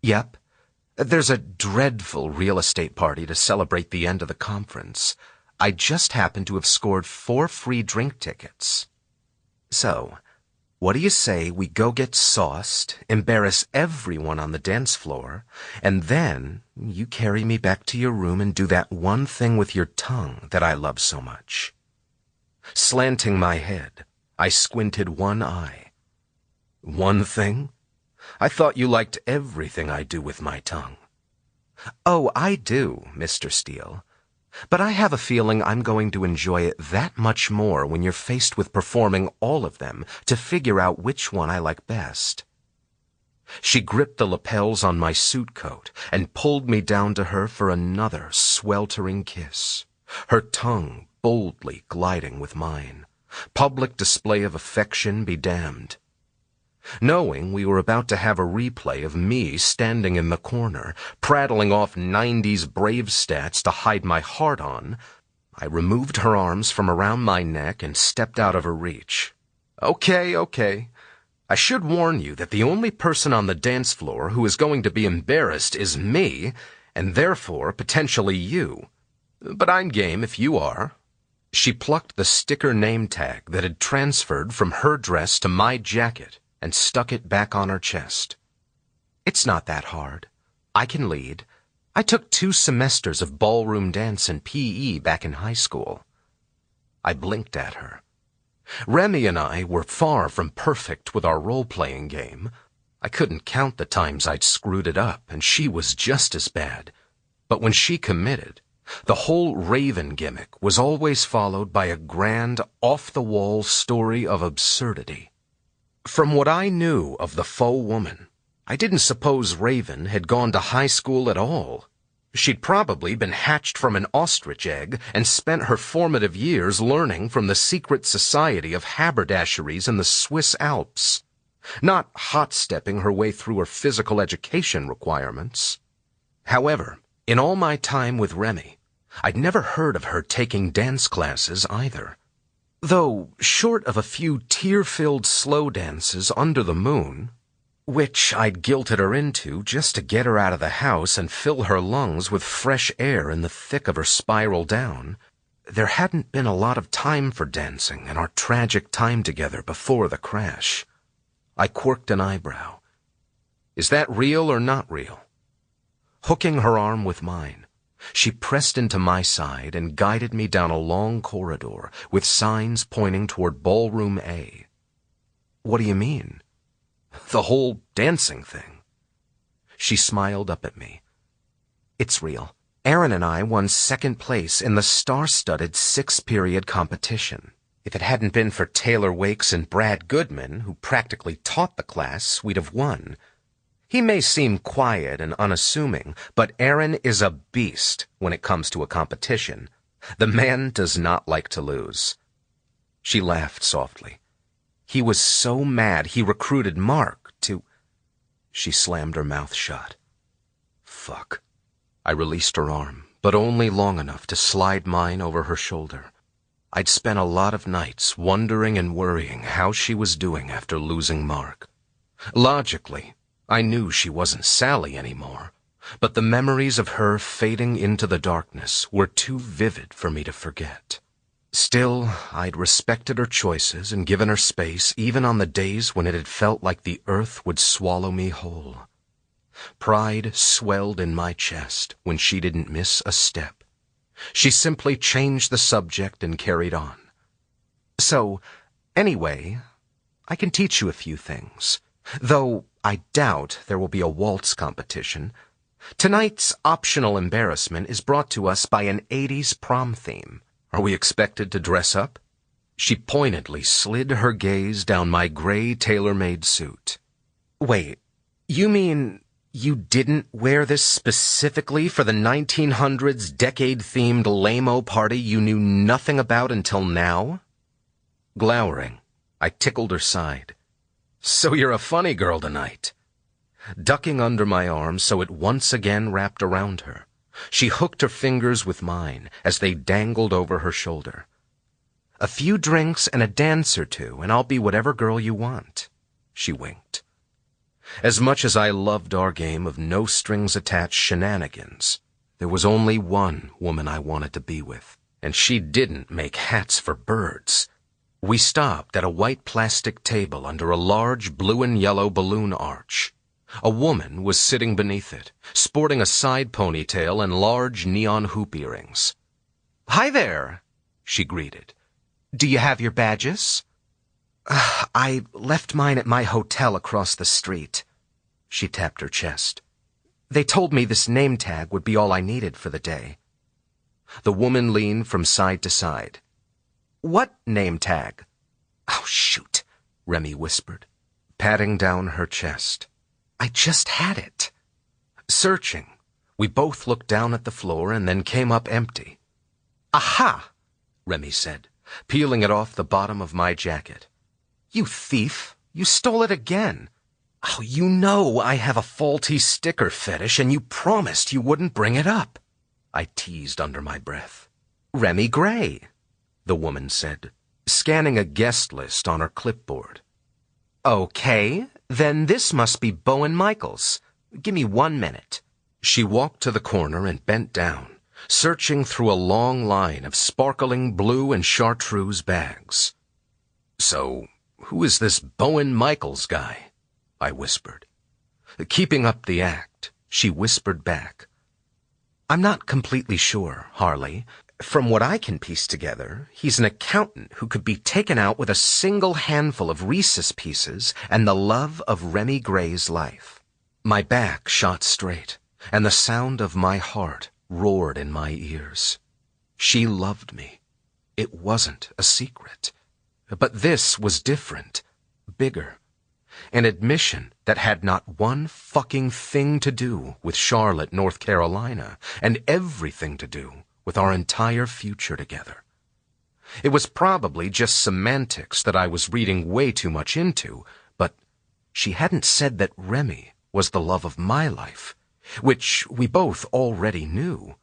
"Yep. There's a dreadful real estate party to celebrate the end of the conference. I just happen to have scored 4 free drink tickets. So, what do you say we go get sauced, embarrass everyone on the dance floor, and then you carry me back to your room and do that one thing with your tongue that I love so much? Slanting my head, I squinted one eye. One thing? I thought you liked everything I do with my tongue. Oh, I do, Mr. Steele. But I have a feeling I'm going to enjoy it that much more when you're faced with performing all of them to figure out which one I like best. She gripped the lapels on my suit coat and pulled me down to her for another sweltering kiss, her tongue boldly gliding with mine. Public display of affection be damned. Knowing we were about to have a replay of me standing in the corner, prattling off 90s Brave stats to hide my heart on, I removed her arms from around my neck and stepped out of her reach. Okay. I should warn you that the only person on the dance floor who is going to be embarrassed is me, and therefore potentially you. But I'm game if you are. She plucked the sticker name tag that had transferred from her dress to my jacket and stuck it back on her chest. It's not that hard. I can lead. I took 2 semesters of ballroom dance and PE back in high school. I blinked at her. Remy and I were far from perfect with our role-playing game. I couldn't count the times I'd screwed it up, and she was just as bad. But when she committed, the whole Raven gimmick was always followed by a grand, off-the-wall story of absurdity. From what I knew of the faux woman, I didn't suppose Raven had gone to high school at all. She'd probably been hatched from an ostrich egg and spent her formative years learning from the secret society of haberdasheries in the Swiss Alps, not hot-stepping her way through her physical education requirements. However, in all my time with Remy, I'd never heard of her taking dance classes either. Though, short of a few tear-filled slow dances under the moon, which I'd guilted her into just to get her out of the house and fill her lungs with fresh air in the thick of her spiral down, there hadn't been a lot of time for dancing in our tragic time together before the crash. I quirked an eyebrow. Is that real or not real? Hooking her arm with mine, she pressed into my side and guided me down a long corridor with signs pointing toward Ballroom A. What do you mean? The whole dancing thing. She smiled up at me. It's real. Aaron and I won 2nd place in the star-studded 6-period competition. If it hadn't been for Taylor Wakes and Brad Goodman, who practically taught the class, we'd have won. He may seem quiet and unassuming, but Aaron is a beast when it comes to a competition. The man does not like to lose. She laughed softly. He was so mad he recruited Mark to... She slammed her mouth shut. Fuck. I released her arm, but only long enough to slide mine over her shoulder. I'd spent a lot of nights wondering and worrying how she was doing after losing Mark. Logically, I knew she wasn't Sally anymore, but the memories of her fading into the darkness were too vivid for me to forget. Still, I'd respected her choices and given her space even on the days when it had felt like the earth would swallow me whole. Pride swelled in my chest when she didn't miss a step. She simply changed the subject and carried on. So, anyway, I can teach you a few things, though I doubt there will be a waltz competition. Tonight's optional embarrassment is brought to us by an 80s prom theme. Are we expected to dress up? She pointedly slid her gaze down my gray tailor-made suit. Wait, you mean you didn't wear this specifically for the 1900s decade-themed lame-o party you knew nothing about until now? Glowering, I tickled her side. So you're a funny girl tonight. Ducking under my arm so it once again wrapped around her, she hooked her fingers with mine as they dangled over her shoulder. A few drinks and a dance or two, and I'll be whatever girl you want. She winked. As much as I loved our game of no-strings-attached shenanigans, there was only one woman I wanted to be with, and she didn't make hats for birds. We stopped at a white plastic table under a large blue and yellow balloon arch. A woman was sitting beneath it, sporting a side ponytail and large neon hoop earrings. "Hi there," she greeted. "Do you have your badges?" "I left mine at my hotel across the street." She tapped her chest. "They told me this name tag would be all I needed for the day." The woman leaned from side to side. "What name tag?" "Oh, shoot," Remy whispered, patting down her chest. "I just had it." Searching, we both looked down at the floor and then came up empty. "Aha!" Remy said, peeling it off the bottom of my jacket. "You thief! You stole it again! Oh, you know I have a faulty sticker fetish, and you promised you wouldn't bring it up," I teased under my breath. "Remy Gray," the woman said, scanning a guest list on her clipboard. "Okay, then this must be Bowen Michaels. Give me 1 minute." She walked to the corner and bent down, searching through a long line of sparkling blue and chartreuse bags. "So, who is this Bowen Michaels guy?" I whispered. Keeping up the act, she whispered back. "I'm not completely sure, Harley. From what I can piece together, he's an accountant who could be taken out with a single handful of Reese's Pieces and the love of Remy Gray's life." My back shot straight, and the sound of my heart roared in my ears. She loved me. It wasn't a secret. But this was different, bigger. An admission that had not one fucking thing to do with Charlotte, North Carolina, and everything to do with our entire future together. It was probably just semantics that I was reading way too much into, but she hadn't said that Remy was the love of my life, which we both already knew.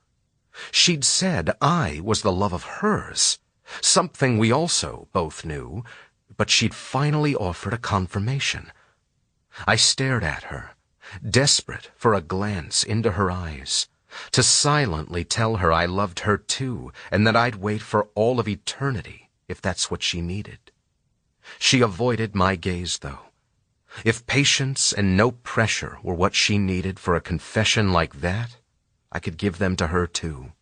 She'd said I was the love of hers, something we also both knew, but she'd finally offered a confirmation. I stared at her, desperate for a glance into her eyes, to silently tell her I loved her too, and that I'd wait for all of eternity if that's what she needed. She avoided my gaze, though. If patience and no pressure were what she needed for a confession like that, I could give them to her too.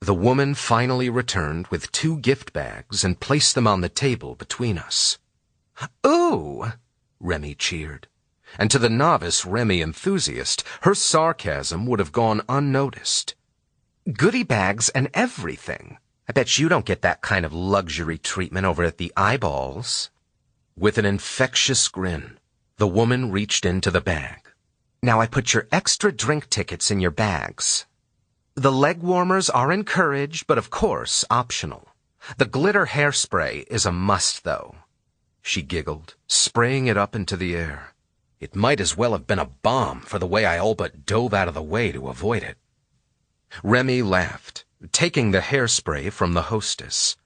The woman finally returned with 2 gift bags and placed them on the table between us. "Ooh!" Remy cheered. And to the novice Remy enthusiast, her sarcasm would have gone unnoticed. "Goodie bags and everything. I bet you don't get that kind of luxury treatment over at the Eyeballs." With an infectious grin, the woman reached into the bag. "Now I put your extra drink tickets in your bags. The leg warmers are encouraged, but of course optional. The glitter hairspray is a must, though." She giggled, spraying it up into the air. It might as well have been a bomb for the way I all but dove out of the way to avoid it. Remy laughed, taking the hairspray from the hostess.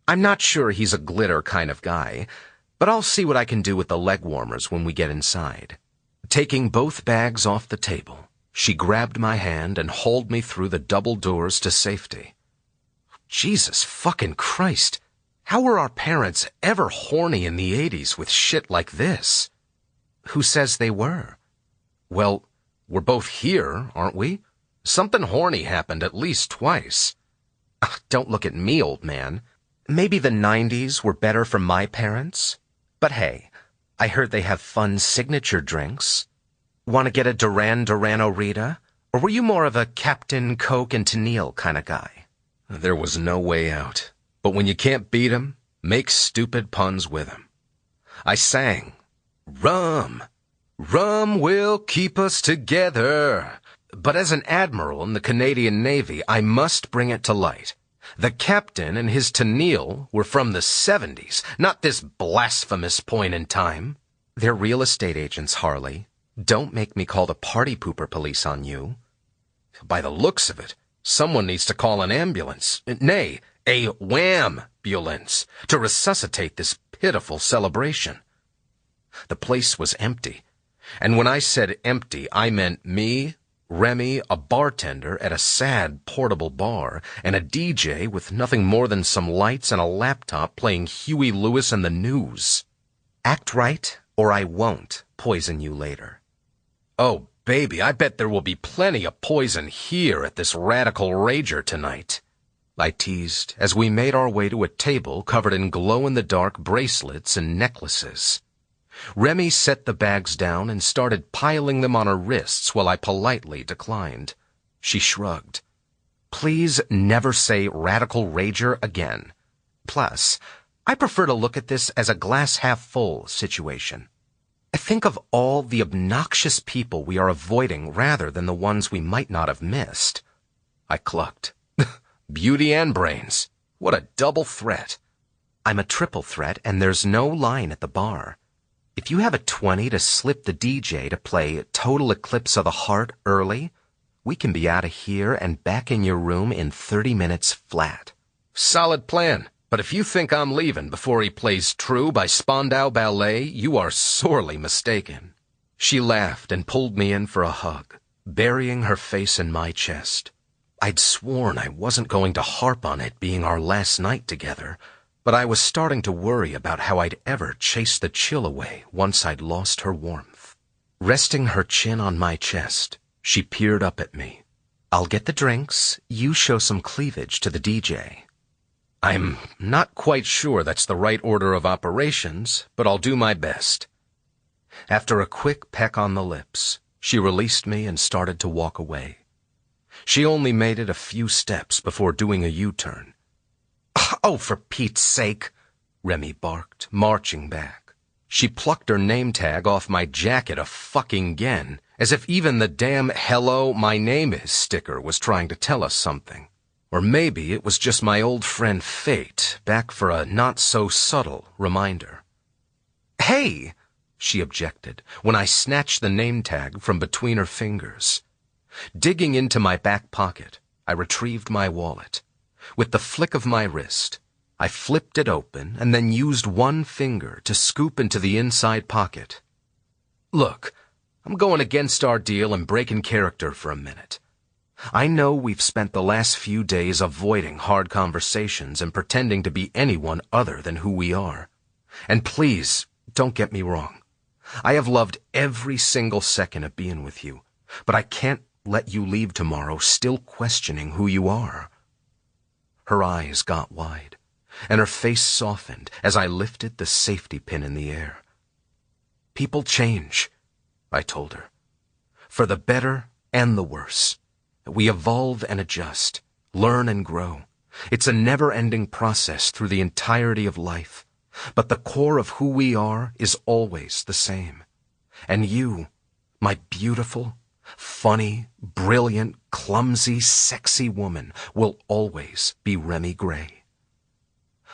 "I'm not sure he's a glitter kind of guy, but I'll see what I can do with the leg warmers when we get inside." Taking both bags off the table, she grabbed my hand and hauled me through the double doors to safety. Jesus fucking Christ! How were our parents ever horny in the 80s with shit like this? Who says they were? Well, we're both here, aren't we? Something horny happened at least twice. Don't look at me, old man. Maybe the 90s were better for my parents? But hey, I heard they have fun signature drinks. Want to get a Duran Durano Rita? Or were you more of a Captain Coke and Tennille kind of guy? There was no way out. But when you can't beat 'em, make stupid puns with 'em. I sang, "Rum, rum will keep us together." But as an admiral in the Canadian Navy, I must bring it to light. The captain and his Tennille were from the 70s, not this blasphemous point in time. They're real estate agents, Harley. Don't make me call the party pooper police on you. By the looks of it, someone needs to call an ambulance, nay, a wham-bulance, to resuscitate this pitiful celebration. The place was empty, And when I said empty, I meant me, Remy, a bartender at a sad portable bar, and a DJ with nothing more than some lights and a laptop playing Huey Lewis and the news. Act right, or I won't poison you later. Oh, baby, I bet there will be plenty of poison here at this radical rager tonight, I teased as we made our way to a table covered in glow-in-the-dark bracelets and necklaces. Remy set the bags down and started piling them on her wrists while I politely declined. She shrugged. Please never say radical rager again. Plus, I prefer to look at this as a glass-half-full situation. I think of all the obnoxious people we are avoiding rather than the ones we might not have missed. I clucked. Beauty and brains. What a double threat. I'm a triple threat, and there's no line at the bar. If you have a 20 to slip the DJ to play Total Eclipse of the Heart early, we can be out of here and back in your room in 30 minutes flat. Solid plan, but if you think I'm leaving before he plays True by Spandau Ballet, you are sorely mistaken. She laughed and pulled me in for a hug, burying her face in my chest. I'd sworn I wasn't going to harp on it being our last night together, but I was starting to worry about how I'd ever chase the chill away once I'd lost her warmth. Resting her chin on my chest, she peered up at me. I'll get the drinks, you show some cleavage to the DJ. I'm not quite sure that's the right order of operations, but I'll do my best. After a quick peck on the lips, she released me and started to walk away. She only made it a few steps before doing a U-turn. Oh, for Pete's sake, Remy barked, marching back. She plucked her name tag off my jacket a fucking again, as if even the damn "Hello, my name is" sticker was trying to tell us something. Or maybe it was just my old friend Fate, back for a not-so-subtle reminder. Hey, she objected, when I snatched the name tag from between her fingers. Digging into my back pocket, I retrieved my wallet. With the flick of my wrist, I flipped it open and then used one finger to scoop into the inside pocket. Look, I'm going against our deal and breaking character for a minute. I know we've spent the last few days avoiding hard conversations and pretending to be anyone other than who we are. And please, don't get me wrong. I have loved every single second of being with you, but I can't let you leave tomorrow still questioning who you are. Her eyes got wide, and her face softened as I lifted the safety pin in the air. People change, I told her. For the better and the worse. We evolve and adjust, learn and grow. It's a never-ending process through the entirety of life. But the core of who we are is always the same. And you, my beautiful, funny, brilliant, clumsy, sexy woman, will always be Remy Gray.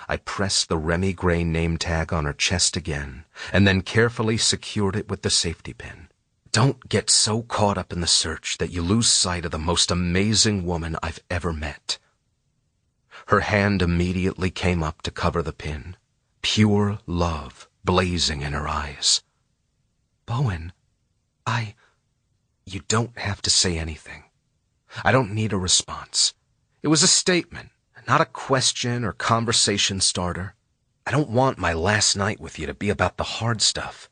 I pressed the Remy Gray name tag on her chest again, and then carefully secured it with the safety pin. Don't get so caught up in the search that you lose sight of the most amazing woman I've ever met. Her hand immediately came up to cover the pin, pure love blazing in her eyes. Bowen, You don't have to say anything. I don't need a response. It was a statement, not a question or conversation starter. I don't want my last night with you to be about the hard stuff.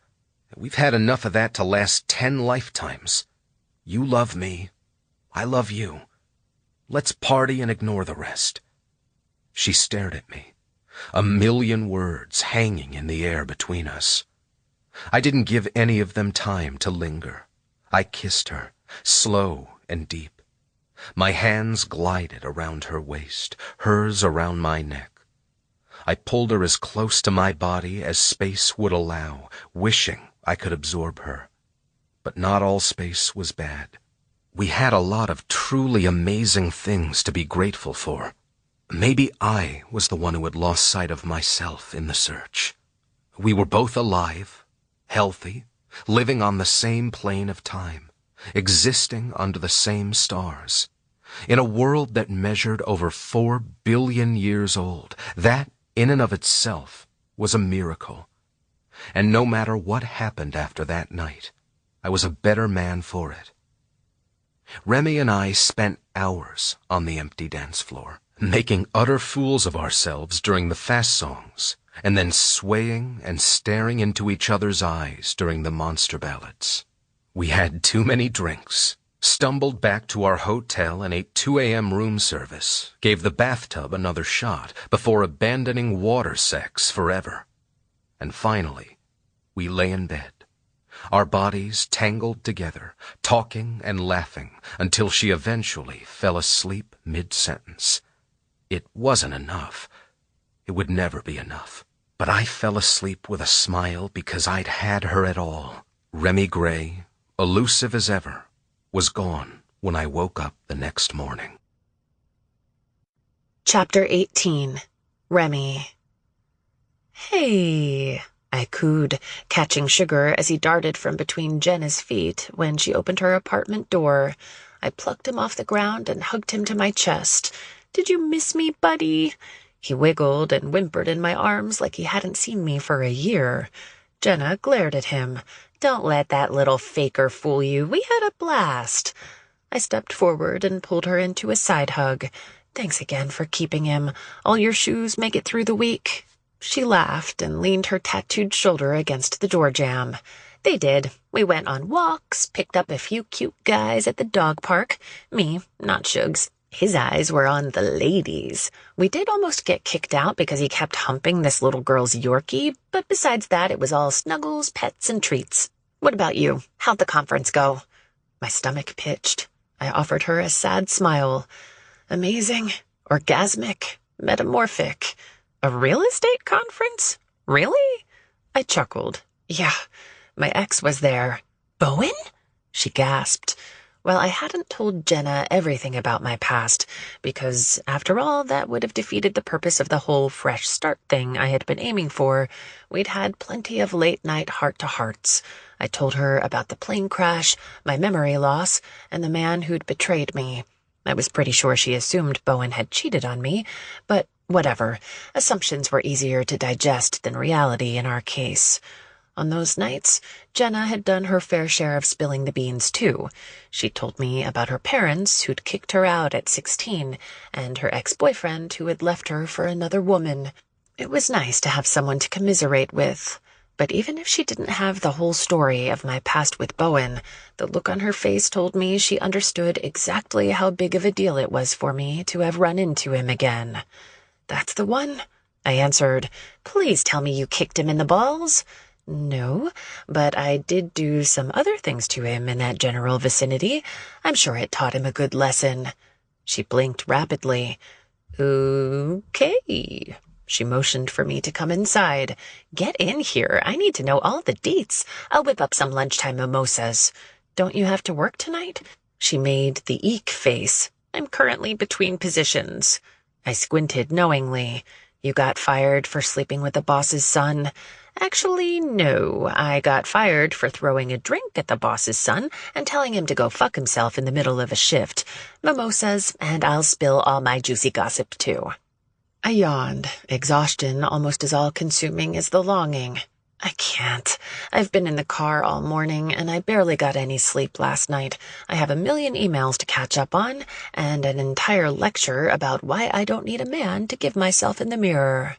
We've had enough of that to last 10 lifetimes. You love me. I love you. Let's party and ignore the rest. She stared at me, a million words hanging in the air between us. I didn't give any of them time to linger. I kissed her, slow and deep. My hands glided around her waist, hers around my neck. I pulled her as close to my body as space would allow, wishing I could absorb her. But not all space was bad. We had a lot of truly amazing things to be grateful for. Maybe I was the one who had lost sight of myself in the search. We were both alive, healthy, living on the same plane of time, existing under the same stars. In a world that measured over 4 billion years old, that, in and of itself, was a miracle. And no matter what happened after that night, I was a better man for it. Remy and I spent hours on the empty dance floor, making utter fools of ourselves during the fast songs, and then swaying and staring into each other's eyes during the monster ballads. We had too many drinks, stumbled back to our hotel and ate 2 a.m. room service, gave the bathtub another shot before abandoning water sex forever. And finally, we lay in bed, our bodies tangled together, talking and laughing until she eventually fell asleep mid-sentence. It wasn't enough. It would never be enough. But I fell asleep with a smile because I'd had her at all. Remy Gray, elusive as ever, was gone when I woke up the next morning. Chapter 18. Remy. "Hey," I cooed, catching Sugar as he darted from between Jenna's feet when she opened her apartment door. I plucked him off the ground and hugged him to my chest. "Did you miss me, buddy?" He wiggled and whimpered in my arms like he hadn't seen me for a year. Jenna glared at him. "Don't let that little faker fool you. We had a blast." I stepped forward and pulled her into a side hug. "Thanks again for keeping him. All your shoes make it through the week." She laughed and leaned her tattooed shoulder against the door jamb. "They did. We went on walks, picked up a few cute guys at the dog park. Me, not Shugs. His eyes were on the ladies. We did almost get kicked out because he kept humping this little girl's Yorkie, but besides that, it was all snuggles, pets, and treats. What about you? How'd the conference go?" My stomach pitched. I offered her a sad smile. "Amazing, orgasmic, metamorphic. A real estate conference? Really?" I chuckled. "Yeah, my ex was there." "Bowen?" She gasped. Well, I hadn't told Jenna everything about my past, because, after all, that would have defeated the purpose of the whole fresh start thing I had been aiming for. We'd had plenty of late-night heart-to-hearts. I told her about the plane crash, my memory loss, and the man who'd betrayed me. I was pretty sure she assumed Bowen had cheated on me, but whatever. Assumptions were easier to digest than reality in our case. On those nights, Jenna had done her fair share of spilling the beans, too. She told me about her parents who'd kicked her out at 16, and her ex-boyfriend who had left her for another woman. It was nice to have someone to commiserate with. But even if she didn't have the whole story of my past with Bowen, the look on her face told me she understood exactly how big of a deal it was for me to have run into him again. "That's the one," I answered. "Please tell me you kicked him in the balls." "No, but I did do some other things to him in that general vicinity. I'm sure it taught him a good lesson." She blinked rapidly. "Okay." She motioned for me to come inside. "Get in here. I need to know all the deets. I'll whip up some lunchtime mimosas." "Don't you have to work tonight?" She made the eek face. "I'm currently between positions." I squinted knowingly. "You got fired for sleeping with the boss's son?" "Actually, no. I got fired for throwing a drink at the boss's son and telling him to go fuck himself in the middle of a shift. Mimosas, and I'll spill all my juicy gossip, too." I yawned, exhaustion almost as all-consuming as the longing. "I can't. I've been in the car all morning, and I barely got any sleep last night. I have a million emails to catch up on, and an entire lecture about why I don't need a man to give myself in the mirror."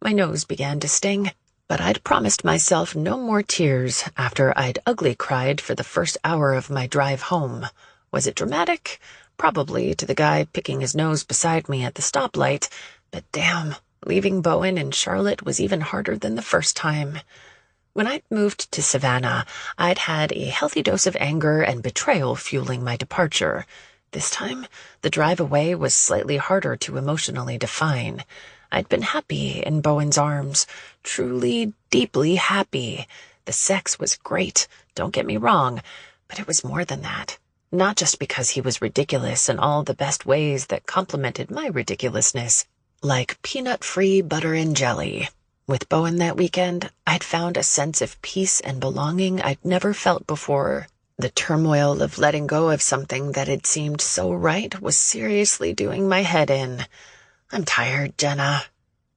My nose began to sting, but I'd promised myself no more tears after I'd ugly cried for the first hour of my drive home. Was it dramatic? Probably to the guy picking his nose beside me at the stoplight, but damn, leaving Bowen in Charlotte was even harder than the first time. When I'd moved to Savannah, I'd had a healthy dose of anger and betrayal fueling my departure. This time, the drive away was slightly harder to emotionally define. I'd been happy in Bowen's arms, truly, deeply happy. The sex was great, don't get me wrong, but it was more than that. Not just because he was ridiculous in all the best ways that complemented my ridiculousness, like peanut-free butter and jelly. With Bowen that weekend, I'd found a sense of peace and belonging I'd never felt before. The turmoil of letting go of something that had seemed so right was seriously doing my head in. "I'm tired, Jenna."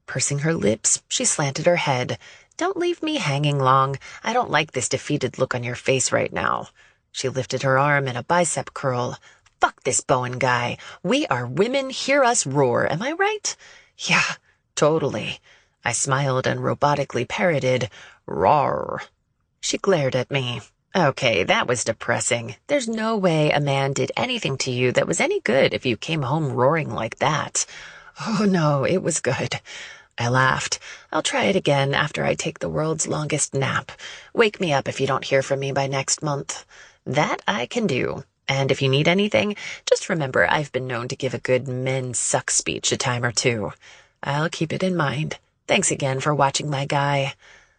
Pursing her lips, she slanted her head. Don't leave me hanging long. I don't like this defeated look on your face right now. She lifted her arm in a bicep curl. Fuck this Bowen guy. We are women, hear us roar, am I right? Yeah, totally. I smiled and robotically parroted, "Roar." She glared at me. Okay, that was depressing. There's no way a man did anything to you that was any good if you came home roaring like that. Oh no, it was good. I laughed. I'll try it again after I take the world's longest nap. Wake me up if you don't hear from me by next month. That I can do. And if you need anything, just remember I've been known to give a good men suck speech a time or two. I'll keep it in mind. Thanks again for watching my guy.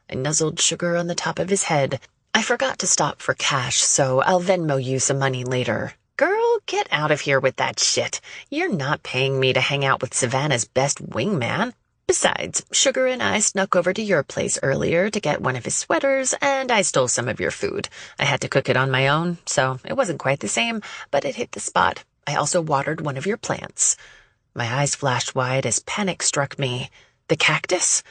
I nuzzled Sugar on the top of his head. I forgot to stop for cash, so I'll Venmo you some money later. Girl, get out of here with that shit. You're not paying me to hang out with Savannah's best wingman. Besides, Sugar and I snuck over to your place earlier to get one of his sweaters, and I stole some of your food. I had to cook it on my own, so it wasn't quite the same, but it hit the spot. I also watered one of your plants. My eyes flashed wide as panic struck me. The cactus?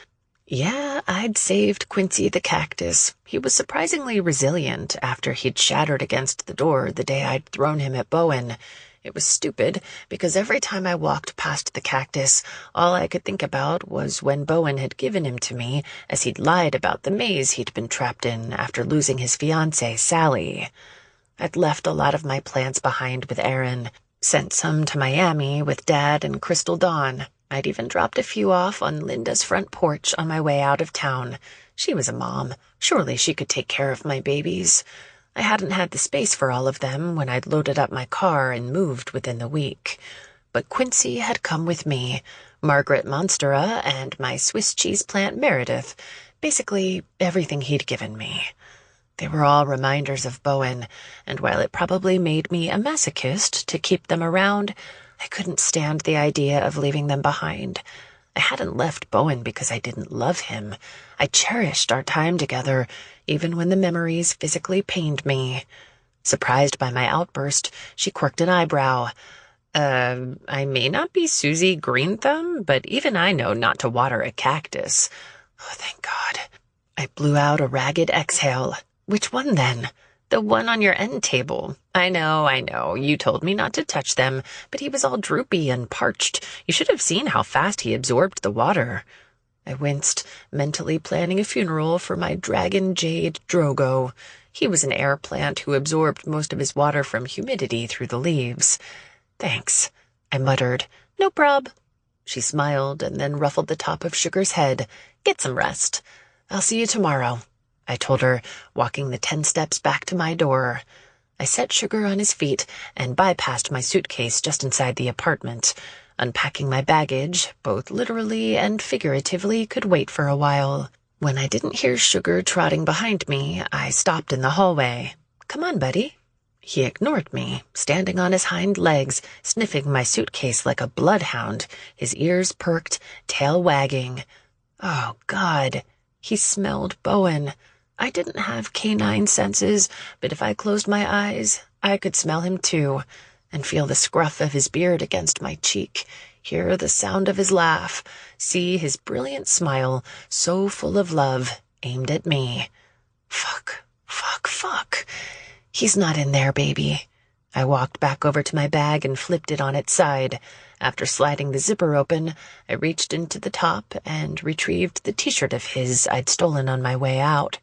Yeah, I'd saved Quincy the cactus. He was surprisingly resilient after he'd shattered against the door the day I'd thrown him at Bowen. It was stupid, because every time I walked past the cactus, all I could think about was when Bowen had given him to me, as he'd lied about the maze he'd been trapped in after losing his fiancée, Sally. I'd left a lot of my plants behind with Aaron, sent some to Miami with Dad and Crystal Dawn. I'd even dropped a few off on Linda's front porch on my way out of town. She was a mom. Surely she could take care of my babies. I hadn't had the space for all of them when I'd loaded up my car and moved within the week. But Quincy had come with me, Margaret Monstera, and my Swiss cheese plant Meredith, basically everything he'd given me. They were all reminders of Bowen, and while it probably made me a masochist to keep them around, I couldn't stand the idea of leaving them behind. I hadn't left Bowen because I didn't love him. I cherished our time together, even when the memories physically pained me. Surprised by my outburst, she quirked an eyebrow. I may not be Susie Greenthumb, but even I know not to water a cactus. Oh, thank God. I blew out a ragged exhale. Which one, then? The one on your end table. I know. You told me not to touch them, but he was all droopy and parched. You should have seen how fast he absorbed the water. I winced, mentally planning a funeral for my dragon jade Drogo. He was an air plant who absorbed most of his water from humidity through the leaves. Thanks, I muttered. No prob. She smiled and then ruffled the top of Sugar's head. Get some rest. I'll see you tomorrow, I told her, walking the 10 steps back to my door. I set Sugar on his feet and bypassed my suitcase just inside the apartment. Unpacking my baggage, both literally and figuratively, could wait for a while. When I didn't hear Sugar trotting behind me, I stopped in the hallway. Come on, buddy. He ignored me, standing on his hind legs, sniffing my suitcase like a bloodhound, his ears perked, tail wagging. Oh, God. He smelled Bowen. I didn't have canine senses, but if I closed my eyes, I could smell him too, and feel the scruff of his beard against my cheek, hear the sound of his laugh, see his brilliant smile, so full of love, aimed at me. Fuck. He's not in there, baby. I walked back over to my bag and flipped it on its side. After sliding the zipper open, I reached into the top and retrieved the t-shirt of his I'd stolen on my way out.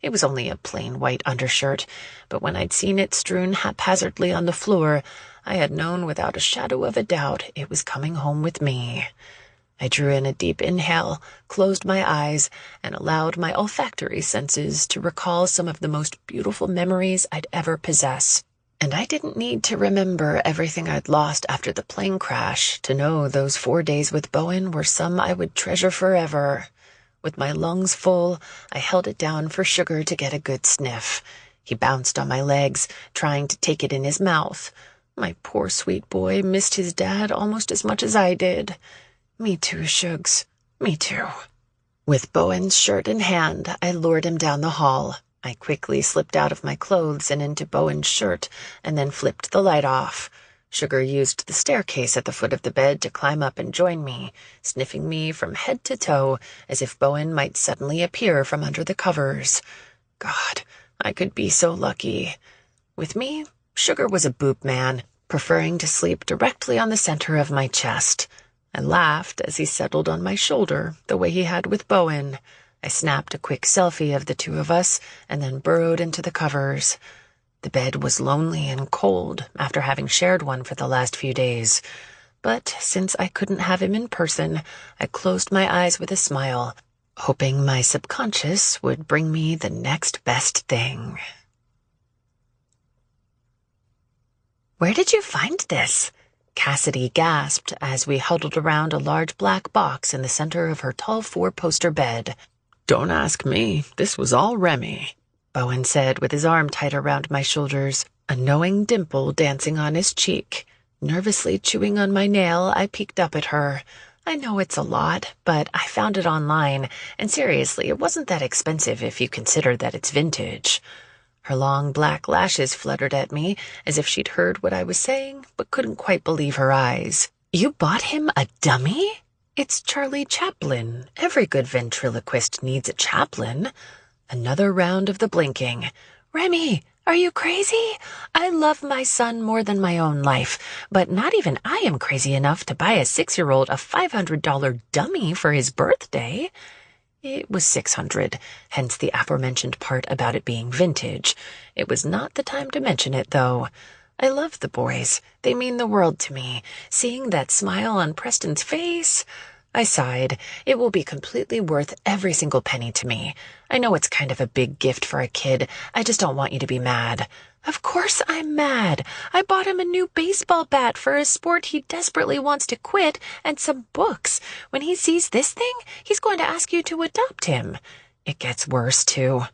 It was only a plain white undershirt, but when I'd seen it strewn haphazardly on the floor, I had known without a shadow of a doubt it was coming home with me. I drew in a deep inhale, closed my eyes, and allowed my olfactory senses to recall some of the most beautiful memories I'd ever possess. And I didn't need to remember everything I'd lost after the plane crash to know those 4 days with Bowen were some I would treasure forever. With my lungs full, I held it down for Sugar to get a good sniff. He bounced on my legs, trying to take it in his mouth. My poor sweet boy missed his dad almost as much as I did. Me too, Shugs. Me too. With Bowen's shirt in hand, I lured him down the hall. I quickly slipped out of my clothes and into Bowen's shirt, and then flipped the light off. Sugar used the staircase at the foot of the bed to climb up and join me, sniffing me from head to toe as if Bowen might suddenly appear from under the covers. God, I could be so lucky. With me, Sugar was a boop man, preferring to sleep directly on the center of my chest. I laughed as he settled on my shoulder the way he had with Bowen. I snapped a quick selfie of the two of us and then burrowed into the covers. The bed was lonely and cold after having shared one for the last few days. But since I couldn't have him in person, I closed my eyes with a smile, hoping my subconscious would bring me the next best thing. "Where did you find this?" Cassidy gasped as we huddled around a large black box in the center of her tall four-poster bed. "Don't ask me. This was all Remy," Bowen said with his arm tight around my shoulders, a knowing dimple dancing on his cheek. Nervously chewing on my nail, I peeked up at her. I know it's a lot, but I found it online, and seriously, it wasn't that expensive if you consider that it's vintage. Her long black lashes fluttered at me, as if she'd heard what I was saying, but couldn't quite believe her eyes. "You bought him a dummy?" "It's Charlie Chaplin. Every good ventriloquist needs a Chaplin." Another round of the blinking. "Remy, are you crazy? I love my son more than my own life, but not even I am crazy enough to buy a 6-year-old a $500 dummy for his birthday." It was $600, hence the aforementioned part about it being vintage. It was not the time to mention it, though. I love the boys. They mean the world to me. Seeing that smile on Preston's face... I sighed. It will be completely worth every single penny to me. I know it's kind of a big gift for a kid. I just don't want you to be mad. Of course I'm mad. I bought him a new baseball bat for a sport he desperately wants to quit and some books. When he sees this thing, he's going to ask you to adopt him. It gets worse, too.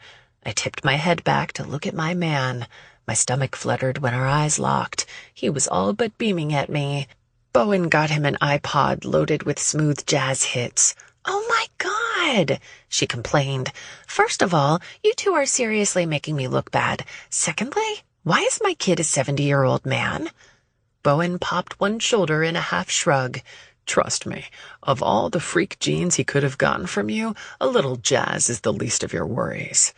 I tipped my head back to look at my man. My stomach fluttered when our eyes locked. He was all but beaming at me. Bowen got him an iPod loaded with smooth jazz hits. "Oh my God," she complained. "First of all, you two are seriously making me look bad. Secondly, why is my kid a 70-year-old man?" Bowen popped one shoulder in a half shrug. "Trust me, of all the freak genes he could have gotten from you, a little jazz is the least of your worries."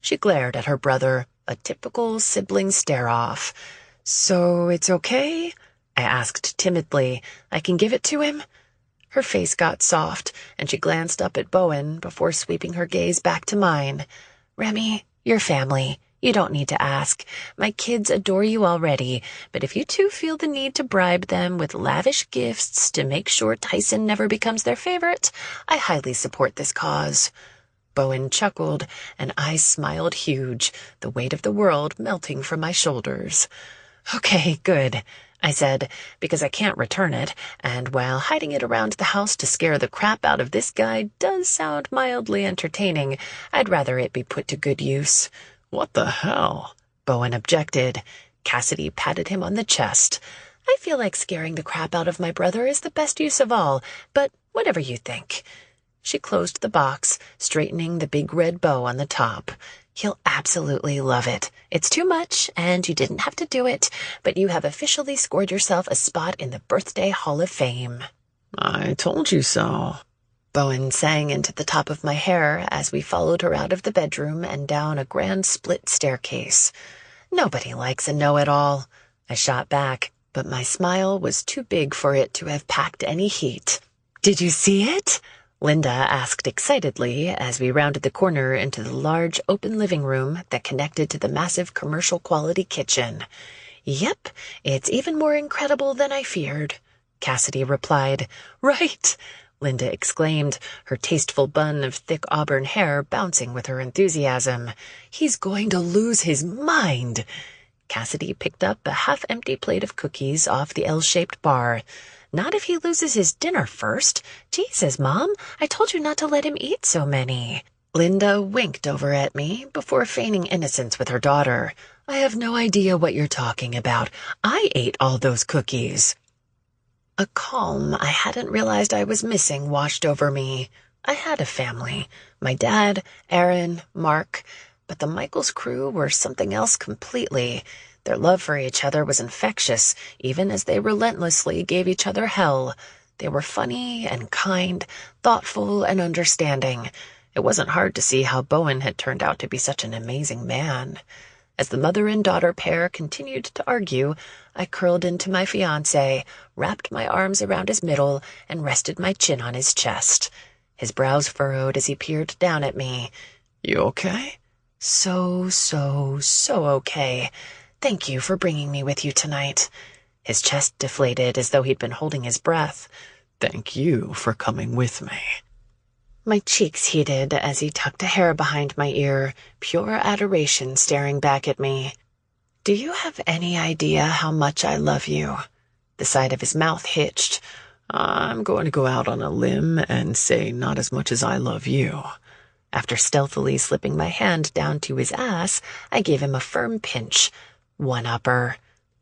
She glared at her brother, a typical sibling stare-off. "So it's okay?" I asked timidly. "I can give it to him?" Her face got soft, and she glanced up at Bowen before sweeping her gaze back to mine. "Remy, you're family. You don't need to ask. My kids adore you already, but if you two feel the need to bribe them with lavish gifts to make sure Tyson never becomes their favorite, I highly support this cause." Bowen chuckled, and I smiled huge, the weight of the world melting from my shoulders. "Okay, good," I said, "because I can't return it, and while hiding it around the house to scare the crap out of this guy does sound mildly entertaining, I'd rather it be put to good use." "What the hell?" Bowen objected. Cassidy patted him on the chest. "I feel like scaring the crap out of my brother is the best use of all, but whatever you think." She closed the box, straightening the big red bow on the top. "He'll absolutely love it. It's too much, and you didn't have to do it, but you have officially scored yourself a spot in the Birthday Hall of Fame." "I told you so." Bowen sang into the top of my hair as we followed her out of the bedroom and down a grand split staircase. "Nobody likes a know-it-all." I shot back, but my smile was too big for it to have packed any heat. "Did you see it?" Linda asked excitedly as we rounded the corner into the large open living room that connected to the massive commercial-quality kitchen. "Yep, it's even more incredible than I feared," Cassidy replied. "Right," Linda exclaimed, her tasteful bun of thick auburn hair bouncing with her enthusiasm. "He's going to lose his mind." Cassidy picked up a half-empty plate of cookies off the L-shaped bar. "Not if he loses his dinner first. Jesus, Mom, I told you not to let him eat so many." Linda winked over at me before feigning innocence with her daughter. "I have no idea what you're talking about. I ate all those cookies." A calm I hadn't realized I was missing washed over me. I had a family. My dad, Aaron, Mark, but the Michaels crew were something else completely. Their love for each other was infectious, even as they relentlessly gave each other hell. They were funny and kind, thoughtful and understanding. It wasn't hard to see how Bowen had turned out to be such an amazing man. As the mother and daughter pair continued to argue, I curled into my fiancé, wrapped my arms around his middle, and rested my chin on his chest. His brows furrowed as he peered down at me. You okay? So okay. Thank you for bringing me with you tonight. His chest deflated as though he'd been holding his breath. Thank you for coming with me. My cheeks heated as he tucked a hair behind my ear, pure adoration staring back at me. Do you have any idea how much I love you? The side of his mouth hitched. I'm going to go out on a limb and say not as much as I love you. After stealthily slipping my hand down to his ass, I gave him a firm pinch. One-upper.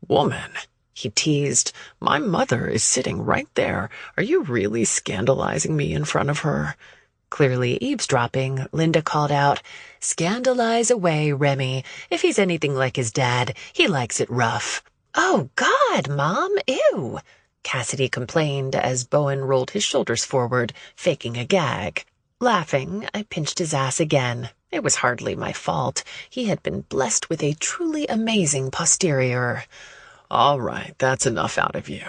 Woman, he teased, my mother is sitting right there. Are you really scandalizing me in front of her? Clearly eavesdropping, Linda called out, Scandalize away, Remy. If he's anything like his dad, he likes it rough. Oh, God, Mom, ew, Cassidy complained as Bowen rolled his shoulders forward, faking a gag. Laughing, I pinched his ass again. It was hardly my fault. He had been blessed with a truly amazing posterior. All right, that's enough out of you.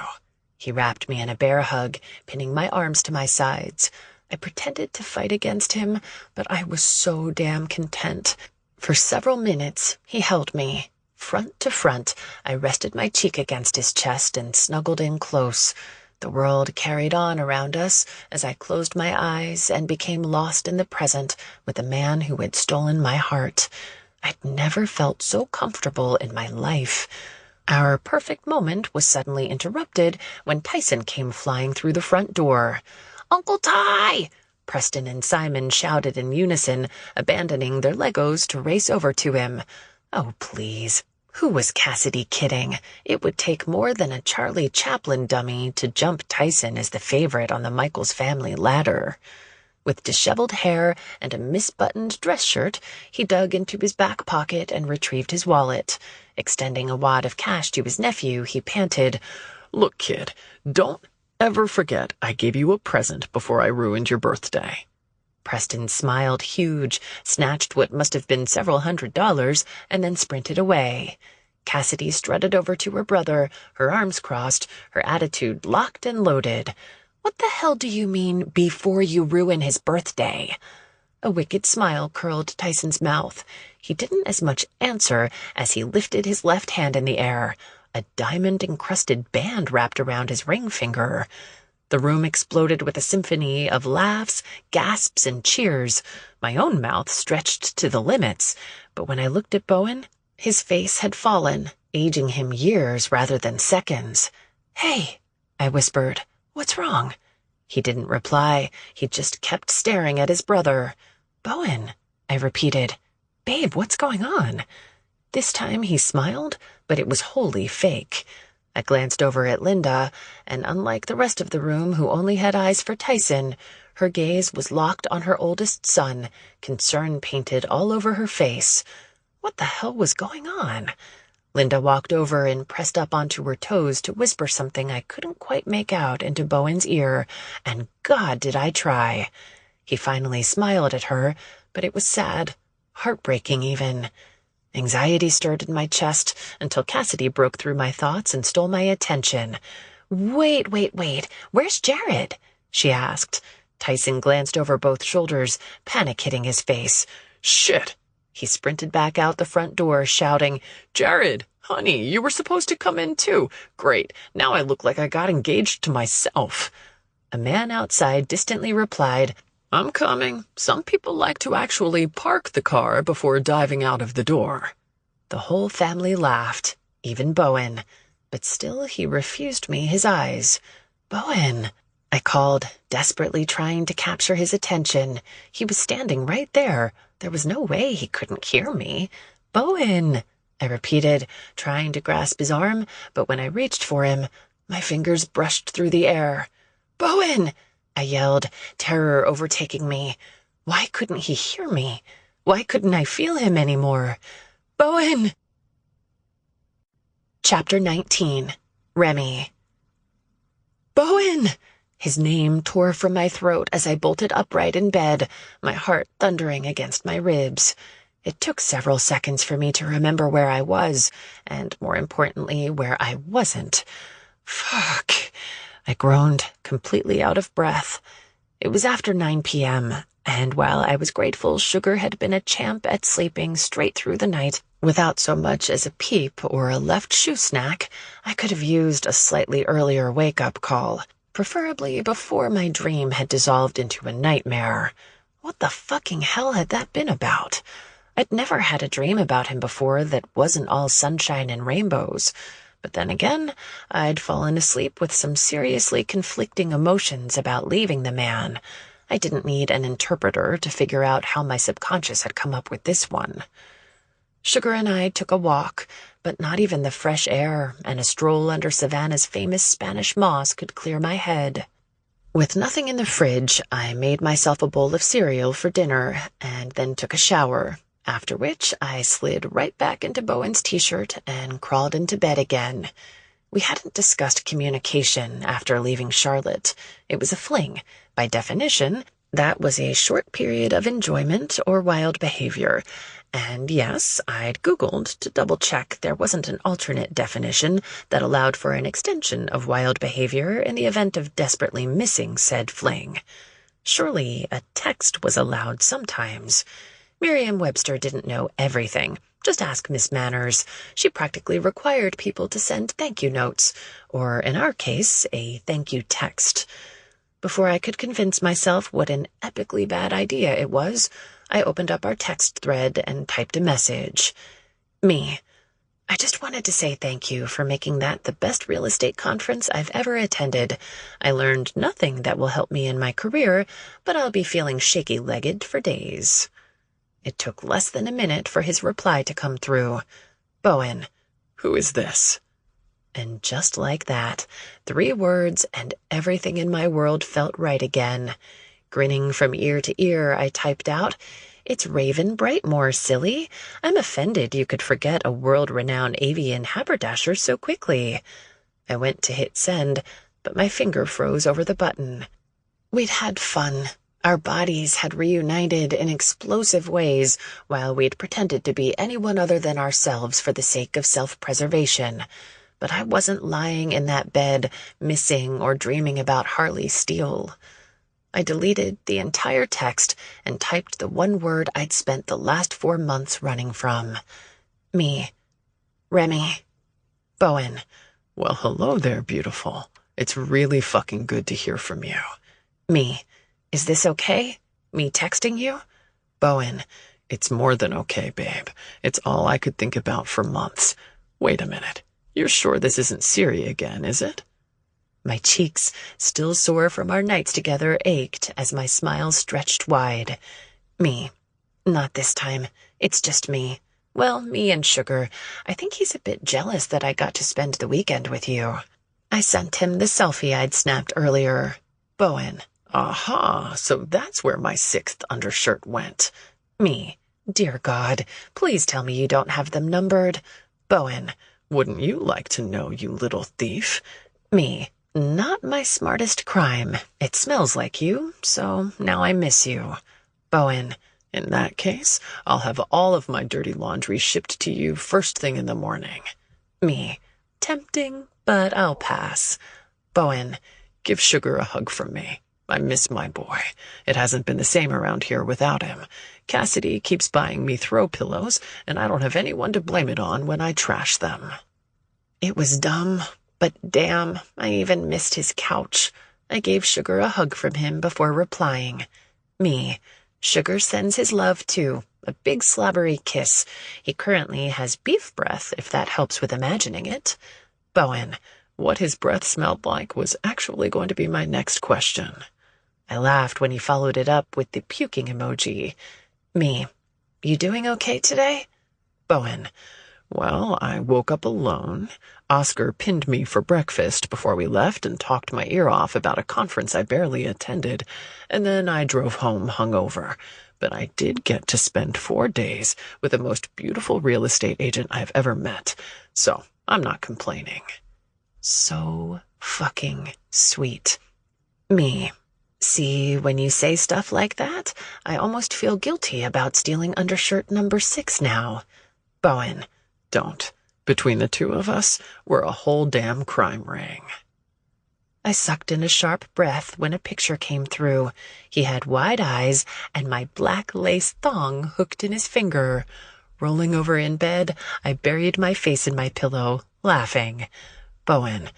He wrapped me in a bear hug, pinning my arms to my sides. I pretended to fight against him, but I was so damn content. For several minutes, he held me. Front to front, I rested my cheek against his chest and snuggled in close. The world carried on around us as I closed my eyes and became lost in the present with the man who had stolen my heart. I'd never felt so comfortable in my life. Our perfect moment was suddenly interrupted when Tyson came flying through the front door. Uncle Ty! Preston and Simon shouted in unison, abandoning their Legos to race over to him. Oh, please. Who was Cassidy kidding? It would take more than a Charlie Chaplin dummy to jump Tyson as the favorite on the Michaels family ladder. With disheveled hair and a misbuttoned dress shirt, he dug into his back pocket and retrieved his wallet. Extending a wad of cash to his nephew, he panted, Look, kid, don't ever forget I gave you a present before I ruined your birthday. Preston smiled huge, snatched what must have been several $100s, and then sprinted away. Cassidy strutted over to her brother, her arms crossed, her attitude locked and loaded. What the hell do you mean, before you ruin his birthday? A wicked smile curled Tyson's mouth. He didn't as much answer as he lifted his left hand in the air. A diamond-encrusted band wrapped around his ring finger. The room exploded with a symphony of laughs, gasps, and cheers. My own mouth stretched to the limits, but when I looked at Bowen, his face had fallen, aging him years rather than seconds. Hey, I whispered, what's wrong? He didn't reply. He just kept staring at his brother. Bowen, I repeated. Babe, what's going on? This time he smiled, but it was wholly fake. I glanced over at Linda, and unlike the rest of the room who only had eyes for Tyson, her gaze was locked on her oldest son, concern painted all over her face. What the hell was going on? Linda walked over and pressed up onto her toes to whisper something I couldn't quite make out into Bowen's ear, and God did I try. He finally smiled at her, but it was sad, heartbreaking even. Anxiety stirred in my chest until Cassidy broke through my thoughts and stole my attention. Wait, where's Jared? She asked. Tyson glanced over both shoulders, panic hitting his face. Shit! He sprinted back out the front door, shouting, Jared, honey, you were supposed to come in too. Great, now I look like I got engaged to myself. A man outside distantly replied, I'm coming. Some people like to actually park the car before diving out of the door. The whole family laughed, even Bowen, but still he refused me his eyes. Bowen, I called, desperately trying to capture his attention. He was standing right there. There was no way he couldn't hear me. Bowen, I repeated, trying to grasp his arm, but when I reached for him, my fingers brushed through the air. Bowen! I yelled, terror overtaking me. Why couldn't he hear me? Why couldn't I feel him anymore? Bowen! Chapter 19. Remy. Bowen! His name tore from my throat as I bolted upright in bed, my heart thundering against my ribs. It took several seconds for me to remember where I was, and more importantly, where I wasn't. Fuck. I groaned, completely out of breath. It was after 9 p.m., and while I was grateful Sugar had been a champ at sleeping straight through the night, without so much as a peep or a left shoe snack, I could have used a slightly earlier wake-up call, preferably before my dream had dissolved into a nightmare. What the fucking hell had that been about? I'd never had a dream about him before that wasn't all sunshine and rainbows. But then again, I'd fallen asleep with some seriously conflicting emotions about leaving the man. I didn't need an interpreter to figure out how my subconscious had come up with this one. Sugar and I took a walk, but not even the fresh air and a stroll under Savannah's famous Spanish moss could clear my head. With nothing in the fridge, I made myself a bowl of cereal for dinner and then took a shower, after which I slid right back into Bowen's t-shirt and crawled into bed again. We hadn't discussed communication after leaving Charlotte. It was a fling. By definition, that was a short period of enjoyment or wild behavior. And yes, I'd Googled to double-check there wasn't an alternate definition that allowed for an extension of wild behavior in the event of desperately missing said fling. Surely a text was allowed sometimes. Merriam-Webster didn't know everything. Just ask Miss Manners. She practically required people to send thank you notes, or in our case, a thank you text. Before I could convince myself what an epically bad idea it was, I opened up our text thread and typed a message. Me. I just wanted to say thank you for making that the best real estate conference I've ever attended. I learned nothing that will help me in my career, but I'll be feeling shaky-legged for days. It took less than a minute for his reply to come through. Bowen. Who is this? And just like that, 3 words and everything in my world felt right again. Grinning from ear to ear, I typed out, "It's Raven Brightmore, silly. I'm offended you could forget a world-renowned avian haberdasher so quickly." I went to hit send, but my finger froze over the button. We'd had fun. Our bodies had reunited in explosive ways, while we'd pretended to be anyone other than ourselves for the sake of self-preservation. But I wasn't lying in that bed, missing or dreaming about Harley Steele. I deleted the entire text and typed the one word I'd spent the last 4 months running from. Me. Remy. Bowen. Well, hello there, beautiful. It's really fucking good to hear from you. Me. Is this okay? Me texting you? Bowen. It's more than okay, babe. It's all I could think about for months. Wait a minute. You're sure this isn't Siri again, is it? My cheeks, still sore from our nights together, ached as my smile stretched wide. Me. Not this time. It's just me. Well, me and Sugar. I think he's a bit jealous that I got to spend the weekend with you. I sent him the selfie I'd snapped earlier. Bowen. Aha, so that's where my 6th undershirt went. Me. Dear God, please tell me you don't have them numbered. Bowen. Wouldn't you like to know, you little thief? Me. Not my smartest crime. It smells like you, so now I miss you. Bowen. In that case, I'll have all of my dirty laundry shipped to you first thing in the morning. Me. Tempting, but I'll pass. Bowen. Give Sugar a hug from me. I miss my boy. It hasn't been the same around here without him. Cassidy keeps buying me throw pillows, and I don't have anyone to blame it on when I trash them. It was dumb, but damn, I even missed his couch. I gave Sugar a hug from him before replying. Me. Sugar sends his love, too. A big slobbery kiss. He currently has beef breath, if that helps with imagining it. Bowen. What his breath smelled like was actually going to be my next question. I laughed when he followed it up with the puking emoji. Me. You doing okay today? Bowen. Well, I woke up alone. Oscar pinned me for breakfast before we left and talked my ear off about a conference I barely attended, and then I drove home hungover. But I did get to spend 4 days with the most beautiful real estate agent I've ever met. So, I'm not complaining. So fucking sweet. Me. See, when you say stuff like that, I almost feel guilty about stealing undershirt number 6 now. Bowen. Don't. Between the two of us, we're a whole damn crime ring. I sucked in a sharp breath when a picture came through. He had wide eyes and my black lace thong hooked in his finger. Rolling over in bed, I buried my face in my pillow, laughing. Bowen.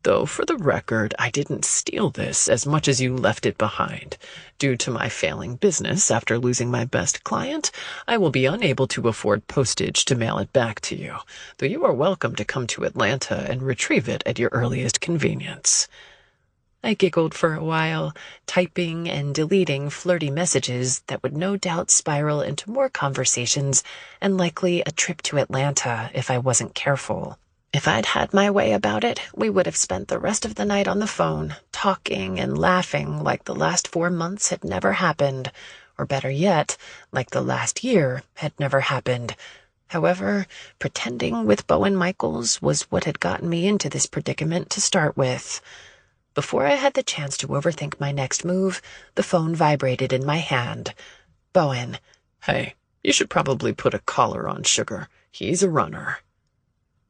Though, for the record, I didn't steal this as much as you left it behind. Due to my failing business after losing my best client, I will be unable to afford postage to mail it back to you, though you are welcome to come to Atlanta and retrieve it at your earliest convenience. I giggled for a while, typing and deleting flirty messages that would no doubt spiral into more conversations and likely a trip to Atlanta if I wasn't careful. If I'd had my way about it, we would have spent the rest of the night on the phone, talking and laughing like the last 4 months had never happened, or better yet, like the last year had never happened. However, pretending with Bowen Michaels was what had gotten me into this predicament to start with. Before I had the chance to overthink my next move, the phone vibrated in my hand. Bowen. Hey, you should probably put a collar on Sugar. He's a runner.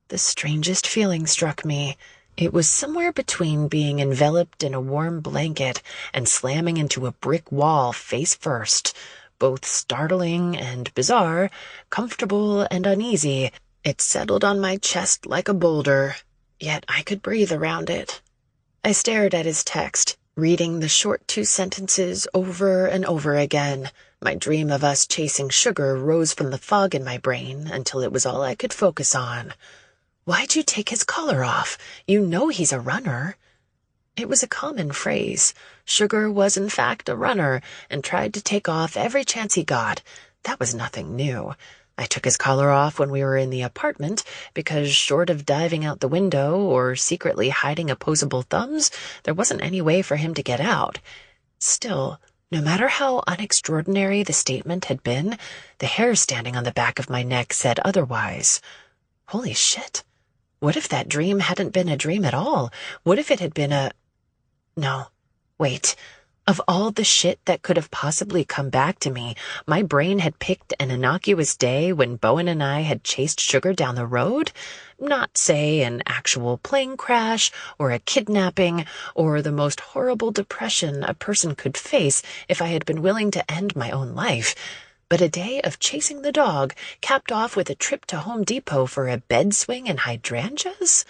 The strangest feeling struck me. It was somewhere between being enveloped in a warm blanket and slamming into a brick wall face first. Both startling and bizarre, comfortable and uneasy. It settled on my chest like a boulder, yet I could breathe around it. I stared at his text, reading the short 2 sentences over and over again. My dream of us chasing Sugar rose from the fog in my brain until it was all I could focus on. Why'd you take his collar off? You know he's a runner. It was a common phrase. Sugar was in fact a runner and tried to take off every chance he got. That was nothing new. I took his collar off when we were in the apartment because short of diving out the window or secretly hiding opposable thumbs, there wasn't any way for him to get out. Still, no matter how unextraordinary the statement had been, the hair standing on the back of my neck said otherwise. Holy shit. What if that dream hadn't been a dream at all? What if it had been a... No, wait. Of all the shit that could have possibly come back to me, my brain had picked an innocuous day when Bowen and I had chased Sugar down the road. Not, say, an actual plane crash, or a kidnapping, or the most horrible depression a person could face if I had been willing to end my own life. But a day of chasing the dog, capped off with a trip to Home Depot for a bed swing and hydrangeas?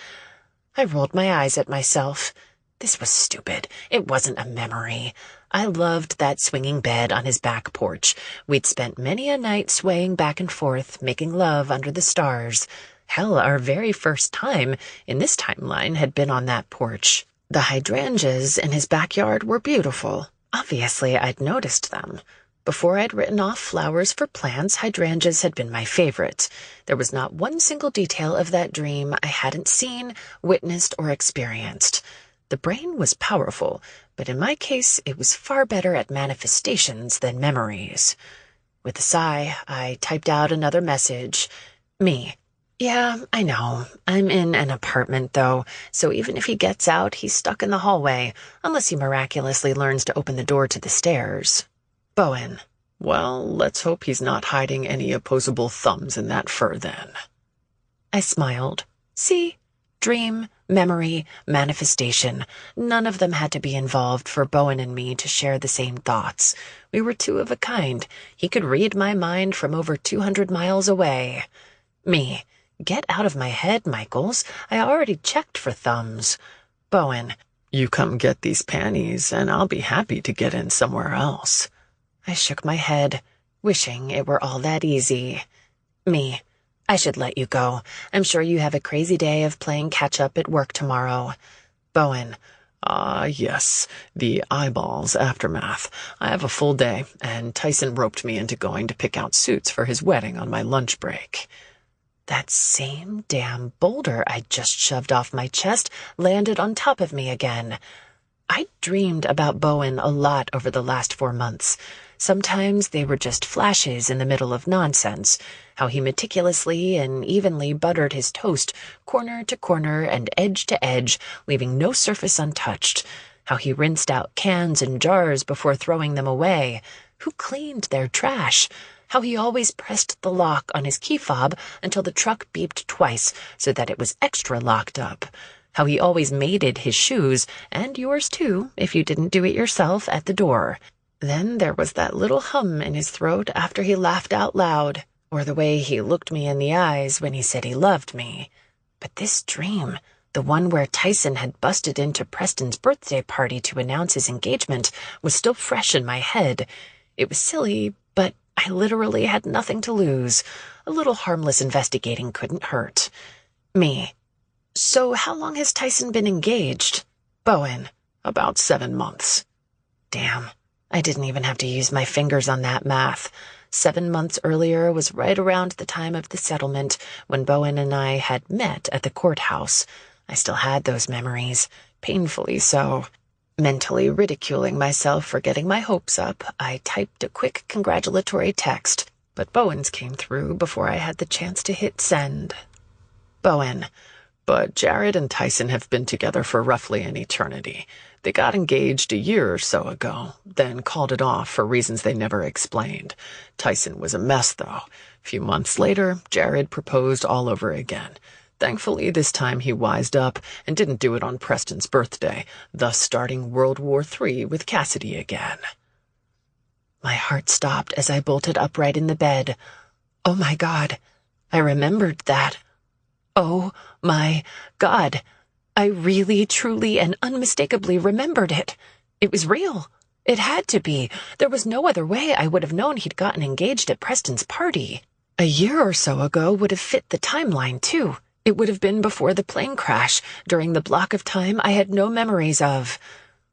I rolled my eyes at myself. This was stupid. It wasn't a memory. I loved that swinging bed on his back porch. We'd spent many a night swaying back and forth, making love under the stars. Hell, our very first time in this timeline had been on that porch. The hydrangeas in his backyard were beautiful. Obviously, I'd noticed them. Before I'd written off flowers for plants, hydrangeas had been my favorite. There was not one single detail of that dream I hadn't seen, witnessed, or experienced. The brain was powerful, but in my case, it was far better at manifestations than memories. With a sigh, I typed out another message. Me. Yeah, I know. I'm in an apartment, though, so even if he gets out, he's stuck in the hallway, unless he miraculously learns to open the door to the stairs. Bowen. Well, let's hope he's not hiding any opposable thumbs in that fur then. I smiled. See? Dream, memory, manifestation. None of them had to be involved for Bowen and me to share the same thoughts. We were two of a kind. He could read my mind from over 200 miles away. Me. Get out of my head, Michaels. I already checked for thumbs. Bowen. You come get these panties, and I'll be happy to get in somewhere else. I shook my head, wishing it were all that easy. Me. I should let you go. I'm sure you have a crazy day of playing catch-up at work tomorrow. Bowen. Yes, the eyeballs aftermath. I have a full day, and Tyson roped me into going to pick out suits for his wedding on my lunch break. That same damn boulder I just shoved off my chest landed on top of me again. I dreamed about Bowen a lot over the last 4 months. Sometimes they were just flashes in the middle of nonsense, how he meticulously and evenly buttered his toast, corner to corner and edge to edge, leaving no surface untouched, how he rinsed out cans and jars before throwing them away, who cleaned their trash, how he always pressed the lock on his key fob until the truck beeped twice so that it was extra locked up, how he always mated his shoes, and yours too, if you didn't do it yourself, at the door. Then there was that little hum in his throat after he laughed out loud, or the way he looked me in the eyes when he said he loved me. But this dream, the one where Tyson had busted into Preston's birthday party to announce his engagement, was still fresh in my head. It was silly, but I literally had nothing to lose. A little harmless investigating couldn't hurt. Me. So how long has Tyson been engaged? Bowen. About 7 months. Damn. I didn't even have to use my fingers on that math. 7 months earlier was right around the time of the settlement when Bowen and I had met at the courthouse. I still had those memories, painfully so. Mentally ridiculing myself for getting my hopes up, I typed a quick congratulatory text, but Bowen's came through before I had the chance to hit send. Bowen. But Jared and Tyson have been together for roughly an eternity. They got engaged a year or so ago, then called it off for reasons they never explained. Tyson was a mess, though. A few months later, Jared proposed all over again. Thankfully, this time he wised up and didn't do it on Preston's birthday, thus starting World War III with Cassidy again. My heart stopped as I bolted upright in the bed. Oh my God, I remembered that. Oh my God, I really, truly, and unmistakably remembered it. It was real. It had to be. There was no other way I would have known he'd gotten engaged at Preston's party. A year or so ago would have fit the timeline, too. It would have been before the plane crash, during the block of time I had no memories of.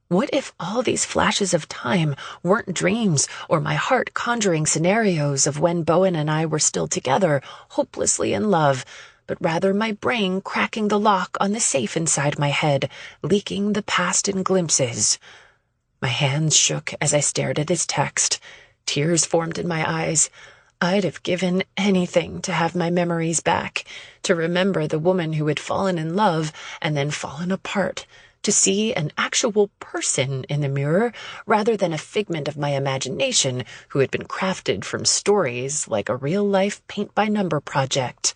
What if all these flashes of time weren't dreams or my heart conjuring scenarios of when Bowen and I were still together, hopelessly in love, but rather my brain cracking the lock on the safe inside my head, leaking the past in glimpses? My hands shook as I stared at his text. Tears formed in my eyes. I'd have given anything to have my memories back, to remember the woman who had fallen in love and then fallen apart, to see an actual person in the mirror rather than a figment of my imagination who had been crafted from stories like a real-life paint-by-number project.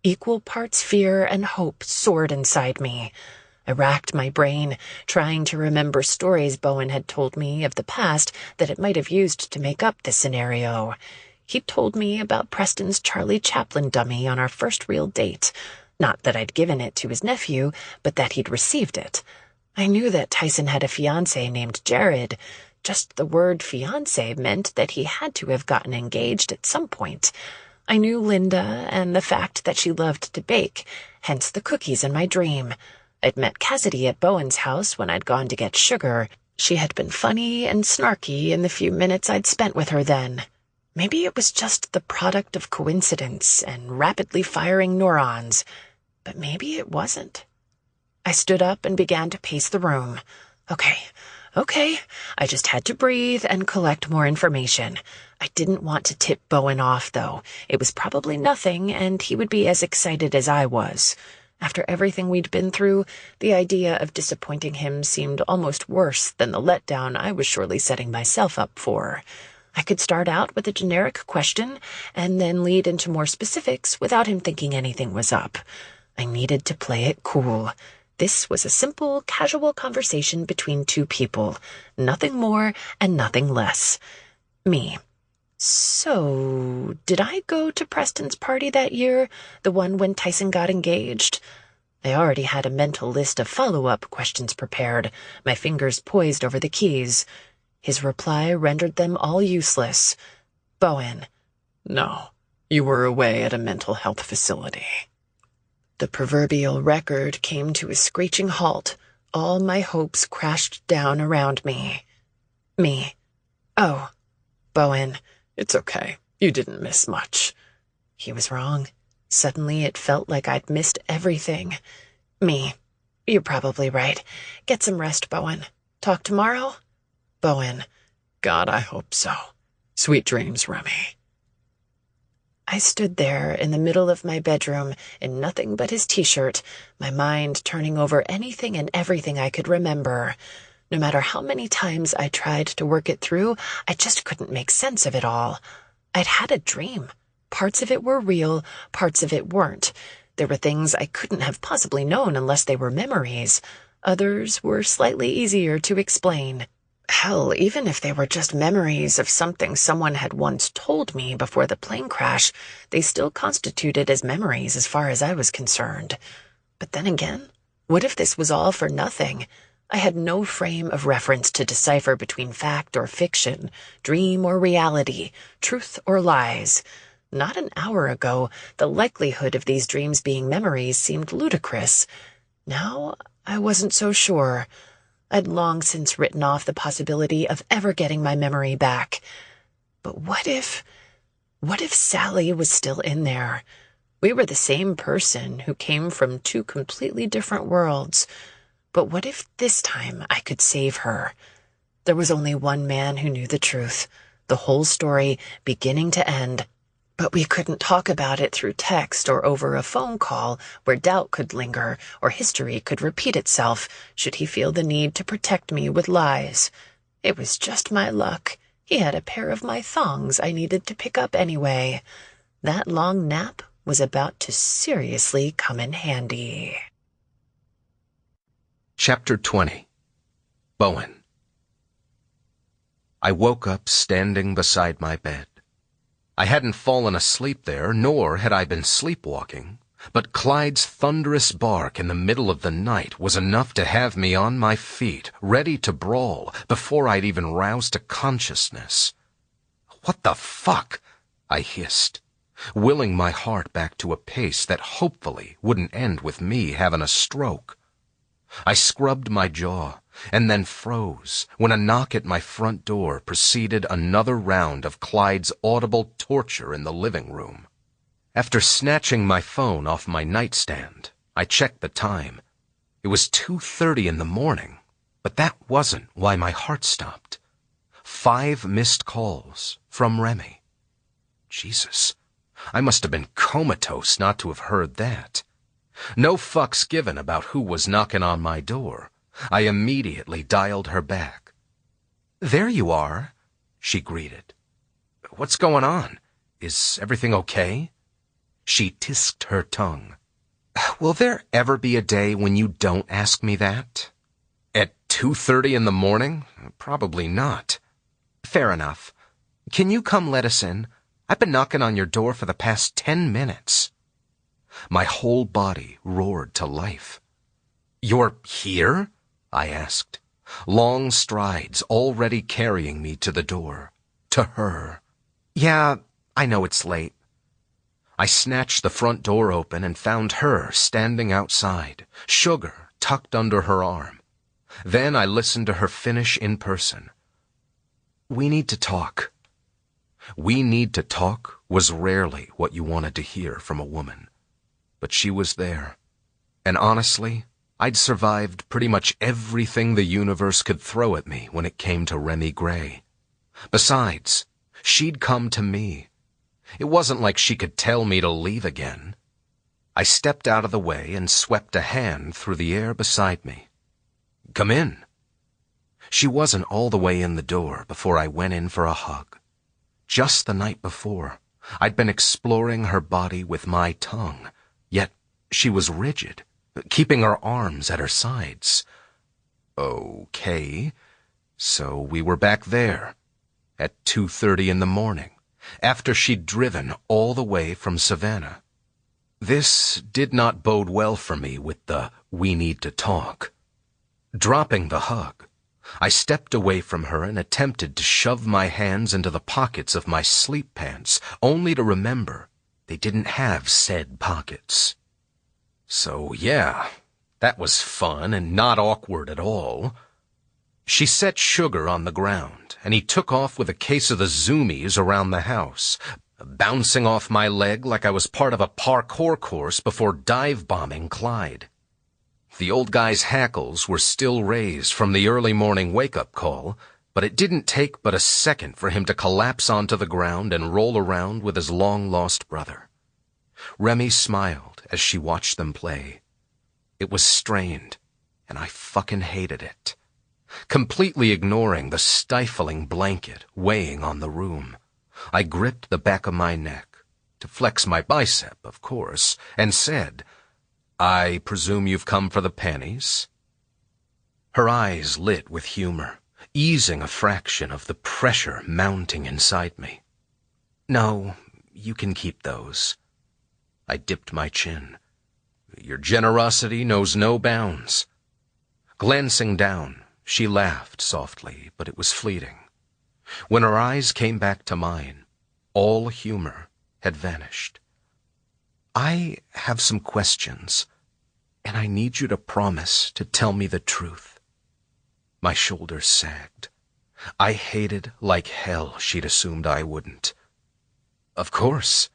Equal parts fear and hope soared inside me. I racked my brain, trying to remember stories Bowen had told me of the past that it might have used to make up this scenario. He'd told me about Preston's Charlie Chaplin dummy on our first real date. Not that I'd given it to his nephew, but that he'd received it. I knew that Tyson had a fiancé named Jared. Just the word fiancé meant that he had to have gotten engaged at some point. I knew Linda and the fact that she loved to bake, hence the cookies in my dream. I'd met Cassidy at Bowen's house when I'd gone to get sugar. She had been funny and snarky in the few minutes I'd spent with her then. Maybe it was just the product of coincidence and rapidly firing neurons, but maybe it wasn't. I stood up and began to pace the room. Okay, I just had to breathe and collect more information. I didn't want to tip Bowen off, though. It was probably nothing, and he would be as excited as I was. After everything we'd been through, the idea of disappointing him seemed almost worse than the letdown I was surely setting myself up for. I could start out with a generic question and then lead into more specifics without him thinking anything was up. I needed to play it cool. This was a simple, casual conversation between two people. Nothing more and nothing less. Me. So, did I go to Preston's party that year? The one when Tyson got engaged? I already had a mental list of follow-up questions prepared, my fingers poised over the keys. His reply rendered them all useless. Bowen. No, you were away at a mental health facility. The proverbial record came to a screeching halt. All my hopes crashed down around me. Me. Oh. Bowen. It's okay. You didn't miss much. He was wrong. Suddenly it felt like I'd missed everything. Me. You're probably right. Get some rest, Bowen. Talk tomorrow? Bowen. God, I hope so. Sweet dreams, Remy. I stood there in the middle of my bedroom in nothing but his t-shirt, my mind turning over anything and everything I could remember. No matter how many times I tried to work it through, I just couldn't make sense of it all. I'd had a dream. Parts of it were real, parts of it weren't. There were things I couldn't have possibly known unless they were memories. Others were slightly easier to explain. Hell, even if they were just memories of something someone had once told me before the plane crash, they still constituted as memories as far as I was concerned. But then again, what if this was all for nothing? I had no frame of reference to decipher between fact or fiction, dream or reality, truth or lies. Not an hour ago, the likelihood of these dreams being memories seemed ludicrous. Now, I wasn't so sure. I'd long since written off the possibility of ever getting my memory back. But what if Sally was still in there? We were the same person who came from two completely different worlds. But what if this time I could save her? There was only one man who knew the truth, the whole story, beginning to end. But we couldn't talk about it through text or over a phone call where doubt could linger or history could repeat itself should he feel the need to protect me with lies. It was just my luck. He had a pair of my thongs I needed to pick up anyway. That long nap was about to seriously come in handy. Chapter 20. Bowen. I woke up standing beside my bed. I hadn't fallen asleep there, nor had I been sleepwalking, but Clyde's thunderous bark in the middle of the night was enough to have me on my feet, ready to brawl, before I'd even roused to consciousness. "What the fuck?" I hissed, willing my heart back to a pace that hopefully wouldn't end with me having a stroke. I scrubbed my jaw, and then froze when a knock at my front door preceded another round of Clyde's audible torture in the living room. After snatching my phone off my nightstand, I checked the time. It was 2:30 in the morning, but that wasn't why my heart stopped. 5 missed calls from Remy. Jesus, I must have been comatose not to have heard that. No fucks given about who was knocking on my door. I immediately dialed her back. "There you are," she greeted. "What's going on? Is everything okay?" She tisked her tongue. "Will there ever be a day when you don't ask me that?" "At 2:30 in the morning? Probably not." "Fair enough. Can you come let us in? I've been knocking on your door for the past 10 minutes. My whole body roared to life. "You're here?" I asked, long strides already carrying me to the door, to her. "Yeah, I know it's late." I snatched the front door open and found her standing outside, sugar tucked under her arm. Then I listened to her finish in person. "We need to talk." "We need to talk" was rarely what you wanted to hear from a woman. But she was there. And honestly, I'd survived pretty much everything the universe could throw at me when it came to Remy Gray. Besides, she'd come to me. It wasn't like she could tell me to leave again. I stepped out of the way and swept a hand through the air beside me. "Come in." She wasn't all the way in the door before I went in for a hug. Just the night before, I'd been exploring her body with my tongue, yet she was rigid, keeping her arms at her sides. Okay, so we were back there, at 2:30 in the morning, after she'd driven all the way from Savannah. This did not bode well for me with the "we need to talk." Dropping the hug, I stepped away from her and attempted to shove my hands into the pockets of my sleep pants, only to remember they didn't have said pockets. So yeah, that was fun and not awkward at all. She set Sugar on the ground, and he took off with a case of the zoomies around the house, bouncing off my leg like I was part of a parkour course before dive-bombing Clyde. The old guy's hackles were still raised from the early morning wake-up call, But it didn't take but a second for him to collapse onto the ground and roll around with his long-lost brother. Remy smiled as she watched them play. It was strained, and I fucking hated it. Completely ignoring the stifling blanket weighing on the room, I gripped the back of my neck, to flex my bicep, of course, and said, "I presume you've come for the panties?" Her eyes lit with humor, easing a fraction of the pressure mounting inside me. "No, you can keep those." I dipped my chin. "Your generosity knows no bounds." Glancing down, she laughed softly, but it was fleeting. When her eyes came back to mine, all humor had vanished. "I have some questions, and I need you to promise to tell me the truth." My shoulders sagged. I hated like hell she'd assumed I wouldn't. "Of course.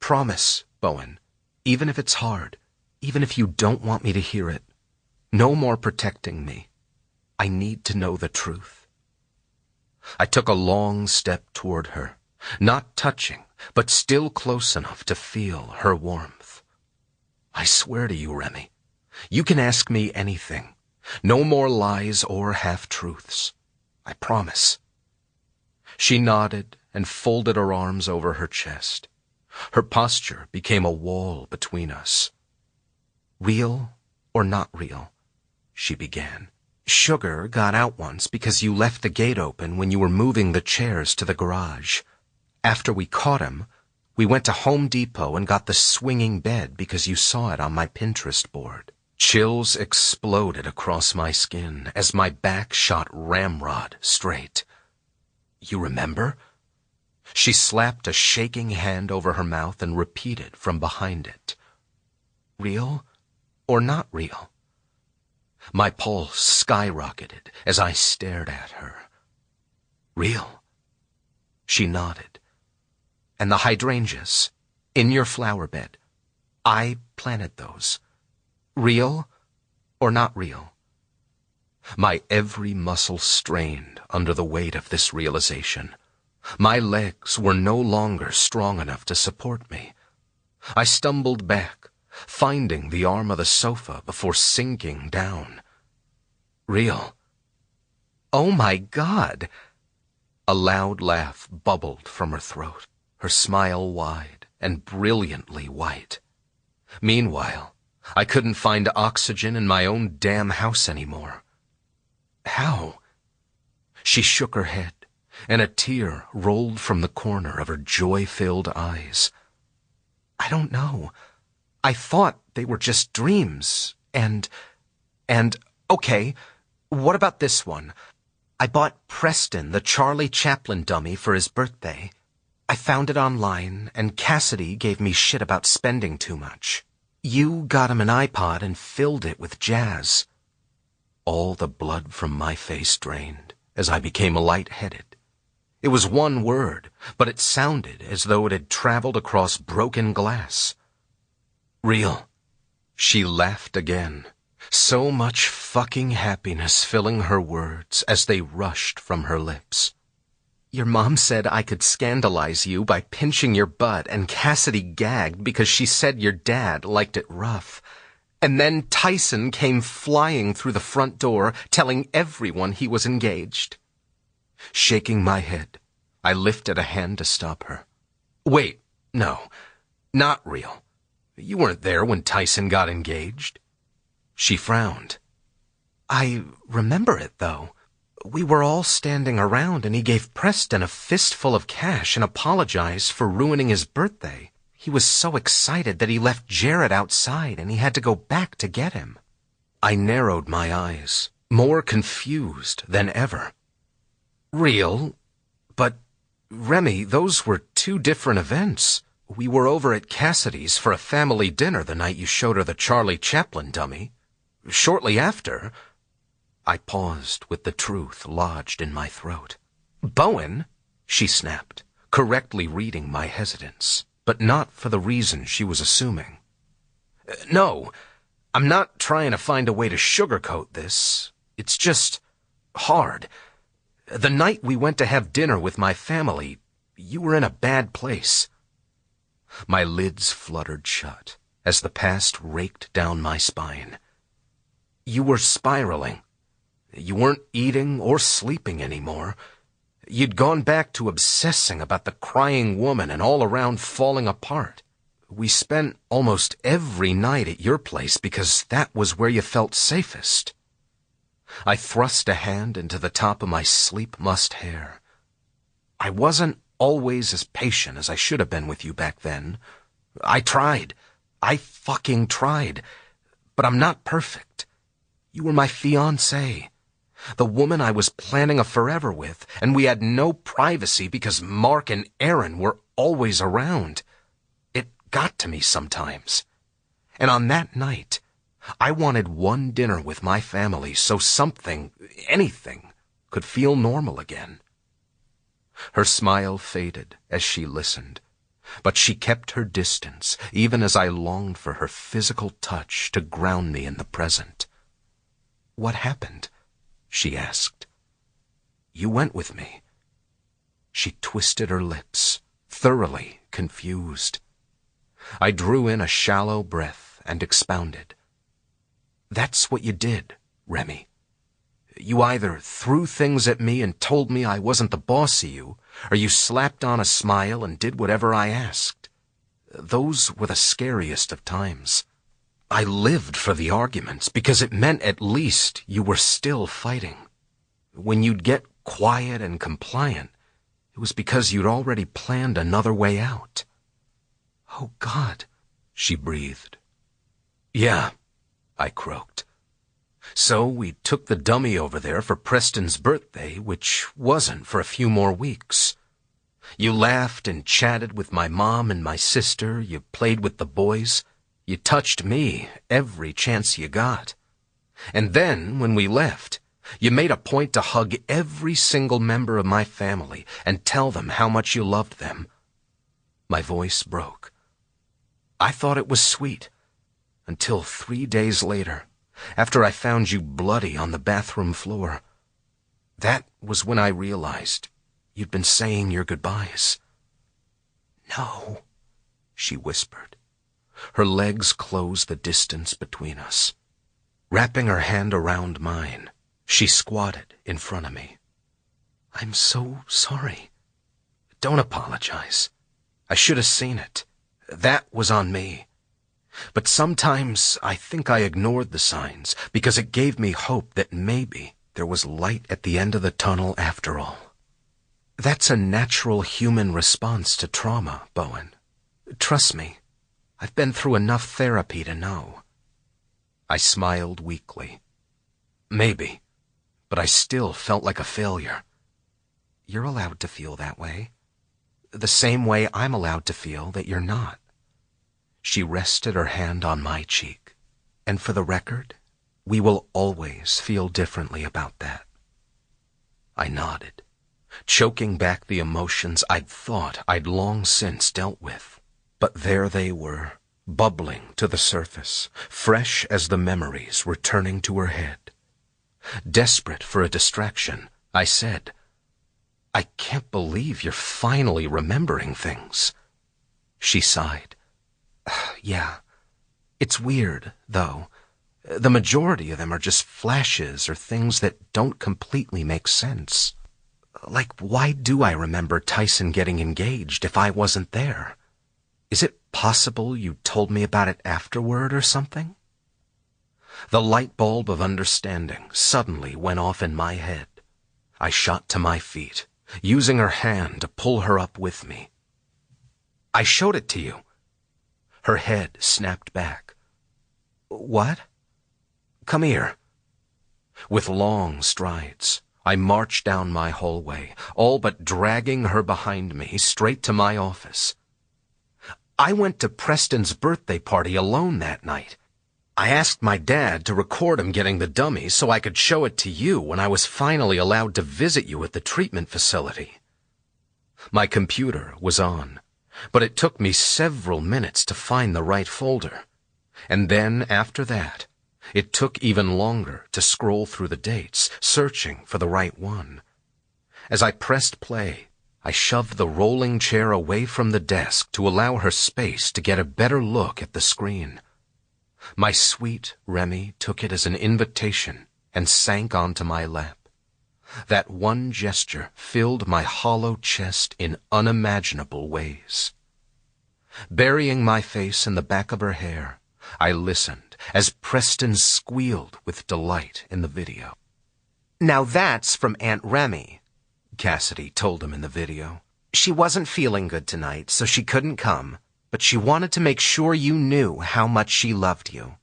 Promise, Bowen, even if it's hard, even if you don't want me to hear it. No more protecting me. I need to know the truth." I took a long step toward her, not touching, but still close enough to feel her warmth. "I swear to you, Remy, you can ask me anything. No more lies or half-truths. I promise." She nodded and folded her arms over her chest. Her posture became a wall between us. "Real or not real?" she began. "Sugar got out once because you left the gate open when you were moving the chairs to the garage. After we caught him, we went to Home Depot and got the swinging bed because you saw it on my Pinterest board." Chills exploded across my skin as my back shot ramrod straight. "You remember?" She slapped a shaking hand over her mouth and repeated from behind it. "Real or not real?" My pulse skyrocketed as I stared at her. "Real." She nodded. "And the hydrangeas, in your flower bed, I planted those. Real or not real?" My every muscle strained under the weight of this realization. My legs were no longer strong enough to support me. I stumbled back, finding the arm of the sofa before sinking down. "Real." "Oh my God!" A loud laugh bubbled from her throat, her smile wide and brilliantly white. Meanwhile, I couldn't find oxygen in my own damn house anymore. "How?" She shook her head, and a tear rolled from the corner of her joy-filled eyes. "I don't know. I thought they were just dreams, and, okay, what about this one? I bought Preston the Charlie Chaplin dummy for his birthday. I found it online, and Cassidy gave me shit about spending too much. You got him an iPod and filled it with jazz." All the blood from my face drained as I became lightheaded. It was one word, but it sounded as though it had traveled across broken glass. "Real." She laughed again, so much fucking happiness filling her words as they rushed from her lips. "Your mom said I could scandalize you by pinching your butt, and Cassidy gagged because she said your dad liked it rough. And then Tyson came flying through the front door, telling everyone he was engaged." Shaking my head, I lifted a hand to stop her. "Wait, no, not real. You weren't there when Tyson got engaged." She frowned. "I remember it, though. We were all standing around, and he gave Preston a fistful of cash and apologized for ruining his birthday. He was so excited that he left Jared outside, and he had to go back to get him." I narrowed my eyes, more confused than ever. "Real? But, Remy, those were two different events. We were over at Cassidy's for a family dinner the night you showed her the Charlie Chaplin dummy. Shortly after..." I paused with the truth lodged in my throat. "Bowen," she snapped, correctly reading my hesitance, but not for the reason she was assuming. "No, I'm not trying to find a way to sugarcoat this. It's just hard. The night we went to have dinner with my family, you were in a bad place." My lids fluttered shut as the past raked down my spine. "You were spiraling. You weren't eating or sleeping anymore. You'd gone back to obsessing about the crying woman and all around falling apart. We spent almost every night at your place because that was where you felt safest." I thrust a hand into the top of my sleep-mussed hair. "I wasn't always as patient as I should have been with you back then. I tried. I fucking tried. But I'm not perfect. You were my fiancée, the woman I was planning a forever with, and we had no privacy because Mark and Aaron were always around. It got to me sometimes. And on that night, I wanted one dinner with my family so something, anything, could feel normal again." Her smile faded as she listened, but she kept her distance even as I longed for her physical touch to ground me in the present. "What happened?" she asked. "You went with me." She twisted her lips, thoroughly confused. I drew in a shallow breath and expounded. "That's what you did, Remy. You either threw things at me and told me I wasn't the boss of you, or you slapped on a smile and did whatever I asked. Those were the scariest of times. I lived for the arguments because it meant at least you were still fighting. When you'd get quiet and compliant, it was because you'd already planned another way out." "Oh, God," she breathed. "Yeah," I croaked. "So we took the dummy over there for Preston's birthday, which wasn't for a few more weeks. You laughed and chatted with my mom and my sister. You played with the boys. You touched me every chance you got. And then, when we left, you made a point to hug every single member of my family and tell them how much you loved them." My voice broke. "I thought it was sweet, until 3 days later, after I found you bloody on the bathroom floor. That was when I realized you'd been saying your goodbyes." "No," she whispered. Her legs closed the distance between us. Wrapping her hand around mine, she squatted in front of me. "I'm so sorry." "Don't apologize. I should have seen it. That was on me. But sometimes I think I ignored the signs because it gave me hope that maybe there was light at the end of the tunnel after all. That's a natural human response to trauma, Bowen. Trust me, I've been through enough therapy to know." I smiled weakly. "Maybe, but I still felt like a failure." "You're allowed to feel that way. The same way I'm allowed to feel that you're not." She rested her hand on my cheek. "And for the record, we will always feel differently about that." I nodded, choking back the emotions I'd thought I'd long since dealt with. But there they were, bubbling to the surface, fresh as the memories returning to her head. Desperate for a distraction, I said, "I can't believe you're finally remembering things." She sighed. "Yeah, it's weird, though. The majority of them are just flashes or things that don't completely make sense. Like, why do I remember Tyson getting engaged if I wasn't there? Is it possible you told me about it afterward or something?" The light bulb of understanding suddenly went off in my head. I shot to my feet, using her hand to pull her up with me. "I showed it to you." Her head snapped back. "What?" "Come here." With long strides, I marched down my hallway, all but dragging her behind me, straight to my office. "I went to Preston's birthday party alone that night. I asked my dad to record him getting the dummy so I could show it to you when I was finally allowed to visit you at the treatment facility." My computer was on, but it took me several minutes to find the right folder. And then, after that, it took even longer to scroll through the dates, searching for the right one. As I pressed play, I shoved the rolling chair away from the desk to allow her space to get a better look at the screen. My sweet Remy took it as an invitation and sank onto my lap. That one gesture filled my hollow chest in unimaginable ways. Burying my face in the back of her hair, I listened as Preston squealed with delight in the video. "Now that's from Aunt Remy," Cassidy told him in the video. "She wasn't feeling good tonight, so she couldn't come, but she wanted to make sure you knew how much she loved you."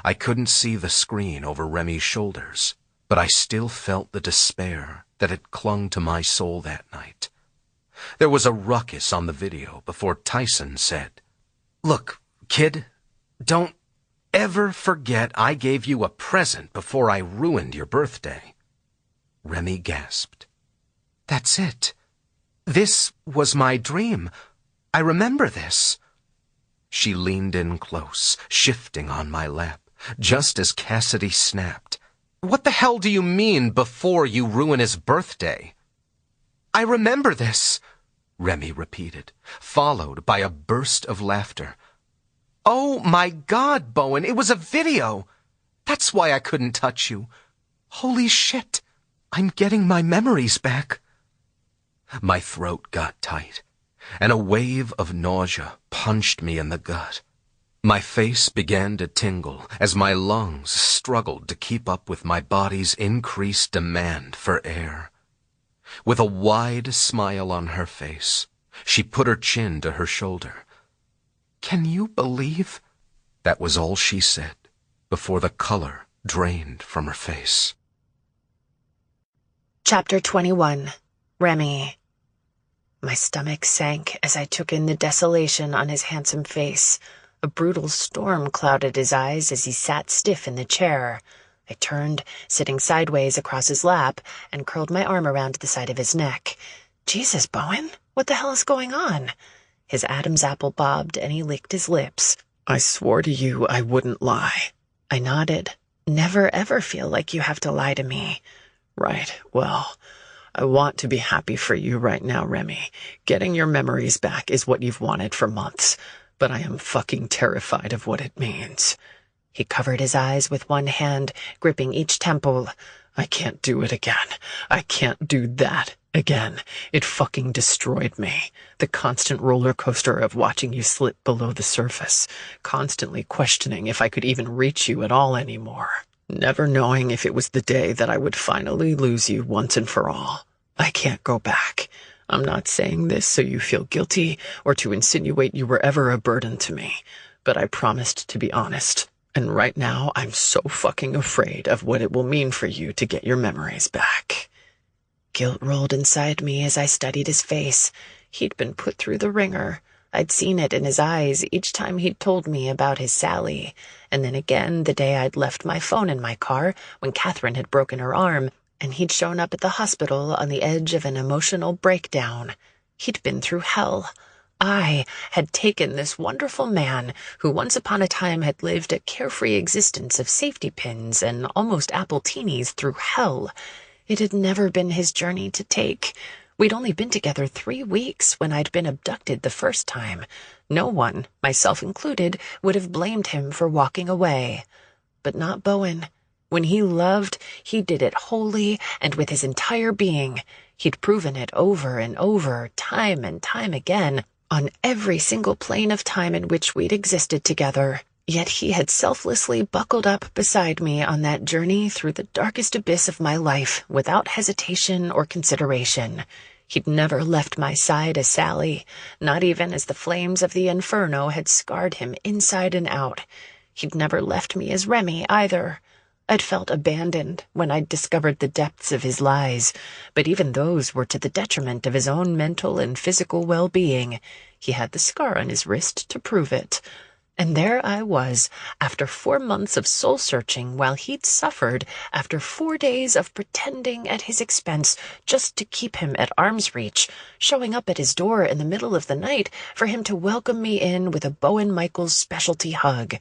I couldn't see the screen over Remy's shoulders, but I still felt the despair that had clung to my soul that night. There was a ruckus on the video before Tyson said, "Look, kid, don't "Ever forget I gave you a present before I ruined your birthday." Remy gasped. That's it. This was my dream. I remember this." She leaned in close, shifting on my lap, just as Cassidy snapped. "What the hell do you mean, before you ruin his birthday?" "I remember this," Remy repeated, followed by a burst of laughter. "Oh my God, Bowen, it was a video. That's why I couldn't touch you. Holy shit, I'm getting my memories back." My throat got tight, and a wave of nausea punched me in the gut. My face began to tingle as my lungs struggled to keep up with my body's increased demand for air. With a wide smile on her face, she put her chin to her shoulder. "Can you believe?" That was all she said before the color drained from her face. Chapter 21. Remy. My stomach sank as I took in the desolation on his handsome face. A brutal storm clouded his eyes as he sat stiff in the chair. I turned, sitting sideways across his lap, and curled my arm around the side of his neck. "Jesus, Bowen, what the hell is going on?" His Adam's apple bobbed, and he licked his lips. "I swore to you I wouldn't lie." I nodded. "Never ever feel like you have to lie to me." "Right, well, I want to be happy for you right now, Remy. Getting your memories back is what you've wanted for months, but I am fucking terrified of what it means." He covered his eyes with one hand, gripping each temple. "I can't do it again. I can't do that again. It fucking destroyed me. The constant roller coaster of watching you slip below the surface, constantly questioning if I could even reach you at all anymore, never knowing if it was the day that I would finally lose you once and for all. I can't go back. I'm not saying this so you feel guilty or to insinuate you were ever a burden to me, but I promised to be honest. And right now, I'm so fucking afraid of what it will mean for you to get your memories back." Guilt rolled inside me as I studied his face. He'd been put through the ringer. I'd seen it in his eyes each time he'd told me about his Sally, and then again the day I'd left my phone in my car when Catherine had broken her arm, and he'd shown up at the hospital on the edge of an emotional breakdown. He'd been through hell. I had taken this wonderful man who once upon a time had lived a carefree existence of safety pins and almost appletinis through hell. It had never been his journey to take. We'd only been together 3 weeks when I'd been abducted the first time. No one, myself included, would have blamed him for walking away. But not Bowen. When he loved, he did it wholly and with his entire being. He'd proven it over and over, time and time again, on every single plane of time in which we'd existed together. Yet he had selflessly buckled up beside me on that journey through the darkest abyss of my life without hesitation or consideration. He'd never left my side as Sally, not even as the flames of the inferno had scarred him inside and out. He'd never left me as Remy either. I'd felt abandoned when I'd discovered the depths of his lies, but even those were to the detriment of his own mental and physical well-being. He had the scar on his wrist to prove it. And there I was, after 4 months of soul-searching while he'd suffered, after 4 days of pretending at his expense just to keep him at arm's reach, showing up at his door in the middle of the night for him to welcome me in with a Bowen Michaels specialty hug.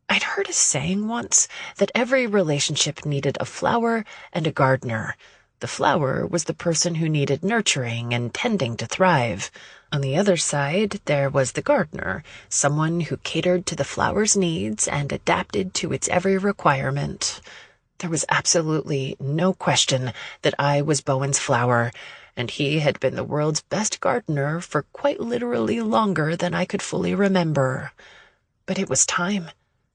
I'd heard a saying once that every relationship needed a flower and a gardener. The flower was the person who needed nurturing and tending to thrive. On the other side, there was the gardener, someone who catered to the flower's needs and adapted to its every requirement. There was absolutely no question that I was Bowen's flower, and he had been the world's best gardener for quite literally longer than I could fully remember. But it was time.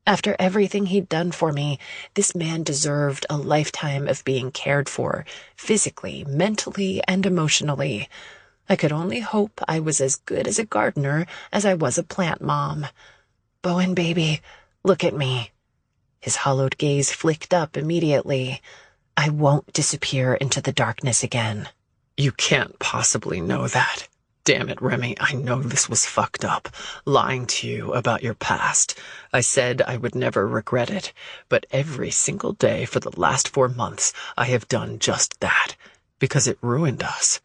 After everything he'd done for me, this man deserved a lifetime of being cared for, physically, mentally, and emotionally. I could only hope I was as good as a gardener as I was a plant mom. "Bowen, baby, look at me." His hollowed gaze flicked up immediately. "I won't disappear into the darkness again." You can't possibly know that. Damn it, Remy, I know this was fucked up, lying to you about your past. I said I would never regret it, but every single day for the last 4 months I have done just that, because it ruined us.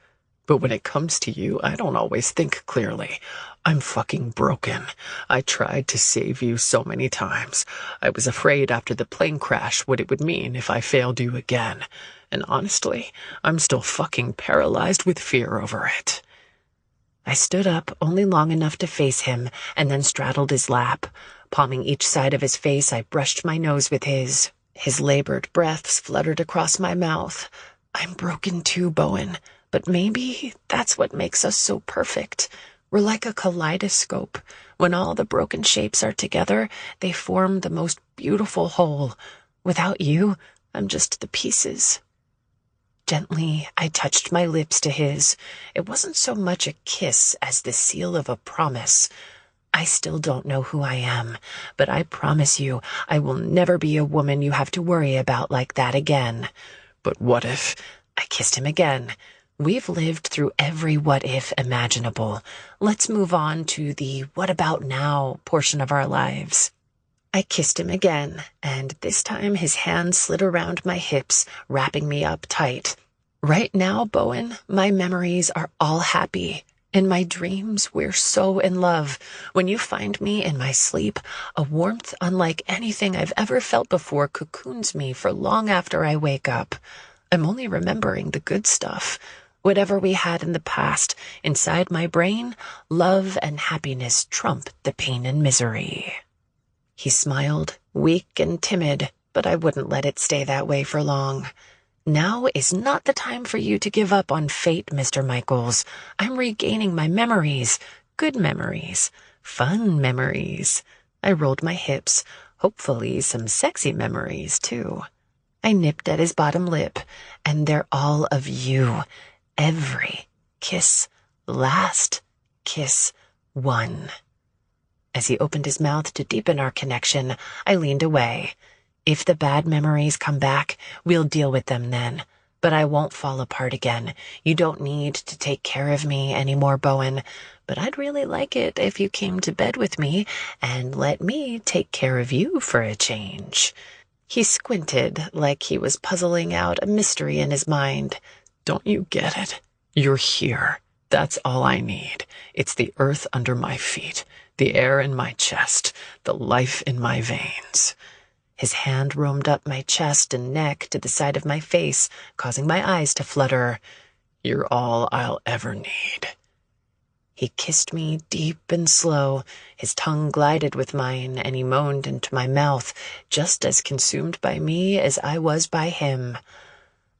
But when it comes to you, I don't always think clearly. I'm fucking broken. I tried to save you so many times. I was afraid after the plane crash what it would mean if I failed you again. And honestly, I'm still fucking paralyzed with fear over it. I stood up only long enough to face him and then straddled his lap. Palming each side of his face, I brushed my nose with his. His labored breaths fluttered across my mouth. "I'm broken too, Bowen. But maybe that's what makes us so perfect. We're like a kaleidoscope. When all the broken shapes are together, they form the most beautiful whole. Without you, I'm just the pieces." Gently, I touched my lips to his. It wasn't so much a kiss as the seal of a promise. I still don't know who I am, but I promise you I will never be a woman you have to worry about like that again. But what if... I kissed him again. We've lived through every what-if imaginable. Let's move on to the what about now portion of our lives. I kissed him again, and this time his hand slid around my hips, wrapping me up tight. "Right now, Bowen, my memories are all happy. In my dreams, we're so in love. When you find me in my sleep, a warmth unlike anything I've ever felt before cocoons me for long after I wake up. I'm only remembering the good stuff. Whatever we had in the past, inside my brain, love and happiness trump the pain and misery." He smiled, weak and timid, but I wouldn't let it stay that way for long. "Now is not the time for you to give up on fate, Mr. Michaels. I'm regaining my memories, good memories, fun memories." I rolled my hips, hopefully some sexy memories, too. I nipped at his bottom lip, "And they're all of you. Every kiss, last kiss, one." As he opened his mouth to deepen our connection, I leaned away. "If the bad memories come back, we'll deal with them then. But I won't fall apart again. You don't need to take care of me anymore, Bowen. But I'd really like it if you came to bed with me and let me take care of you for a change." He squinted like he was puzzling out a mystery in his mind. Don't you get it? You're here. That's all I need. It's the earth under my feet, the air in my chest, the life in my veins. His hand roamed up my chest and neck to the side of my face, causing my eyes to flutter. You're all I'll ever need. He kissed me deep and slow. His tongue glided with mine, and he moaned into my mouth, just as consumed by me as I was by him.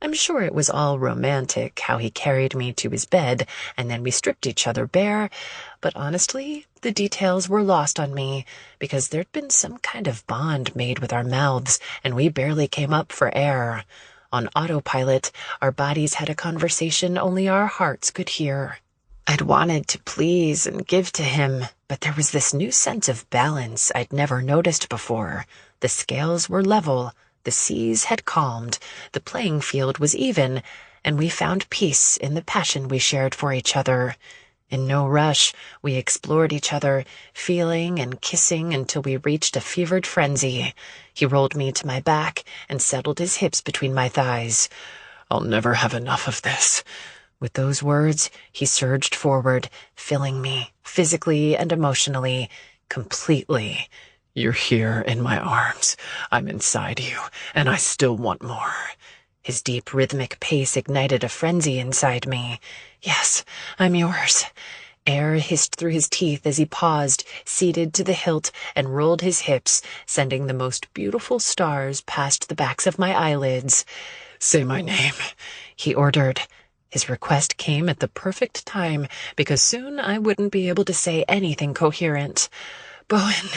I'm sure it was all romantic, how he carried me to his bed, and then we stripped each other bare, but honestly, the details were lost on me, because there'd been some kind of bond made with our mouths, and we barely came up for air. On autopilot, our bodies had a conversation only our hearts could hear. I'd wanted to please and give to him, but there was this new sense of balance I'd never noticed before. The scales were level. The seas had calmed, the playing field was even, and we found peace in the passion we shared for each other. In no rush, we explored each other, feeling and kissing until we reached a fevered frenzy. He rolled me to my back and settled his hips between my thighs. I'll never have enough of this. With those words, he surged forward, filling me, physically and emotionally, completely. You're here in my arms. I'm inside you, and I still want more. His deep rhythmic pace ignited a frenzy inside me. Yes, I'm yours. Air hissed through his teeth as he paused, seated to the hilt, and rolled his hips, sending the most beautiful stars past the backs of my eyelids. Say my name, he ordered. His request came at the perfect time, because soon I wouldn't be able to say anything coherent. Bowen.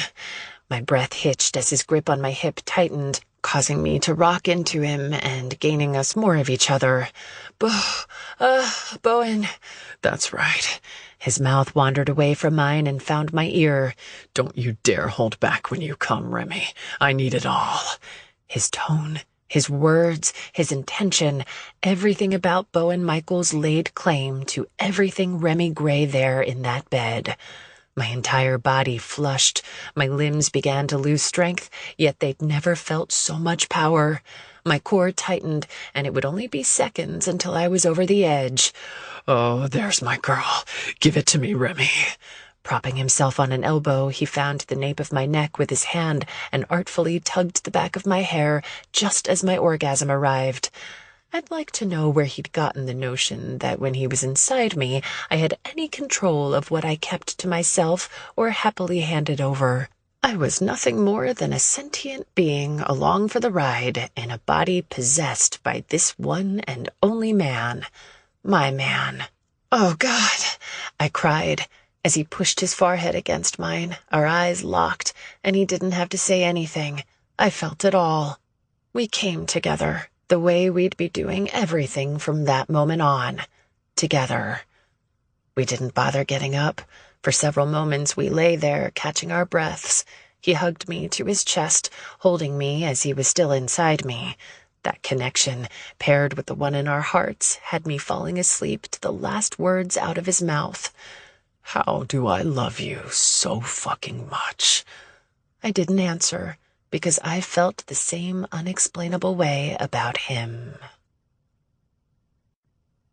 My breath hitched as his grip on my hip tightened, causing me to rock into him and gaining us more of each other. Bowen. That's right. His mouth wandered away from mine and found my ear. Don't you dare hold back when you come, Remy. I need it all. His tone, his words, his intention, everything about Bowen Michaels laid claim to everything Remy Gray there in that bed. My entire body flushed. My limbs began to lose strength, yet they'd never felt so much power. My core tightened, and it would only be seconds until I was over the edge. Oh, there's my girl. Give it to me, Remy. Propping himself on an elbow, he found the nape of my neck with his hand and artfully tugged the back of my hair just as my orgasm arrived. I'd like to know where he'd gotten the notion that when he was inside me, I had any control of what I kept to myself or happily handed over. I was nothing more than a sentient being along for the ride in a body possessed by this one and only man. My man. Oh, God, I cried as he pushed his forehead against mine, our eyes locked, and he didn't have to say anything. I felt it all. We came together, the way we'd be doing everything from that moment on. Together. We didn't bother getting up. For several moments we lay there, catching our breaths. He hugged me to his chest, holding me as he was still inside me. That connection, paired with the one in our hearts, had me falling asleep to the last words out of his mouth. How do I love you so fucking much? I didn't answer, because I felt the same unexplainable way about him.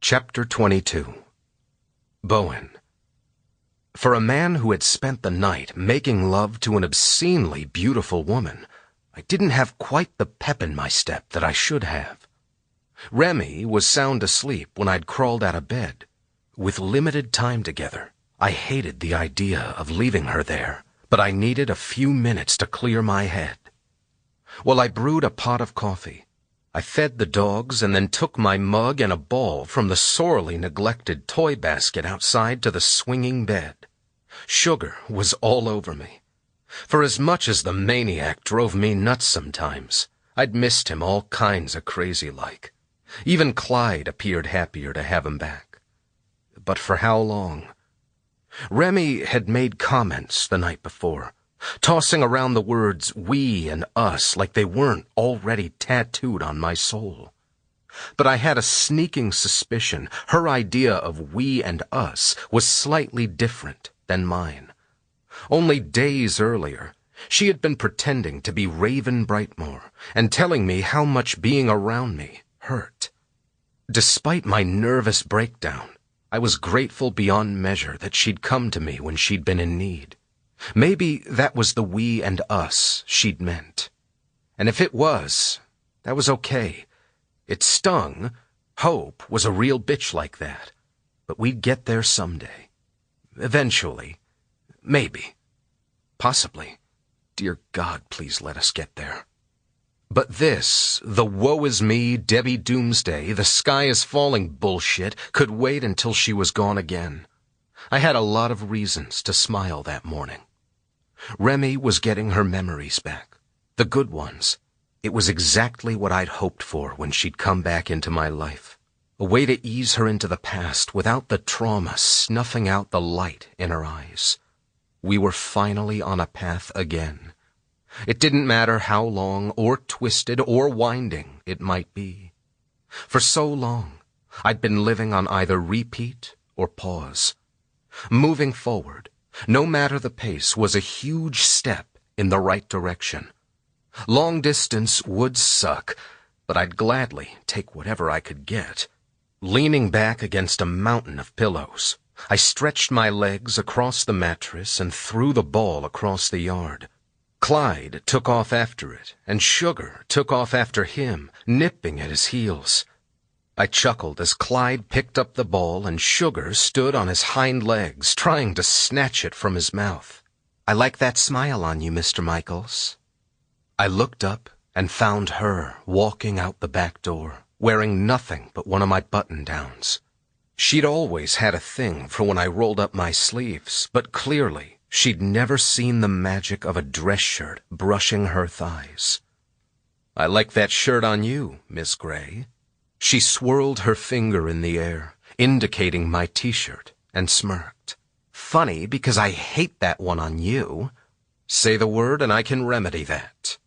Chapter 22. Bowen. For a man who had spent the night making love to an obscenely beautiful woman, I didn't have quite the pep in my step that I should have. Remy was sound asleep when I'd crawled out of bed. With limited time together, I hated the idea of leaving her there, but I needed a few minutes to clear my head. While I brewed a pot of coffee, I fed the dogs and then took my mug and a ball from the sorely neglected toy basket outside to the swinging bed. Sugar was all over me. For as much as the maniac drove me nuts sometimes, I'd missed him all kinds of crazy-like. Even Clyde appeared happier to have him back. But for how long? Remy had made comments the night before, tossing around the words we and us like they weren't already tattooed on my soul. But I had a sneaking suspicion her idea of we and us was slightly different than mine. Only days earlier, she had been pretending to be Raven Brightmore and telling me how much being around me hurt. Despite my nervous breakdown, I was grateful beyond measure that she'd come to me when she'd been in need. Maybe that was the we and us she'd meant. And if it was, that was okay. It stung. Hope was a real bitch like that. But we'd get there someday. Eventually. Maybe. Possibly. Dear God, please let us get there. But this, the woe-is-me, Debbie Doomsday, the sky-is-falling bullshit, could wait until she was gone again. I had a lot of reasons to smile that morning. Remy was getting her memories back. The good ones. It was exactly what I'd hoped for when she'd come back into my life. A way to ease her into the past without the trauma snuffing out the light in her eyes. We were finally on a path again. It didn't matter how long or twisted or winding it might be. For so long, I'd been living on either repeat or pause. Moving forward, no matter the pace, was a huge step in the right direction. Long distance would suck, but I'd gladly take whatever I could get. Leaning back against a mountain of pillows, I stretched my legs across the mattress and threw the ball across the yard. Clyde took off after it, and Sugar took off after him, nipping at his heels. I chuckled as Clyde picked up the ball and Sugar stood on his hind legs, trying to snatch it from his mouth. I like that smile on you, Mr. Michaels. I looked up and found her walking out the back door, wearing nothing but one of my button-downs. She'd always had a thing for when I rolled up my sleeves, but clearly she'd never seen the magic of a dress shirt brushing her thighs. I like that shirt on you, Miss Gray. She swirled her finger in the air, indicating my t-shirt, and smirked. Funny, because I hate that one on you. Say the word and I can remedy that.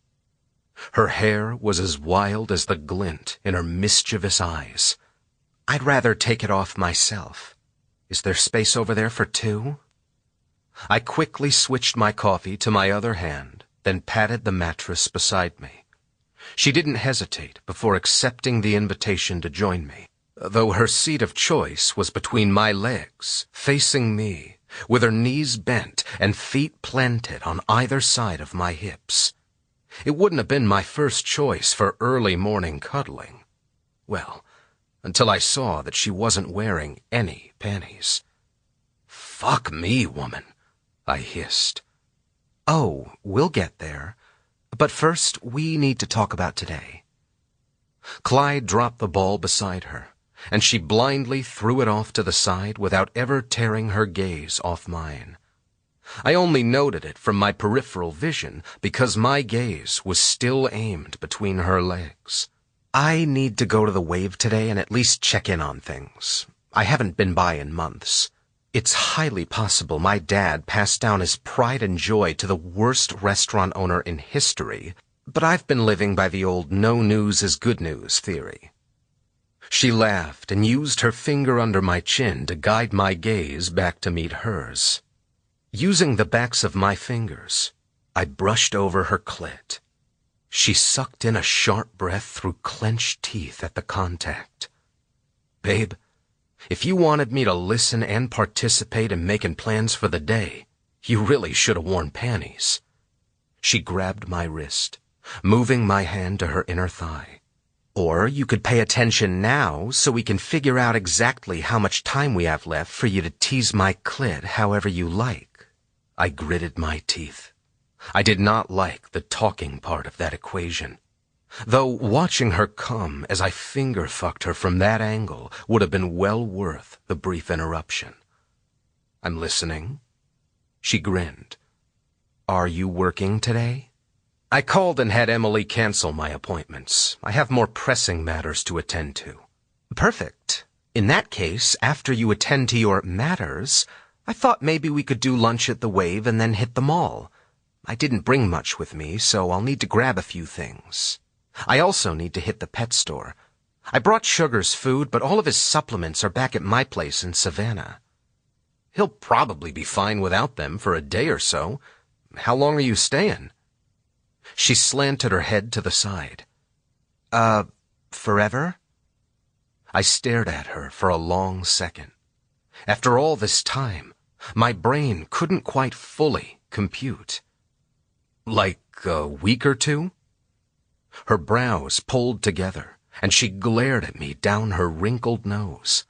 Her hair was as wild as the glint in her mischievous eyes. I'd rather take it off myself. Is there space over there for two? I quickly switched my coffee to my other hand, then patted the mattress beside me. She didn't hesitate before accepting the invitation to join me, though her seat of choice was between my legs, facing me, with her knees bent and feet planted on either side of my hips. It wouldn't have been my first choice for early morning cuddling. Well, until I saw that she wasn't wearing any panties. "Fuck me, woman," I hissed. Oh, we'll get there. But first, we need to talk about today. Clyde dropped the ball beside her, and she blindly threw it off to the side without ever tearing her gaze off mine. I only noted it from my peripheral vision because my gaze was still aimed between her legs. I need to go to the Wave today and at least check in on things. I haven't been by in months. It's highly possible my dad passed down his pride and joy to the worst restaurant owner in history, but I've been living by the old no news is good news theory. She laughed and used her finger under my chin to guide my gaze back to meet hers. Using the backs of my fingers, I brushed over her clit. She sucked in a sharp breath through clenched teeth at the contact. "Babe, if you wanted me to listen and participate in making plans for the day, you really should have worn panties." She grabbed my wrist, moving my hand to her inner thigh. Or you could pay attention now so we can figure out exactly how much time we have left for you to tease my clit however you like. I gritted my teeth. I did not like the talking part of that equation, though watching her come as I finger-fucked her from that angle would have been well worth the brief interruption. "I'm listening." She grinned. "Are you working today?" "I called and had Emily cancel my appointments. I have more pressing matters to attend to." "Perfect. In that case, after you attend to your matters, I thought maybe we could do lunch at the Wave and then hit the mall. I didn't bring much with me, so I'll need to grab a few things. I also need to hit the pet store. I brought Sugar's food, but all of his supplements are back at my place in Savannah." "He'll probably be fine without them for a day or so. How long are you staying?" She slanted her head to the side. Forever?" I stared at her for a long second. After all this time, my brain couldn't quite fully compute. "Like a week or two?" Her brows pulled together, and she glared at me down her wrinkled nose.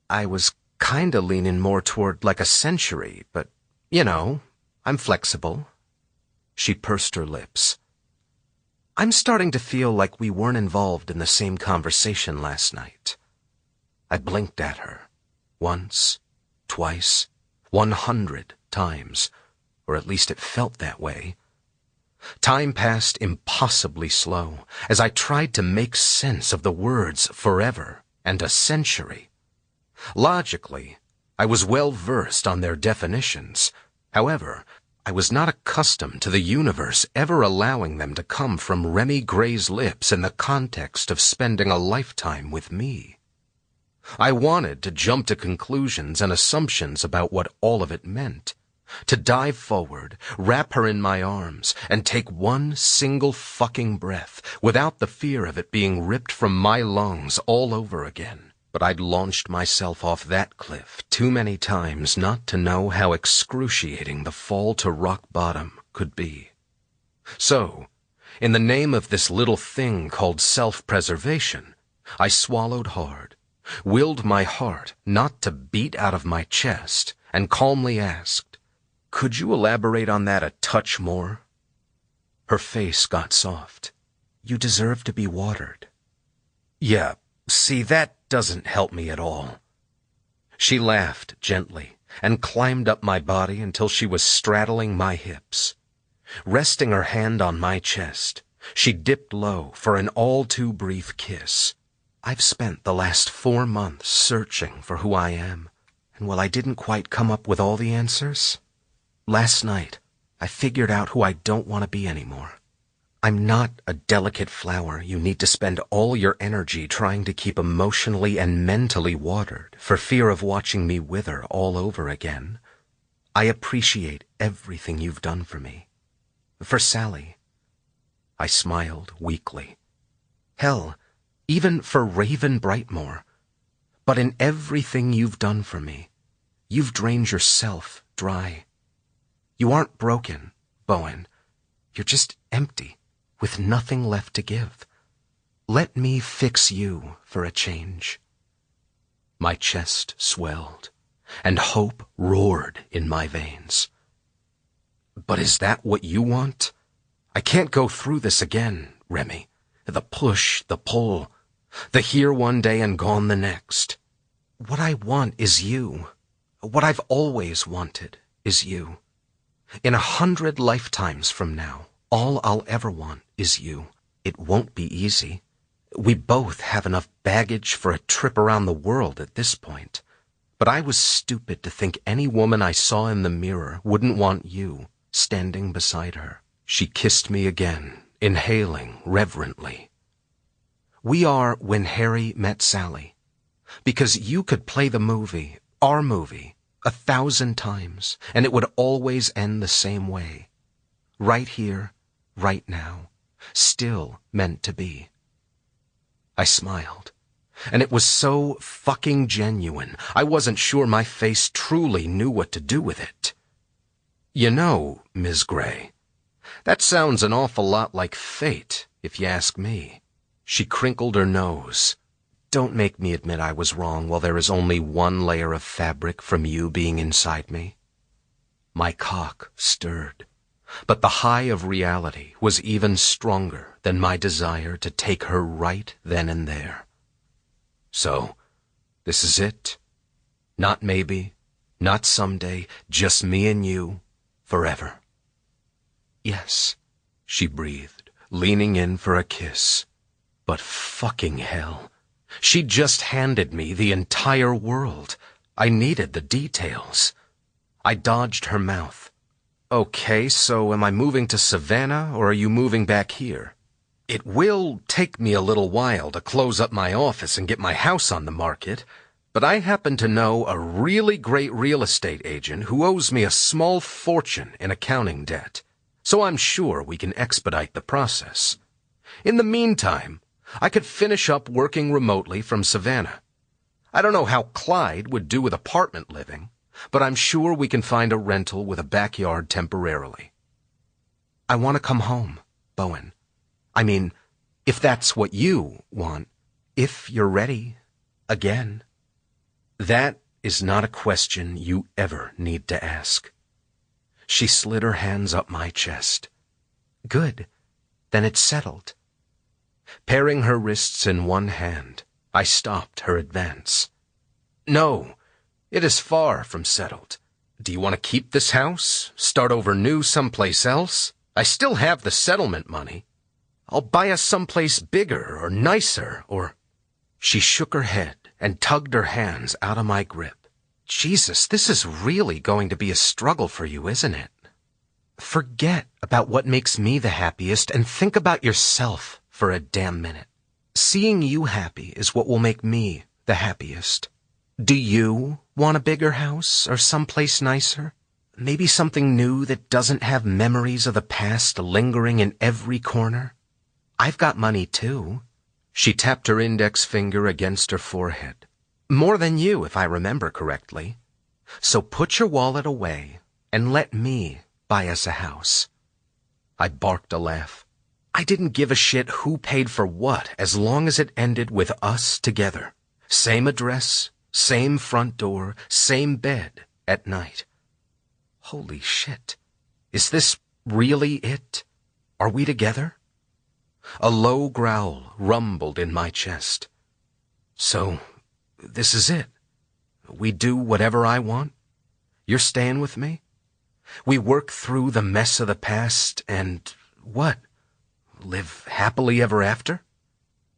"I was kinda leaning more toward like a century, but, I'm flexible." She pursed her lips. "I'm starting to feel like we weren't involved in the same conversation last night." I blinked at her. Once, twice, 100 times, or at least it felt that way. Time passed impossibly slow as I tried to make sense of the words forever and a century. Logically, I was well versed on their definitions. However, I was not accustomed to the universe ever allowing them to come from Remy Gray's lips in the context of spending a lifetime with me. I wanted to jump to conclusions and assumptions about what all of it meant. To dive forward, wrap her in my arms, and take one single fucking breath without the fear of it being ripped from my lungs all over again. But I'd launched myself off that cliff too many times not to know how excruciating the fall to rock bottom could be. So, in the name of this little thing called self-preservation, I swallowed hard, willed my heart not to beat out of my chest, and calmly asked, "Could you elaborate on that a touch more?" Her face got soft. "You deserve to be watered." "Yeah, see, that doesn't help me at all." She laughed gently and climbed up my body until she was straddling my hips. Resting her hand on my chest, she dipped low for an all-too-brief kiss. "I've spent the last 4 months searching for who I am, and while I didn't quite come up with all the answers, last night I figured out who I don't want to be anymore. I'm not a delicate flower you need to spend all your energy trying to keep emotionally and mentally watered for fear of watching me wither all over again. I appreciate everything you've done for me. For Sally." I smiled weakly. "Hell, even for Raven Brightmore. But in everything you've done for me, you've drained yourself dry. You aren't broken, Bowen. You're just empty, with nothing left to give. Let me fix you for a change." My chest swelled, and hope roared in my veins. "But is that what you want? I can't go through this again, Remy. The push, the pull, the here one day and gone the next. What I want is you. What I've always wanted is you. In 100 lifetimes from now, all I'll ever want is you. It won't be easy. We both have enough baggage for a trip around the world at this point. But I was stupid to think any woman I saw in the mirror wouldn't want you standing beside her." She kissed me again, inhaling reverently. "We are When Harry Met Sally. Because you could play the movie, our movie, 1,000 times, and it would always end the same way. Right here, right now, still meant to be." I smiled, and it was so fucking genuine, I wasn't sure my face truly knew what to do with it. "You know, Ms. Gray, that sounds an awful lot like fate, if you ask me." She crinkled her nose. "Don't make me admit I was wrong while there is only one layer of fabric from you being inside me." My cock stirred, but the high of reality was even stronger than my desire to take her right then and there. "So, this is it? Not maybe, not someday, just me and you, forever." "Yes," she breathed, leaning in for a kiss. But fucking hell, she'd just handed me the entire world. I needed the details. I dodged her mouth. "Okay, so am I moving to Savannah, or are you moving back here? It will take me a little while to close up my office and get my house on the market, but I happen to know a really great real estate agent who owes me a small fortune in accounting debt, so I'm sure we can expedite the process. In the meantime, I could finish up working remotely from Savannah. I don't know how Clyde would do with apartment living, but I'm sure we can find a rental with a backyard temporarily." "I want to come home, Bowen. I mean, if that's what you want, if you're ready, again." "That is not a question you ever need to ask." She slid her hands up my chest. "Good. Then it's settled." Pairing her wrists in one hand, I stopped her advance. "No, it is far from settled. Do you want to keep this house? Start over new someplace else? I still have the settlement money. I'll buy us someplace bigger or nicer or—" She shook her head and tugged her hands out of my grip. "Jesus, this is really going to be a struggle for you, isn't it? Forget about what makes me the happiest and think about yourself for a damn minute. Seeing you happy is what will make me the happiest. Do you want a bigger house or someplace nicer? Maybe something new that doesn't have memories of the past lingering in every corner? I've got money too." She tapped her index finger against her forehead. "More than you, if I remember correctly. So put your wallet away and let me buy us a house." I barked a laugh. I didn't give a shit who paid for what as long as it ended with us together. Same address, same front door, same bed at night. Holy shit. Is this really it? Are we together? A low growl rumbled in my chest. So, this is it. We do whatever I want? You're staying with me? We work through the mess of the past and, what, live happily ever after?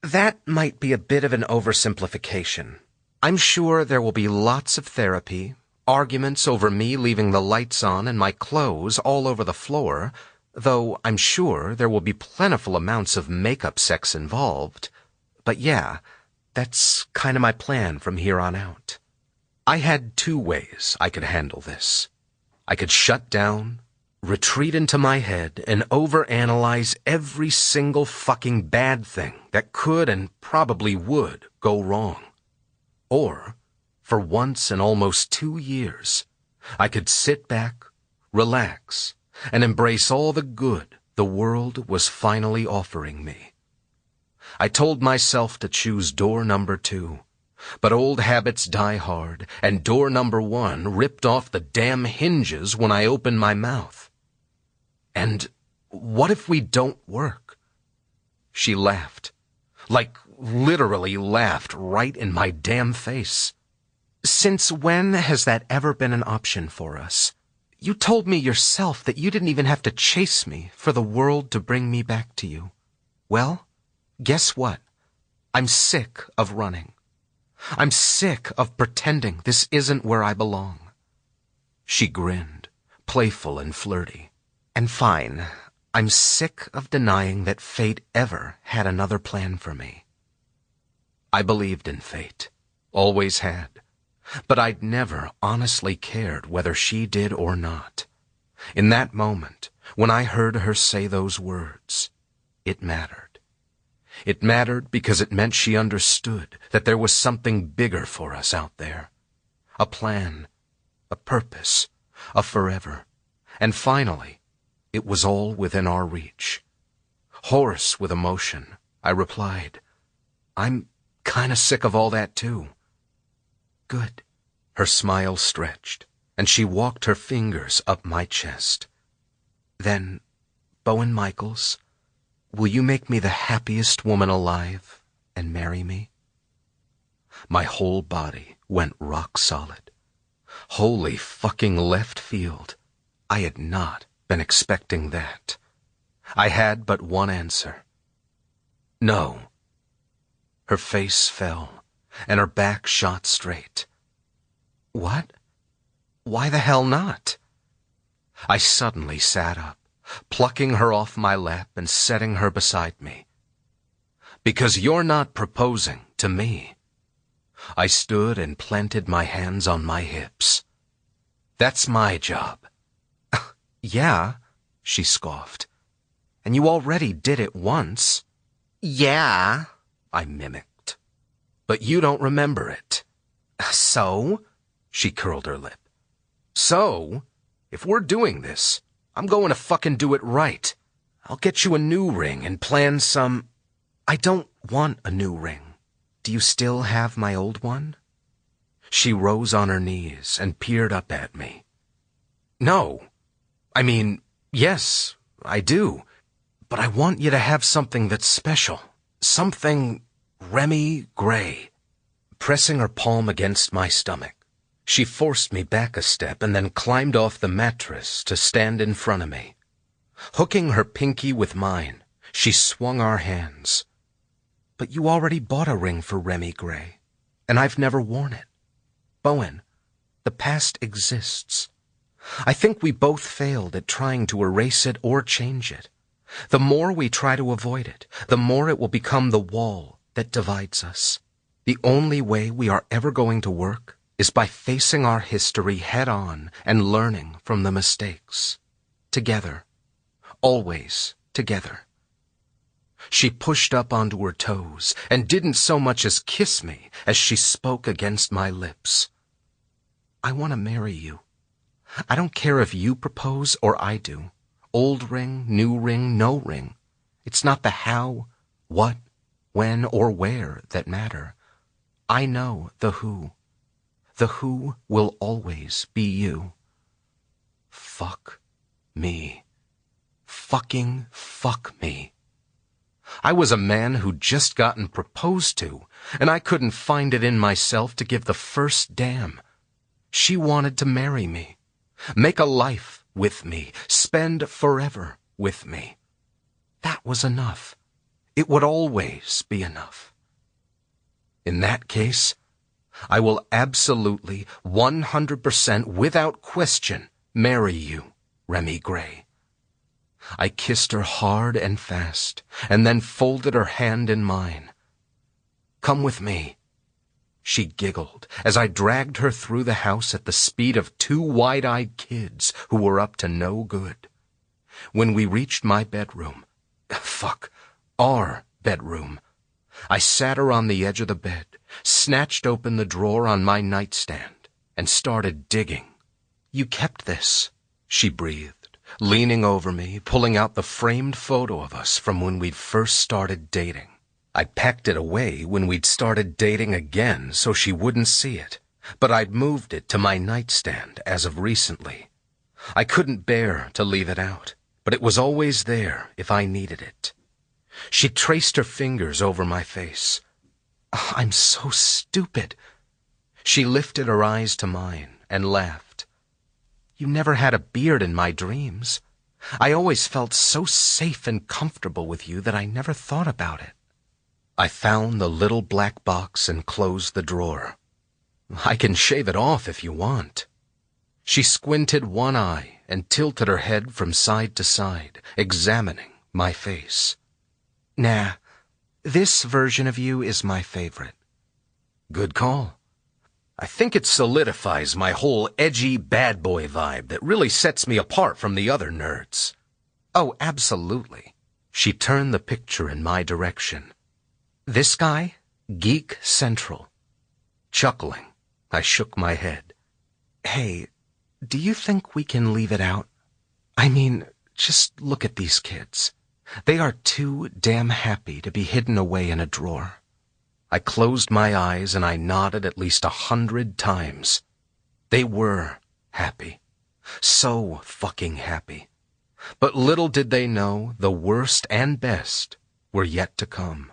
That might be a bit of an oversimplification. I'm sure there will be lots of therapy, arguments over me leaving the lights on and my clothes all over the floor, though I'm sure there will be plentiful amounts of makeup sex involved. But yeah, that's kind of my plan from here on out. I had 2 ways I could handle this. I could shut down, retreat into my head, and overanalyze every single fucking bad thing that could and probably would go wrong. Or, for once in almost 2 years, I could sit back, relax, and embrace all the good the world was finally offering me. I told myself to choose door number 2, but old habits die hard, and door number 1 ripped off the damn hinges when I opened my mouth. And what if we don't work? She laughed. Like, literally laughed right in my damn face. Since when has that ever been an option for us? You told me yourself that you didn't even have to chase me for the world to bring me back to you. Well, guess what? I'm sick of running. I'm sick of pretending this isn't where I belong. She grinned, playful and flirty. And fine, I'm sick of denying that fate ever had another plan for me. I believed in fate, always had, but I'd never honestly cared whether she did or not. In that moment, when I heard her say those words, it mattered. It mattered because it meant she understood that there was something bigger for us out there. A plan, a purpose, a forever. And finally, it was all within our reach. Hoarse with emotion, I replied, I'm kinda sick of all that too. Good. Her smile stretched, and she walked her fingers up my chest. Then, Bowen Michaels, will you make me the happiest woman alive and marry me? My whole body went rock solid. Holy fucking left field. I had not been expecting that. I had but one answer. No. Her face fell, and her back shot straight. What? Why the hell not? I suddenly sat up, plucking her off my lap and setting her beside me. Because you're not proposing to me. I stood and planted my hands on my hips. That's my job. Yeah, she scoffed. And you already did it once. Yeah, I mimicked. But you don't remember it. So? She curled her lip. So, if we're doing this, I'm going to fucking do it right. I'll get you a new ring and plan some... I don't want a new ring. Do you still have my old one? She rose on her knees and peered up at me. No. I mean, yes, I do. But I want you to have something that's special. Something Remy Gray. Pressing her palm against my stomach, she forced me back a step and then climbed off the mattress to stand in front of me. Hooking her pinky with mine, she swung our hands. But you already bought a ring for Remy Gray, and I've never worn it. Bowen, the past exists. I think we both failed at trying to erase it or change it. The more we try to avoid it, the more it will become the wall that divides us. The only way we are ever going to work is by facing our history head-on and learning from the mistakes. Together. Always together. She pushed up onto her toes and didn't so much as kiss me as she spoke against my lips. I want to marry you. I don't care if you propose or I do, old ring, new ring, no ring. It's not the how, what, when, or where that matter. I know the who. The who will always be you. Fuck me. Fucking fuck me. I was a man who'd just gotten proposed to, and I couldn't find it in myself to give the first damn. She wanted to marry me, make a life with me, spend forever with me. That was enough. It would always be enough. In that case, I will absolutely, 100% without question, marry you, Remy Gray. I kissed her hard and fast, and then folded her hand in mine. Come with me. She giggled as I dragged her through the house at the speed of two wide-eyed kids who were up to no good. When we reached my bedroom, our bedroom, I sat her on the edge of the bed, snatched open the drawer on my nightstand, and started digging. You kept this, she breathed, leaning over me, pulling out the framed photo of us from when we'd first started dating. I packed it away when we'd started dating again so she wouldn't see it, but I'd moved it to my nightstand as of recently. I couldn't bear to leave it out, but it was always there if I needed it. She traced her fingers over my face. I'm so stupid. She lifted her eyes to mine and laughed. You never had a beard in my dreams. I always felt so safe and comfortable with you that I never thought about it. I found the little black box and closed the drawer. I can shave it off if you want. She squinted one eye and tilted her head from side to side, examining my face. Nah, this version of you is my favorite. Good call. I think it solidifies my whole edgy bad boy vibe that really sets me apart from the other nerds. Oh, absolutely. She turned the picture in my direction. This guy? Geek Central. Chuckling, I shook my head. Hey, do you think we can leave it out? I mean, just look at these kids. They are too damn happy to be hidden away in a drawer. I closed my eyes and I nodded at least 100 times. They were happy. So fucking happy. But little did they know the worst and best were yet to come.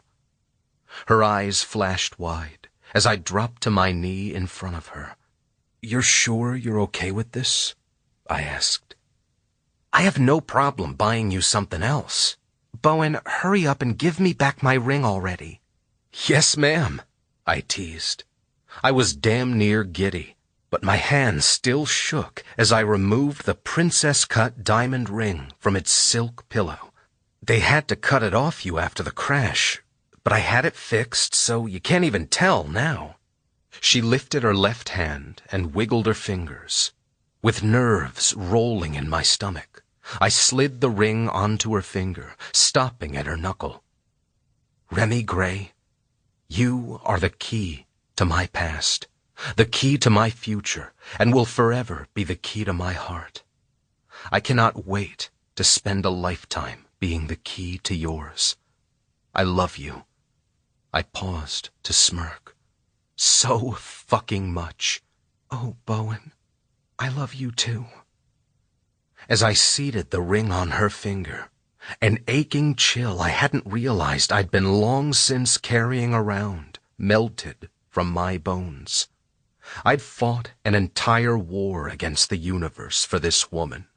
Her eyes flashed wide as I dropped to my knee in front of her. You're sure you're okay with this? I asked. I have no problem buying you something else. Bowen, hurry up and give me back my ring already. Yes, ma'am, I teased. I was damn near giddy, but my hand still shook as I removed the princess-cut diamond ring from its silk pillow. They had to cut it off you after the crash, but I had it fixed so you can't even tell now. She lifted her left hand and wiggled her fingers. With nerves rolling in my stomach, I slid the ring onto her finger, stopping at her knuckle. Remy Gray, you are the key to my past, the key to my future, and will forever be the key to my heart. I cannot wait to spend a lifetime being the key to yours. I love you. I paused to smirk. So fucking much. Oh, Bowen, I love you too. As I seated the ring on her finger, an aching chill I hadn't realized I'd been long since carrying around melted from my bones. I'd fought an entire war against the universe for this woman.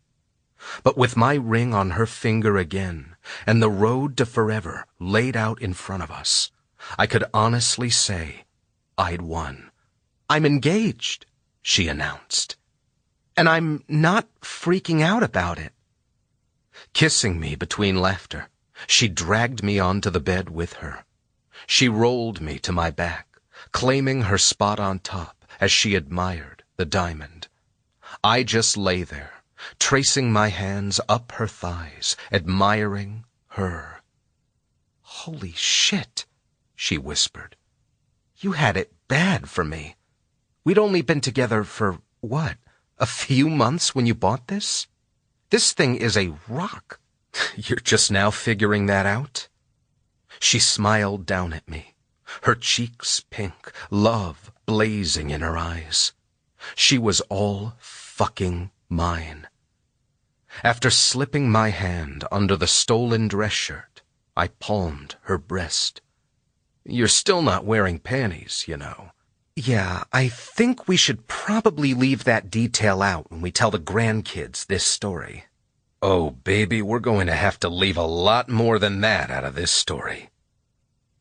But with my ring on her finger again, and the road to forever laid out in front of us, I could honestly say I'd won. I'm engaged, she announced. And I'm not freaking out about it. Kissing me between laughter, she dragged me onto the bed with her. She rolled me to my back, claiming her spot on top as she admired the diamond. I just lay there, tracing my hands up her thighs, admiring her. Holy shit, she whispered. You had it bad for me. We'd only been together for, what, a few months when you bought this? This thing is a rock. You're just now figuring that out? She smiled down at me, her cheeks pink, love blazing in her eyes. She was all fucking mine. After slipping my hand under the stolen dress shirt, I palmed her breast. You're still not wearing panties, you know. Yeah, I think we should probably leave that detail out when we tell the grandkids this story. Oh, baby, we're going to have to leave a lot more than that out of this story.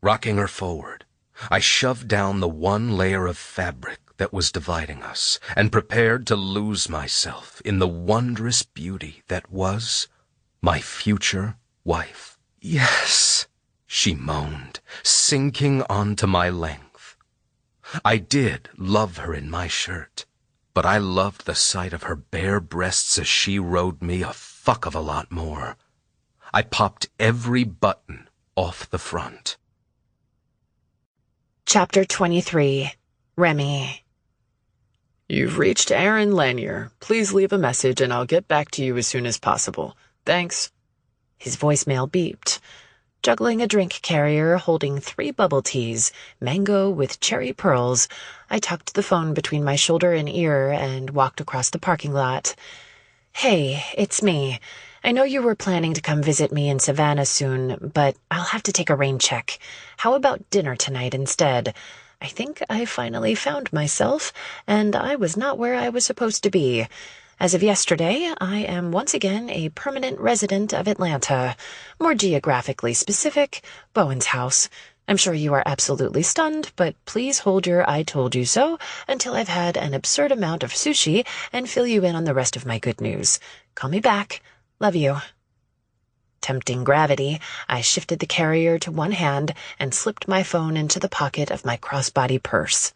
Rocking her forward, I shoved down the one layer of fabric that was dividing us and prepared to lose myself in the wondrous beauty that was my future wife. Yes, she moaned, sinking onto my length. I did love her in my shirt, but I loved the sight of her bare breasts as she rode me a fuck of a lot more. I popped every button off the front. Chapter 23. Remy. You've reached Aaron Lanier. Please leave a message and I'll get back to you as soon as possible. Thanks. His voicemail beeped. Juggling a drink carrier holding 3 bubble teas, mango with cherry pearls, I tucked the phone between my shoulder and ear and walked across the parking lot. Hey, it's me. I know you were planning to come visit me in Savannah soon, but I'll have to take a rain check. How about dinner tonight instead? I think I finally found myself, and I was not where I was supposed to be. As of yesterday, I am once again a permanent resident of Atlanta. More geographically specific, Bowen's house. I'm sure you are absolutely stunned, but please hold your I told you so until I've had an absurd amount of sushi and fill you in on the rest of my good news. Call me back. Love you. Tempting gravity, I shifted the carrier to one hand and slipped my phone into the pocket of my crossbody purse.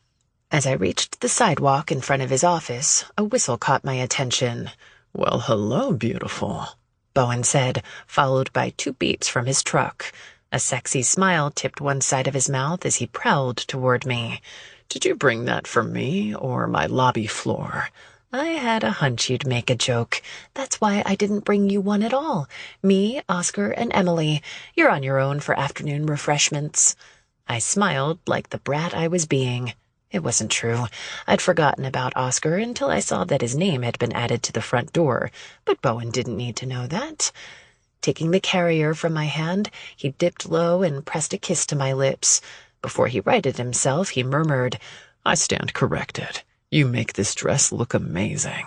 As I reached the sidewalk in front of his office, a whistle caught my attention. Well, hello, beautiful, Bowen said, followed by 2 beeps from his truck. A sexy smile tipped one side of his mouth as he prowled toward me. Did you bring that for me or my lobby floor? I had a hunch you'd make a joke. That's why I didn't bring you one at all. Me, Oscar, and Emily. You're on your own for afternoon refreshments. I smiled like the brat I was being. It wasn't true. I'd forgotten about Oscar until I saw that his name had been added to the front door, but Bowen didn't need to know that. Taking the carrier from my hand, he dipped low and pressed a kiss to my lips. Before he righted himself, he murmured, I stand corrected. You make this dress look amazing.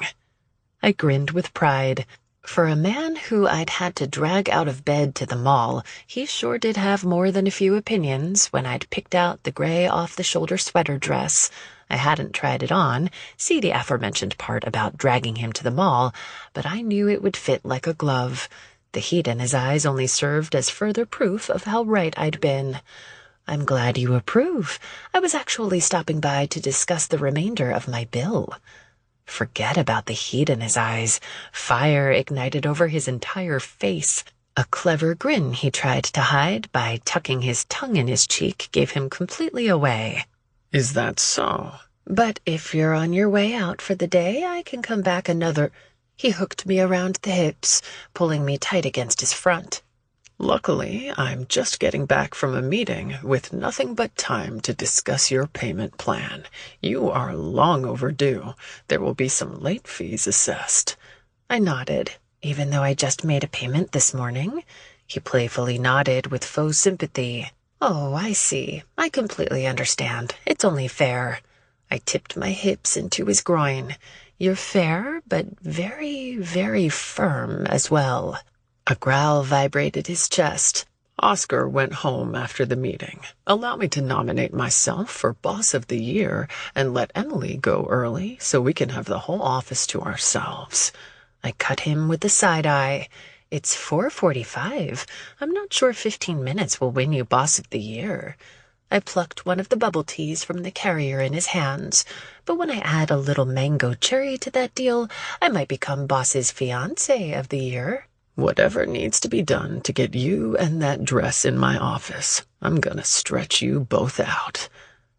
I grinned with pride. For a man who I'd had to drag out of bed to the mall, he sure did have more than a few opinions when I'd picked out the gray off-the-shoulder sweater dress. I hadn't tried it on, see the aforementioned part about dragging him to the mall, but I knew it would fit like a glove. The heat in his eyes only served as further proof of how right I'd been. I'm glad you approve. I was actually stopping by to discuss the remainder of my bill. Forget about the heat in his eyes. Fire ignited over his entire face. A clever grin he tried to hide by tucking his tongue in his cheek gave him completely away. Is that so? But if you're on your way out for the day, I can come back another... He hooked me around the hips, pulling me tight against his front. Luckily, I'm just getting back from a meeting with nothing but time to discuss your payment plan. You are long overdue. There will be some late fees assessed. I nodded, even though I just made a payment this morning. He playfully nodded with faux sympathy. Oh, I see. I completely understand. It's only fair. I tipped my hips into his groin. You're fair, but very, very firm as well. A growl vibrated his chest. Oscar went home after the meeting. Allow me to nominate myself for Boss of the Year and let Emily go early so we can have the whole office to ourselves. I cut him with a side eye. It's 4:45. I'm not sure 15 minutes will win you Boss of the Year. I plucked one of the bubble teas from the carrier in his hands, but when I add a little mango cherry to that deal, I might become Boss's fiancé of the year. Whatever needs to be done to get you and that dress in my office, I'm gonna stretch you both out.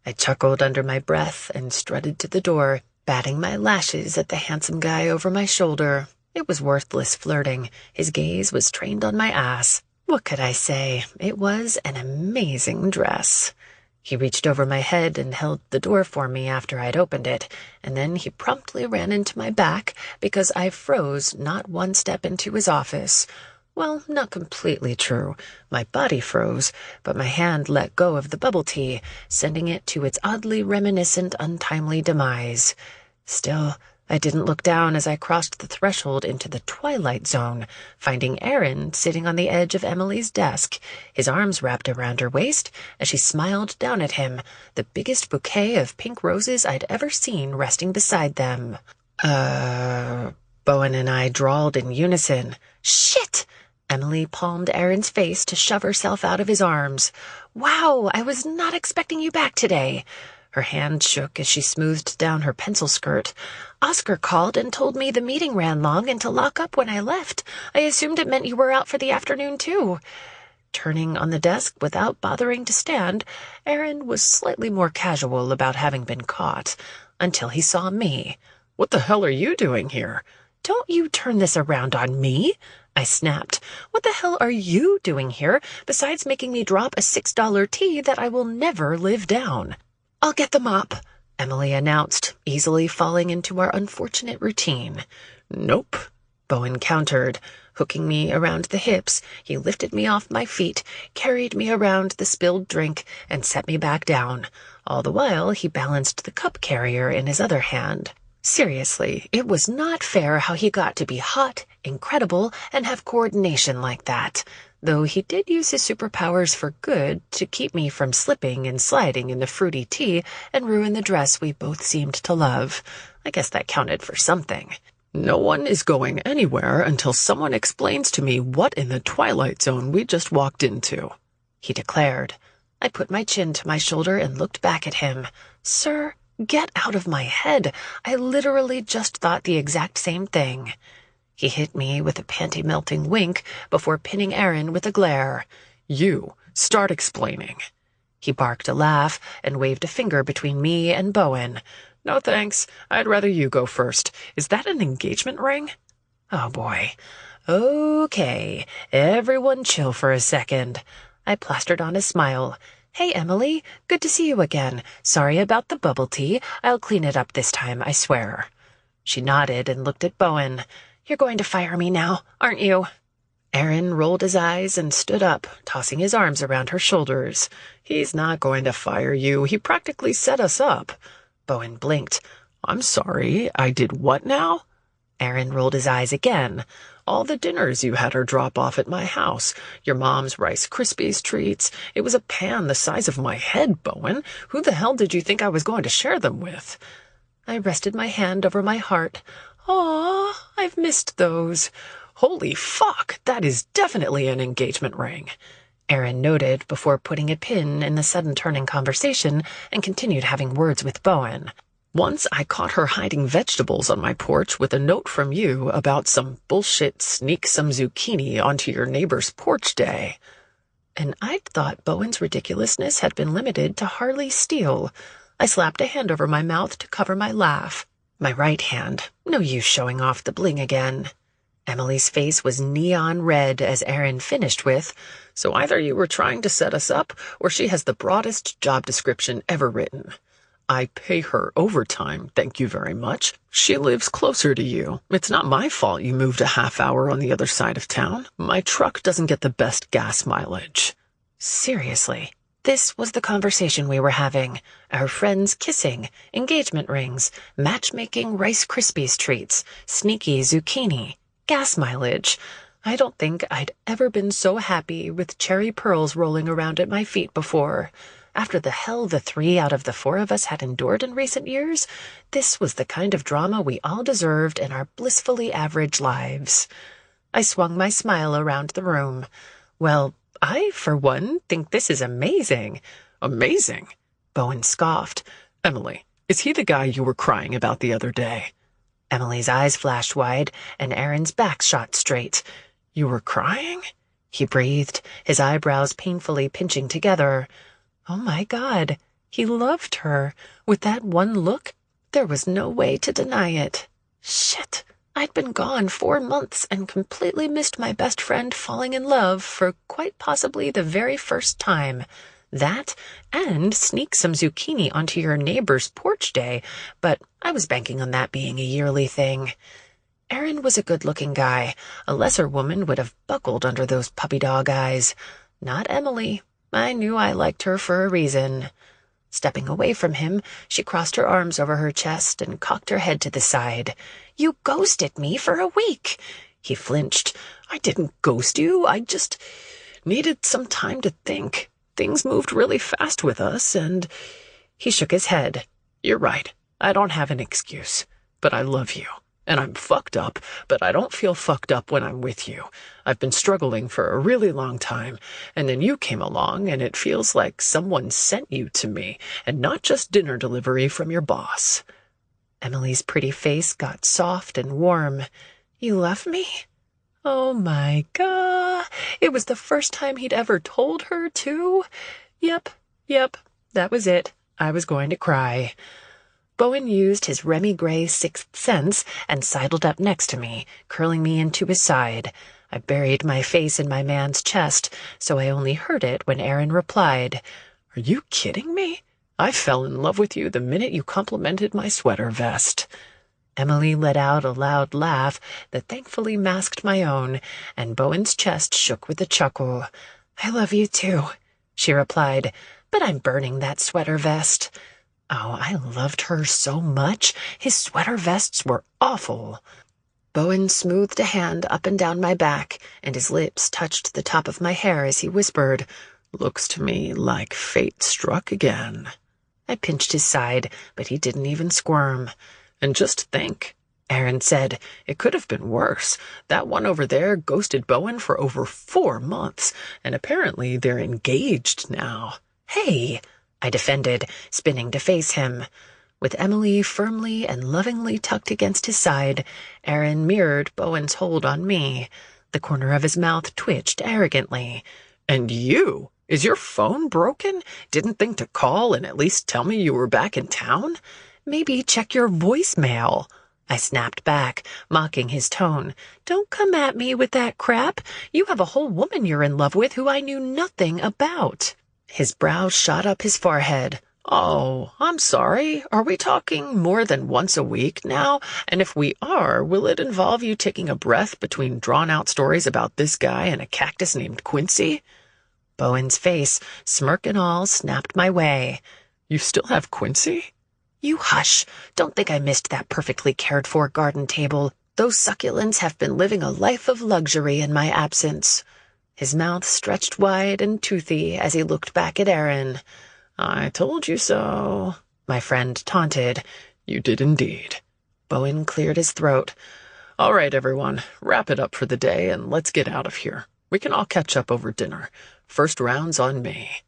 I chuckled under my breath and strutted to the door, batting my lashes at the handsome guy over my shoulder. It was worthless flirting. His gaze was trained on my ass. What could I say? It was an amazing dress. He reached over my head and held the door for me after I'd opened it, and then he promptly ran into my back because I froze not one step into his office. Well, not completely true. My body froze, but my hand let go of the bubble tea, sending it to its oddly reminiscent, untimely demise. Still, I didn't look down as I crossed the threshold into the twilight zone, finding Aaron sitting on the edge of Emily's desk, his arms wrapped around her waist as she smiled down at him, the biggest bouquet of pink roses I'd ever seen resting beside them. Bowen and I drawled in unison. Shit! Emily palmed Aaron's face to shove herself out of his arms. Wow, I was not expecting you back today. Her hand shook as she smoothed down her pencil skirt. Oscar called and told me the meeting ran long and to lock up when I left. I assumed it meant you were out for the afternoon, too. Turning on the desk without bothering to stand, Aaron was slightly more casual about having been caught, until he saw me. What the hell are you doing here? Don't you turn this around on me, I snapped. What the hell are you doing here, besides making me drop a $6 tea that I will never live down? I'll get the mop, Emily announced, easily falling into our unfortunate routine. Nope, Bowen countered. Hooking me around the hips, he lifted me off my feet, carried me around the spilled drink, and set me back down. All the while, he balanced the cup carrier in his other hand. Seriously, it was not fair how he got to be hot, incredible, and have coordination like that, though he did use his superpowers for good to keep me from slipping and sliding in the fruity tea and ruin the dress we both seemed to love. I guess that counted for something. No one is going anywhere until someone explains to me what in the Twilight Zone we just walked into, he declared. I put my chin to my shoulder and looked back at him. Sir, get out of my head. I literally just thought the exact same thing. He hit me with a panty-melting wink before pinning Aaron with a glare. You, start explaining. He barked a laugh and waved a finger between me and Bowen. No thanks. I'd rather you go first. Is that an engagement ring? Oh boy. Okay, everyone chill for a second. I plastered on a smile. Hey, Emily, good to see you again. Sorry about the bubble tea. I'll clean it up this time, I swear. She nodded and looked at Bowen. You're going to fire me now, aren't you? Aaron rolled his eyes and stood up, tossing his arms around her shoulders. He's not going to fire you. He practically set us up. Bowen blinked. I'm sorry, I did what now? Aaron rolled his eyes again. All the dinners you had her drop off at my house. Your mom's Rice Krispies treats. It was a pan the size of my head, Bowen. Who the hell did you think I was going to share them with? I rested my hand over my heart. Aw, I've missed those. Holy fuck, that is definitely an engagement ring, Aaron noted before putting a pin in the sudden turning conversation and continued having words with Bowen. Once I caught her hiding vegetables on my porch with a note from you about some bullshit sneak some zucchini onto your neighbor's porch day. And I'd thought Bowen's ridiculousness had been limited to Harley Steele. I slapped a hand over my mouth to cover my laugh. My right hand. No use showing off the bling again. Emily's face was neon red as Aaron finished with, So either you were trying to set us up, or she has the broadest job description ever written. I pay her overtime, thank you very much. She lives closer to you. It's not my fault you moved a half hour on the other side of town. My truck doesn't get the best gas mileage. Seriously, this was the conversation we were having. Our friends kissing, engagement rings, matchmaking Rice Krispies treats, sneaky zucchini, gas mileage. I don't think I'd ever been so happy with cherry pearls rolling around at my feet before. After the hell the 3 out of the 4 of us had endured in recent years, this was the kind of drama we all deserved in our blissfully average lives. I swung my smile around the room. Well, I, for one, think this is amazing. Amazing? Bowen scoffed. Emily, is he the guy you were crying about the other day? Emily's eyes flashed wide, and Aaron's back shot straight. You were crying? He breathed, his eyebrows painfully pinching together. Oh my God, he loved her. With that one look, there was no way to deny it. Shit, I'd been gone 4 months and completely missed my best friend falling in love for quite possibly the very first time. That, and sneak some zucchini onto your neighbor's porch day, but I was banking on that being a yearly thing. Aaron was a good-looking guy. A lesser woman would have buckled under those puppy dog eyes. Not Emily. I knew I liked her for a reason. Stepping away from him, she crossed her arms over her chest and cocked her head to the side. "You ghosted me for a week." He flinched. "I didn't ghost you. I just needed some time to think. Things moved really fast with us, and—" He shook his head. "You're right. I don't have an excuse. But I love you. And I'm fucked up, but I don't feel fucked up when I'm with you. I've been struggling for a really long time, and then you came along, and it feels like someone sent you to me, and not just dinner delivery from your boss." Emily's pretty face got soft and warm. "You love me?" Oh my God. It was the first time he'd ever told her, too. Yep, that was it. I was going to cry. Bowen used his Remy Gray sixth sense and sidled up next to me, curling me into his side. I buried my face in my man's chest, so I only heard it when Aaron replied, "Are you kidding me? I fell in love with you the minute you complimented my sweater vest." Emily let out a loud laugh that thankfully masked my own, and Bowen's chest shook with a chuckle. "I love you too," she replied, "but I'm burning that sweater vest." Oh, I loved her so much. His sweater vests were awful. Bowen smoothed a hand up and down my back, and his lips touched the top of my hair as he whispered, "Looks to me like fate struck again." I pinched his side, but he didn't even squirm. "And just think," Aaron said, "it could have been worse. That one over there ghosted Bowen for over 4 months, and apparently they're engaged now." "Hey," I defended, spinning to face him. With Emily firmly and lovingly tucked against his side, Aaron mirrored Bowen's hold on me. The corner of his mouth twitched arrogantly. "And you? Is your phone broken? Didn't think to call and at least tell me you were back in town? Maybe check your voicemail." I snapped back, mocking his tone. "Don't come at me with that crap. You have a whole woman you're in love with who I knew nothing about." His brow shot up his forehead. "Oh, I'm sorry. Are we talking more than once a week now? And if we are, will it involve you taking a breath between drawn-out stories about this guy and a cactus named Quincy?" Bowen's face, smirk and all, snapped my way. "You still have Quincy?" "You hush. Don't think I missed that perfectly cared-for garden table. Those succulents have been living a life of luxury in my absence." His mouth stretched wide and toothy as he looked back at Aaron. "I told you so," my friend taunted. "You did indeed." Bowen cleared his throat. "All right, everyone, wrap it up for the day and let's get out of here. We can all catch up over dinner. First round's on me."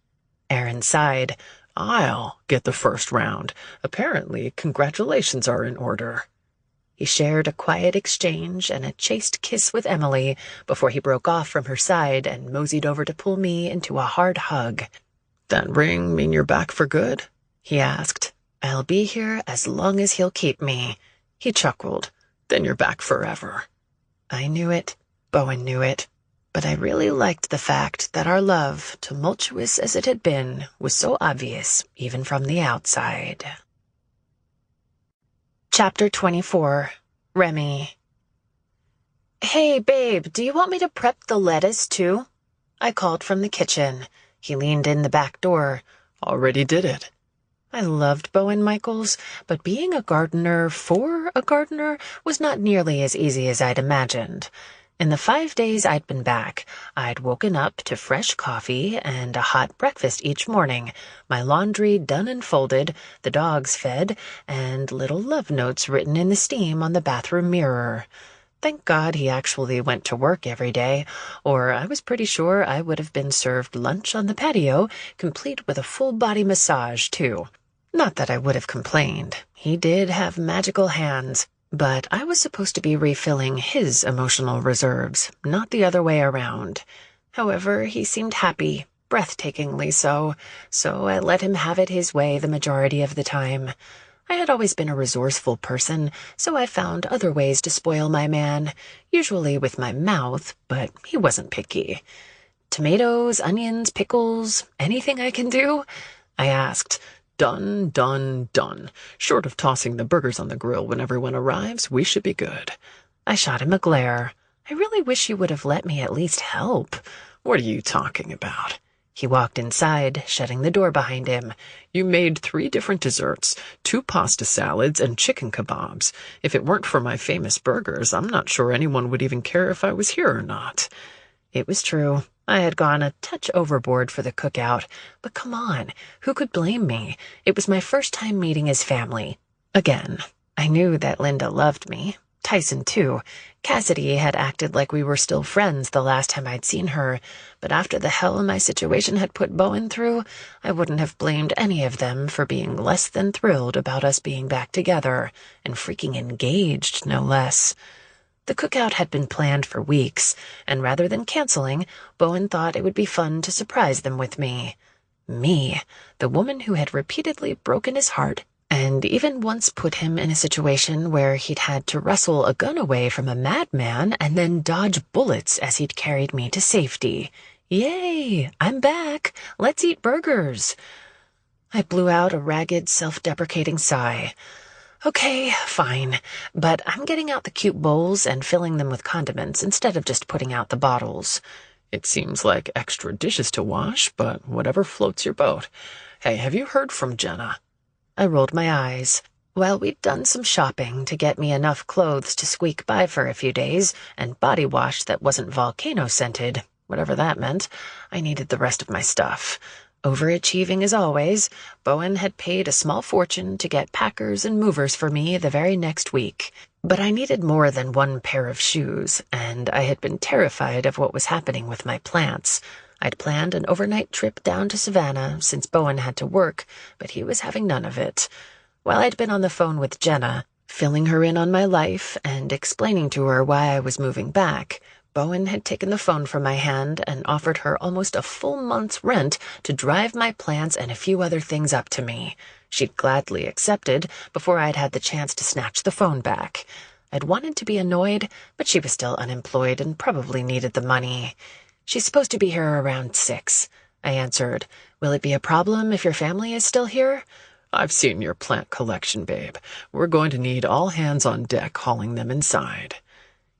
Aaron sighed. "I'll get the first round. Apparently, congratulations are in order." He shared a quiet exchange and a chaste kiss with Emily before he broke off from her side and moseyed over to pull me into a hard hug. "That ring mean you're back for good?" he asked. "I'll be here as long as he'll keep me." He chuckled. "Then you're back forever." I knew it. Bowen knew it. But I really liked the fact that our love, tumultuous as it had been, was so obvious, even from the outside. Chapter 24. Remy. "Hey, babe, do you want me to prep the lettuce, too?" I called from the kitchen. He leaned in the back door. "Already did it." I loved Bowen Michaels, but being a gardener for a gardener was not nearly as easy as I'd imagined. In the 5 days I'd been back, I'd woken up to fresh coffee and a hot breakfast each morning, my laundry done and folded, the dogs fed, and little love notes written in the steam on the bathroom mirror. Thank God he actually went to work every day, or I was pretty sure I would have been served lunch on the patio, complete with a full-body massage, too. Not that I would have complained. He did have magical hands. But I was supposed to be refilling his emotional reserves, not the other way around. However, he seemed happy, breathtakingly so I let him have it his way the majority of the time. I had always been a resourceful person, so I found other ways to spoil my man, usually with my mouth, but he wasn't picky. Tomatoes, onions, pickles, anything I can do? I asked. Done, done, done. Short of tossing the burgers on the grill when everyone arrives, we should be good. I shot him a glare. I really wish you would have let me at least help. What are you talking about? He walked inside, shutting the door behind him. You made 3 different desserts, 2 pasta salads, and chicken kebabs. If it weren't for my famous burgers, I'm not sure anyone would even care if I was here or not. It was true. I had gone a touch overboard for the cookout, but come on, who could blame me? It was my first time meeting his family. Again, I knew that Linda loved me. Tyson, too. Cassidy had acted like we were still friends the last time I'd seen her, but after the hell my situation had put Bowen through, I wouldn't have blamed any of them for being less than thrilled about us being back together, and freaking engaged, no less. The cookout had been planned for weeks, and rather than canceling, Bowen thought it would be fun to surprise them with me. Me, the woman who had repeatedly broken his heart and even once put him in a situation where he'd had to wrestle a gun away from a madman and then dodge bullets as he'd carried me to safety. Yay! I'm back! Let's eat burgers! I blew out a ragged, self-deprecating sigh. Okay, fine, but I'm getting out the cute bowls and filling them with condiments instead of just putting out the bottles. It seems like extra dishes to wash, but whatever floats your boat. Hey, have you heard from Jenna? I rolled my eyes. Well, we'd done some shopping to get me enough clothes to squeak by for a few days, and body wash that wasn't volcano-scented, whatever that meant. I needed the rest of my stuff. Overachieving as always, Bowen had paid a small fortune to get packers and movers for me the very next week. But I needed more than 1 pair of shoes, and I had been terrified of what was happening with my plants. I'd planned an overnight trip down to Savannah since Bowen had to work, but he was having none of it. While I'd been on the phone with Jenna, filling her in on my life and explaining to her why I was moving back, Bowen had taken the phone from my hand and offered her almost a full month's rent to drive my plants and a few other things up to me. She'd gladly accepted before I'd had the chance to snatch the phone back. I'd wanted to be annoyed, but she was still unemployed and probably needed the money. She's supposed to be here around 6, I answered. Will it be a problem if your family is still here? I've seen your plant collection, babe. We're going to need all hands on deck hauling them inside.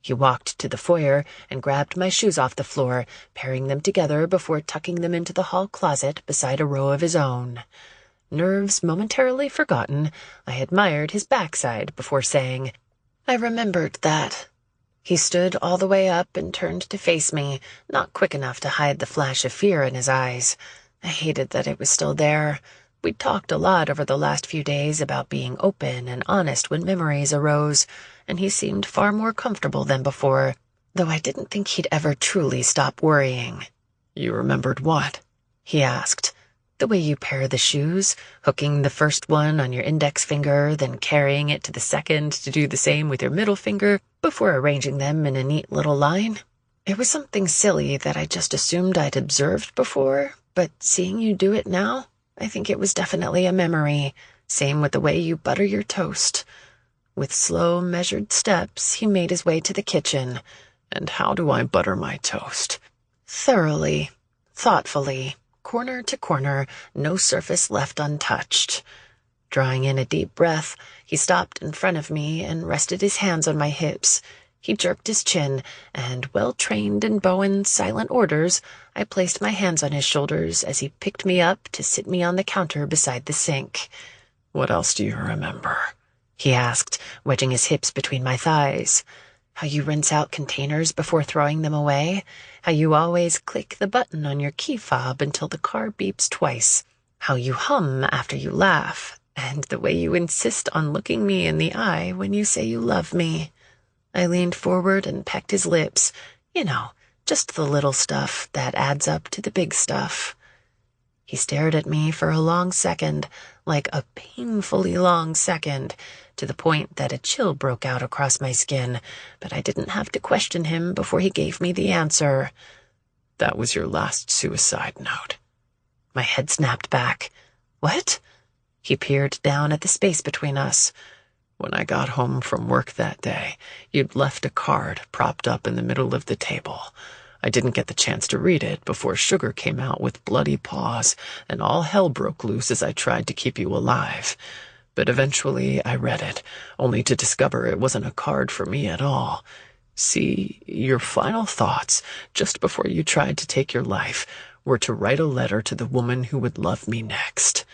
He walked to the foyer and grabbed my shoes off the floor, pairing them together before tucking them into the hall closet beside a row of his own. Nerves momentarily forgotten, I admired his backside before saying, I remembered that. He stood all the way up and turned to face me, not quick enough to hide the flash of fear in his eyes. I hated that it was still there. We'd talked a lot over the last few days about being open and honest when memories arose, and he seemed far more comfortable than before, though I didn't think he'd ever truly stop worrying. You remembered what? He asked. The way you pair the shoes, hooking the first one on your index finger, then carrying it to the second to do the same with your middle finger before arranging them in a neat little line. It was something silly that I just assumed I'd observed before, but seeing you do it now, I think it was definitely a memory. Same with the way you butter your toast. With slow, measured steps, he made his way to the kitchen. And how do I butter my toast? Thoroughly, thoughtfully, corner to corner, no surface left untouched. Drawing in a deep breath, he stopped in front of me and rested his hands on my hips. He jerked his chin, and, well-trained in Bowen's silent orders, I placed my hands on his shoulders as he picked me up to sit me on the counter beside the sink. What else do you remember? He asked, wedging his hips between my thighs. How you rinse out containers before throwing them away, how you always click the button on your key fob until the car beeps twice, how you hum after you laugh, and the way you insist on looking me in the eye when you say you love me. I leaned forward and pecked his lips. You know, just the little stuff that adds up to the big stuff. He stared at me for a long second, like a painfully long second, to the point that a chill broke out across my skin, but I didn't have to question him before he gave me the answer. That was your last suicide note. My head snapped back. What? He peered down at the space between us. When I got home from work that day, you'd left a card propped up in the middle of the table. I didn't get the chance to read it before Sugar came out with bloody paws, and all hell broke loose as I tried to keep you alive. But eventually I read it, only to discover it wasn't a card for me at all. See, your final thoughts, just before you tried to take your life, were to write a letter to the woman who would love me next.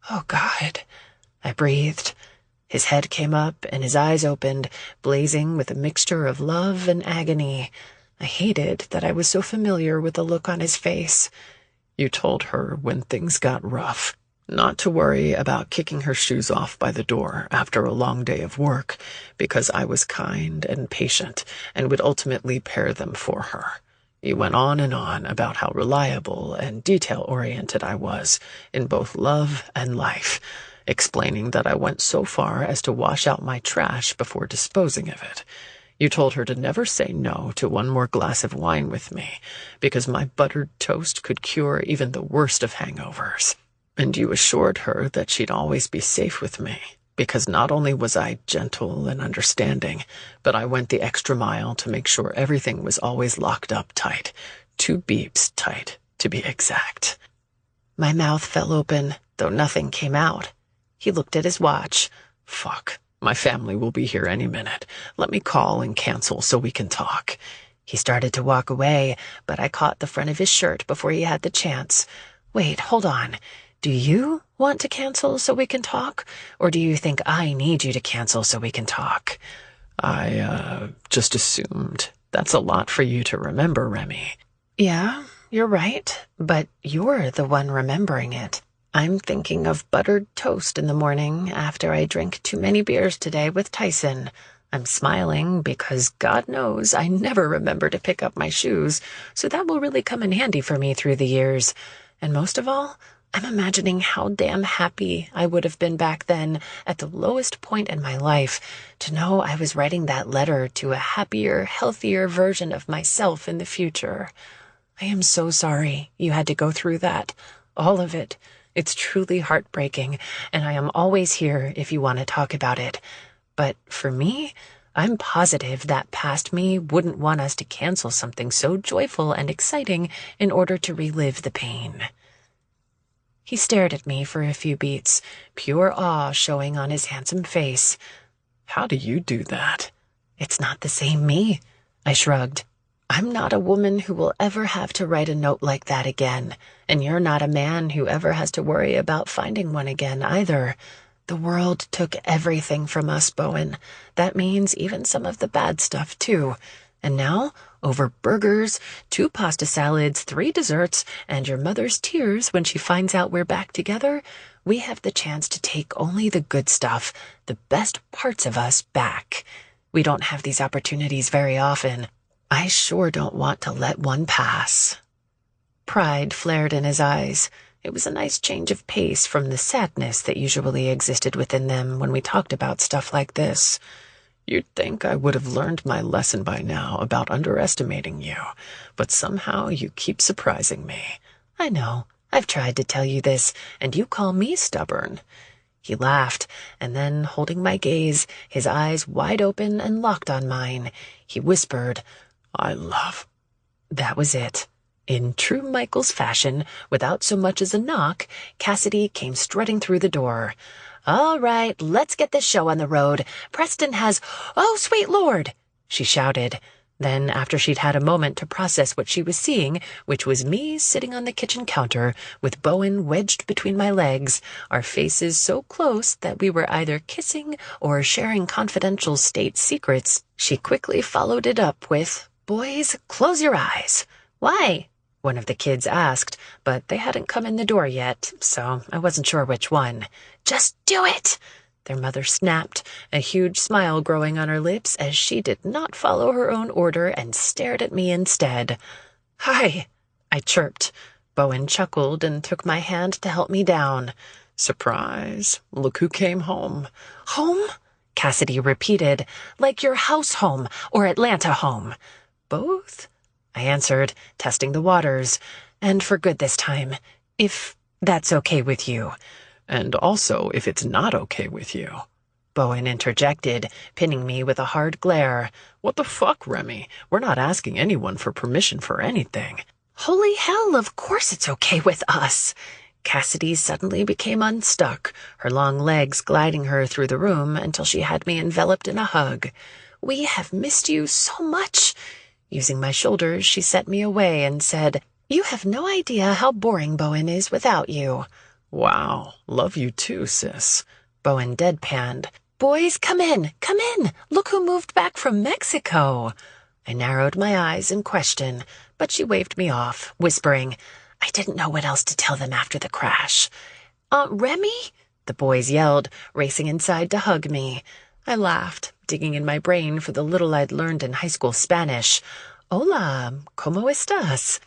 Oh, God, I breathed. His head came up and his eyes opened, blazing with a mixture of love and agony. I hated that I was so familiar with the look on his face. You told her when things got rough not to worry about kicking her shoes off by the door after a long day of work, because I was kind and patient and would ultimately pair them for her. You went on and on about how reliable and detail-oriented I was in both love and life, explaining that I went so far as to wash out my trash before disposing of it. You told her to never say no to one more glass of wine with me, because my buttered toast could cure even the worst of hangovers. And you assured her that she'd always be safe with me, because not only was I gentle and understanding, but I went the extra mile to make sure everything was always locked up tight. 2 beeps tight, to be exact. My mouth fell open, though nothing came out. He looked at his watch. Fuck. My family will be here any minute. Let me call and cancel so we can talk. He started to walk away, but I caught the front of his shirt before he had the chance. Wait, hold on. Do you want to cancel so we can talk? Or do you think I need you to cancel so we can talk? I, just assumed. That's a lot for you to remember, Remy. Yeah, you're right. But you're the one remembering it. I'm thinking of buttered toast in the morning after I drank too many beers today with Tyson. I'm smiling because God knows I never remember to pick up my shoes, so that will really come in handy for me through the years. And most of all, I'm imagining how damn happy I would have been back then, at the lowest point in my life, to know I was writing that letter to a happier, healthier version of myself in the future. I am so sorry you had to go through that. All of it. It's truly heartbreaking, and I am always here if you want to talk about it. But for me, I'm positive that past me wouldn't want us to cancel something so joyful and exciting in order to relive the pain. He stared at me for a few beats, pure awe showing on his handsome face. How do you do that? It's not the same me, I shrugged. I'm not a woman who will ever have to write a note like that again, and you're not a man who ever has to worry about finding one again either. The world took everything from us, Bowen. That means even some of the bad stuff, too. And now, over burgers, 2 pasta salads, 3 desserts, and your mother's tears when she finds out we're back together, we have the chance to take only the good stuff, the best parts of us, back. We don't have these opportunities very often. I sure don't want to let one pass. Pride flared in his eyes. It was a nice change of pace from the sadness that usually existed within them when we talked about stuff like this. You'd think I would have learned my lesson by now about underestimating you, but somehow you keep surprising me. I know. I've tried to tell you this, and you call me stubborn. He laughed, and then, holding my gaze, his eyes wide open and locked on mine, he whispered, I love. That was it. In true Michael's fashion, without so much as a knock, Cassidy came strutting through the door. All right, let's get this show on the road. Preston has... Oh, sweet Lord! She shouted. Then, after she'd had a moment to process what she was seeing, which was me sitting on the kitchen counter, with Bowen wedged between my legs, our faces so close that we were either kissing or sharing confidential state secrets, she quickly followed it up with, Boys, close your eyes. Why? One of the kids asked, but they hadn't come in the door yet, so I wasn't sure which one. Just do it! Their mother snapped, a huge smile growing on her lips as she did not follow her own order and stared at me instead. Hi, I chirped. Bowen chuckled and took my hand to help me down. Surprise, look who came home. Home? Cassidy repeated, like your house home or Atlanta home. Both? I answered, testing the waters, and for good this time, if that's okay with you. And also if it's not okay with you. Bowen interjected, pinning me with a hard glare. What the fuck, Remy? We're not asking anyone for permission for anything. Holy hell, of course it's okay with us. Cassidy suddenly became unstuck, her long legs gliding her through the room until she had me enveloped in a hug. We have missed you so much. Using my shoulders, she set me away and said, You have no idea how boring Bowen is without you. Wow, love you too, sis. Bowen deadpanned. Boys, come in, come in. Look who moved back from Mexico. I narrowed my eyes in question, but she waved me off, whispering, I didn't know what else to tell them after the crash. Aunt Remy? The boys yelled, racing inside to hug me. I laughed, digging in my brain for the little I'd learned in high school Spanish. Hola, ¿cómo estás?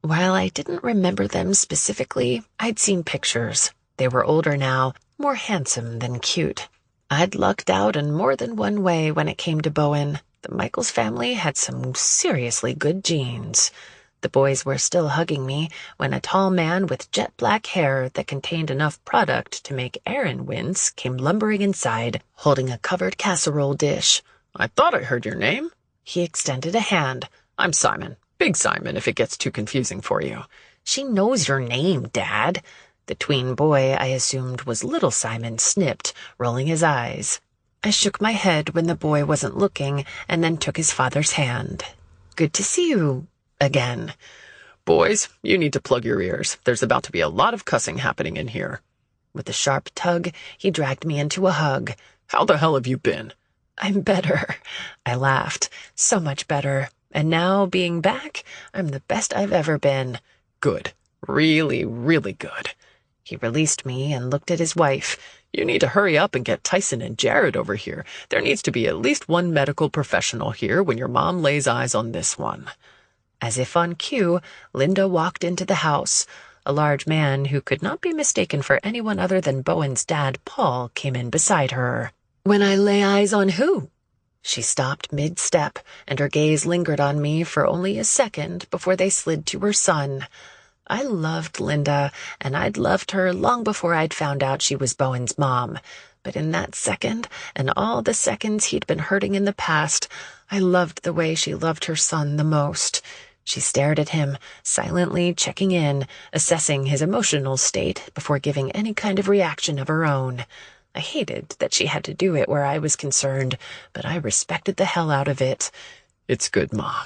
While I didn't remember them specifically, I'd seen pictures. They were older now, more handsome than cute. I'd lucked out in more than one way when it came to Bowen. The Michaels family had some seriously good genes. The boys were still hugging me when a tall man with jet black hair that contained enough product to make Aaron wince came lumbering inside, holding a covered casserole dish. I thought I heard your name. He extended a hand. I'm Simon. Big Simon, if it gets too confusing for you. She knows your name, Dad. The tween boy I assumed was little Simon snipped, rolling his eyes. I shook my head when the boy wasn't looking and then took his father's hand. Good to see you again. Boys, you need to plug your ears. There's about to be a lot of cussing happening in here. With a sharp tug, he dragged me into a hug. How the hell have you been? I'm better. I laughed. So much better. And now, being back, I'm the best I've ever been. Good. Really, really good. He released me and looked at his wife. You need to hurry up and get Tyson and Jared over here. There needs to be at least one medical professional here when your mom lays eyes on this one. As if on cue, Linda walked into the house. A large man who could not be mistaken for anyone other than Bowen's dad, Paul, came in beside her. When I lay eyes on who? She stopped mid-step, and her gaze lingered on me for only a second before they slid to her son. I loved Linda, and I'd loved her long before I'd found out she was Bowen's mom. But in that second, and all the seconds he'd been hurting in the past, I loved the way she loved her son the most. She stared at him, silently checking in, assessing his emotional state before giving any kind of reaction of her own. I hated that she had to do it where I was concerned, but I respected the hell out of it. It's good, Mom.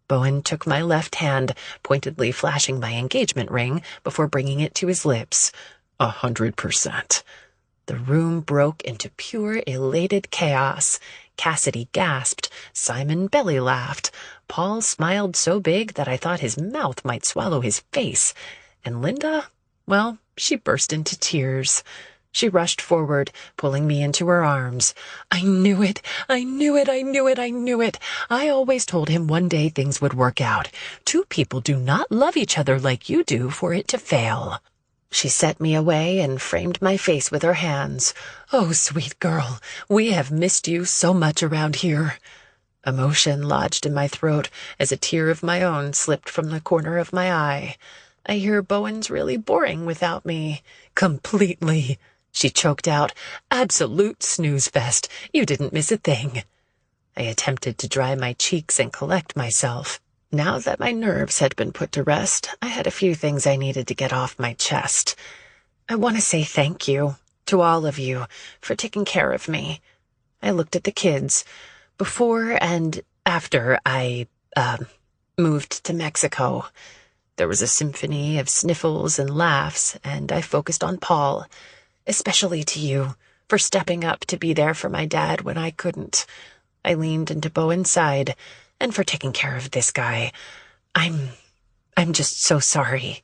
Bowen took my left hand, pointedly flashing my engagement ring before bringing it to his lips. 100%. The room broke into pure, elated chaos. Cassidy gasped. Simon belly laughed. Paul smiled so big that I thought his mouth might swallow his face. And Linda, well, she burst into tears. She rushed forward, pulling me into her arms. I knew it. I knew it. I knew it. I knew it. I always told him one day things would work out. Two people do not love each other like you do for it to fail. She set me away and framed my face with her hands. Oh, sweet girl, we have missed you so much around here. Emotion lodged in my throat as a tear of my own slipped from the corner of my eye. I hear Bowen's really boring without me. Completely. She choked out, Absolute snooze fest. You didn't miss a thing. I attempted to dry my cheeks and collect myself. Now that my nerves had been put to rest, I had a few things I needed to get off my chest. I want to say thank you to all of you for taking care of me. I looked at the kids. Before and after I, moved to Mexico, there was a symphony of sniffles and laughs, and I focused on Paul. Especially to you, for stepping up to be there for my dad when I couldn't. I leaned into Bowen's side, and for taking care of this guy. I'm just so sorry.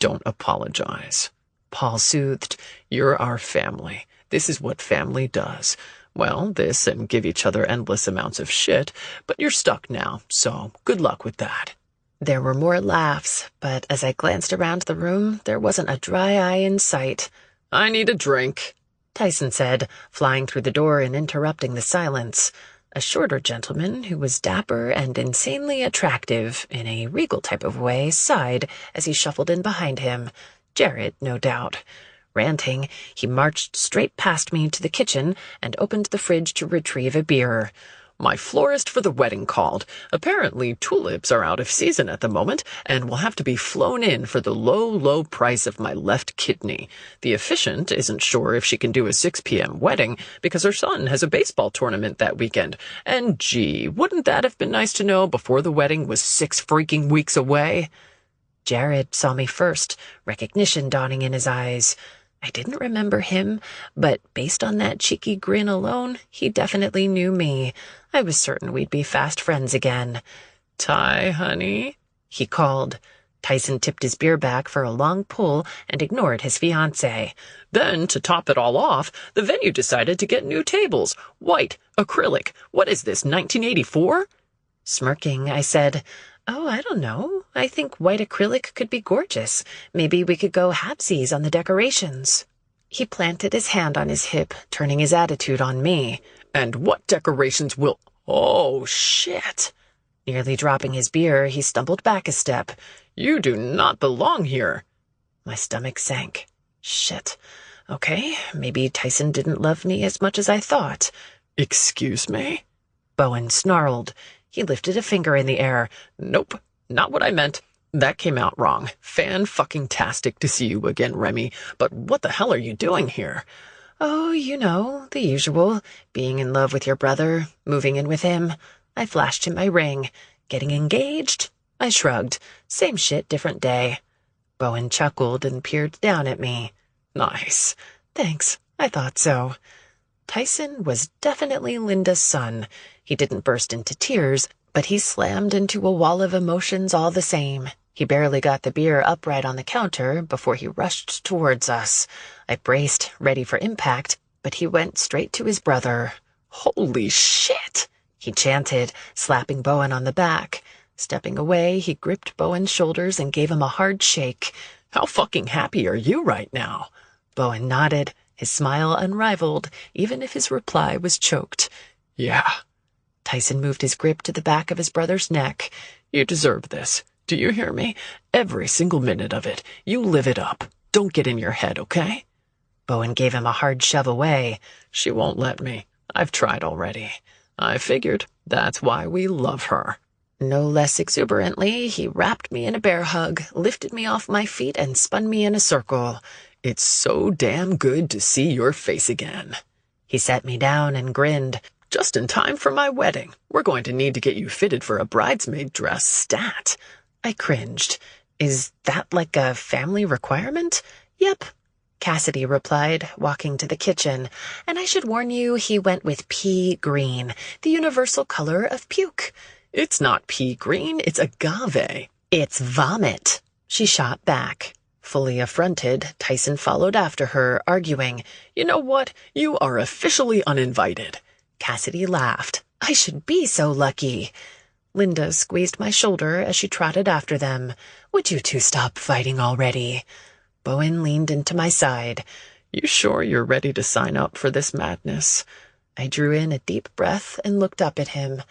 Don't apologize. Paul soothed. You're our family. This is what family does. Well, this and give each other endless amounts of shit, but you're stuck now, so good luck with that. There were more laughs, but as I glanced around the room, there wasn't a dry eye in sight. I need a drink, Tyson said, flying through the door and interrupting the silence. A shorter gentleman who was dapper and insanely attractive, in a regal type of way, sighed as he shuffled in behind him. Jared, no doubt. Ranting, he marched straight past me to the kitchen and opened the fridge to retrieve a beer. My florist for the wedding called. Apparently tulips are out of season at the moment and will have to be flown in for the low, low price of my left kidney. The officiant isn't sure if she can do a 6 p.m. wedding because her son has a baseball tournament that weekend. And gee, wouldn't that have been nice to know before the wedding was 6 freaking weeks away? Jared saw me first, recognition dawning in his eyes. I didn't remember him, but based on that cheeky grin alone, he definitely knew me. I was certain we'd be fast friends again. "Ty, honey?" he called. Tyson tipped his beer back for a long pull and ignored his fiancée. Then, to top it all off, the venue decided to get new tables. White, acrylic. What is this, 1984? Smirking, I said, "Oh, I don't know. I think white acrylic could be gorgeous. Maybe we could go halvesies on the decorations." He planted his hand on his hip, turning his attitude on me. "And what decorations will—" "Oh, shit!" Nearly dropping his beer, he stumbled back a step. "You do not belong here." My stomach sank. Shit. Okay, maybe Tyson didn't love me as much as I thought. "Excuse me?" Bowen snarled. He lifted a finger in the air. "Nope, not what I meant. That came out wrong. Fan-fucking-tastic to see you again, Remy. But what the hell are you doing here?" "Oh, you know, the usual. Being in love with your brother, moving in with him." I flashed him my ring. "Getting engaged?" I shrugged. "Same shit, different day." Bowen chuckled and peered down at me. "Nice." "Thanks, I thought so." Tyson was definitely Linda's son. He didn't burst into tears, but he slammed into a wall of emotions all the same. He barely got the beer upright on the counter before he rushed towards us. I braced, ready for impact, but he went straight to his brother. "Holy shit!" he chanted, slapping Bowen on the back. Stepping away, he gripped Bowen's shoulders and gave him a hard shake. "How fucking happy are you right now?" Bowen nodded, his smile unrivaled, even if his reply was choked. "Yeah." Tyson moved his grip to the back of his brother's neck. "You deserve this. Do you hear me? Every single minute of it. You live it up. Don't get in your head, okay?" Bowen gave him a hard shove away. "She won't let me. I've tried already. I figured that's why we love her." No less exuberantly, he wrapped me in a bear hug, lifted me off my feet, and spun me in a circle. "It's so damn good to see your face again." He set me down and grinned. "Just in time for my wedding. We're going to need to get you fitted for a bridesmaid dress stat." I cringed. "Is that like a family requirement?" "Yep," Cassidy replied, walking to the kitchen. "And I should warn you, he went with pea green, the universal color of puke." "It's not pea green, it's agave." "It's vomit," she shot back. Fully affronted, Tyson followed after her, arguing. "You know what? You are officially uninvited." Cassidy laughed. "I should be so lucky." Linda squeezed my shoulder as she trotted after them. "Would you two stop fighting already?" Bowen leaned into my side. "You sure you're ready to sign up for this madness?" I drew in a deep breath and looked up at him.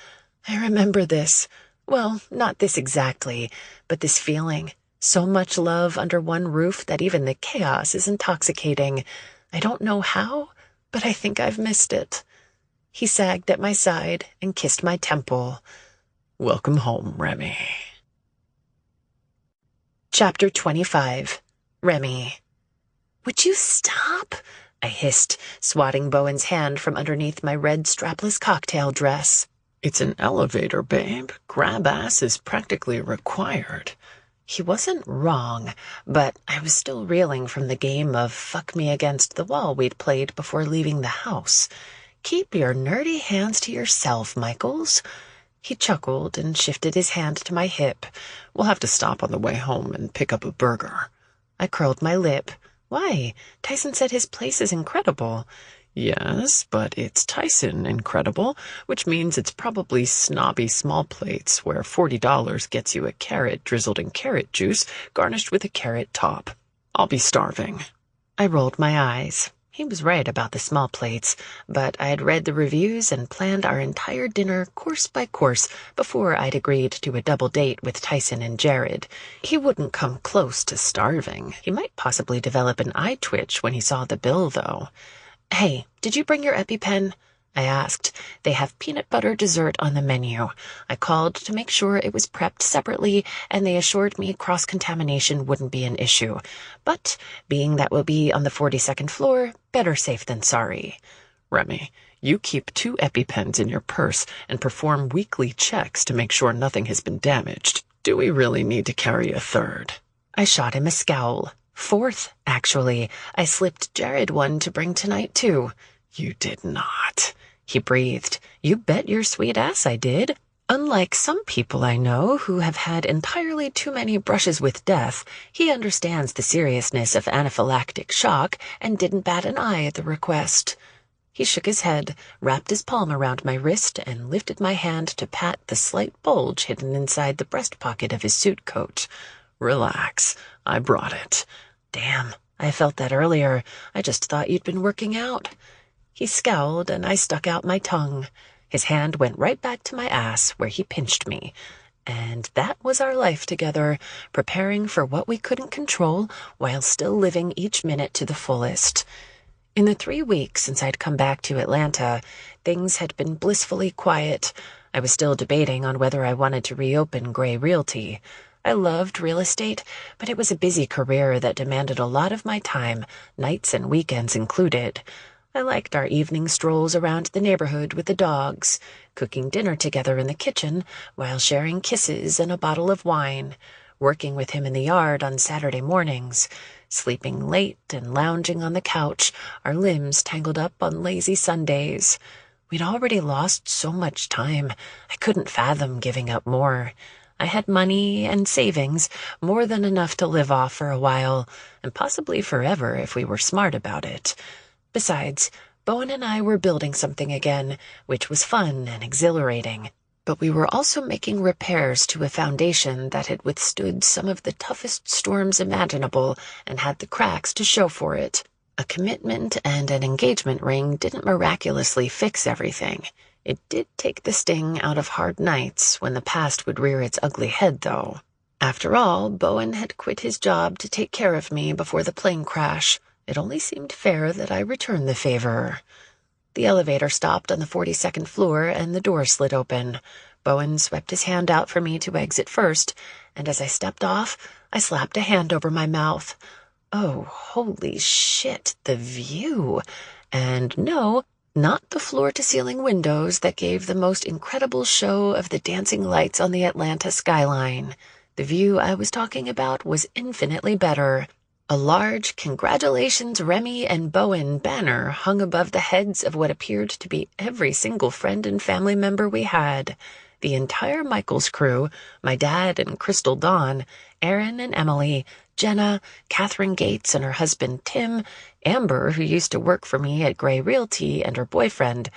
I remember this. Well, not this exactly, but this feeling. So much love under one roof that even the chaos is intoxicating. I don't know how, but I think I've missed it. He sagged at my side and kissed my temple. "Welcome home, Remy." Chapter 25. Remy. "Would you stop?" I hissed, swatting Bowen's hand from underneath my red strapless cocktail dress. "It's an elevator, babe. Grab ass is practically required." He wasn't wrong, but I was still reeling from the game of fuck me against the wall we'd played before leaving the house. "Keep your nerdy hands to yourself, Michaels." He chuckled and shifted his hand to my hip. "We'll have to stop on the way home and pick up a burger." I curled my lip. "Why? Tyson said his place is incredible." "Yes, but it's Tyson incredible, which means it's probably snobby small plates where $40 gets you a carrot drizzled in carrot juice garnished with a carrot top. I'll be starving." I rolled my eyes. He was right about the small plates, but I had read the reviews and planned our entire dinner course by course before I'd agreed to a double date with Tyson and Jared. He wouldn't come close to starving. He might possibly develop an eye twitch when he saw the bill, though. "Hey, did you bring your EpiPen?" I asked. "They have peanut butter dessert on the menu." I called to make sure it was prepped separately, and they assured me cross-contamination wouldn't be an issue. But, being that we'll be on the 42nd floor, better safe than sorry. Remy, you keep 2 EpiPens in your purse and perform weekly checks to make sure nothing has been damaged. Do we really need to carry a 3rd? I shot him a scowl. 4th, actually. I slipped Jared one to bring tonight, too. You did not. He breathed. "You bet your sweet ass I did." Unlike some people I know who have had entirely too many brushes with death, he understands the seriousness of anaphylactic shock and didn't bat an eye at the request. He shook his head, wrapped his palm around my wrist, and lifted my hand to pat the slight bulge hidden inside the breast pocket of his suit coat. "Relax. I brought it." "Damn, I felt that earlier. I just thought you'd been working out." He scowled, and I stuck out my tongue. His hand went right back to my ass, where he pinched me. And that was our life together, preparing for what we couldn't control while still living each minute to the fullest. In the 3 weeks since I'd come back to Atlanta, things had been blissfully quiet. I was still debating on whether I wanted to reopen Gray Realty. I loved real estate, but it was a busy career that demanded a lot of my time, nights and weekends included. I liked our evening strolls around the neighborhood with the dogs, cooking dinner together in the kitchen while sharing kisses and a bottle of wine, working with him in the yard on Saturday mornings, sleeping late and lounging on the couch, our limbs tangled up on lazy Sundays. We'd already lost so much time, I couldn't fathom giving up more. I had money and savings, more than enough to live off for a while, and possibly forever if we were smart about it. Besides, Bowen and I were building something again, which was fun and exhilarating. But we were also making repairs to a foundation that had withstood some of the toughest storms imaginable and had the cracks to show for it. A commitment and an engagement ring didn't miraculously fix everything. It did take the sting out of hard nights when the past would rear its ugly head, though. After all, Bowen had quit his job to take care of me before the plane crash. It only seemed fair that I return the favor. The elevator stopped on the 42nd floor, and the door slid open. Bowen swept his hand out for me to exit first, and as I stepped off, I slapped a hand over my mouth. Oh, holy shit, the view. And no, not the floor-to-ceiling windows that gave the most incredible show of the dancing lights on the Atlanta skyline. The view I was talking about was infinitely better. A large "Congratulations, Remy and Bowen" banner hung above the heads of what appeared to be every single friend and family member we had. The entire Michaels crew, my dad and Crystal Dawn, Aaron and Emily, Jenna, Catherine Gates and her husband Tim, Amber, who used to work for me at Gray Realty, and her boyfriend.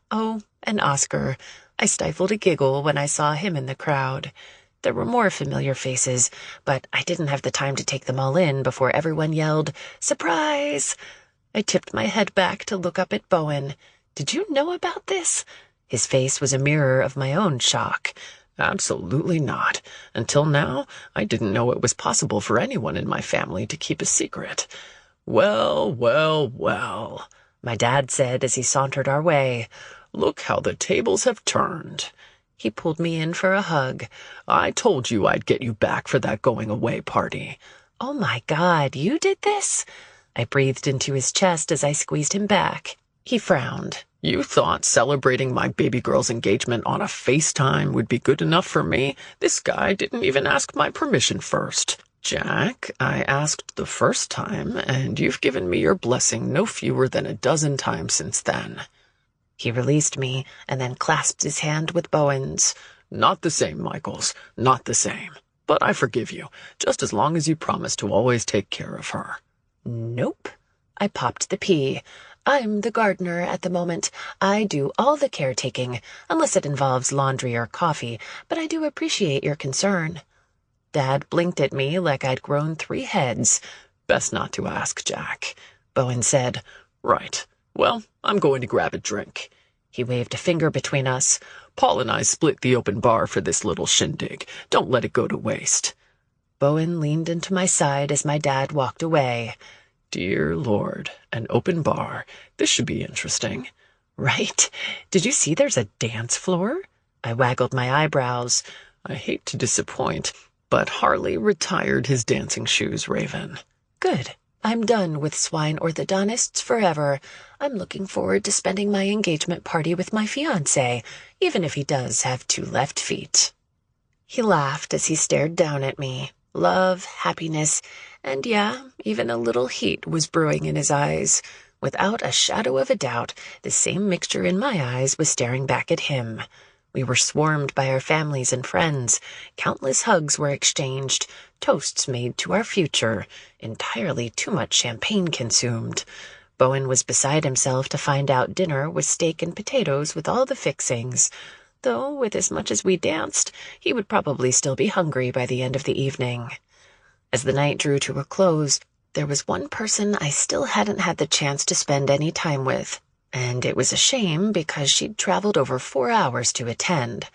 Oh, and Oscar. I stifled a giggle when I saw him in the crowd. There were more familiar faces, but I didn't have the time to take them all in before everyone yelled, "Surprise!" I tipped my head back to look up at Bowen. "Did you know about this?" His face was a mirror of my own shock. "Absolutely not. Until now, I didn't know it was possible for anyone in my family to keep a secret." "Well, well, well," my dad said as he sauntered our way. "Look how the tables have turned." He pulled me in for a hug. "I told you I'd get you back for that going-away party." "Oh my God, you did this?" I breathed into his chest as I squeezed him back. He frowned. "You thought celebrating my baby girl's engagement on a FaceTime would be good enough for me? This guy didn't even ask my permission first." "Jack, I asked the first time, and you've given me your blessing no fewer than a dozen times since then." He released me and then clasped his hand with Bowen's. "Not the same, Michaels, not the same. But I forgive you, just as long as you promise to always take care of her." "Nope." I popped the pea. "I'm the gardener at the moment. I do all the caretaking, unless it involves laundry or coffee, but I do appreciate your concern." Dad blinked at me like I'd grown 3 heads. "Best not to ask, Jack," Bowen said. Right. Well, I'm going to grab a drink. He waved a finger between us. Paul and I split the open bar for this little shindig. Don't let it go to waste. Bowen leaned into my side as my dad walked away. Dear Lord, an open bar. This should be interesting. Right? Did you see there's a dance floor? I waggled my eyebrows. I hate to disappoint, but Harley retired his dancing shoes, Raven. Good. I'm done with swine orthodontists forever. I'm looking forward to spending my engagement party with my fiancé, even if he does have 2 left feet. He laughed as he stared down at me. Love, happiness, and yeah, even a little heat was brewing in his eyes. Without a shadow of a doubt, the same mixture in my eyes was staring back at him. We were swarmed by our families and friends. Countless hugs were exchanged, toasts made to our future, entirely too much champagne consumed. Bowen was beside himself to find out dinner was steak and potatoes with all the fixings. Though, with as much as we danced, he would probably still be hungry by the end of the evening. As the night drew to a close, there was one person I still hadn't had the chance to spend any time with. And it was a shame because she'd traveled over 4 hours to attend.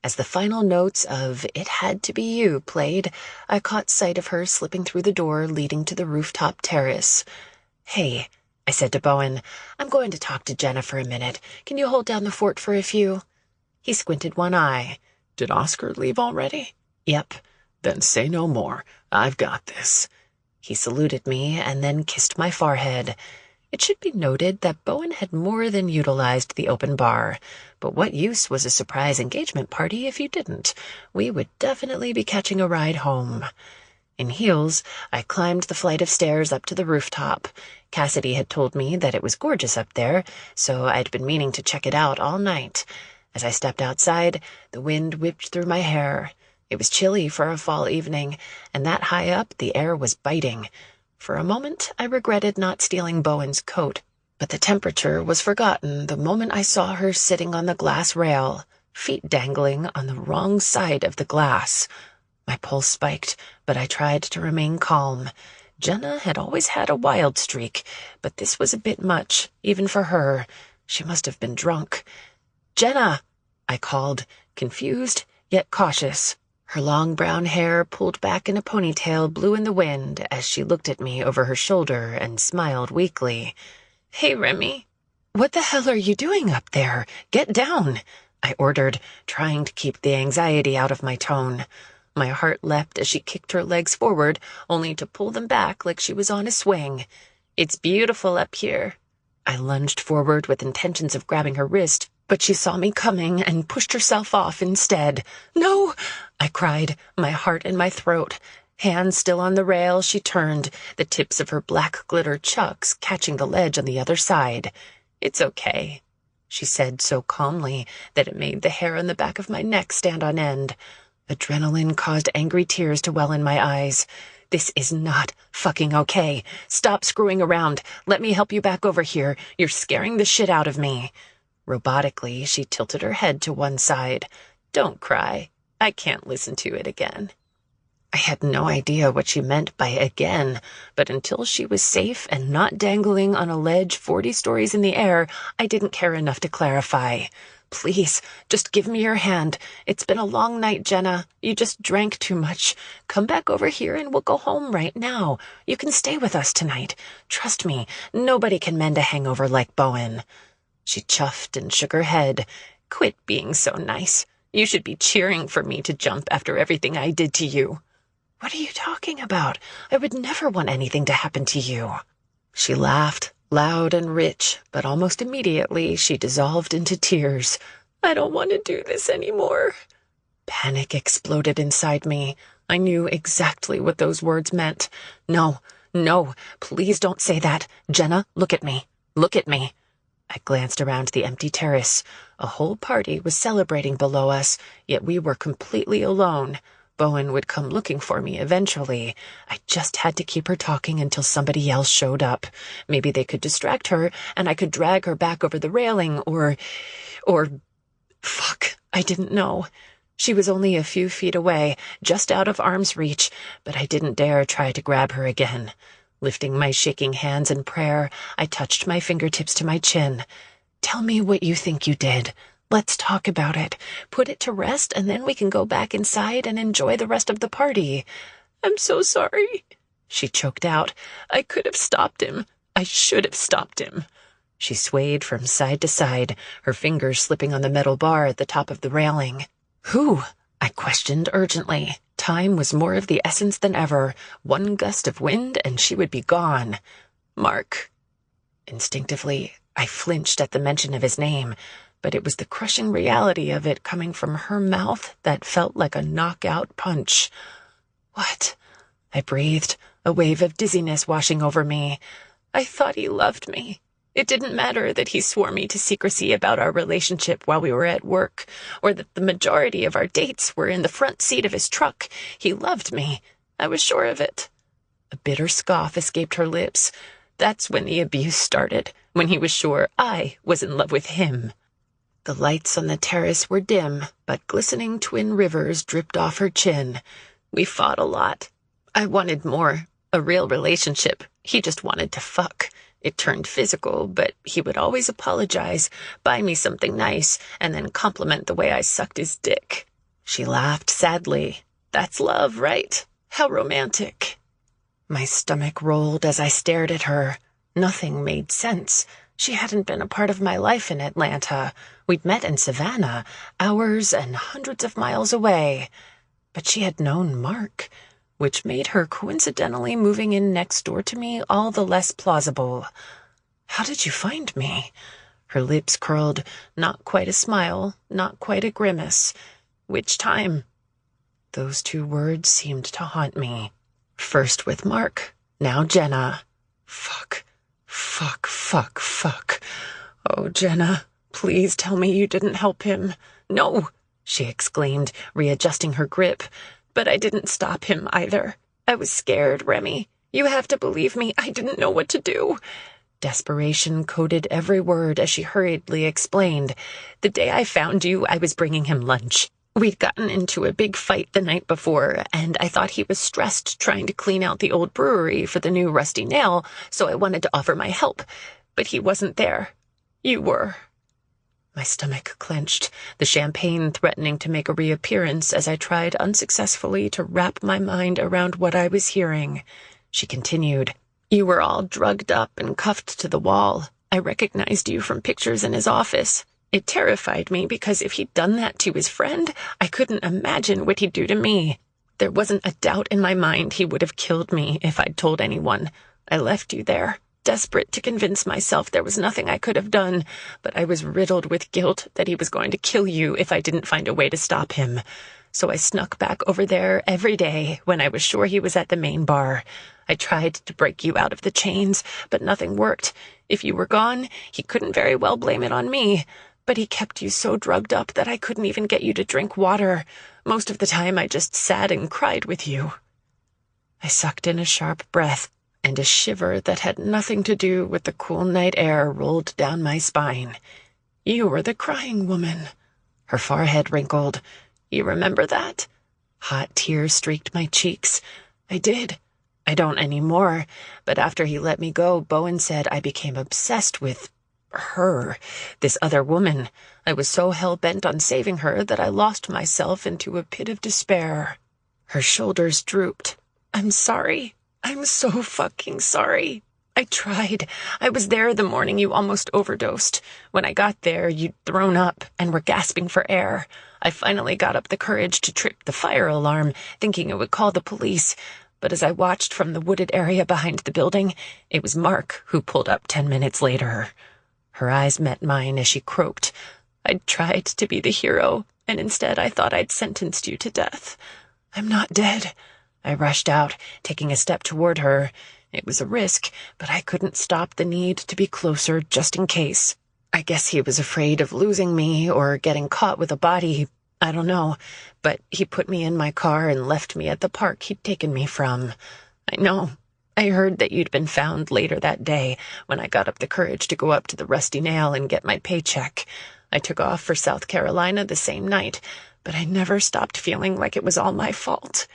As the final notes of It Had to Be You played, I caught sight of her slipping through the door leading to the rooftop terrace. "Hey," I said to Bowen, "I'm going to talk to Jenna for a minute. Can you hold down the fort for a few?" He squinted one eye. Did Oscar leave already? Yep. Then say no more. I've got this. He saluted me and then kissed my forehead. It should be noted that Bowen had more than utilized the open bar, but what use was a surprise engagement party if you didn't? We would definitely be catching a ride home. In heels, I climbed the flight of stairs up to the rooftop. Cassidy had told me that it was gorgeous up there, so I'd been meaning to check it out all night. As I stepped outside, the wind whipped through my hair. It was chilly for a fall evening, and that high up the air was biting. For a moment, I regretted not stealing Bowen's coat, but the temperature was forgotten the moment I saw her sitting on the glass rail, feet dangling on the wrong side of the glass. My pulse spiked, but I tried to remain calm. Jenna had always had a wild streak, but this was a bit much, even for her. She must have been drunk. "Jenna!" I called, confused yet cautious. Her long brown hair pulled back in a ponytail blew in the wind as she looked at me over her shoulder and smiled weakly. "Hey, Remy." "What the hell are you doing up there? Get down," I ordered, trying to keep the anxiety out of my tone. My heart leapt as she kicked her legs forward, only to pull them back like she was on a swing. "It's beautiful up here." I lunged forward with intentions of grabbing her wrist, but she saw me coming and pushed herself off instead. "No!" I cried, my heart in my throat. Hands still on the rail, she turned, the tips of her black glitter chucks catching the ledge on the other side. "It's okay," she said so calmly that it made the hair on the back of my neck stand on end. Adrenaline caused angry tears to well in my eyes. "This is not fucking okay. Stop screwing around. Let me help you back over here. You're scaring the shit out of me." Robotically, she tilted her head to one side. "Don't cry. I can't listen to it again." I had no idea what she meant by again, but until she was safe and not dangling on a ledge 40 stories in the air, I didn't care enough to clarify. "Please, just give me your hand. It's been a long night, Jenna. You just drank too much. Come back over here and we'll go home right now. You can stay with us tonight. Trust me, nobody can mend a hangover like Bowen." She chuffed and shook her head. "Quit being so nice. You should be cheering for me to jump after everything I did to you." "What are you talking about? I would never want anything to happen to you." She laughed, loud and rich, but almost immediately she dissolved into tears. "I don't want to do this anymore." Panic exploded inside me. I knew exactly what those words meant. No, please don't say that. Jenna, look at me. Look at me." I glanced around the empty terrace. A whole party was celebrating below us, yet we were completely alone. Bowen would come looking for me eventually. I just had to keep her talking until somebody else showed up. Maybe they could distract her, and I could drag her back over the railing, or... Fuck, I didn't know. She was only a few feet away, just out of arm's reach, but I didn't dare try to grab her again. Lifting my shaking hands in prayer, I touched my fingertips to my chin. Tell me what you think you did. Let's talk about it. Put it to rest, and then we can go back inside and enjoy the rest of the party. I'm so sorry, she choked out. I could have stopped him. I should have stopped him. She swayed from side to side, her fingers slipping on the metal bar at the top of the railing. Who? I questioned urgently. Time was more of the essence than ever. One gust of wind and she would be gone. Mark. Instinctively, I flinched at the mention of his name, but it was the crushing reality of it coming from her mouth that felt like a knockout punch. What? I breathed, a wave of dizziness washing over me. I thought he loved me. It didn't matter that he swore me to secrecy about our relationship while we were at work, or that the majority of our dates were in the front seat of his truck. He loved me. I was sure of it. A bitter scoff escaped her lips. That's when the abuse started, when he was sure I was in love with him. The lights on the terrace were dim, but glistening twin rivers dripped off her chin. We fought a lot. I wanted more, a real relationship. He just wanted to fuck. It turned physical, but he would always apologize, buy me something nice, and then compliment the way I sucked his dick. She laughed sadly. That's love, right? How romantic. My stomach rolled as I stared at her. Nothing made sense. She hadn't been a part of my life in Atlanta. We'd met in Savannah, hours and hundreds of miles away. But she had known Mark, which made her coincidentally moving in next door to me all the less plausible. How did you find me? Her lips curled, not quite a smile, not quite a grimace. Which time? Those two words seemed to haunt me. First with Mark, now Jenna. Fuck. Fuck, fuck, fuck. Oh, Jenna, please tell me you didn't help him. No, she exclaimed, readjusting her grip. But I didn't stop him either. I was scared, Remy. You have to believe me. I didn't know what to do. Desperation coded every word as she hurriedly explained. The day I found you, I was bringing him lunch. We'd gotten into a big fight the night before, and I thought he was stressed trying to clean out the old brewery for the new Rusty Nail, so I wanted to offer my help. But he wasn't there. You were. My stomach clenched, the champagne threatening to make a reappearance as I tried unsuccessfully to wrap my mind around what I was hearing. She continued, You were all drugged up and cuffed to the wall. I recognized you from pictures in his office. It terrified me because if he'd done that to his friend, I couldn't imagine what he'd do to me. There wasn't a doubt in my mind he would have killed me if I'd told anyone. I left you there, desperate to convince myself there was nothing I could have done, but I was riddled with guilt that he was going to kill you if I didn't find a way to stop him. So I snuck back over there every day when I was sure he was at the main bar. I tried to break you out of the chains, but nothing worked. If you were gone, he couldn't very well blame it on me. But he kept you so drugged up that I couldn't even get you to drink water. Most of the time I just sat and cried with you. I sucked in a sharp breath, and a shiver that had nothing to do with the cool night air rolled down my spine. You were the crying woman. Her forehead wrinkled. You remember that? Hot tears streaked my cheeks. I did. I don't anymore, but after he let me go, Bowen said I became obsessed with her, this other woman. I was so hell-bent on saving her that I lost myself into a pit of despair. Her shoulders drooped. I'm sorry. I'm so fucking sorry. I tried. I was there the morning you almost overdosed. When I got there, you'd thrown up and were gasping for air. I finally got up the courage to trip the fire alarm, thinking it would call the police. But as I watched from the wooded area behind the building, it was Mark who pulled up 10 minutes later. Her eyes met mine as she croaked. I'd tried to be the hero, and instead I thought I'd sentenced you to death. I'm not dead. I rushed out, taking a step toward her. It was a risk, but I couldn't stop the need to be closer just in case. I guess he was afraid of losing me or getting caught with a body. I don't know, but he put me in my car and left me at the park he'd taken me from. I know. I heard that you'd been found later that day when I got up the courage to go up to the Rusty Nail and get my paycheck. I took off for South Carolina the same night, but I never stopped feeling like it was all my fault.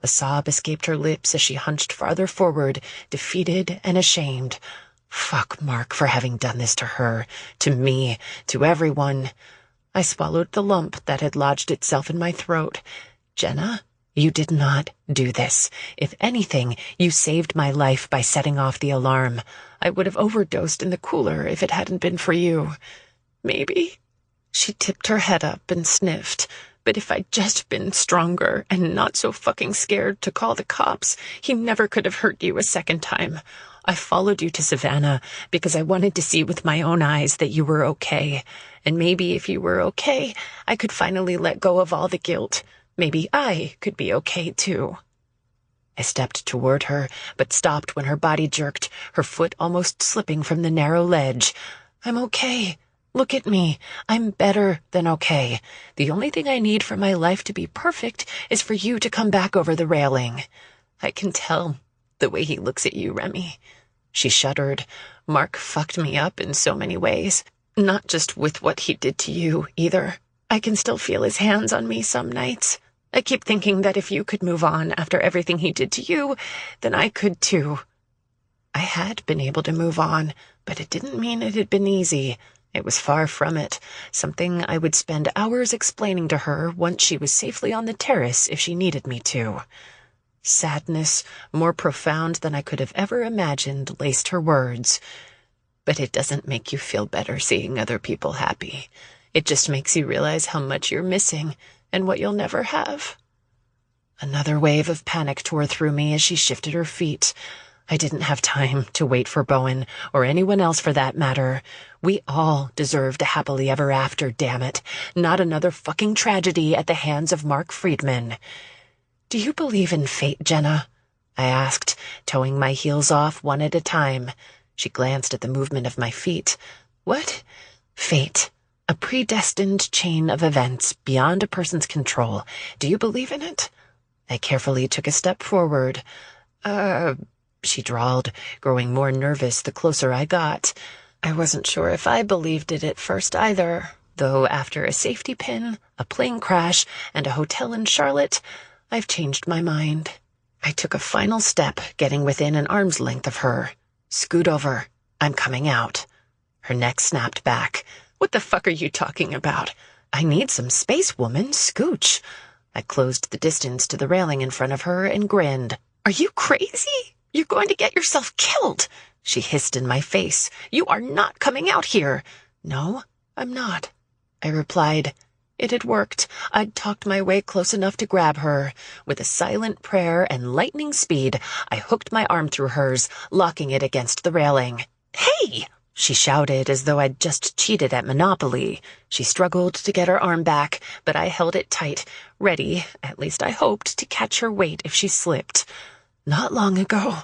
A sob escaped her lips as she hunched farther forward, defeated and ashamed. Fuck Mark for having done this to her, to me, to everyone. I swallowed the lump that had lodged itself in my throat. Jenna, you did not do this. If anything, you saved my life by setting off the alarm. I would have overdosed in the cooler if it hadn't been for you. Maybe. She tipped her head up and sniffed. But if I'd just been stronger and not so fucking scared to call the cops, he never could have hurt you a second time. I followed you to Savannah because I wanted to see with my own eyes that you were okay. And maybe if you were okay, I could finally let go of all the guilt. Maybe I could be okay too. I stepped toward her, but stopped when her body jerked, her foot almost slipping from the narrow ledge. I'm okay. Look at me. I'm better than okay. The only thing I need for my life to be perfect is for you to come back over the railing. I can tell the way he looks at you, Remy. She shuddered. Mark fucked me up in so many ways. Not just with what he did to you, either. I can still feel his hands on me some nights. I keep thinking that if you could move on after everything he did to you, then I could too. I had been able to move on, but it didn't mean it had been easy. It was far from it, something I would spend hours explaining to her once she was safely on the terrace if she needed me to. Sadness, more profound than I could have ever imagined, laced her words. But it doesn't make you feel better seeing other people happy. It just makes you realize how much you're missing and what you'll never have. Another wave of panic tore through me as she shifted her feet. I didn't have time to wait for Bowen, or anyone else for that matter. We all deserved a happily ever after, damn it. Not another fucking tragedy at the hands of Mark Friedman. Do you believe in fate, Jenna? I asked, toeing my heels off one at a time. She glanced at the movement of my feet. What? Fate. A predestined chain of events beyond a person's control. Do you believe in it? I carefully took a step forward. She drawled, growing more nervous the closer I got. I wasn't sure if I believed it at first either, though after a safety pin, a plane crash, and a hotel in Charlotte, I've changed my mind. I took a final step, getting within an arm's length of her. Scoot over. I'm coming out. Her neck snapped back. What the fuck are you talking about? I need some space, woman. Scooch. I closed the distance to the railing in front of her and grinned. Are you crazy? You're going to get yourself killed. She hissed in my face. You are not coming out here. No, I'm not. I replied. It had worked. I'd talked my way close enough to grab her. With a silent prayer and lightning speed, I hooked my arm through hers, locking it against the railing. Hey! She shouted as though I'd just cheated at Monopoly. She struggled to get her arm back, but I held it tight, ready, at least I hoped, to catch her weight if she slipped. Not long ago,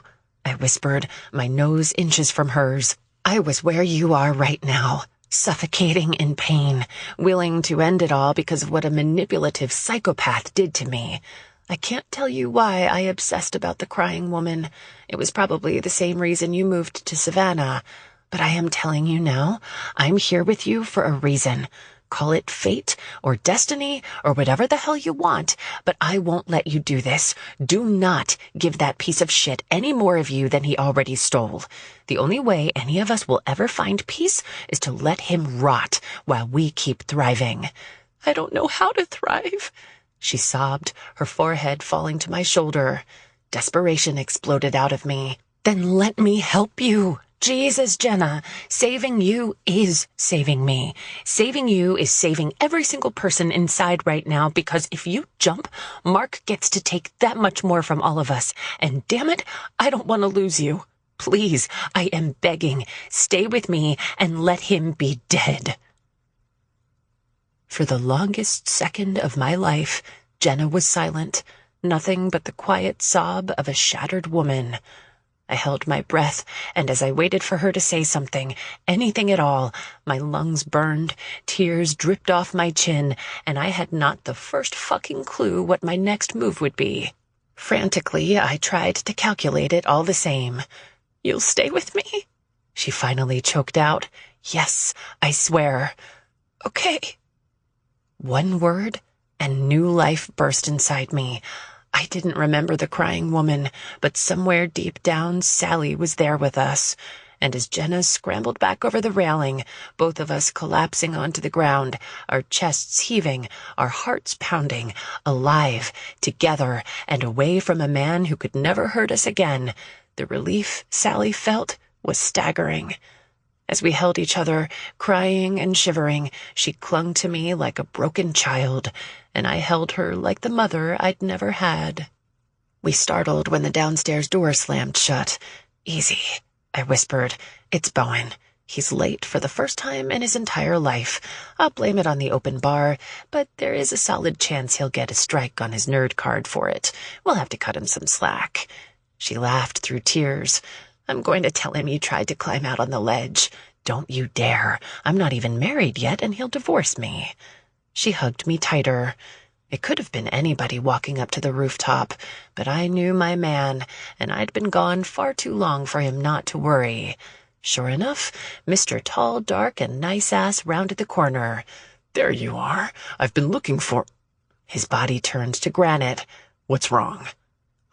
I whispered, my nose inches from hers. I was where you are right now, suffocating in pain, willing to end it all because of what a manipulative psychopath did to me. I can't tell you why I obsessed about the crying woman. It was probably the same reason you moved to Savannah. But I am telling you now, I'm here with you for a reason. Call it fate or destiny or whatever the hell you want, but I won't let you do this. Do not give that piece of shit any more of you than he already stole. The only way any of us will ever find peace is to let him rot while we keep thriving. I don't know how to thrive, she sobbed, her forehead falling to my shoulder. Desperation exploded out of me. Then let me help you. Jesus, Jenna, saving you is saving me. Saving you is saving every single person inside right now, because if you jump, Mark gets to take that much more from all of us. And damn it, I don't want to lose you. Please, I am begging, stay with me and let him be dead. For the longest second of my life, Jenna was silent, nothing but the quiet sob of a shattered woman. I held my breath, and as I waited for her to say something, anything at all, my lungs burned, tears dripped off my chin, and I had not the first fucking clue what my next move would be. Frantically, I tried to calculate it all the same. You'll stay with me? She finally choked out. Yes, I swear. Okay. One word, and new life burst inside me. I didn't remember the crying woman, but somewhere deep down, Sally was there with us. And as Jenna scrambled back over the railing, both of us collapsing onto the ground, our chests heaving, our hearts pounding, alive, together, and away from a man who could never hurt us again, the relief Sally felt was staggering. As we held each other, crying and shivering, she clung to me like a broken child, and I held her like the mother I'd never had. We startled when the downstairs door slammed shut. "Easy," I whispered. "It's Bowen. He's late for the first time in his entire life. I'll blame it on the open bar, but there is a solid chance he'll get a strike on his nerd card for it. We'll have to cut him some slack." She laughed through tears. "I'm going to tell him you tried to climb out on the ledge. Don't you dare. I'm not even married yet, and he'll divorce me." She hugged me tighter. It could have been anybody walking up to the rooftop, but I knew my man, and I'd been gone far too long for him not to worry. Sure enough, Mr. Tall, Dark, and Nice-Ass rounded the corner. "There you are. I've been looking for—" His body turned to granite. "What's wrong?"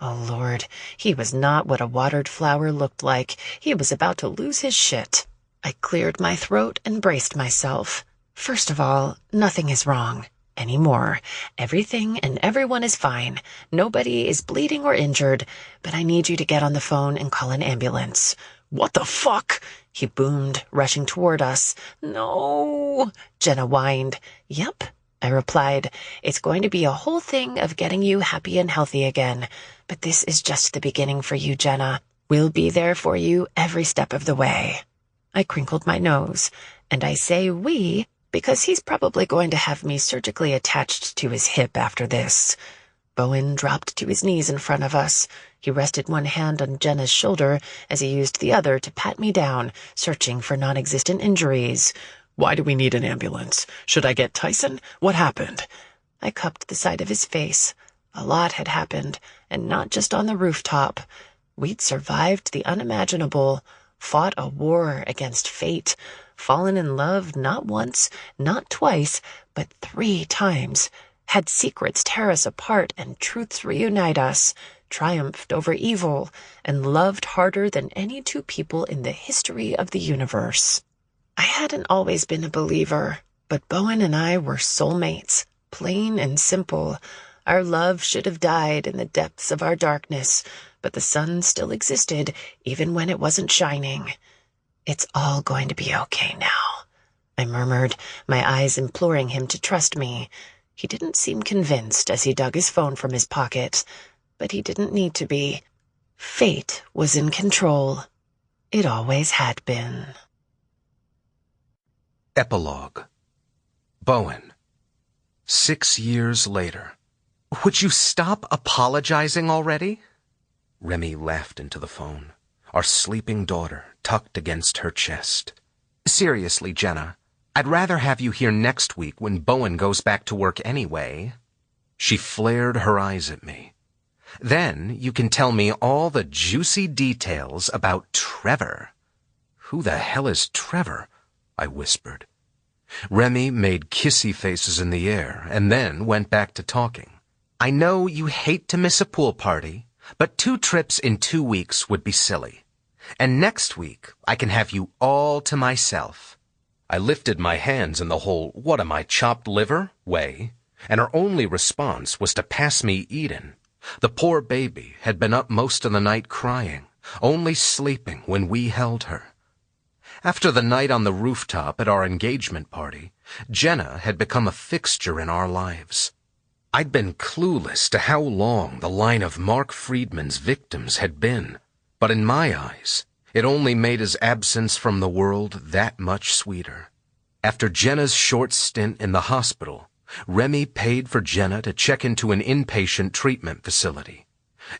Oh, Lord, he was not what a watered flower looked like. He was about to lose his shit. I cleared my throat and braced myself. First of all, nothing is wrong. Anymore. Everything and everyone is fine. Nobody is bleeding or injured, but I need you to get on the phone and call an ambulance. "What the fuck?" He boomed, rushing toward us. "No," Jenna whined. "Yep," I replied. "It's going to be a whole thing of getting you happy and healthy again. But this is just the beginning for you, Jenna. We'll be there for you every step of the way." I crinkled my nose, and I say we because he's probably going to have me surgically attached to his hip after this. Bowen dropped to his knees in front of us. He rested one hand on Jenna's shoulder as he used the other to pat me down, searching for non-existent injuries. "Why do we need an ambulance? Should I get Tyson? What happened?" I cupped the side of his face. A lot had happened, and not just on the rooftop. We'd survived the unimaginable, fought a war against fate, fallen in love not once, not twice, but 3 times, had secrets tear us apart and truths reunite us, triumphed over evil, and loved harder than any 2 people in the history of the universe. I hadn't always been a believer, but Bowen and I were soulmates, plain and simple. Our love should have died in the depths of our darkness, but the sun still existed even when it wasn't shining. "It's all going to be okay now," I murmured, my eyes imploring him to trust me. He didn't seem convinced as he dug his phone from his pocket, but he didn't need to be. Fate was in control. It always had been. Epilogue. Bowen. 6 years later. "Would you stop apologizing already?" Remy laughed into the phone, our sleeping daughter tucked against her chest. "Seriously, Jenna, I'd rather have you here next week when Bowen goes back to work anyway." She flared her eyes at me. "Then you can tell me all the juicy details about Trevor." "Who the hell is Trevor?" I whispered. Remy made kissy faces in the air and then went back to talking. "I know you hate to miss a pool party, but 2 trips in 2 weeks would be silly. And next week, I can have you all to myself." I lifted my hands in the whole "what am I, chopped liver?" way, and her only response was to pass me Eden. The poor baby had been up most of the night crying, only sleeping when we held her. After the night on the rooftop at our engagement party, Jenna had become a fixture in our lives. I'd been clueless to how long the line of Mark Friedman's victims had been, but in my eyes, it only made his absence from the world that much sweeter. After Jenna's short stint in the hospital, Remy paid for Jenna to check into an inpatient treatment facility.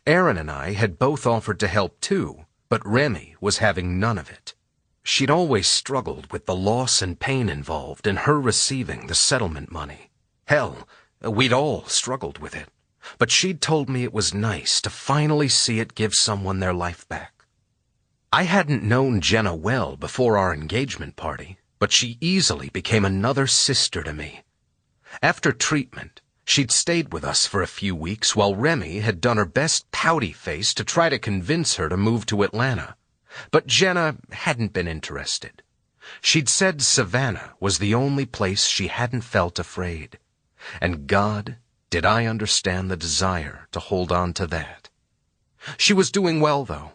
Aaron and I had both offered to help too, but Remy was having none of it. She'd always struggled with the loss and pain involved in her receiving the settlement money. Hell, we'd all struggled with it, but she'd told me it was nice to finally see it give someone their life back. I hadn't known Jenna well before our engagement party, but she easily became another sister to me. After treatment, She'd stayed with us for a few weeks while Remy had done her best pouty face to try to convince her to move to Atlanta. But Jenna hadn't been interested. She'd said Savannah was the only place she hadn't felt afraid. And God, did I understand the desire to hold on to that. She was doing well, though.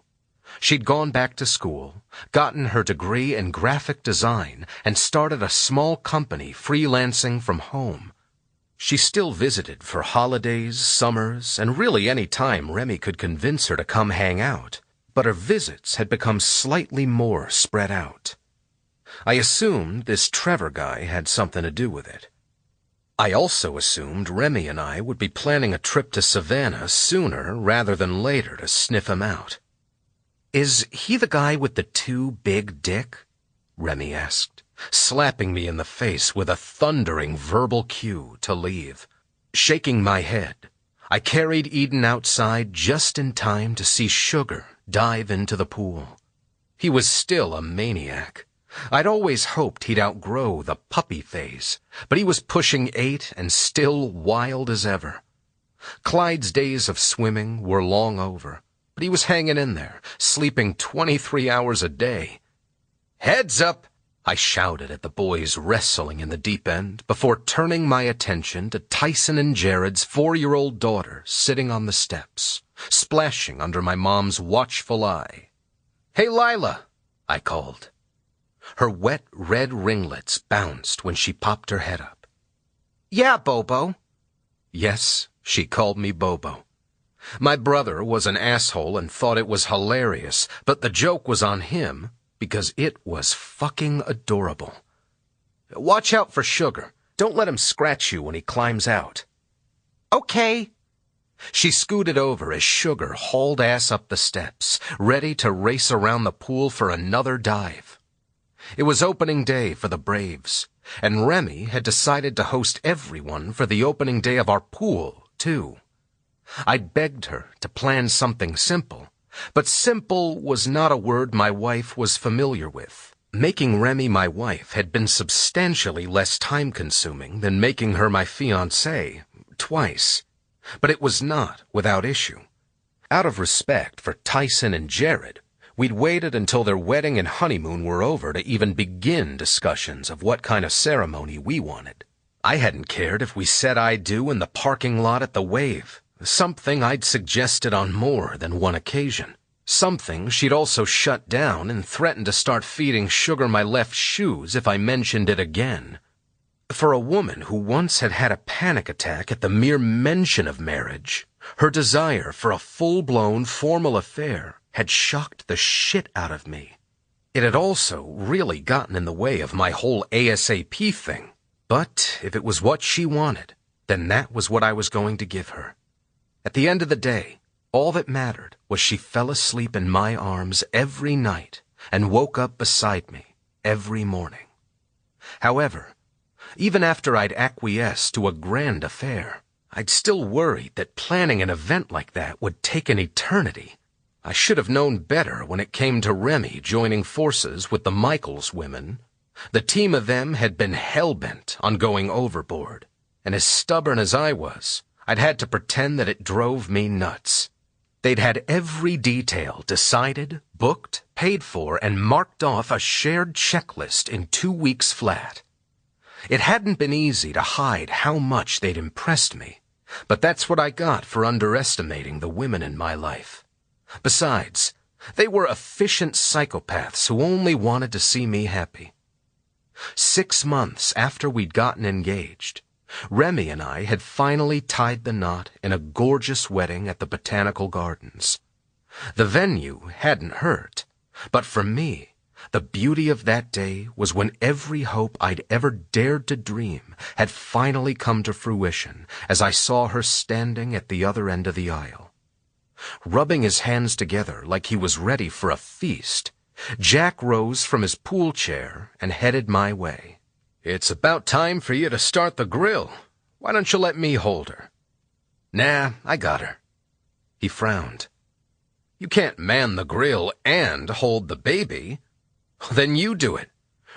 She'd gone back to school, gotten her degree in graphic design, and started a small company freelancing from home. She still visited for holidays, summers, and really any time Remy could convince her to come hang out, but her visits had become slightly more spread out. I assumed this Trevor guy had something to do with it. I also assumed Remy and I would be planning a trip to Savannah sooner rather than later to sniff him out. "Is he the guy with the too big dick?" Remy asked, slapping me in the face with a thundering verbal cue to leave. Shaking my head, I carried Eden outside just in time to see Sugar dive into the pool. He was still a maniac. I'd always hoped he'd outgrow the puppy phase, but he was pushing 8 and still wild as ever. Clyde's days of swimming were long over, but he was hanging in there, sleeping 23 hours a day. "Heads up!" I shouted at the boys wrestling in the deep end before turning my attention to Tyson and Jared's 4-year-old daughter sitting on the steps, splashing under my mom's watchful eye. "Hey, Lila," I called. Her wet red ringlets bounced when she popped her head up. "Yeah, Bobo." Yes, she called me Bobo. My brother was an asshole and thought it was hilarious, but the joke was on him because it was fucking adorable. "Watch out for Sugar. Don't let him scratch you when he climbs out." "Okay." She scooted over as Sugar hauled ass up the steps, ready to race around the pool for another dive. It was opening day for the Braves, and Remy had decided to host everyone for the opening day of our pool, too. I'd begged her to plan something simple, but simple was not a word my wife was familiar with. Making Remy my wife had been substantially less time-consuming than making her my fiancée twice, but it was not without issue. Out of respect for Tyson and Jared, we'd waited until their wedding and honeymoon were over to even begin discussions of what kind of ceremony we wanted. I hadn't cared if we said I do in the parking lot at the Wave, something I'd suggested on more than one occasion. Something she'd also shut down and threatened to start feeding Sugar my left shoes if I mentioned it again. For a woman who once had had a panic attack at the mere mention of marriage, her desire for a full-blown formal affair had shocked the shit out of me. It had also really gotten in the way of my whole ASAP thing. But if it was what she wanted, then that was what I was going to give her. At the end of the day, all that mattered was she fell asleep in my arms every night and woke up beside me every morning. However, even after I'd acquiesced to a grand affair, I'd still worried that planning an event like that would take an eternity. I should have known better when it came to Remy joining forces with the Michaels women. The team of them had been hell-bent on going overboard, and as stubborn as I was, I'd had to pretend that it drove me nuts. They'd had every detail decided, booked, paid for, and marked off a shared checklist in 2 weeks flat. It hadn't been easy to hide how much they'd impressed me, but that's what I got for underestimating the women in my life. Besides, they were efficient psychopaths who only wanted to see me happy. 6 months after we'd gotten engaged, Remy and I had finally tied the knot in a gorgeous wedding at the Botanical Gardens. The venue hadn't hurt, but for me, the beauty of that day was when every hope I'd ever dared to dream had finally come to fruition as I saw her standing at the other end of the aisle. Rubbing his hands together like he was ready for a feast, Jack rose from his pool chair and headed my way. "It's about time for you to start the grill. Why don't you let me hold her?" "Nah, I got her." He frowned. "You can't man the grill and hold the baby." "Then you do it.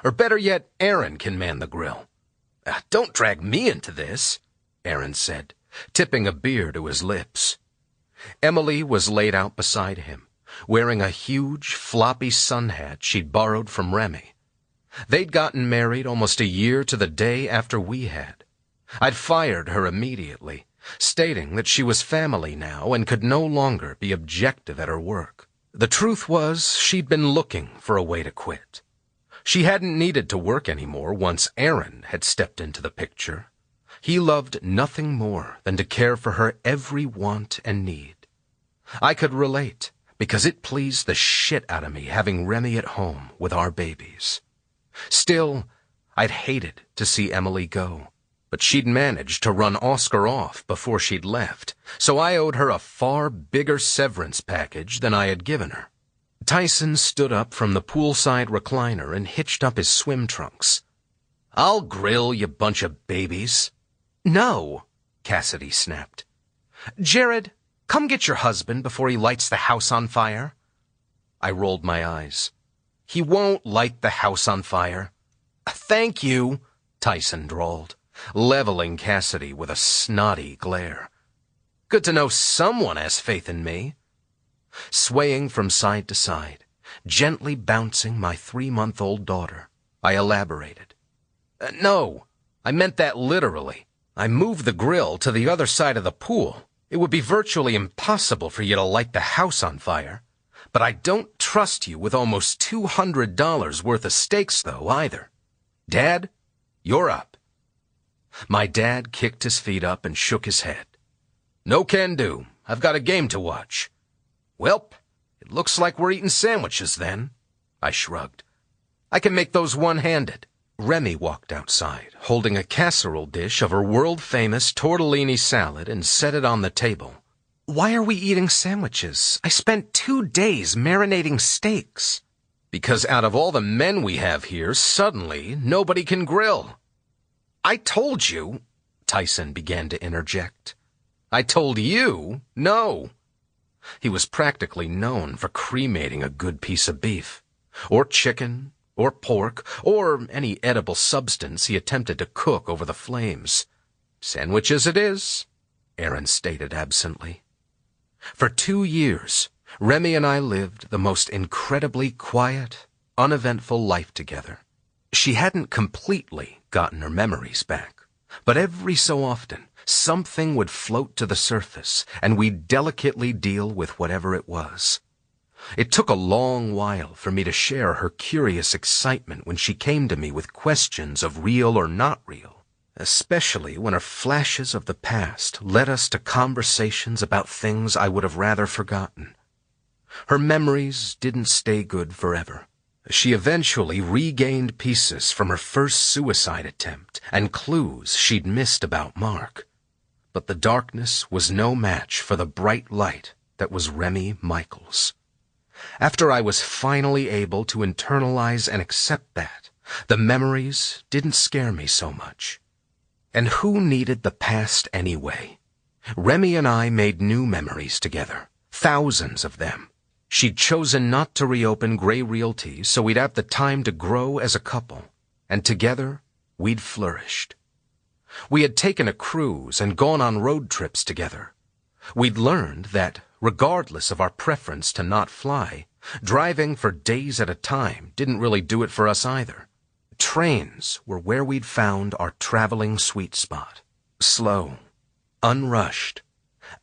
Or better yet, Aaron can man the grill." "Don't drag me into this." Aaron said, tipping a beer to his lips. Emily was laid out beside him, wearing a huge, floppy sun hat she'd borrowed from Remy. They'd gotten married almost a year to the day after we had. I'd fired her immediately, stating that she was family now and could no longer be objective at her work. The truth was, she'd been looking for a way to quit. She hadn't needed to work anymore once Aaron had stepped into the picture. He loved nothing more than to care for her every want and need. I could relate, because it pleased the shit out of me having Remy at home with our babies. Still, I'd hated to see Emily go, but she'd managed to run Oscar off before she'd left, so I owed her a far bigger severance package than I had given her. Tyson stood up from the poolside recliner and hitched up his swim trunks. "I'll grill, you bunch of babies." "No," Cassidy snapped. "Jared, come get your husband before he lights the house on fire." I rolled my eyes. "He won't light the house on fire." "Thank you," Tyson drawled, leveling Cassidy with a snotty glare. "Good to know someone has faith in me." Swaying from side to side, gently bouncing my 3-month-old daughter, I elaborated. "No, I meant that literally. I moved the grill to the other side of the pool. It would be virtually impossible for you to light the house on fire. But I don't trust you with almost $200 worth of steaks, though, either. Dad, you're up." My dad kicked his feet up and shook his head. "No can do. I've got a game to watch." "Welp, it looks like we're eating sandwiches then." I shrugged. "I can make those one-handed." Remy walked outside, holding a casserole dish of her world-famous tortellini salad and set it on the table. "Why are we eating sandwiches? I spent 2 days marinating steaks." "Because out of all the men we have here, suddenly nobody can grill." "I told you," Tyson began to interject. "I told you no." He was practically known for cremating a good piece of beef, or chicken, or pork, or any edible substance he attempted to cook over the flames. "Sandwiches it is," Aaron stated absently. For 2 years, Remy and I lived the most incredibly quiet, uneventful life together. She hadn't completely gotten her memories back, but every so often, something would float to the surface, and we'd delicately deal with whatever it was. It took a long while for me to share her curious excitement when she came to me with questions of real or not real, especially when her flashes of the past led us to conversations about things I would have rather forgotten. Her memories didn't stay good forever. She eventually regained pieces from her first suicide attempt and clues she'd missed about Mark. But the darkness was no match for the bright light that was Remy Michaels. After I was finally able to internalize and accept that, the memories didn't scare me so much. And who needed the past anyway? Remy and I made new memories together, thousands of them. She'd chosen not to reopen Gray Realty so we'd have the time to grow as a couple, and together we'd flourished. We had taken a cruise and gone on road trips together. We'd learned that, regardless of our preference to not fly, driving for days at a time didn't really do it for us either. Trains were where we'd found our traveling sweet spot. Slow, unrushed,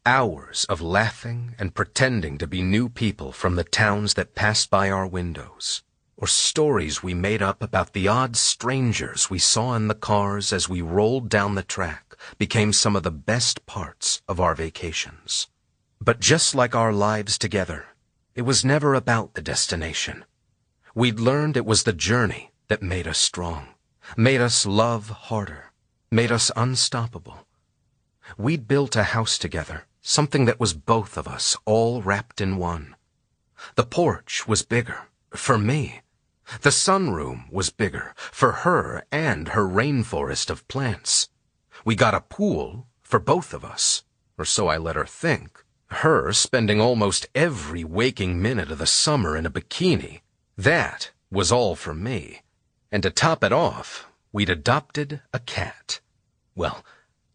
hours of laughing and pretending to be new people from the towns that passed by our windows, or stories we made up about the odd strangers we saw in the cars as we rolled down the track became some of the best parts of our vacations. But just like our lives together, it was never about the destination. We'd learned it was the journey that made us strong, made us love harder, made us unstoppable. We'd built a house together, something that was both of us, all wrapped in one. The porch was bigger, for me. The sunroom was bigger, for her and her rainforest of plants. We got a pool for both of us, or so I let her think. Her spending almost every waking minute of the summer in a bikini. That was all for me. And to top it off, we'd adopted a cat. Well,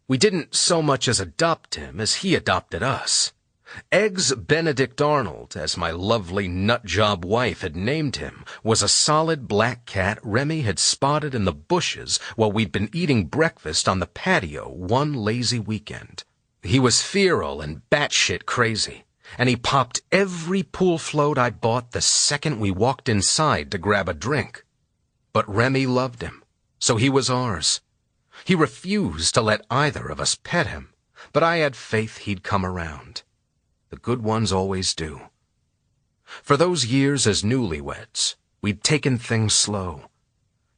We didn't so much as adopt him as he adopted us. Eggs Benedict Arnold, as my lovely nutjob wife had named him, was a solid black cat Remy had spotted in the bushes while we'd been eating breakfast on the patio one lazy weekend. He was feral and batshit crazy, and he popped every pool float I bought the second we walked inside to grab a drink. But Remy loved him, so he was ours. He refused to let either of us pet him, but I had faith he'd come around. The good ones always do. For those years as newlyweds, we'd taken things slow.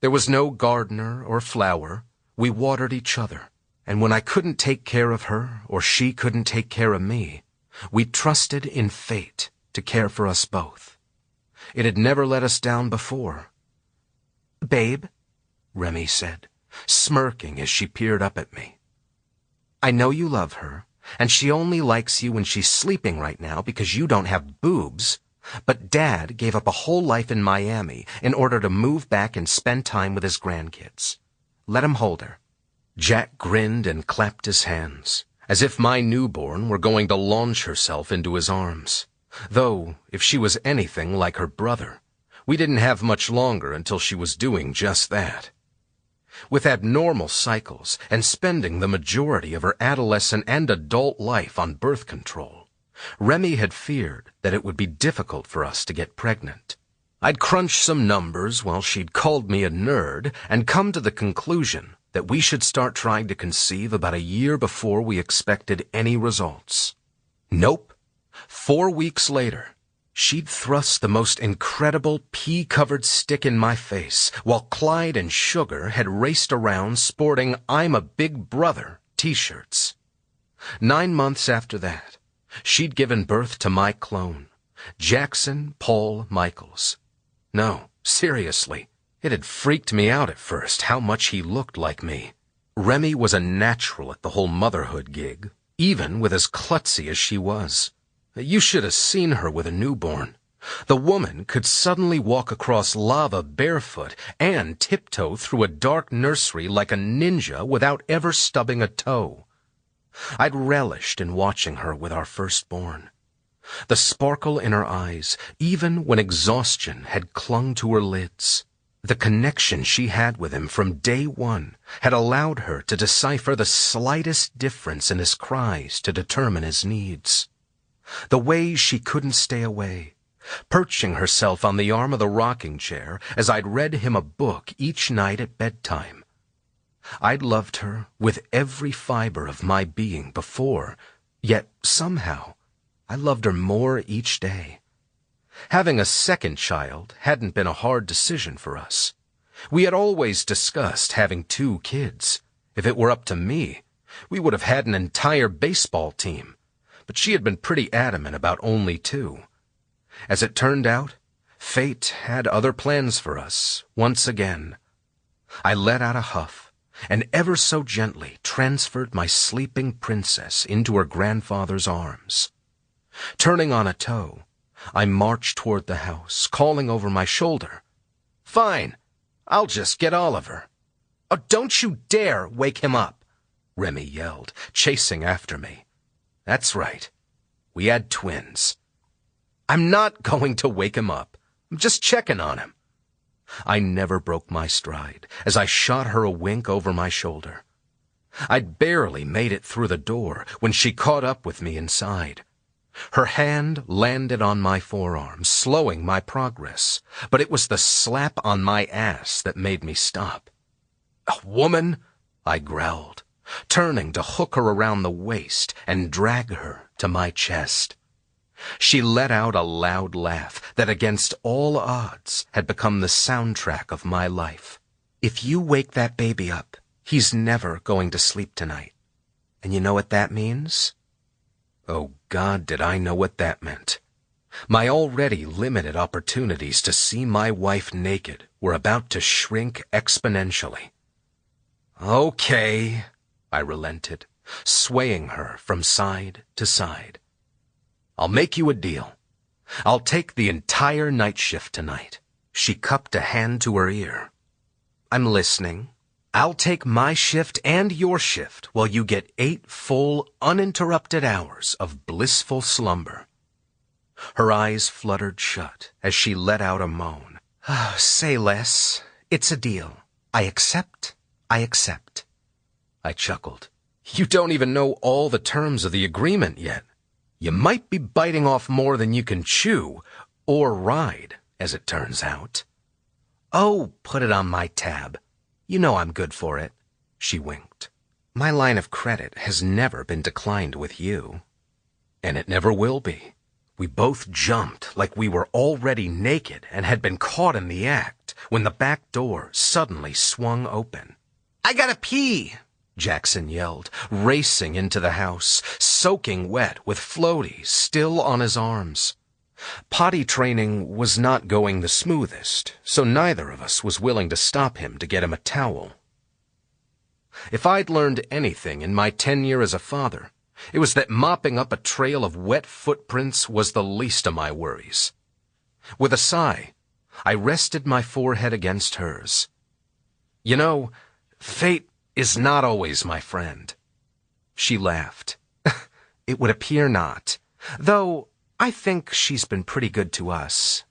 There was no gardener or flower. We watered each other, and when I couldn't take care of her or she couldn't take care of me, we trusted in fate to care for us both. It had never let us down before. "Babe," Remy said, smirking as she peered up at me. "I know you love her, and she only likes you when she's sleeping right now because you don't have boobs, but Dad gave up a whole life in Miami in order to move back and spend time with his grandkids. Let him hold her." Jack grinned and clapped his hands, as if my newborn were going to launch herself into his arms. Though, if she was anything like her brother, we didn't have much longer until she was doing just that. With abnormal cycles and spending the majority of her adolescent and adult life on birth control, Remy had feared that it would be difficult for us to get pregnant. I'd crunched some numbers while she'd called me a nerd and come to the conclusion that we should start trying to conceive about a year before we expected any results. Nope. 4 weeks later, she'd thrust the most incredible pea-covered stick in my face, while Clyde and Sugar had raced around sporting "I'm a Big Brother" t-shirts. 9 months after that, she'd given birth to my clone, Jackson Paul Michaels. No, seriously, it had freaked me out at first how much he looked like me. Remy was a natural at the whole motherhood gig, even with as klutzy as she was. You should have seen her with a newborn. The woman could suddenly walk across lava barefoot and tiptoe through a dark nursery like a ninja without ever stubbing a toe. I'd relished in watching her with our firstborn. The sparkle in her eyes, even when exhaustion had clung to her lids. The connection she had with him from day one had allowed her to decipher the slightest difference in his cries to determine his needs. The way she couldn't stay away, perching herself on the arm of the rocking chair as I'd read him a book each night at bedtime. I'd loved her with every fiber of my being before, yet somehow I loved her more each day. Having a second child hadn't been a hard decision for us. We had always discussed having 2 kids. If it were up to me, we would have had an entire baseball team. But she had been pretty adamant about only 2. As it turned out, fate had other plans for us, once again. I let out a huff, and ever so gently transferred my sleeping princess into her grandfather's arms. Turning on a toe, I marched toward the house, calling over my shoulder, "Fine, I'll just get Oliver." "Oh, don't you dare wake him up," Remy yelled, chasing after me. That's right. We had twins. "I'm not going to wake him up. I'm just checking on him." I never broke my stride as I shot her a wink over my shoulder. I'd barely made it through the door when she caught up with me inside. Her hand landed on my forearm, slowing my progress, but it was the slap on my ass that made me stop. "A woman?" I growled, turning to hook her around the waist and drag her to my chest. She let out a loud laugh that against all odds had become the soundtrack of my life. "If you wake that baby up, he's never going to sleep tonight. And you know what that means?" Oh God, did I know what that meant. My already limited opportunities to see my wife naked were about to shrink exponentially. "Okay," I relented, swaying her from side to side. "I'll make you a deal. I'll take the entire night shift tonight." She cupped a hand to her ear. "I'm listening." I'll take my shift and your shift while you get 8 full, uninterrupted hours of blissful slumber. Her eyes fluttered shut as she let out a moan. Say less. It's a deal. I accept. I accept. I chuckled. You don't even know all the terms of the agreement yet. You might be biting off more than you can chew, or ride, as it turns out. Oh, put it on my tab. You know I'm good for it. She winked. My line of credit has never been declined with you. And it never will be. We both jumped like we were already naked and had been caught in the act when the back door suddenly swung open. I gotta pee, Jackson yelled, racing into the house, soaking wet with Floaty still on his arms. Potty training was not going the smoothest, so neither of us was willing to stop him to get him a towel. If I'd learned anything in my tenure as a father, it was that mopping up a trail of wet footprints was the least of my worries. With a sigh, I rested my forehead against hers. You know, fate is not always my friend. She laughed. It would appear not, though I think she's been pretty good to us.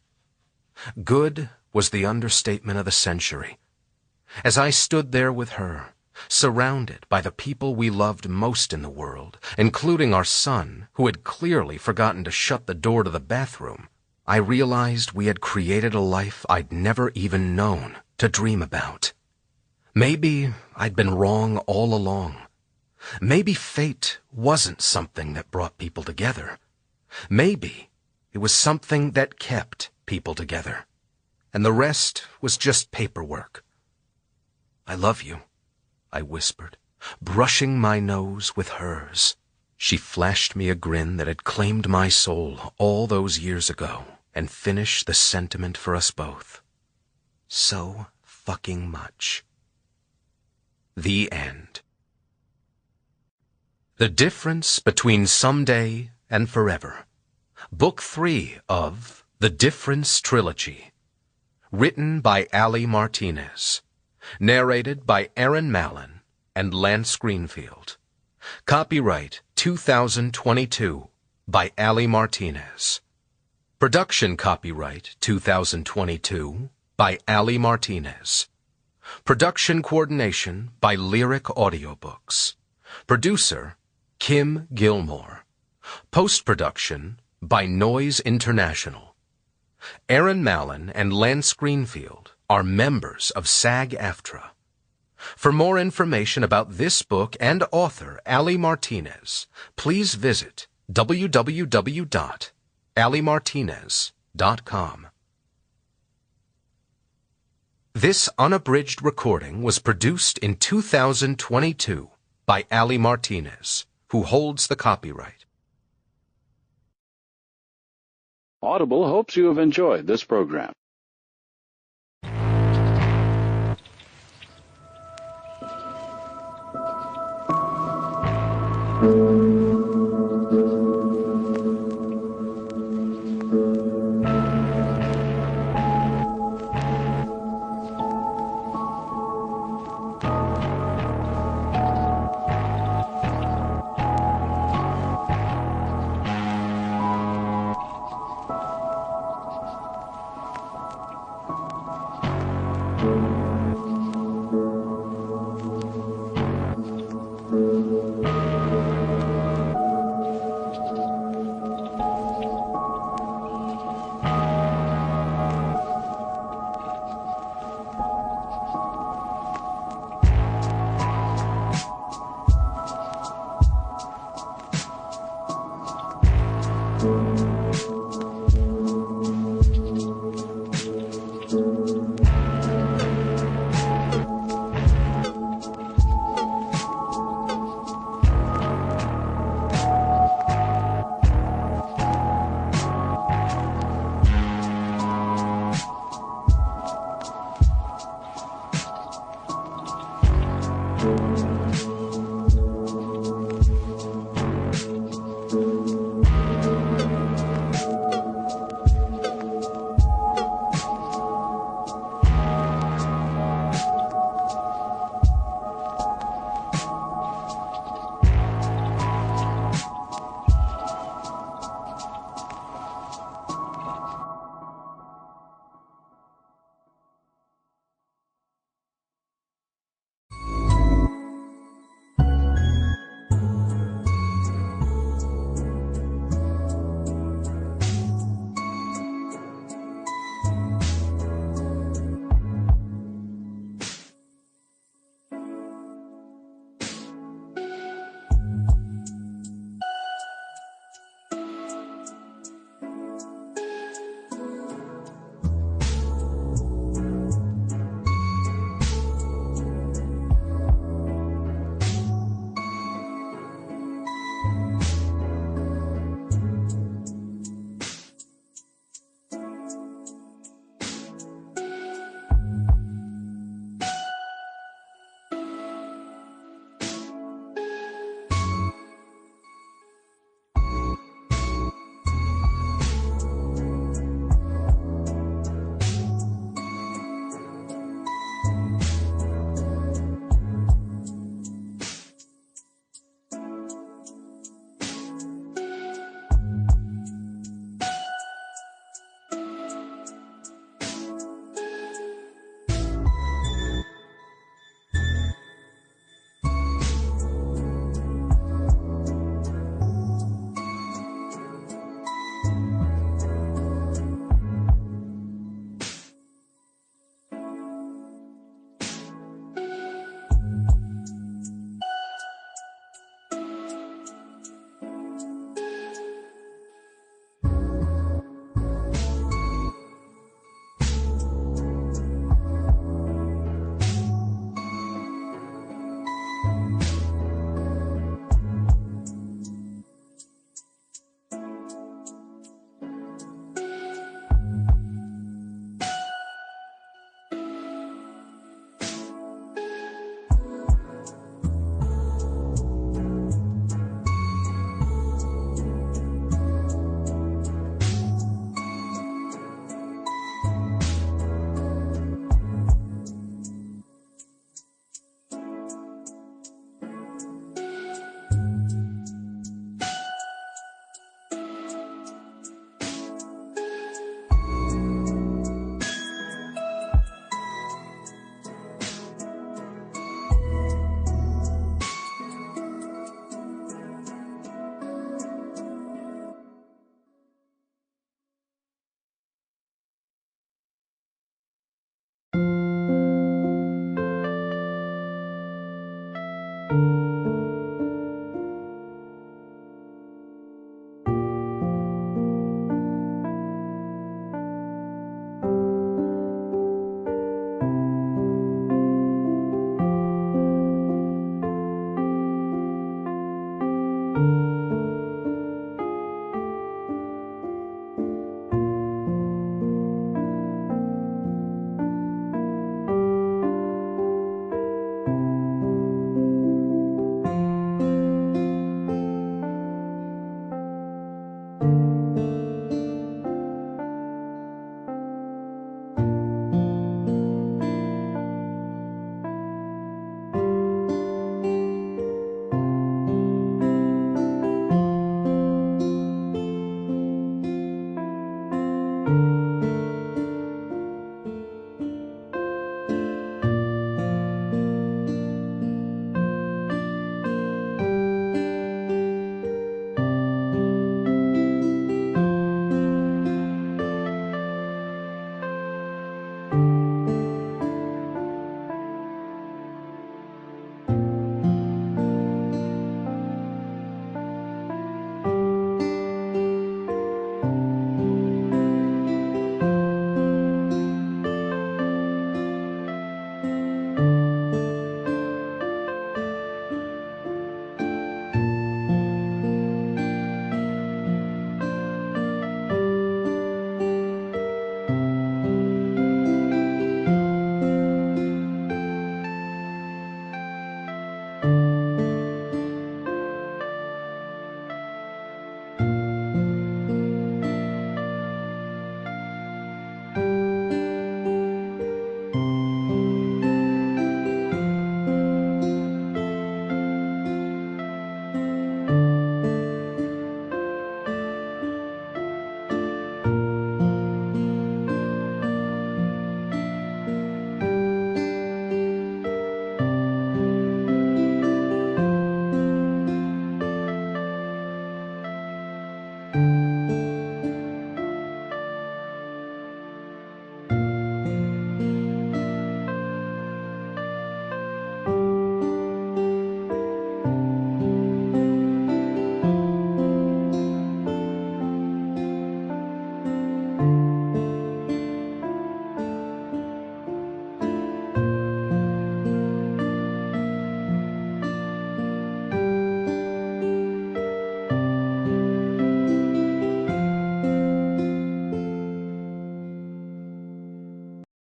Good was the understatement of the century. As I stood there with her, surrounded by the people we loved most in the world, including our son, who had clearly forgotten to shut the door to the bathroom, I realized we had created a life I'd never even known to dream about. Maybe I'd been wrong all along. Maybe fate wasn't something that brought people together. Maybe it was something that kept people together, and the rest was just paperwork. I love you, I whispered, brushing my nose with hers. She flashed me a grin that had claimed my soul all those years ago and finished the sentiment for us both. So fucking much. The end. The Difference Between Someday and Forever. Book 3 of The Difference Trilogy. Written by Ali Martinez. Narrated by Aaron Mallon and Lance Greenfield. Copyright 2022 by Ali Martinez. Production copyright 2022 by Ali Martinez. Production coordination by Lyric Audiobooks. Producer Kim Gilmore. Post-production by Noise International. Aaron Mallon and Lance Greenfield are members of SAG-AFTRA. For more information about this book and author Ali Martinez, please visit www.alimartinez.com. This unabridged recording was produced in 2022 by Ali Martinez, who holds the copyright. Audible hopes you have enjoyed this program.